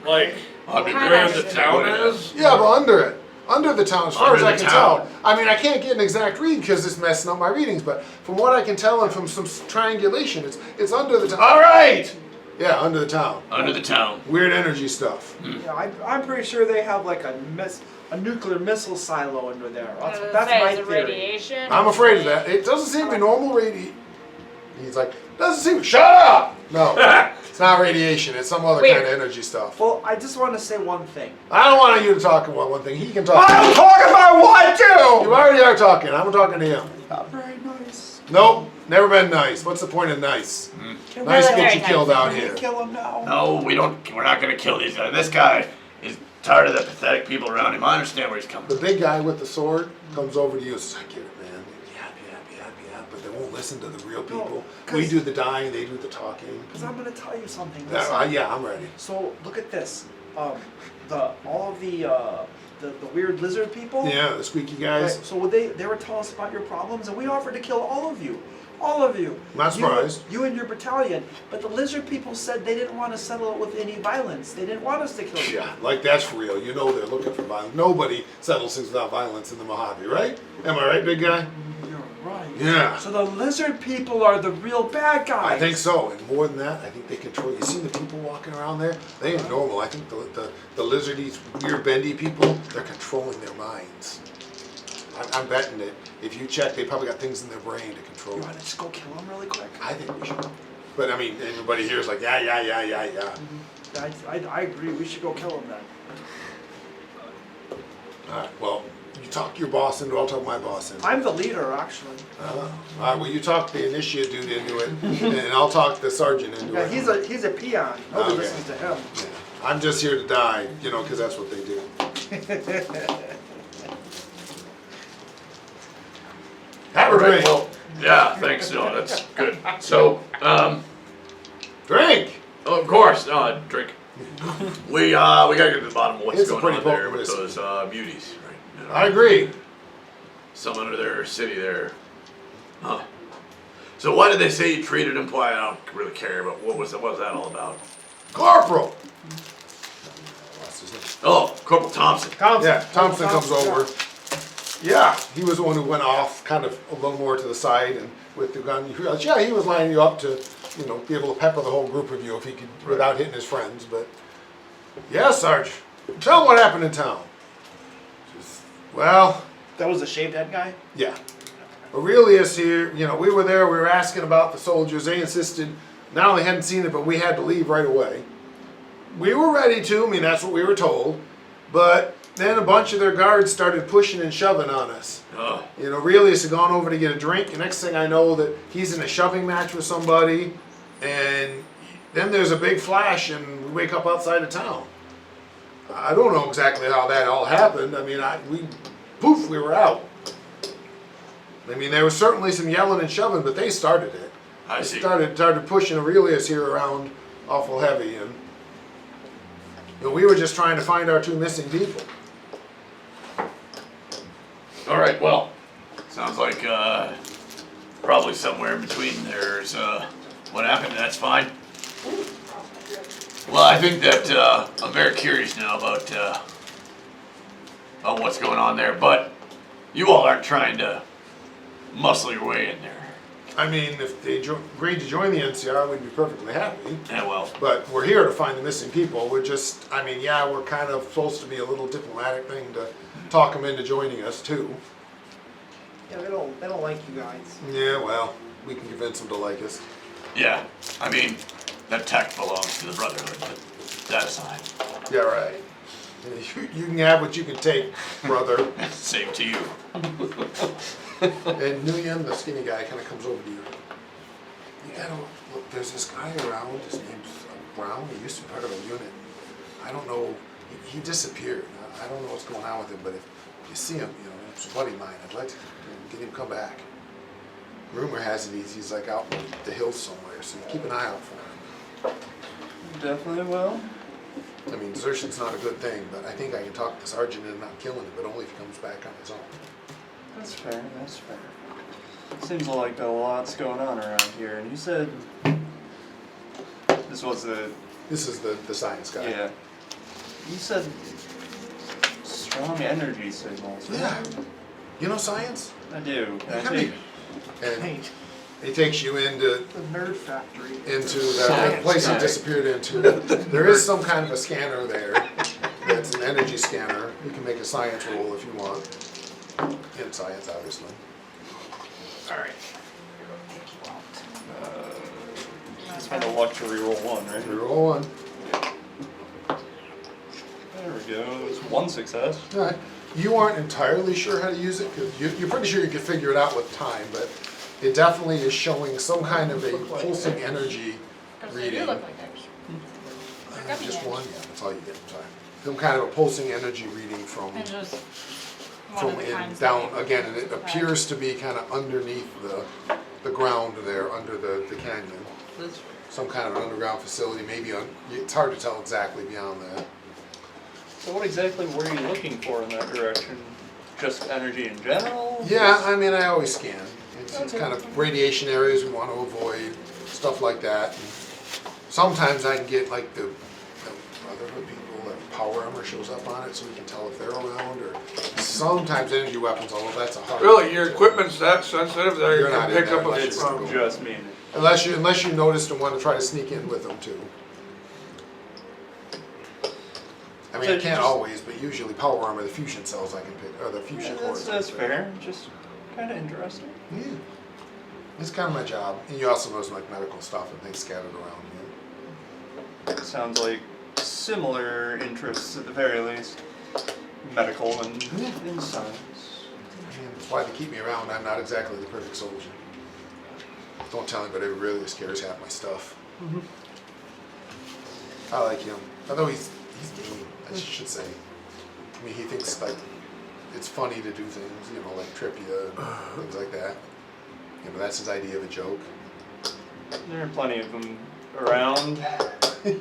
Like, where the town is? Yeah, but under the town, as far as Under I the can town. tell. I mean, I can't get an exact read because it's messing up my readings, but from what I can tell and from some triangulation, it's under the town. All right. Yeah, under the town. Under the town. Weird energy stuff. Yeah, I'm pretty sure they have like a nuclear missile silo under there. That's Is my it theory. radiation? I'm afraid of that. It doesn't seem to be normal radiation. He's like, doesn't seem. Shut up! No, it's not radiation. It's some other Weird. kind of energy stuff. Well, I just want to say one thing. I don't want you to talk about one thing. He can talk. I'm talking about what too? You already are talking. I'm talking to him. Not very nice. Nope, never been nice. What's the point of nice? Can Nice Really gets you very killed nice. out we here. kill him now? No, we're not gonna kill these guys. This guy is tired of the pathetic people around him. I understand where he's coming The from. big guy with the sword comes over to you and says, "I get it, man. Yeah, but they won't listen to the real people. We 'cause- do the dying, they do the talking." Because I'm going to tell you something. Yeah, I'm ready. So look at this. All of the weird lizard people. Yeah, the squeaky Right, guys. so they were telling us about your problems, and we offered to kill all of you. All of you. Not surprised. You and your battalion. But the lizard people said they didn't want to settle it with any violence. They didn't want us to kill you. Yeah, like that's for real. You know they're looking for violence. Nobody settles things without violence in the Mojave, right? Am I right, big guy? You're right. Yeah. So the lizard people are the real bad guys. I think so, and more than that, I think they control. You see the people walking around there? They ain't normal. I think the lizardy, weird, bendy people, they're controlling their minds. I'm betting that if you check, they probably got things in their brain to control. You want to just go kill them really quick? I think we should. But I mean, everybody here is like, yeah. Yeah, I agree. We should go kill them then. All right, well, you talk your boss into it, I'll talk my boss into it. I'm the leader, actually. All right, well, you talk the initiate dude into it, and I'll talk the sergeant into Yeah, it. he's a peon. Nobody Okay. listens to him. Yeah. I'm just here to die, you know, because that's what they do. Have a drink. Well, yeah, thanks. No, that's good. So, Drink. oh, of course, drink. We gotta get to the bottom of what's It's a going pretty on there potent with whiskey. those beauties, right? You know, I agree. some under their city there. Huh. So why did they say you treated him? Why I don't really care, but what was that all about? Corporal. What's his name? Oh, Corporal Thompson. Yeah, Thompson comes over. Yeah, he was the one who went off kind of a little more to the side and with the gun. You realize, yeah, he was lining you up to, you know, be able to pepper the whole group of you if he could, without hitting his friends. But yeah, Sarge, tell him what happened in town. Well, That was the shaved head guy? yeah. Aurelius here, you know, we were there, we were asking about the soldiers. They insisted not only hadn't seen it, but we had to leave right away. We were ready to, I mean, that's what we were told. But then a bunch of their guards started pushing and shoving on us. Oh, You know, Aurelius had gone over to get a drink, and next thing I know that he's in a shoving match with somebody, and then there's a big flash and we wake up outside of town. I don't know exactly how that all happened. I mean, we were out. I mean, there was certainly some yelling and shoving, but they started it. I They see. started pushing Aurelius here around awful heavy, and you know, we were just trying to find our two missing people. All right, well, sounds like probably somewhere in between there's what happened. That's fine. Well, I think that I'm very curious now about what's going on there, but you all aren't trying to muscle your way in there. I mean, if they agreed to join the NCR, we'd be perfectly happy. Yeah, well, But we're here to find the missing people. We're just, I mean, yeah, we're kind of supposed to be a little diplomatic thing to talk them into joining us too. Yeah, they don't like you guys. Yeah, well, we can convince them to like us. yeah, I mean, that tech belongs to the Brotherhood, but that aside, Yeah, right. You can have what you can take, brother. same to you. And Nguyen, the skinny guy, kind of comes over to you. You gotta look. There's this guy around. His name's Brown. He used to be part of a unit. I don't know. He disappeared. I don't know what's going on with him. But if you see him, you know, it's a buddy of mine. I'd like to get him to come back. Rumor has it he's like out in the hills somewhere. So keep an eye out for him. Definitely will. I mean, desertion's not a good thing, but I think I can talk the sergeant into not killing him, but only if he comes back on his own. That's fair, that's fair. Seems like a lot's going on around here, and you said this was This is the science guy. yeah. You said strong energy signals. right? Yeah. You know science? I do. Can I Come take here. And Paint. it takes you into The nerd factory. the place he disappeared into. There is some kind of a scanner there. That's an energy scanner. You can make a science roll if you want. In science, obviously. All right. it's kind of luck to reroll one, right? You roll one. There we go. It's one success. All right. You aren't entirely sure how to use it because you're pretty sure you could figure it out with time, but it definitely is showing some kind of a pulsing energy reading. You look like that. Just one, yeah, that's all you get. Sorry. Some kind of a pulsing energy reading from And just one from of the in kinds down that- again, and it appears to be kind of underneath the ground there, under the canyon. Some kind of an underground facility, maybe it's hard to tell exactly beyond that. So what exactly were you looking for in that direction? Just energy in general? Yeah, I mean, I always scan. It's kind of radiation areas we want to avoid, stuff like that. And sometimes I can get like the Brotherhood people, like power armor shows up on it, so we can tell if they're around. Or sometimes energy weapons, although that's a hard. Really, your equipment's that sensitive that You're you not can in pick there up a unless It's you- just me. Unless you noticed and want to try to sneak in with them too. I mean, So I you can't just- always, but usually power armor, the fusion cells I can pick, or the fusion cores. That's fair. Just kind of interesting. Yeah. It's kind of my job. And you also know some like medical stuff and things scattered around. Sounds like similar interests at the very least. Medical and in science. And that's why they keep me around. I'm not exactly the perfect soldier. Don't tell anybody, it really scares half my stuff. I like him. Although he's game, I should say. I mean, he thinks like it's funny to do things, you know, like trip you and things like that. You know, that's his idea of a joke. There are plenty of them around. Yeah, you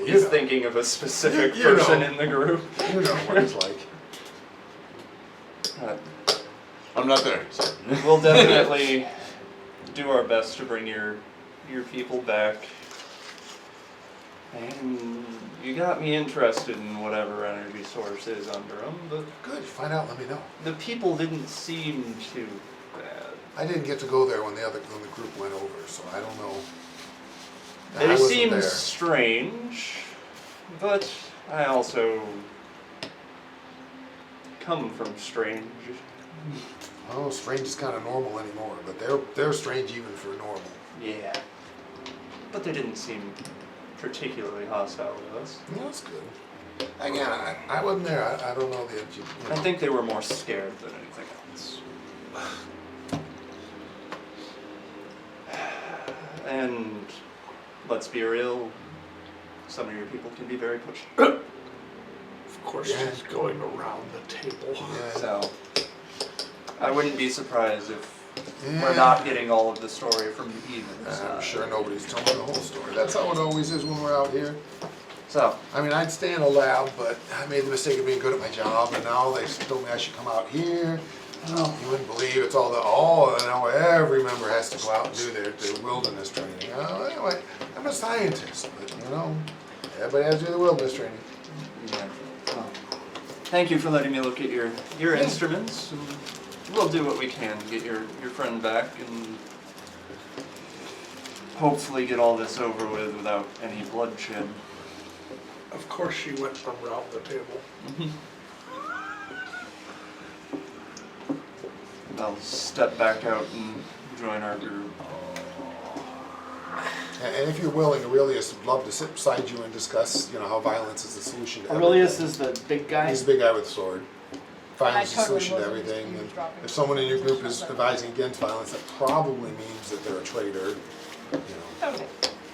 He's know. thinking of a specific You know. person in the group. You know what he's like. I'm not there. So. We'll definitely do our best to bring your people back. And you got me interested in whatever energy source is under them, but Good, find out, let me know. the people didn't seem too bad. I didn't get to go there when the group went over, so I don't know. I They wasn't seem there. strange, but I also come from strange. Oh, strange is kind of normal anymore, but they're strange even for normal. Yeah. But they didn't seem particularly hostile to us. Yeah, that's good. Again, I wasn't there. I don't know the. You know. I think they were more scared than anything else. And let's be real, some of your people can be very pushy. Of course, he's going around the table. Yeah. So, I wouldn't be surprised if Yeah. we're not getting all of the story from the even I'm side. sure nobody's telling the whole story. That's how it always is when we're out here. So, I mean, I'd stay in a lab, but I made the mistake of being good at my job, and now they told me I should come out here. Oh, you wouldn't believe it's all now every member has to go out and do their wilderness training. Anyway, I'm a scientist, but everybody has to do the wilderness training. yeah. Well, thank you for letting me look at your instruments. And we'll do what we can to get your friend back and hopefully get all this over with without any bloodshed. Of course she went around the table. I'll step back out and join our group. And if you're willing, Aurelius would love to sit beside you and discuss, how violence is the solution to Aurelius everything. is the big guy. He's the big guy with the sword. Violence is the totally solution to wasn't everything. And eavesdropping. if someone in your group is advising against violence, that probably means that they're a traitor. Okay.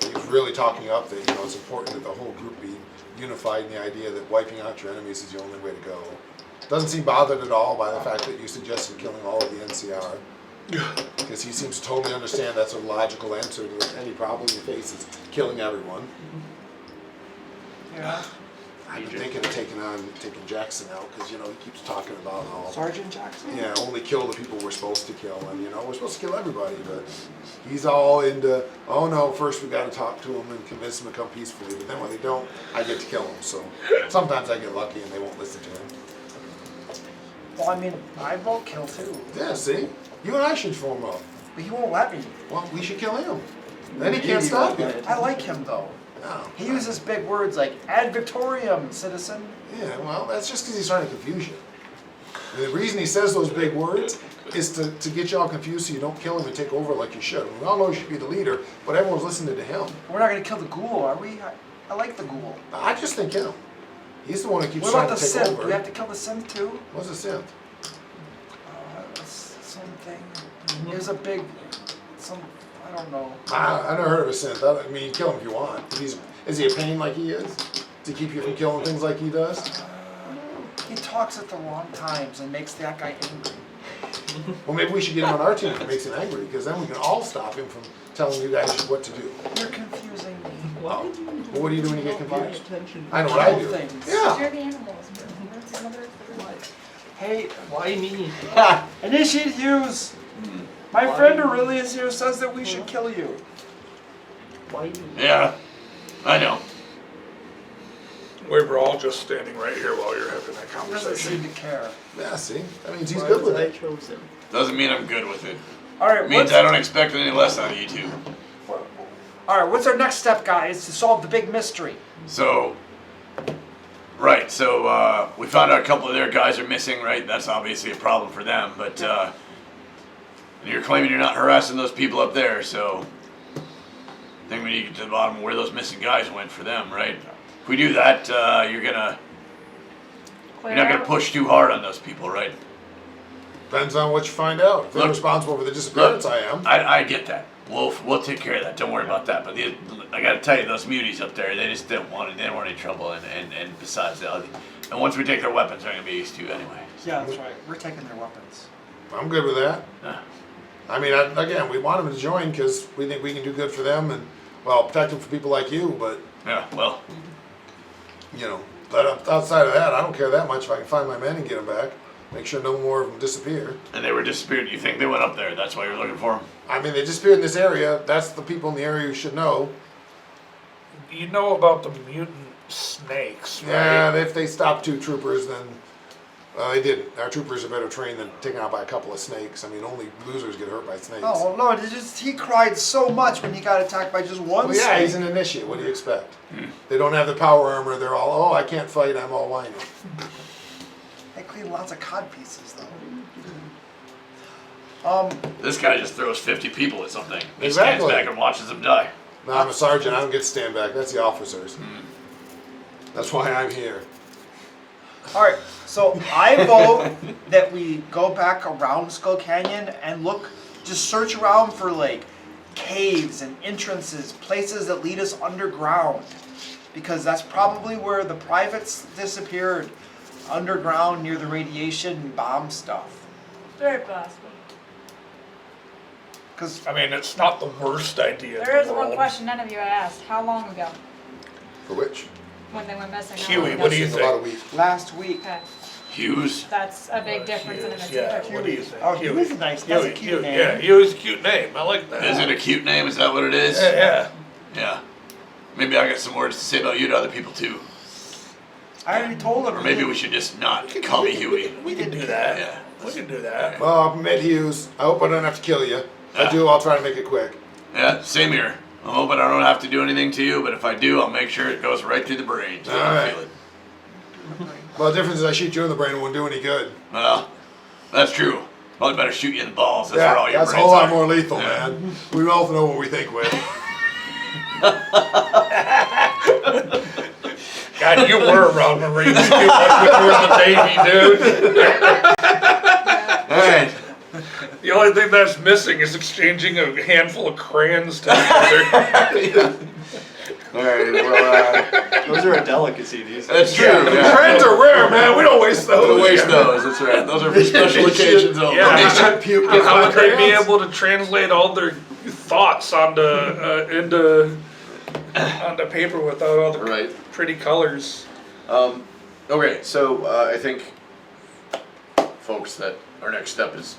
He's really talking up that it's important that the whole group be unified in the idea that wiping out your enemies is the only way to go. Doesn't seem bothered at all by the fact that you suggested killing all of the NCR. Because he seems to totally understand that's a logical answer to any problem you face is killing everyone. Yeah. I've been thinking of taking Jackson out because he keeps talking about how Sergeant Jackson? only kill the people we're supposed to kill, and we're supposed to kill everybody, but he's all into, oh no, first we got to talk to them and convince them to come peacefully, but then when they don't, I get to kill them. So sometimes I get lucky and they won't listen to him. Well, I mean, I won't kill too. Yeah, see, you and I should form up. But he won't let me. Well, we should kill him. Then he can't stop you. I like him though. No. He uses big words like ad victoriam, citizen. Yeah, well, that's just because he's trying to confuse you. And the reason he says those big words is to get you all confused so you don't kill him and take over like you should. We all know you should be the leader, but everyone's listening to him. We're not gonna kill the ghoul, are we? I like the ghoul. I just think him. He's the one who keeps What trying about to the take synth? over. Do we have to kill the synth too? What's a synth? Something. There's a big, I don't know. I never heard of a synth. I mean, you kill him if you want. Is he a pain like he is? To keep you from killing things like he does? He talks at the wrong times and makes that guy angry. Well, maybe we should get him on our team if it makes him angry, because then we can all stop him from telling you guys what to do. You're confusing me. Oh. Well, what do you do when you get confused? Attention. I know what I Kill do. things. Yeah. You're the animals. That's another thing. Hey, Why me? initiate use. My friend Aurelius here says that we should kill you. Why me? Yeah, I know. We were all just standing right here while you're having that He doesn't seem conversation. to care. Yeah, see? That means he's good with it. chose him. Doesn't mean I'm good with it. All right, Means I don't expect any less out of you two. all right. What's our next step, guys, to solve the big mystery? So, right, so we found out a couple of their guys are missing, right? That's obviously a problem for them, but you're claiming you're not harassing those people up there, so I think we need to get to the bottom of where those missing guys went for them, right? If we do that, you're not gonna push too hard on those people, right? Depends on what you find out. If they're Look- responsible for the disappearance, Look, I am. I get that. We'll take care of that. Don't worry about that. But I gotta tell you, those muties up there, they just didn't want it. They didn't want any trouble. And besides that, and once we take their weapons, they're gonna be used to anyway. Yeah, that's right. We're taking their weapons. I'm good with that. Yeah. I mean, again, we want them to join because we think we can do good for them and, well, protect them from people like you, but, Yeah. Well, but outside of that, I don't care that much if I can find my men and get them back. Make sure no more of them disappear. and they were disappeared. You think they went up there? That's why you're looking for them. I mean, they disappeared in this area. That's the people in the area who should know. You know about the mutant snakes, right? Yeah, if they stopped 2 troopers, then they didn't. Our troopers are better trained than taken out by a couple of snakes. I mean, only losers get hurt by snakes. Oh no! He cried so much when he got attacked by just one Well, yeah, snake. he's an initiate. What do you expect? They don't have the power armor. They're all, I can't fight. I'm all whiny. They clean lots of cod pieces though. This guy just throws 50 people at something. He Exactly. stands back and watches them die. No, I'm a sergeant. I don't get to stand back. That's the officers. That's why I'm here. All right, so I vote that we go back around Skull Canyon and just search around for like caves and entrances, places that lead us underground, because that's probably where the privates disappeared, underground near the radiation bomb stuff. Very possible. Because I mean, it's not the worst idea. There in is the one world. question none of you asked. How long ago? For which? when they went missing. Huey, what do you Missing about a think? week. Last week. Okay, Hughes. that's a big difference in an Hughes, yeah, incident. what do you think? Oh, Huey's a nice, that's a Huey, cute Huey, name. yeah, Huey's a cute name. I like that. Is it a cute name? Is that what it is? Yeah. Yeah. Maybe I got some words to say about you to other people too. I already told him. Or maybe we should just not call me Huey. We can do that. Yeah. We can do that. Well, I've met Hughes. I hope I don't have to kill you. If I do, I'll try to make it quick. Yeah, same here. I'm hoping I don't have to do anything to you, but if I do, I'll make sure it goes right through the brain. So I Alright. feel it. Well, the difference is I shoot you in the brain, it won't do any good. Well, that's true. Probably better shoot you in the balls. That's where all your that's a brains whole lot are. more lethal, Yeah. man. We both know what we think with. God, you were around Marines too much when you were in the Navy, dude. Alright. The only thing that's missing is exchanging a handful of crayons to each other. Alright, well, Those are a delicacy these days. that's true. Yeah. Friends are rare, man. We don't waste those. Don't waste those, that's right. Those are for special occasions only. Yeah. They should puke. How would they be crayons. able to translate all their thoughts onto onto paper without all the Right. pretty colors? Okay, so I think, folks, that our next step is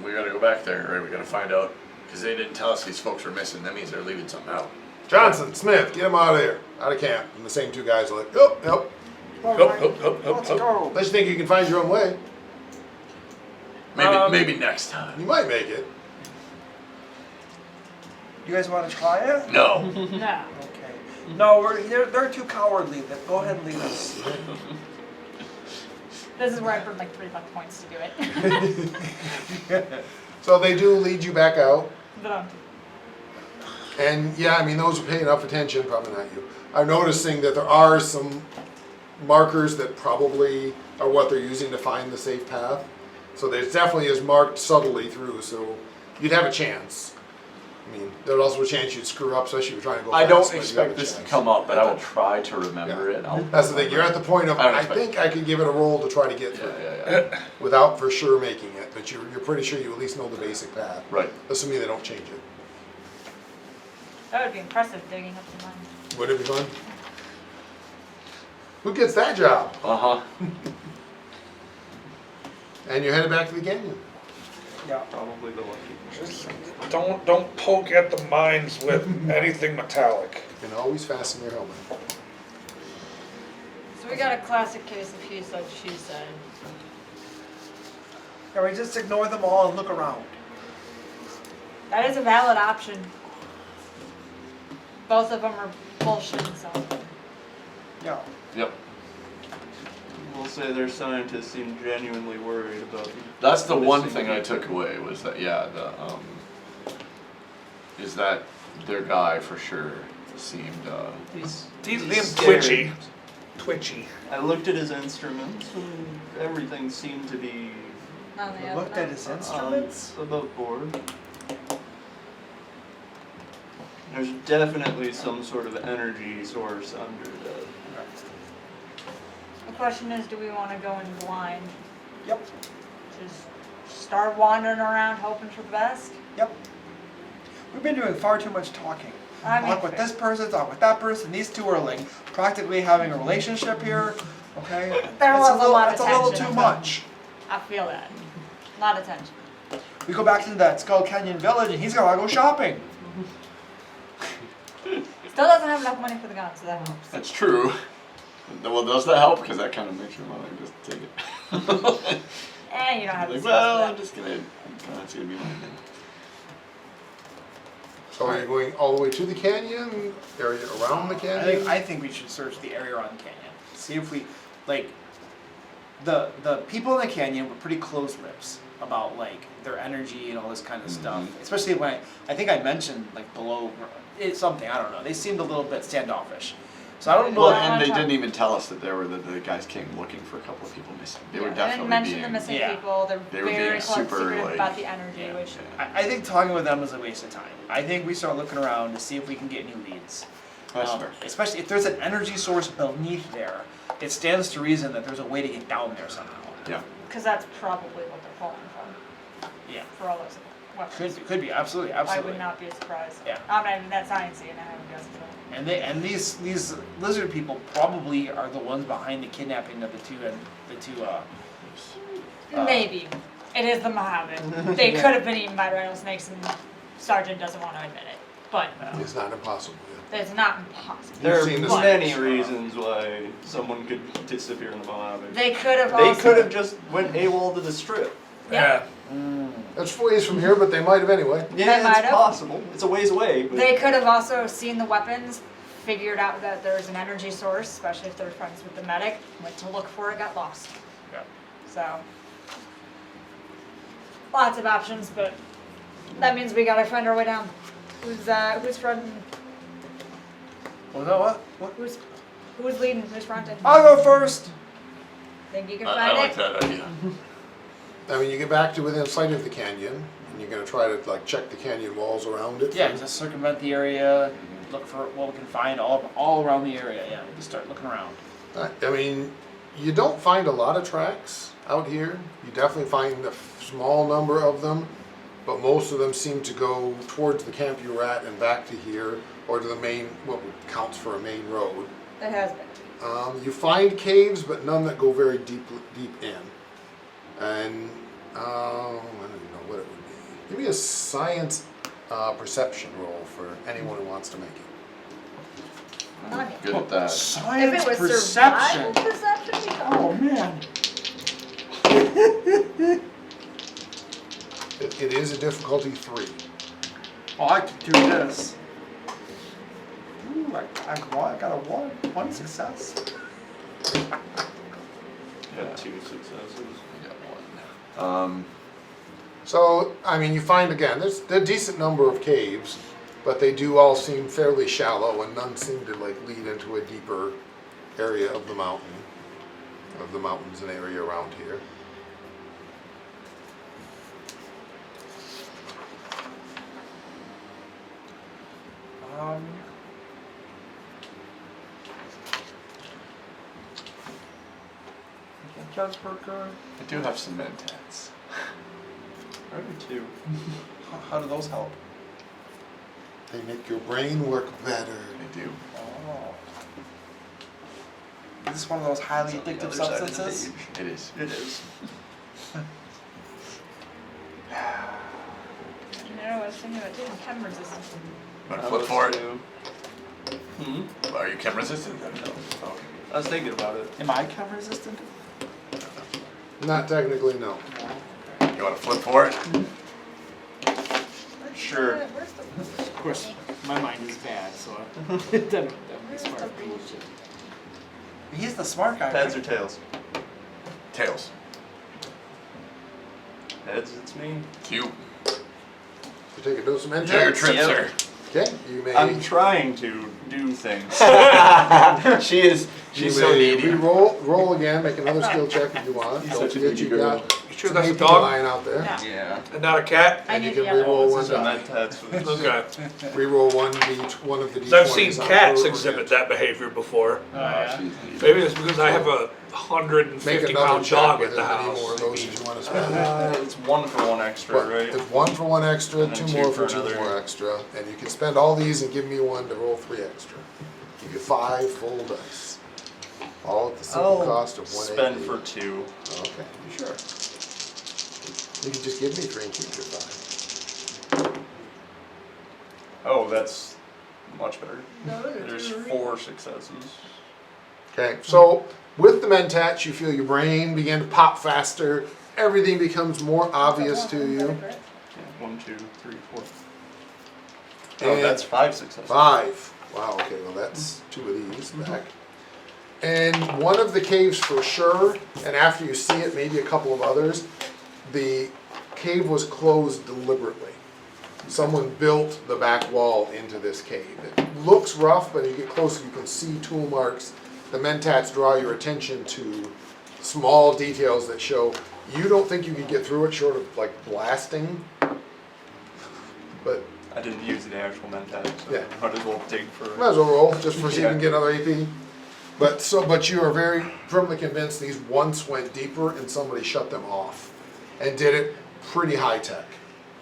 we gotta go back there, right? We gotta find out, because they didn't tell us these folks were missing. That means they're leaving something out. Johnson, Smith, get them out of here. Out of camp. And the same two guys are like, oh, nope. Let's go. Unless you think you can find your own way. Maybe next time. You might make it. You guys want to try it? No. No. Okay. No, they're too cowardly. Go ahead and leave us. This is where I burned like 3 buck points to do it. So they do lead you back out. But, And yeah, I mean, those who pay enough attention, probably not you, are noticing that there are some markers that probably are what they're using to find the safe path. So there's definitely is marked subtly through, so you'd have a chance. I mean, there's also a chance you'd screw up, especially if you're trying to go I fast. don't but you have expect a this to chance. come up, but I will try to remember it. That's the thing, you're at the point of, I don't I expect- think I could give it a roll to try to get through. Yeah. Without for sure making it, but you're pretty sure you at least know the basic path. Right. Assuming they don't change it. that would be impressive digging up the mine. Would it be fun? Who gets that job? Uh-huh. And you're headed back to the canyon. Yeah. Probably the lucky. Just don't poke at the mines with anything metallic. And always fasten your helmet. So we got a classic case of he said, she said. Yeah, we just ignore them all and look around. That is a valid option. Both of them are bullshit, so. Yeah. Yep. We'll say their scientists seem genuinely worried about the That's the one missing thing I people. took away was that, yeah, is that their guy for sure seemed, He's He's scared. twitchy. I looked at his instruments and everything seemed to be On the We other looked at note. his instruments. above board. There's definitely some sort of energy source under the. The question is, do we want to go in blind? Yep. Just start wandering around hoping for the best? Yep. We've been doing far too much talking. I mean, Talk with this person, talk with that person. These two are like practically having a relationship here. Okay. There It's was a lot of It's a little tension. too much. I feel that. A lot of tension. We go back to that Skull Canyon village and he's gotta go shopping. Still doesn't have enough money for the gun, so that helps. that's true. Well, does that help? Because that kind of makes you want to just take it. You don't have the Like, skills well, for I'm that. just gonna, that's gonna be mine. So are you going all the way to the canyon? Area around the canyon? I think we should search the area around the canyon. See if we, like, the people in the canyon were pretty close lips about like their energy and all this kind of stuff. Especially when I think I mentioned like below, it's something, I don't know. They seemed a little bit standoffish. So I don't know. Well, Yeah. and they didn't even tell us that the guys came looking for a couple of people missing. They were They didn't definitely mention being. the missing yeah. people. They're They were very being super, secretive like- about the energy, yeah, which yeah. I think talking with them is a waste of time. I think we start looking around to see if we can get new leads. That's fair. Especially if there's an energy source beneath there, it stands to reason that there's a way to get down there somehow. Yeah. because that's probably what they're pulling from. Yeah. For all those. weapons. Could be, absolutely, I absolutely. would not be surprised. Yeah. I'm not even that sciencey and I haven't guessed it. And these lizard people probably are the ones behind the kidnapping of the two. Maybe. It is the Mojave. They Yeah. could have been eaten by rattlesnakes and Sergeant doesn't want to admit it. But It's not impossible. it's not impossible. There are seen this many much. reasons why someone could disappear in the Mojave. They could have They also... could have just went AWOL to the strip. Yeah. That's ways from here, but they might have anyway. Yeah, might it's have. possible. It's a ways away, but They could have also seen the weapons, figured out that there's an energy source, especially if they're friends with the medic, went to look for it, got lost. Yeah. So, lots of options, but that means we gotta find our way down. Who's fronting? What? Who's leading? Who's fronting? I'll go first. Think you can I find like it? that idea. I mean, you get back to within sight of the canyon, and you're gonna try to like check the canyon walls around it. Yeah, just circumvent the area, look for what we can find all around the area. Yeah, just start looking around. I mean, you don't find a lot of tracks out here. You definitely find a small number of them, but most of them seem to go towards the camp you were at and back to here, or to the main, what counts for a main road. It has been. You find caves, but none that go very deep in. And I don't even know what it would be. Give me a science perception roll for anyone who wants to make it. Not me. Good at that. If Science it was perception. survival perception, we Oh man. It is a difficulty 3. Oh, I can do this. Ooh, I got a one success. yeah, 2 successes. I got one. So, I mean, you find again, there's a decent number of caves, but they do all seem fairly shallow, and none seem to like lead into a deeper area of the mountains and area around here. I do have some mentats. I do too. How do those help? They make your brain work better. I do. Oh. Is this one of those highly It's on the addictive other side of the substances? page. It is. It is. You know, I was thinking about doing chem resistant. Want to I flip was for it? too. Are you chem resistant? No. Okay. I was thinking about it. Am I chem resistant? Not technically, no. You want to flip for it? Sure. Where's the... Of course, my mind is bad, so that would be Where's smart. the region? He's the smart guy. Heads right? or tails? Tails. Heads, it's me. You. You take a dose of Enjoy your mentats. trip, Yep. sir. Okay, you may. I'm trying to do things. She's you so may needy. roll again. Make another skill check if you want. He's Don't such a forget needy you girl. got You sure some that's a AP dog? lying out there. Yeah. Yeah. And not a cat? I And you need can the other re-roll one. one So die. that's Okay. Reroll one of the d20s. I've seen on cats per exhibit hit. that behavior before. Oh, yeah. she's needy. Maybe it's because I have a Make 150 another pound check dog with at the as many more house. of those as you want to spend. It's 1 for 1 extra, But right? it's 1 for 1 extra, And 2 then more 2 for for 2 another. more extra, and you can spend all these and give me 1 to roll 3 extra. Give you 5 full dice, all at the simple cost of 1 spend AP. for 2. Okay, you sure? You can just give me 3 and keep your 5. Oh, that's much better. No, There's 4 successes. Okay, so with the mentats, you feel your brain begin to pop faster. Everything becomes more obvious to you. Yeah, 1, 2, 3, 4. Oh, And that's 5 successes. 5. Wow, okay, well that's 2 of these back. And one of the caves for sure, and after you see it, maybe a couple of others, the cave was closed deliberately. Someone built the back wall into this cave. It looks rough, but as you get closer, you can see tool marks. The mentats draw your attention to small details that show you don't think you could get through it short of like blasting, but I didn't use the actual mentat, so Yeah. I might as well dig for might as well roll just for see if you Yeah. can get another AP. But you are very firmly convinced these once went deeper and somebody shut them off and did it pretty high tech.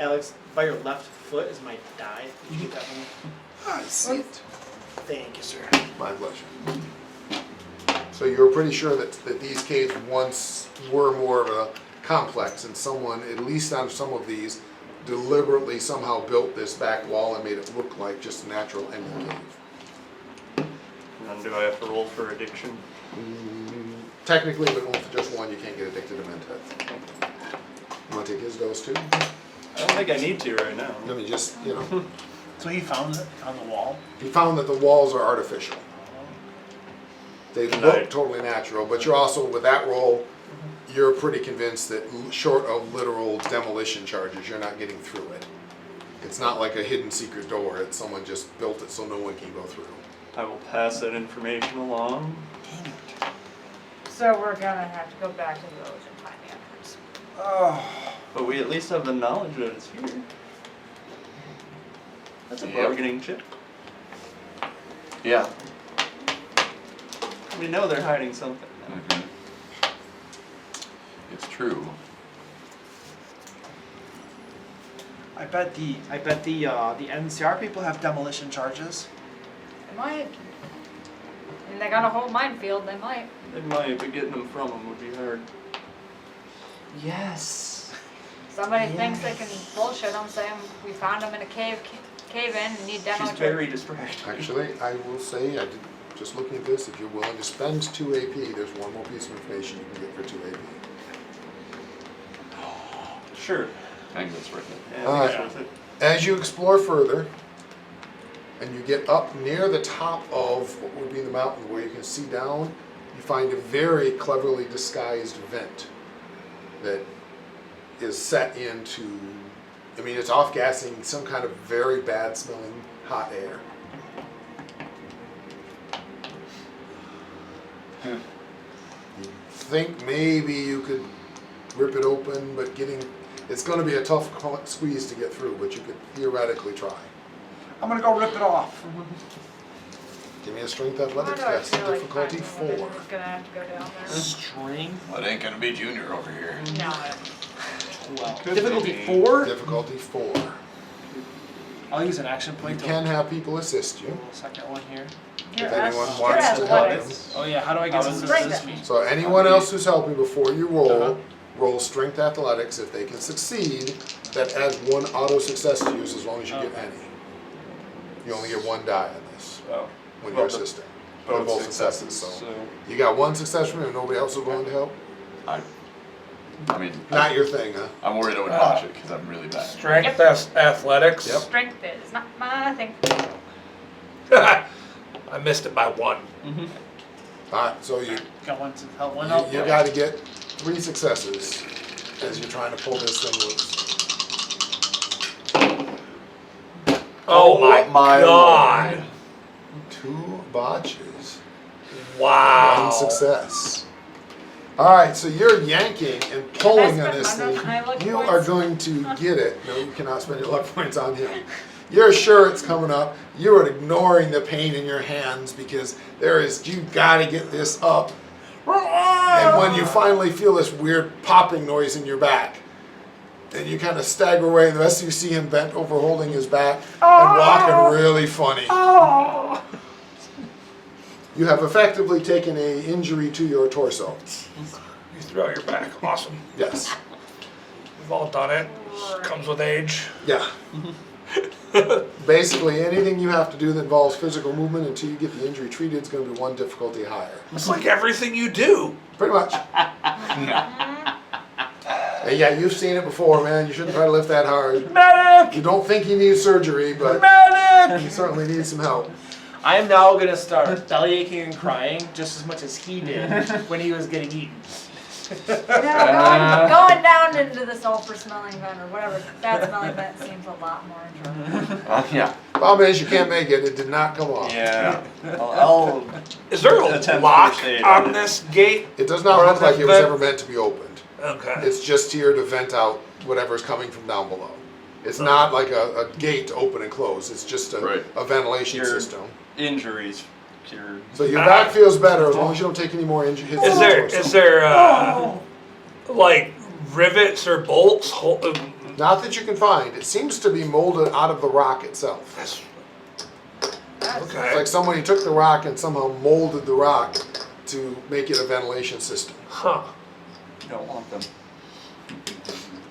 Alex, by your left foot is my die. Did you get that one? I see it. Thank you, sir. My pleasure. So you're pretty sure that these caves once were more of a complex, and someone, at least on some of these, deliberately somehow built this back wall and made it look like just a natural ending cave. And do I have to roll for addiction? Technically, but only for just one, you can't get addicted to Mentat. You want to take his dose too? I don't think I need to right now. I mean, just, you know. So he found it on the wall. He found that the walls are artificial. They look Right. totally natural, but you're also, with that roll, you're pretty convinced that short of literal demolition charges, you're not getting through it. It's not like a hidden secret door. It's someone just built it so no one can go through. I will pass that information along. So we're gonna have to go back to the village and find the entrance. Oh. But we at least have the knowledge that it's here. That's a Yep. bargaining chip. Yeah. We know they're hiding something. Mhm. It's true. I bet the NCR people have demolition charges. They might. And they got a whole minefield, they might. They might, but getting them from them would be hard. Yes. Somebody thinks they can bullshit them, saying we found them in a cave in and need demo. She's very distracted. Actually, I will say, just looking at this, if you're willing to spend 2 AP, there's one more piece of information you can get for 2 AP. Sure. I think that's worth it. Yeah, I Alright. think it's worth it. As you explore further, and you get up near the top of what would be the mountain where you can see down, you find a very cleverly disguised vent that is set into, I mean, it's off-gassing some kind of very bad smelling hot air. You think maybe you could rip it open, but it's going to be a tough squeeze to get through, but you could theoretically try. I'm gonna go rip it off. Give me a strength Why athletics do I test, feel like difficulty finding 4. one is gonna have to go down there? Strength. Well, it ain't gonna be Junior over here. No. Well, Could difficulty be. 4. Difficulty 4. I'll use an action You point to can have people assist you. second one here. You're If anyone ath- wants you're to help athletics. Oh yeah, how do I get How them does to this assist me? So anyone else who's helping before you Uh-huh. roll strength athletics. If they can succeed, that adds 1 auto success to use as long as you get any. You only get 1 die on this Oh. when Well, you're the- assisting. They're both successes, so. So You got 1 success from him, and nobody else is willing to help? I mean, Not your thing, huh? I'm worried I would botch it because I'm really bad. Strength, athletics. Yep. Strength is not my thing. I missed it by 1. Alright, so you Got one to help one out. you gotta get 3 successes as you're trying to pull this thing loose. Oh my my god. 2 botches. Wow. 1 success. Alright, so you're yanking and pulling on Can I this spend thing. my luck You points? are going to get it. No, you cannot spend your luck points on him. You're sure it's coming up. You are ignoring the pain in your hands because you gotta get this up. And when you finally feel this weird popping noise in your back, and you kind of stagger away, and the rest of you see him bent over holding his back and walking really funny. You have effectively taken a injury to your torso. You threw out your back. Awesome. Yes. We've all done it. Comes with age. Yeah. Basically, anything you have to do that involves physical movement until you get the injury treated is going to be 1 difficulty higher. It's like everything you do. Pretty much. And yeah, you've seen it before, man. You shouldn't try to lift that hard. Medic! You don't think you need surgery, but Medic! you certainly need some help. I am now gonna start belly aching and crying just as much as he did when he was getting eaten. Going down into the sulfur smelling vent or whatever, that smelling vent seems a lot more enjoyable. Yeah. Problem is, you can't make it. It did not come off. yeah, I'll Is there a Attempt lock first aid on on it. this gate? It does not look like it was ever meant to be opened. Okay. It's just here to vent out whatever's coming from down below. It's not like a gate to open and close. It's just Right. a ventilation Your- system. injuries cured. So your back feels better as long as you don't take any more hits. Is to the there torso. is there like rivets or bolts Not that you can find. It seems to be molded out of the rock itself. That's It's okay. like somebody took the rock and somehow molded the rock to make it a ventilation system. Huh. You don't want them.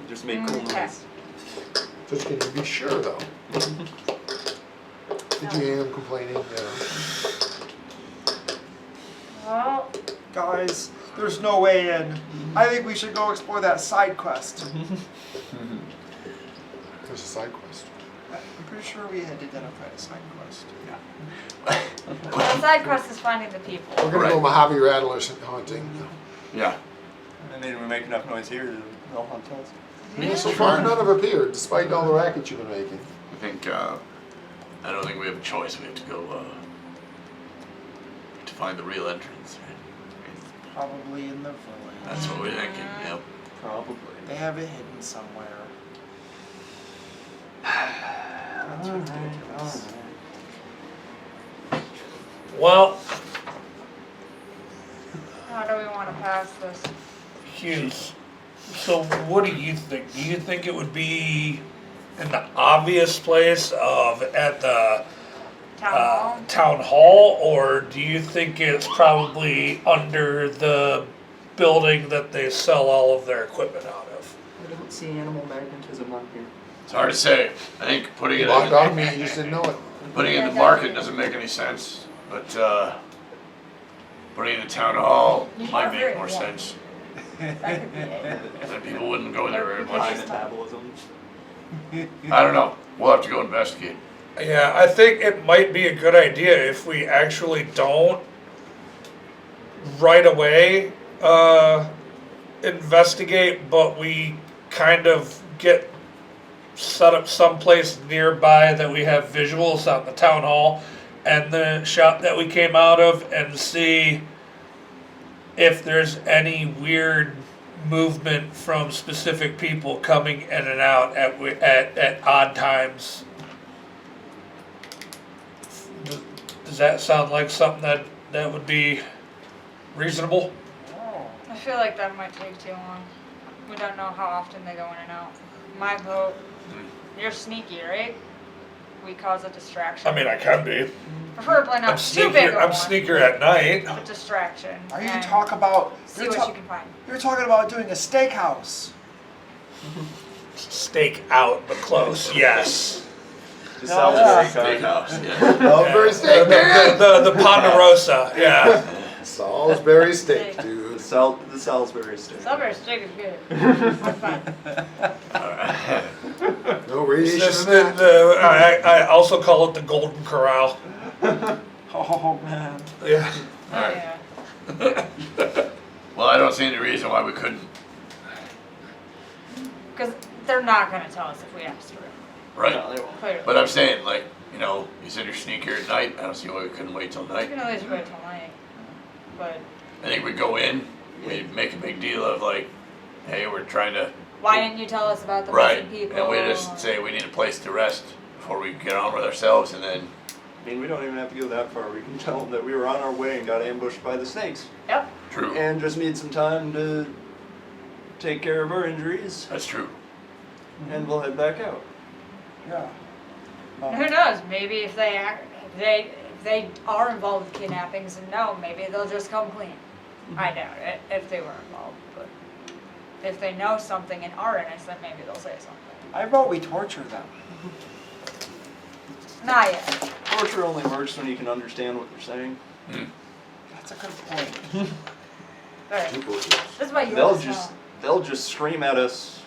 Just make cool Okay. noise. Just can you be sure though? Did you hear him complaining? Yeah. Well, Guys, there's no way in. I think we should go explore that side quest. There's a side quest. I'm pretty sure we had identified a side quest. the side quest is finding the people. We're gonna go Mojave Rattlers hunting. Yeah. I mean, we make enough noise here, they'll hunt us. I mean, so far none have appeared, despite all the racket you've been making. I think, I don't think we have a choice. We have to go, to find the real entrance, right? Probably in the village. That's what we're thinking, yep. Probably. They have it hidden somewhere. That's Alright, ridiculous. alright. Well, How do we want to pass this? Hughes. So what do you think? Do you think it would be in the obvious place of at the Town hall? town hall, or do you think it's probably under the building that they sell all of their equipment out of? I don't see animal magnetism on here. It's hard to say. I think putting You it bought dog in, meat, you just didn't know it. putting it in the market doesn't make any sense, but, putting it in the town hall might make more sense. That could be it. Then people wouldn't go there very High much. metabolism. I don't know. We'll have to go investigate. Yeah, I think it might be a good idea if we actually don't right away investigate, but we kind of get set up someplace nearby that we have visuals on the town hall and the shop that we came out of, and see if there's any weird movement from specific people coming in and out at odd times. Does that sound like something that would be reasonable? I feel like that might take too long. We don't know how often they go in and out. My vote, you're sneaky, right? We cause a distraction. I mean, I can be. Preferably I'm not too big of I'm one. sneaker at night. A distraction. Are you and talking about? See You're, what ta- you can find. you're talking about doing a steakhouse. Stake out, but close. Yes. The No, Salisbury Steakhouse, kind. yeah. Salisbury steak, man! The Ponderosa. Yeah. Salisbury steak, dude. The Salisbury steak. Strawberry steak is good. I'm fine. No radiation This- in that. I also call it the Golden Corral. Oh man. Yeah. Oh, Alright. yeah. Well, I don't see any reason why we couldn't. Because they're not going to tell us if we ask for it. Right. No, they won't. Clearly. But I'm saying, like, you know, you said you're sneakier at night. I don't see why we couldn't wait till We night. can at least wait till night. But I think we go in, we make a big deal of like, hey, we're trying to. why didn't you tell us about the Right. missing people? And we just say we need a place to rest before we get on with ourselves, and then. I mean, we don't even have to go that far. We can tell them that we were on our way and got ambushed by the snakes. Yep. True. And just need some time to take care of our injuries, That's true. and we'll head back out. Yeah. Who knows? Maybe if they are involved with kidnappings and no, maybe they'll just come clean. I doubt it if they were involved, but if they know something and are innocent, maybe they'll say something. I vote we torture them. Not yet. Torture only works when you can understand what they're saying. That's a good point. Alright. This is why you They'll always just scream at us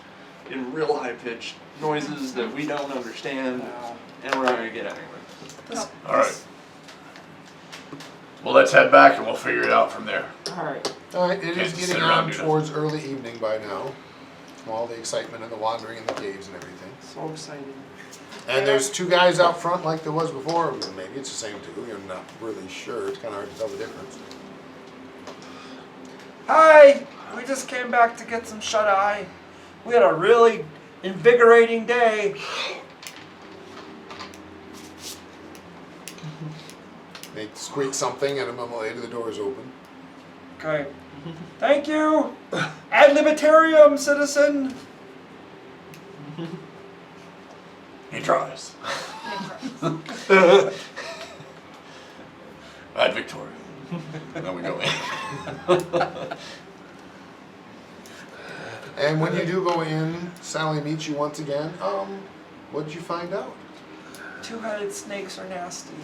in real high pitched noises that we don't understand, and we're not gonna get anywhere. All right. Well, let's head back and we'll figure it out from there. Alright. Alright, it Can't is just getting sit around on and do towards early evening by now. From all the excitement and the wandering in the caves and everything. So exciting. And there's two guys out front like there was before. Maybe it's the same two. You're not really sure. It's kind of hard to tell the difference. Hi! We just came back to get some shut-eye. We had a really invigorating day. They squeak something and a moment later the door's open. Okay. Thank you! Ad libiterium, citizen! Victorious. Right, Victoria. Then we go in. And when you do go in, Sally meets you once again. What did you find out? Two-headed snakes are nasty.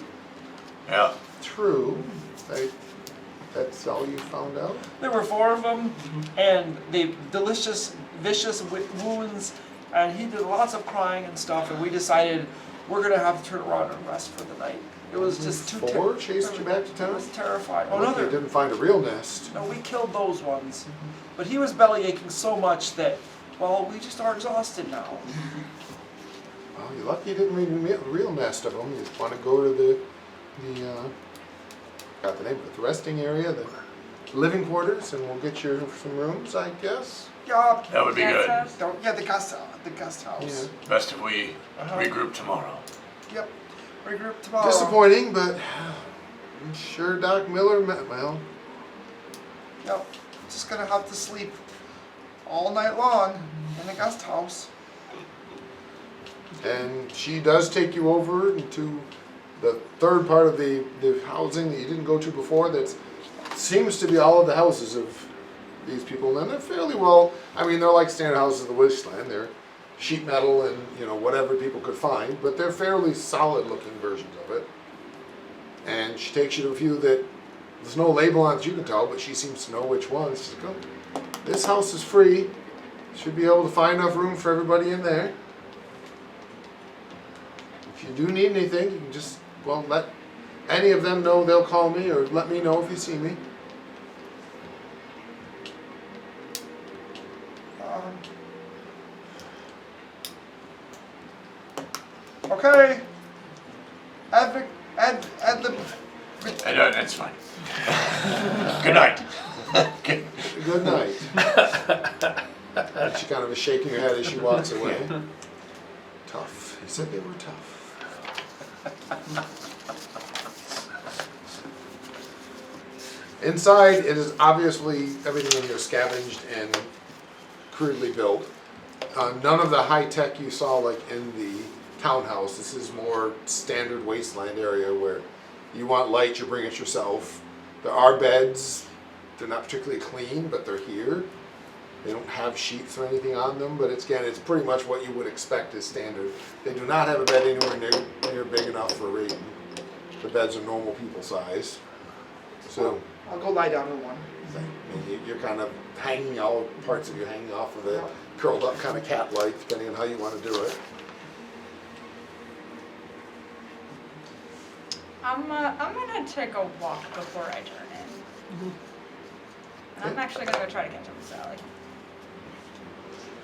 Yeah. True. That's all you found out? There were 4 of them, and they delicious, vicious wounds, and he did lots of crying and stuff, and we decided we're gonna have to turn around and rest for the night. It was just too 4 chased you back to It town? was terrifying. Oh, Look, no, you didn't find a real nest. no, we killed those ones. But he was belly aching so much that, well, we just are exhausted now. Well, you're lucky you didn't meet a real nest of them. You want to go to the got the name of it, the resting area, the living quarters, and we'll get you some rooms, I guess. Yup. That would be good. Yeah, the guest house. Yeah. Best if we regroup tomorrow. Yep. Regroup tomorrow. Disappointing, but I'm sure Doc Miller met well. Yep. Just gonna have to sleep all night long in the guest house. And she does take you over into the third part of the housing that you didn't go to before. That seems to be all of the houses of these people, and they're fairly well. I mean, they're like standard houses of the wasteland. They're sheet metal and whatever people could find, but they're fairly solid-looking versions of it. And she takes you to a few that there's no label on it that you can tell, but she seems to know which ones. She's like, oh, this house is free. Should be able to find enough room for everybody in there. If you do need anything, you can just, let any of them know. They'll call me or let me know if you see me. Okay. Add the. That's fine. Good night. Good night. And she kind of is shaking her head as she walks away. Tough. He said they were tough. Inside, it is obviously everything in here scavenged and crudely built. None of the high tech you saw like in the townhouse. This is more standard wasteland area where you want light, you bring it yourself. There are beds. They're not particularly clean, but they're here. They don't have sheets or anything on them, but it's pretty much what you would expect as standard. They do not have a bed anywhere near big enough for Raiden. The beds are normal people size. So I'll go lie down in one. I mean, you're kind of hanging, all parts of you hanging off of it, curled up kind of cat-like, depending on how you want to do it. I'm gonna take a walk before I turn in. And I'm actually gonna go try to catch up with Sally.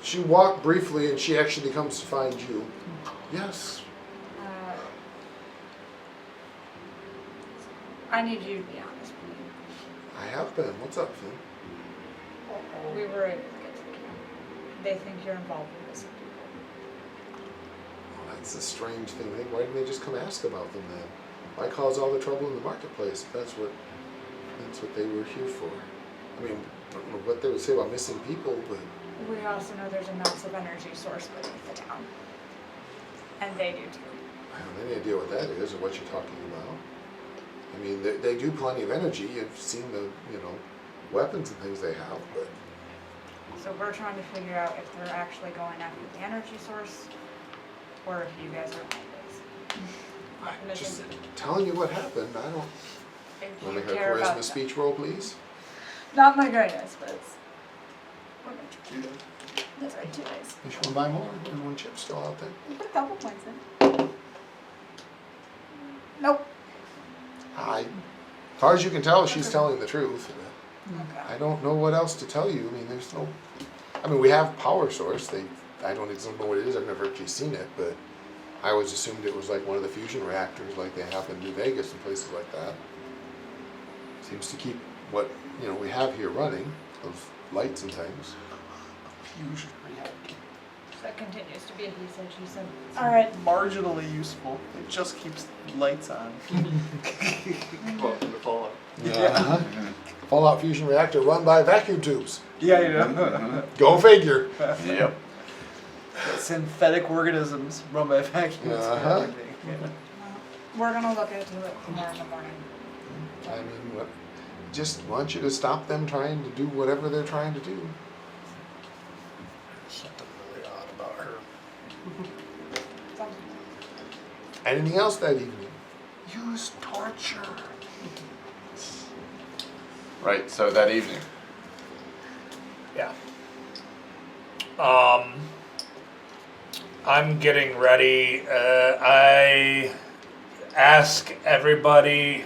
She walked briefly, and she actually comes to find you. Yes. I need you to be honest with me. I have been. What's up, Finn? We were able to get to the camp. They think you're involved with this. Well, that's a strange thing. Why didn't they just come ask about them then? Why cause all the trouble in the marketplace? That's what they were here for. I mean, I don't know what they would say about missing people, but We also know there's a massive energy source beneath the town. And they do too. I don't have any idea what that is or what you're talking about. I mean, they do plenty of energy. You've seen the, weapons and things they have, but So we're trying to figure out if they're actually going after the energy source or if you guys are I'm just telling you what happened. I don't. If Want you to make a care about charisma them. speech roll, please? Not my greatest, but it's. That's right, 2 days. You should buy more. There's one chip still out there. You put a couple points in. Nope. As far as you can tell, she's telling the truth. Okay. I don't know what else to tell you. I mean, there's no. I mean, we have power source. I don't know what it is. I've never actually seen it, but I always assumed it was like one of the fusion reactors, like they have in New Vegas and places like that. Seems to keep what we have here running, those lights and things. Fusion reactor. That continues to be a he said, she said. All right. Marginally useful. It just keeps lights on. Welcome to Fallout. Yeah. Fallout fusion reactor run by vacuum tubes. Yeah, you know. Go figure. Yep. synthetic organisms run by vacuum. Uh-huh. We're gonna look into it tomorrow in the morning. I mean, just want you to stop them trying to do whatever they're trying to do. Something really odd about her. Anything else that evening? Use torture. Right, so that evening. Yeah. I'm getting ready. I ask everybody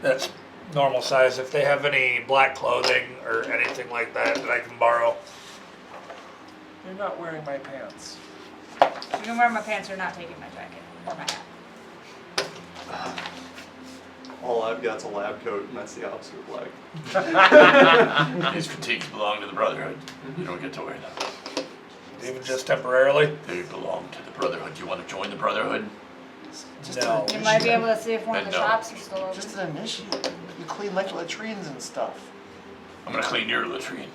that's normal size if they have any black clothing or anything like that that I can borrow. You're not wearing my pants. You can wear my pants or not taking my jacket or my hat. All I've got's a lab coat, and that's the opposite of black. These fatigues belong to the Brotherhood. You don't get to wear them. Even just temporarily. They belong to the Brotherhood. You want to join the Brotherhood? No. You might be able to see if one of the No. shops is still open. Just an initiate. You clean like latrines and stuff. I'm gonna clean your latrine.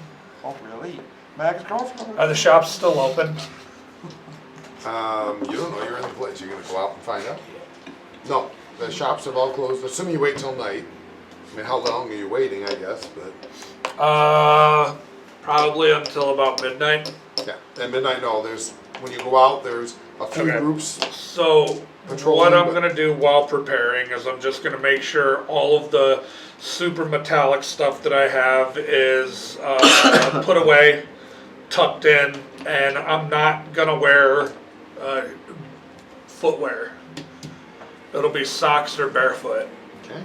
Oh, really? Max girlfriend? Are the shops still open? You don't know. You're in the place. You're gonna go out and find out. No, the shops have all closed. Assuming you wait till night. I mean, how long are you waiting? I guess, but Probably until about midnight. yeah. At midnight, no. There's when you go out. There's a few Okay. groups. So Patrolling, what I'm but- gonna do while preparing is I'm just gonna make sure all of the super metallic stuff that I have is put away, tucked in, and I'm not gonna wear footwear. It'll be socks or barefoot Okay.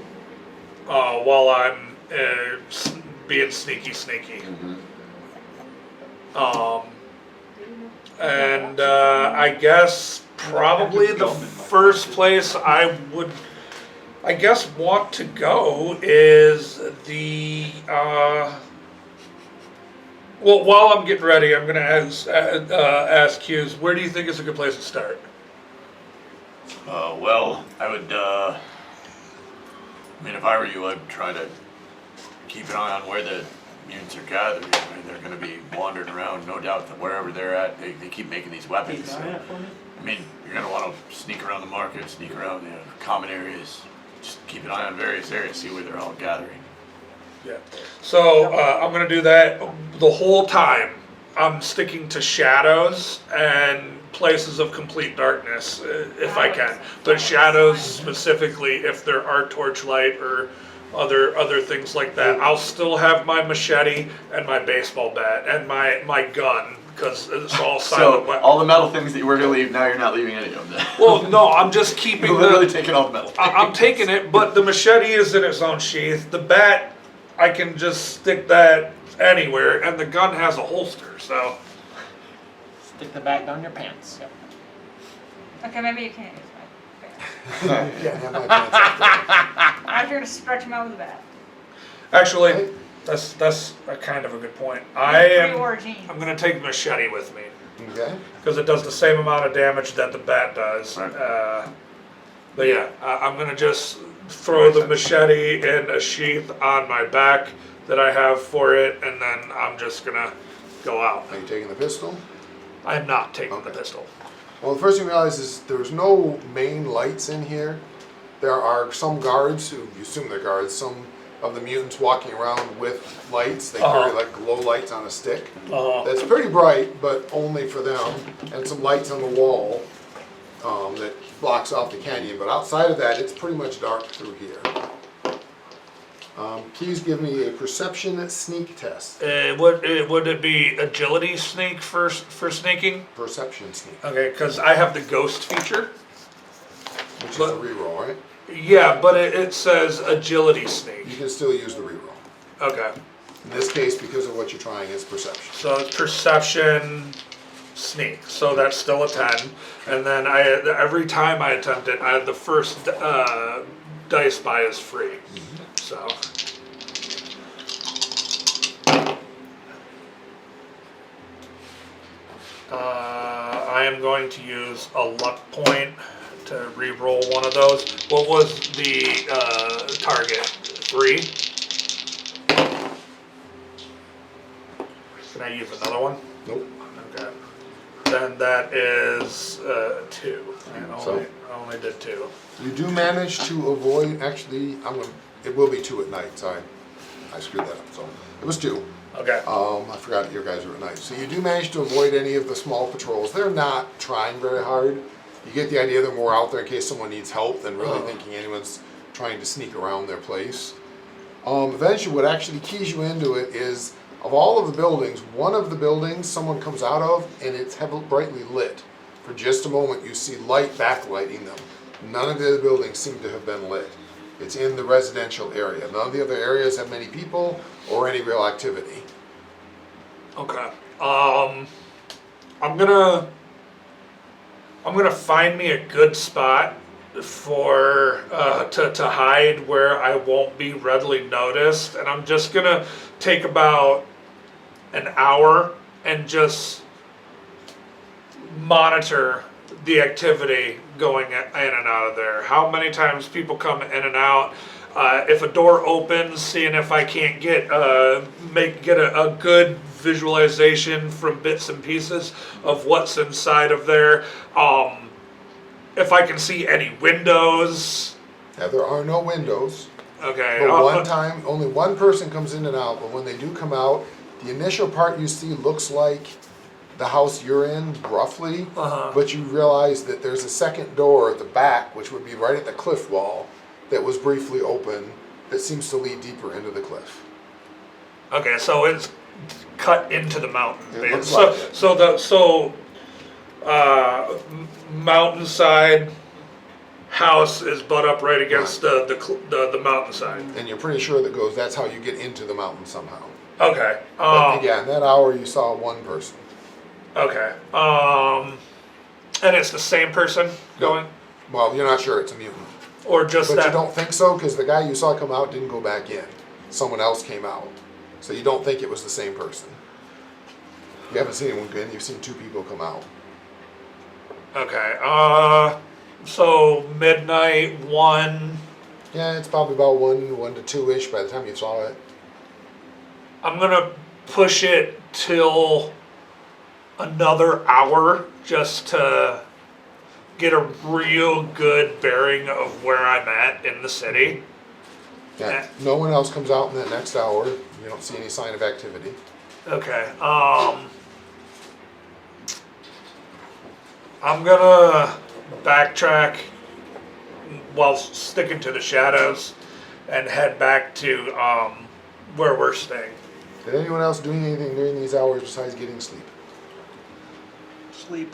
while I'm being sneaky. And I guess probably the first place I would, I guess, want to go is the, well, while I'm getting ready, I'm going to ask Hughes, where do you think is a good place to start? Well, I would, I mean, if I were you, I'd try to keep an eye on where the mutants are gathering. I mean, they're going to be wandering around, no doubt that wherever they're at, they keep making these weapons. So, I mean, you're going to want to sneak around the market, sneak around the common areas, just keep an eye on various areas, see where they're all gathering. Yeah. So I'm going to do that the whole time. I'm sticking to shadows and places of complete darkness if I can. But shadows specifically if there are torchlight or other things like that. I'll still have my machete and my baseball bat and my gun because it's all silent. So all the metal things that you were gonna leave, now you're not leaving any of them. Well, no, I'm just keeping You're literally taking all the metal. I'm taking it, but the machete is in its own sheath. The bat, I can just stick that anywhere, and the gun has a holster, so. Stick the bat down your pants. Yep. Okay, maybe you can't use my bat. Yeah, have my pants up I'm gonna stretch him out with a bat. Actually, that's a kind of a good point. Pre-war jeans. I'm gonna take machete with me, there. Okay. because it does the same amount of damage that the bat does. Right. But yeah, I'm gonna just throw the machete in a sheath on my back that I have for it, and then I'm just gonna go out. Are you taking the pistol? I am not taking the Okay. pistol. Well, the first thing you realize is there's no main lights in here. There are some guards, who you assume they're guards, some of the mutants walking around with lights. They carry like glow lights on a stick. That's pretty bright, but only for them. And some lights on the wall that blocks off the canyon. But outside of that, it's pretty much dark through here. Please give me a perception sneak test. Would it be agility sneak for sneaking? Perception sneak, Okay, because I have the ghost feature. which is But- a reroll, right? Yeah, but it says agility You sneak. can still use the reroll. Okay, In this case, because of what you're trying, is perception. so it's perception sneak. So that's still a 10. And then every time I attempt it, the first dice buy is free. So. I am going to use a luck point to re-roll one of those. What was the target? 3? Can I use another one? Nope. Okay. then that is 2. So- I only did 2. You do manage to avoid, actually, it will be 2 at night, sorry. I screwed that up, so, it was 2. Okay. I forgot your guys were at night. So you do manage to avoid any of the small patrols. They're not trying very hard. You get the idea they're more out there in case someone needs help than really thinking anyone's trying to sneak around their place. Eventually what actually keys you into it is, of all of the buildings, one of the buildings someone comes out of and it's heavily brightly lit. For just a moment you see light backlighting them. None of the other buildings seem to have been lit. It's in the residential area. None of the other areas have many people or any real activity. Okay. I'm gonna find me a good spot for to hide where I won't be readily noticed, and I'm just gonna take about an hour and just monitor the activity going in and out of there. How many times people come in and out. If a door opens, seeing if I can't get a good visualization from bits and pieces of what's inside of there. If I can see any windows. Yeah, there are no windows. Okay. But one time, only one person comes in and out, but when they do come out, the initial part you see looks like the house you're in, roughly, but you realize that there's a second door at the back, which would be right at the cliff wall, that was briefly open, that seems to lead deeper into the cliff. Okay, so it's cut into the mountain. It looks so like it. Mountainside house is butt up right against the mountainside. And you're pretty sure that's how you get into the mountain somehow. Okay. But again, that hour you saw one person. Okay. And it's the same person going, Well, you're not sure it's a mutant. or just But that? you don't think so, because the guy you saw come out didn't go back in. Someone else came out. So you don't think it was the same person. You haven't seen anyone go in, you've seen 2 people come out. Okay. So midnight 1. Yeah, it's probably about 1 to 2-ish by the time you saw it. I'm gonna push it till another hour just to get a real good bearing of where I'm at in the city. Yeah, no one else comes out in that next hour. You don't see any sign of activity. Okay. I'm gonna backtrack while sticking to the shadows and head back to where we're staying. Did anyone else doing anything during these hours besides getting sleep? Sleep.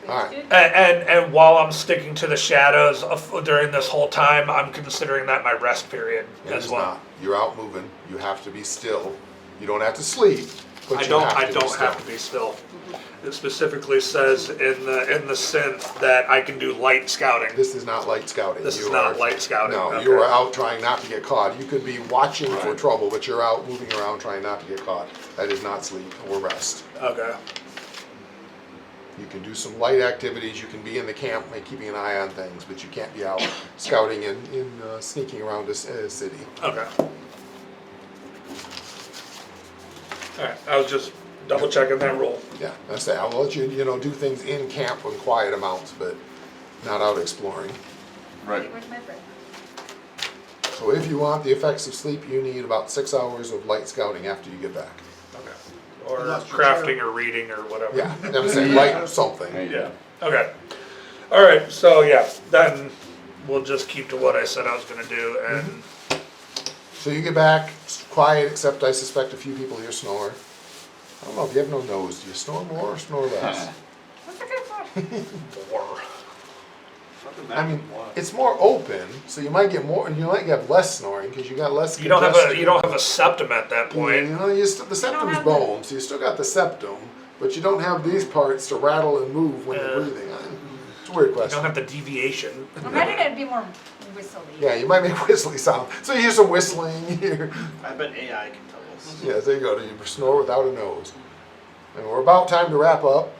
Alright. And while I'm sticking to the shadows during this whole time, I'm considering that my rest period It as is well. not. You're out moving. You have to be still. You don't have to sleep, but I you don't. have to I be don't still. have to be still. It specifically says in the synth that I can do light scouting. This is not light scouting. This is You not are- light scouting. No, Okay. you are out trying not to get caught. You could be watching for Right. trouble, but you're out moving around trying not to get caught. That is not sleep or rest. Okay. You can do some light activities. You can be in the camp, keeping an eye on things, but you can't be out scouting and sneaking around a city. Okay. All right. I was just double checking that rule. Yeah, that's that. I'll let you, do things in camp in quiet amounts, but not out exploring. Right. Where's my bread? So if you want the effects of sleep, you need about 6 hours of light scouting after you get back. Okay. Or Unless you're crafting or reading or whatever. Yeah, I'm saying light something. Yeah. Okay. All right. So yeah, then we'll just keep to what I said I was going to do, and So you get back, it's quiet, except I suspect a few people here snore. I don't know if you have no nose. Do you snore more or snore less? more. I mean, it's more open, so you might get more, and you might get less snoring because you got less. You don't have congestion. a septum at that point. The septum's have bone, so you still got the septum, but you don't have these parts to rattle and move when you're Yeah. breathing on. It's a weird You don't question. have the deviation. Imagine it'd be more whistly. Yeah, you might make whistly sound. So you hear some whistling, you hear. I bet AI can tell us. Yeah, there you go. You snore without a nose. And we're about time to wrap up.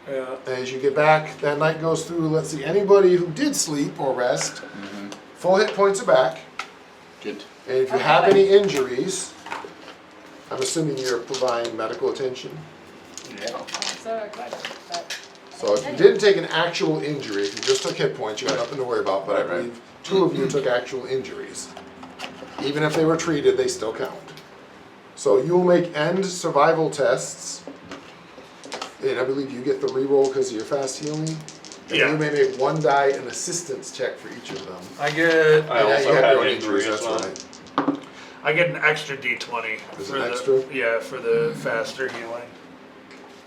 Yeah. As you get back, that night goes through, let's see, anybody who did sleep or rest, full hit points are back. Good. And if you have any injuries, I'm assuming you're providing medical attention. Yeah. Yes. so excited, but So if you didn't take an actual injury, if you just took hit points, you got nothing to worry about, but I Right, right. believe 2 of you took actual injuries. Even if they were treated, they still count. So you will make end survival tests, and I believe you get the reroll because of your fast healing. And Yeah. you may make 1 die an assistance check for each of them. I get I Yeah, also you have have your own injuries as well. that's right. I get an extra D20 Is for it the extra? yeah for the faster healing.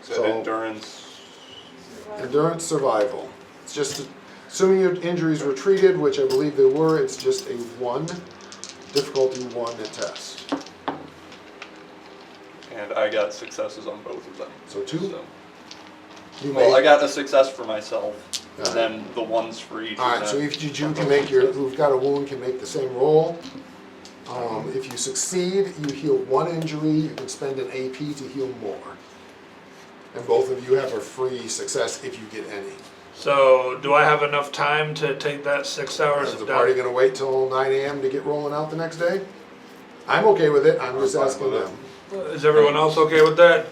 So endurance. Endurance survival. It's just, assuming your injuries were treated, which I believe they were, it's just a 1, difficulty 1 at test. And I got successes on both of them. So 2? So. You Well, may- I got a success for myself, Alright. and then the ones for each. Alright, of so them. if you can make your, who've got a wound can make the same roll. If you succeed, you heal 1 injury, you can spend an AP to heal more. And both of you have a free success if you get any. So do I have enough time to take that 6 hours Is of the party downtime? gonna wait till 9 AM to get rolling out the next day? I'm okay with it, I'm just I'm fine asking with them. Is everyone else okay with that?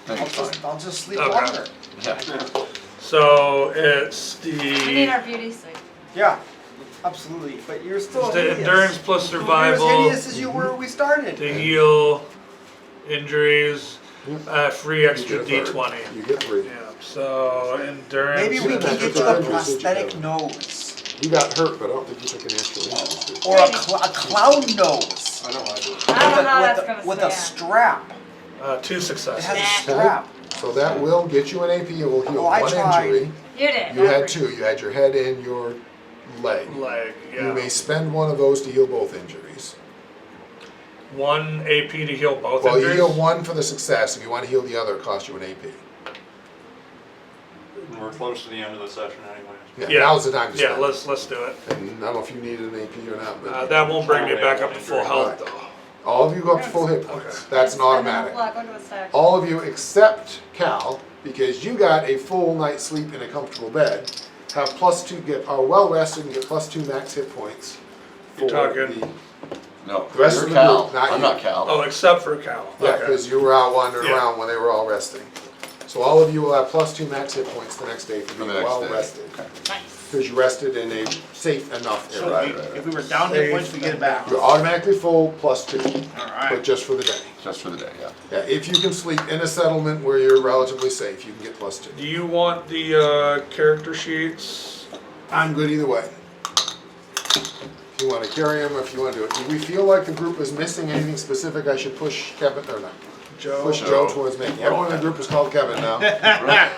I'll just sleep Okay. longer. Yeah. So it's we need the our beauty sleep. Yeah, absolutely. But you're still it's the hideous. endurance plus You're as survival hideous as you were when we started. to heal injuries, Yep. free extra You get a third. D20. You get 3. Yeah. So endurance. Maybe we Yeah, can that's get what you a the injuries that you prosthetic have. nose. You got hurt, but I don't think you took any actual injuries. did you? Or a clown nose. I don't like it. I don't know how with that's gonna with stand. a strap. 2 It successes. has a Okay. strap. So that will get you an AP, it will heal Oh, I 1 tried. injury. You did. You had 2, you had your head and your leg. Leg. You Yeah. may spend 1 of those to heal both injuries. 1 AP to heal both Well, you injuries. heal 1 for the success, if you want to heal the other, it costs you an AP. And we're close to the end of the session, anyways. Yeah, now's the time to Yeah, spend. let's do it. And I don't know if you needed an AP or not, but That won't bring me Only back one up to full injury. health Right. though. all of you go up to full hit points. That's an automatic. Look, go to the stack. All of you except Cal, because you got a full night's sleep in a comfortable bed, have +2, are well rested and get +2 max hit points. You're for talking- No, The rest you're of the Cal. group, not I'm you. not Cal. Oh, except for Cal. Yeah, Okay. because you were out wandering Yeah. around when they were all resting. So all of you will have +2 max hit points the next day for For being the next well day. rested. Okay. Because you rested in a safe enough So area. Right, we, right, if we were down hit points, we get it back. You're automatically full +2, Alright. but just for the day. Just for the day, yeah. Yeah, if you can sleep in a settlement where you're relatively safe, you can get +2. Do you want the character sheets? I'm good either way. If you want to carry them, if you want to do it. Do we feel like the group is missing anything specific I should push Kevin, or not? Joe? Push Joe towards making. Everyone in the group is called Kevin now.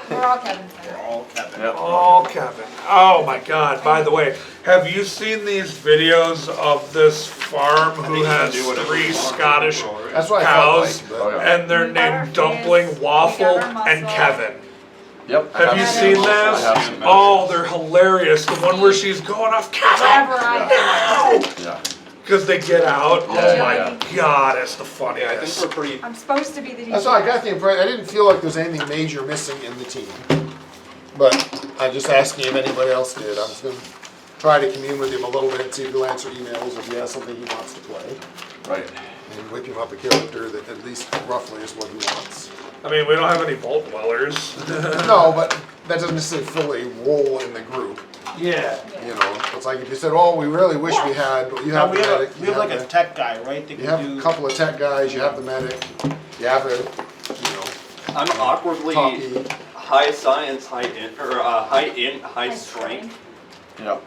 We're all Kevin. All Kevin. Yep. Oh, Kevin. Oh my God. By the way, have you seen these videos of this farm who has 3 Scottish That's what I felt cows? like. But Oh, yeah. And they're We got our named Dumpling, face, we Waffle, got our and muscle. Kevin. Yep. I Have you Yeah, seen I have this? seen that. Oh, they're hilarious. The one where she's going off Whatever Kevin. I do. Yeah. Because they get out. Yeah, Oh yeah, my yeah. God, it's the Yeah, I think funniest. we're pretty. I'm supposed to be the DJ. That's why I got the impression, I didn't feel like there's anything major missing in the team. But I'm just asking if anybody else did. I was gonna try to commune with him a little bit and see if he'll answer emails if he has something he wants to play. Right. And whip him up a character that at least roughly is what he wants. I mean, we don't have any vault dwellers. No, but that doesn't necessarily fill a role in the group. Yeah. You know, it's like if you said, "Oh, we really wish we had," but you Now have we the have, medic. we have like a the- tech guy, right? That You can have do. a couple of tech guys. You have the medic. You have a, you know, I'm awkwardly talkie. high science, high strength. Yep.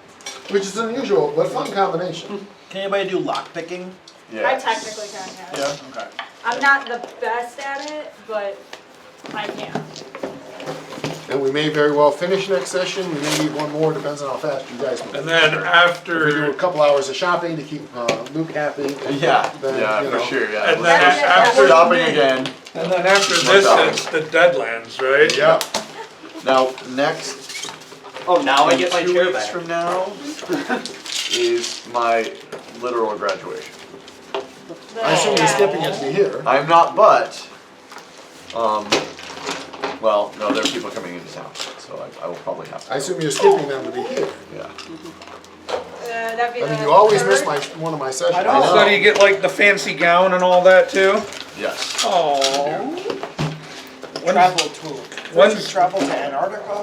Which is unusual, but fun combination. Can anybody do lock picking? Yeah. I technically can, yes. Okay. I'm not the best at it, but I can. And we may very well finish next session. We may need one more, depends on how fast you guys move. And then If we do a after, couple hours of shopping to keep Luke happy. Yeah. then, Yeah, you for know, sure. Yeah. And Let's then just after- shopping again. and then after this, it's the Deadlands, right? Yeah. Now, next Oh, now I get my 2 chair weeks back. from now is my literal graduation. I assume you're skipping it to be here. I'm not, but, well, no, there are people coming into town, so I will probably have to. I assume you're skipping them to be here. Yeah. That'd be I mean, the you always miss third. one of my sessions. I know. So do you get like the fancy gown and all that too? Yes. Oh. Travel tool. When's travel to Antarctica?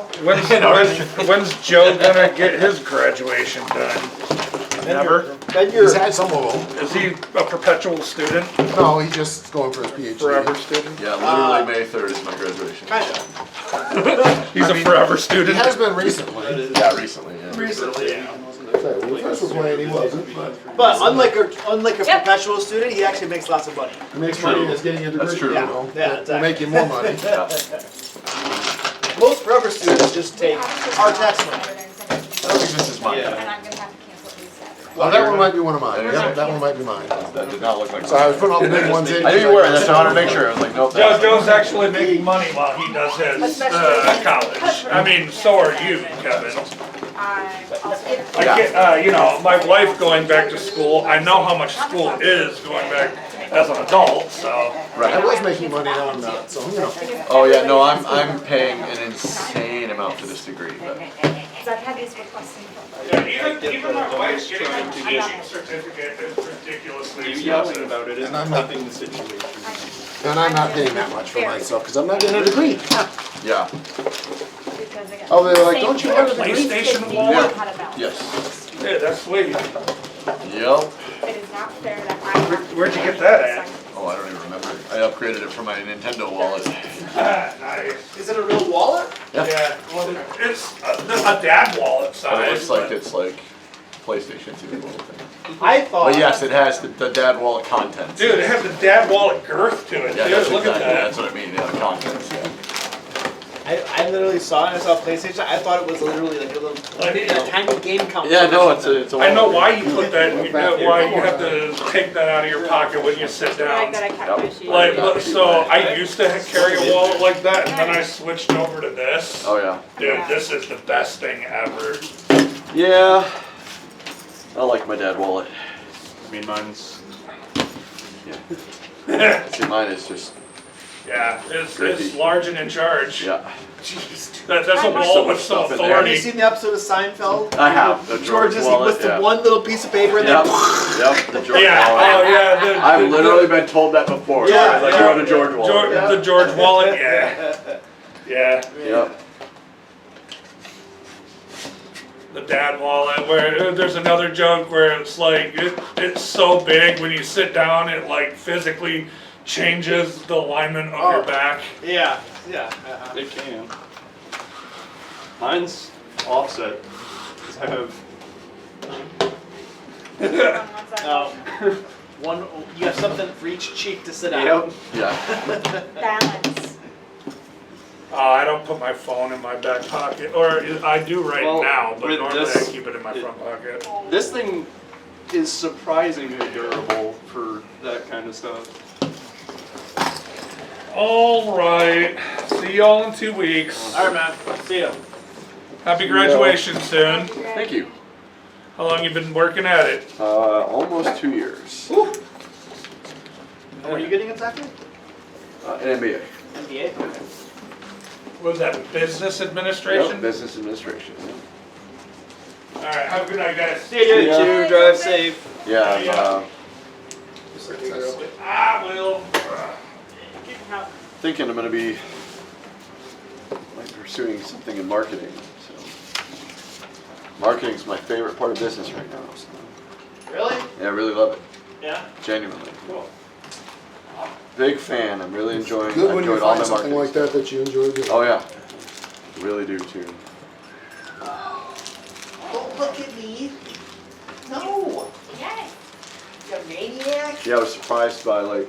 when's Joe gonna get his graduation done? Never. Then you're. He's had some of them. Is he a perpetual student? No, he's just going for his PhD. Forever student? Yeah, literally May 3rd is my graduation. Kinda. He's a forever He student. has been recently. Yeah, recently, yeah. Recently, yeah. When we first were playing, he wasn't, but But unlike a perpetual student, he actually makes lots of money. he makes True. money as getting a degree. That's true. You know, Yeah, will exactly. make you more money. Yeah. Most forever students just take our tax money. I don't think this is mine. And I'm gonna have to cancel these Saturdays. Well, that one might be one of mine. Yours? Yep, that one might be mine. That did not look like So I was putting all the big ones in. I knew you were, that's why I wanted to make sure. I was like, nope. that's- Joe's actually making money while he does his college. I mean, so are you, Kevin. I'll stay. I get, you know, my wife going back to school, I know how much school is going back as an adult, so. I was making money now I'm not, so you know. Oh yeah, no, I'm paying an insane amount for this degree, but Because I've had these requests in for. Yeah, even my wife's getting a teaching certificate is ridiculously expensive. about it And I'm not- the situation. And I'm not paying that much for myself because I'm not getting a degree. yeah. Because again. Oh, they're like, same don't you thing. have a degree? PlayStation They wallet? know how to balance. Yes. Yeah, that's sweet. Yep. It is not fair that I have to. Where'd you get that at? Oh, I don't even remember. I upgraded it from my Nintendo wallet. Nice. Is it a real wallet? Yeah, well, it's a dad wallet size. But it looks like it's like PlayStation 2 little thing. I thought. But yes, it has the dad wallet contents. Dude, it has the dad wallet girth to it, Yeah, dude. that's Look exactly, at that's what I mean, yeah, the contents, yeah. I literally saw it. I saw PlayStation. I thought it was literally like a little, a tiny game console. Yeah, no, it's a I know wallet. why you put that, why you have to take that out of your pocket when you sit Like down. that I kept my sheet. Like, so I used to carry a wallet like that, and then I switched over to this. Oh yeah. Dude, this is the best thing ever. Yeah. I like my dad wallet. I mean, mine's See, mine is just, Yeah, it's Grippy. large and in charge. yeah. That's a So wallet much with some stuff in there. Have you authority. seen the episode of Seinfeld? I have the George George is wallet, with the yeah. one little piece of paper and Yep, then. yep, the George Yeah, wallet. oh yeah. I've literally been told that before. Yeah, Like, yeah. you're on the George wallet. The George wallet, yeah. Yeah, Yep. the dad wallet, where there's another joke where it's like, it's so big when you sit down, it like physically changes the alignment of your back. Yeah. It can. Mine's offset. 'Cause I have No. One. You have something for each cheek to sit on. Yeah. Balance. I don't put my phone in my back pocket, or I do right Well, now, but with normally this- I keep it in my front pocket. this thing is surprisingly durable for that kind of stuff. All right, see y'all in 2 weeks. All right, man. See ya. Happy graduation soon. Thank you. How long you been working at it? Almost 2 years. What are you getting exactly? An MBA. MBA. Okay. What was that, business Yep, administration? business administration. All right, have a good night, guys. See you, Yeah. dude. Drive safe. Yeah, I'm, I will. thinking I'm gonna be pursuing something in marketing. So, marketing's my favorite part of business right now. So. Really? Yeah, I really love it. Yeah. Genuinely. Big fan. I'm really enjoying. Good I when you enjoyed all find my something marketing like that that you enjoy doing. stuff. Oh yeah, really do too. Don't look at me. No. Yes. You maniac. Yeah, I was surprised by like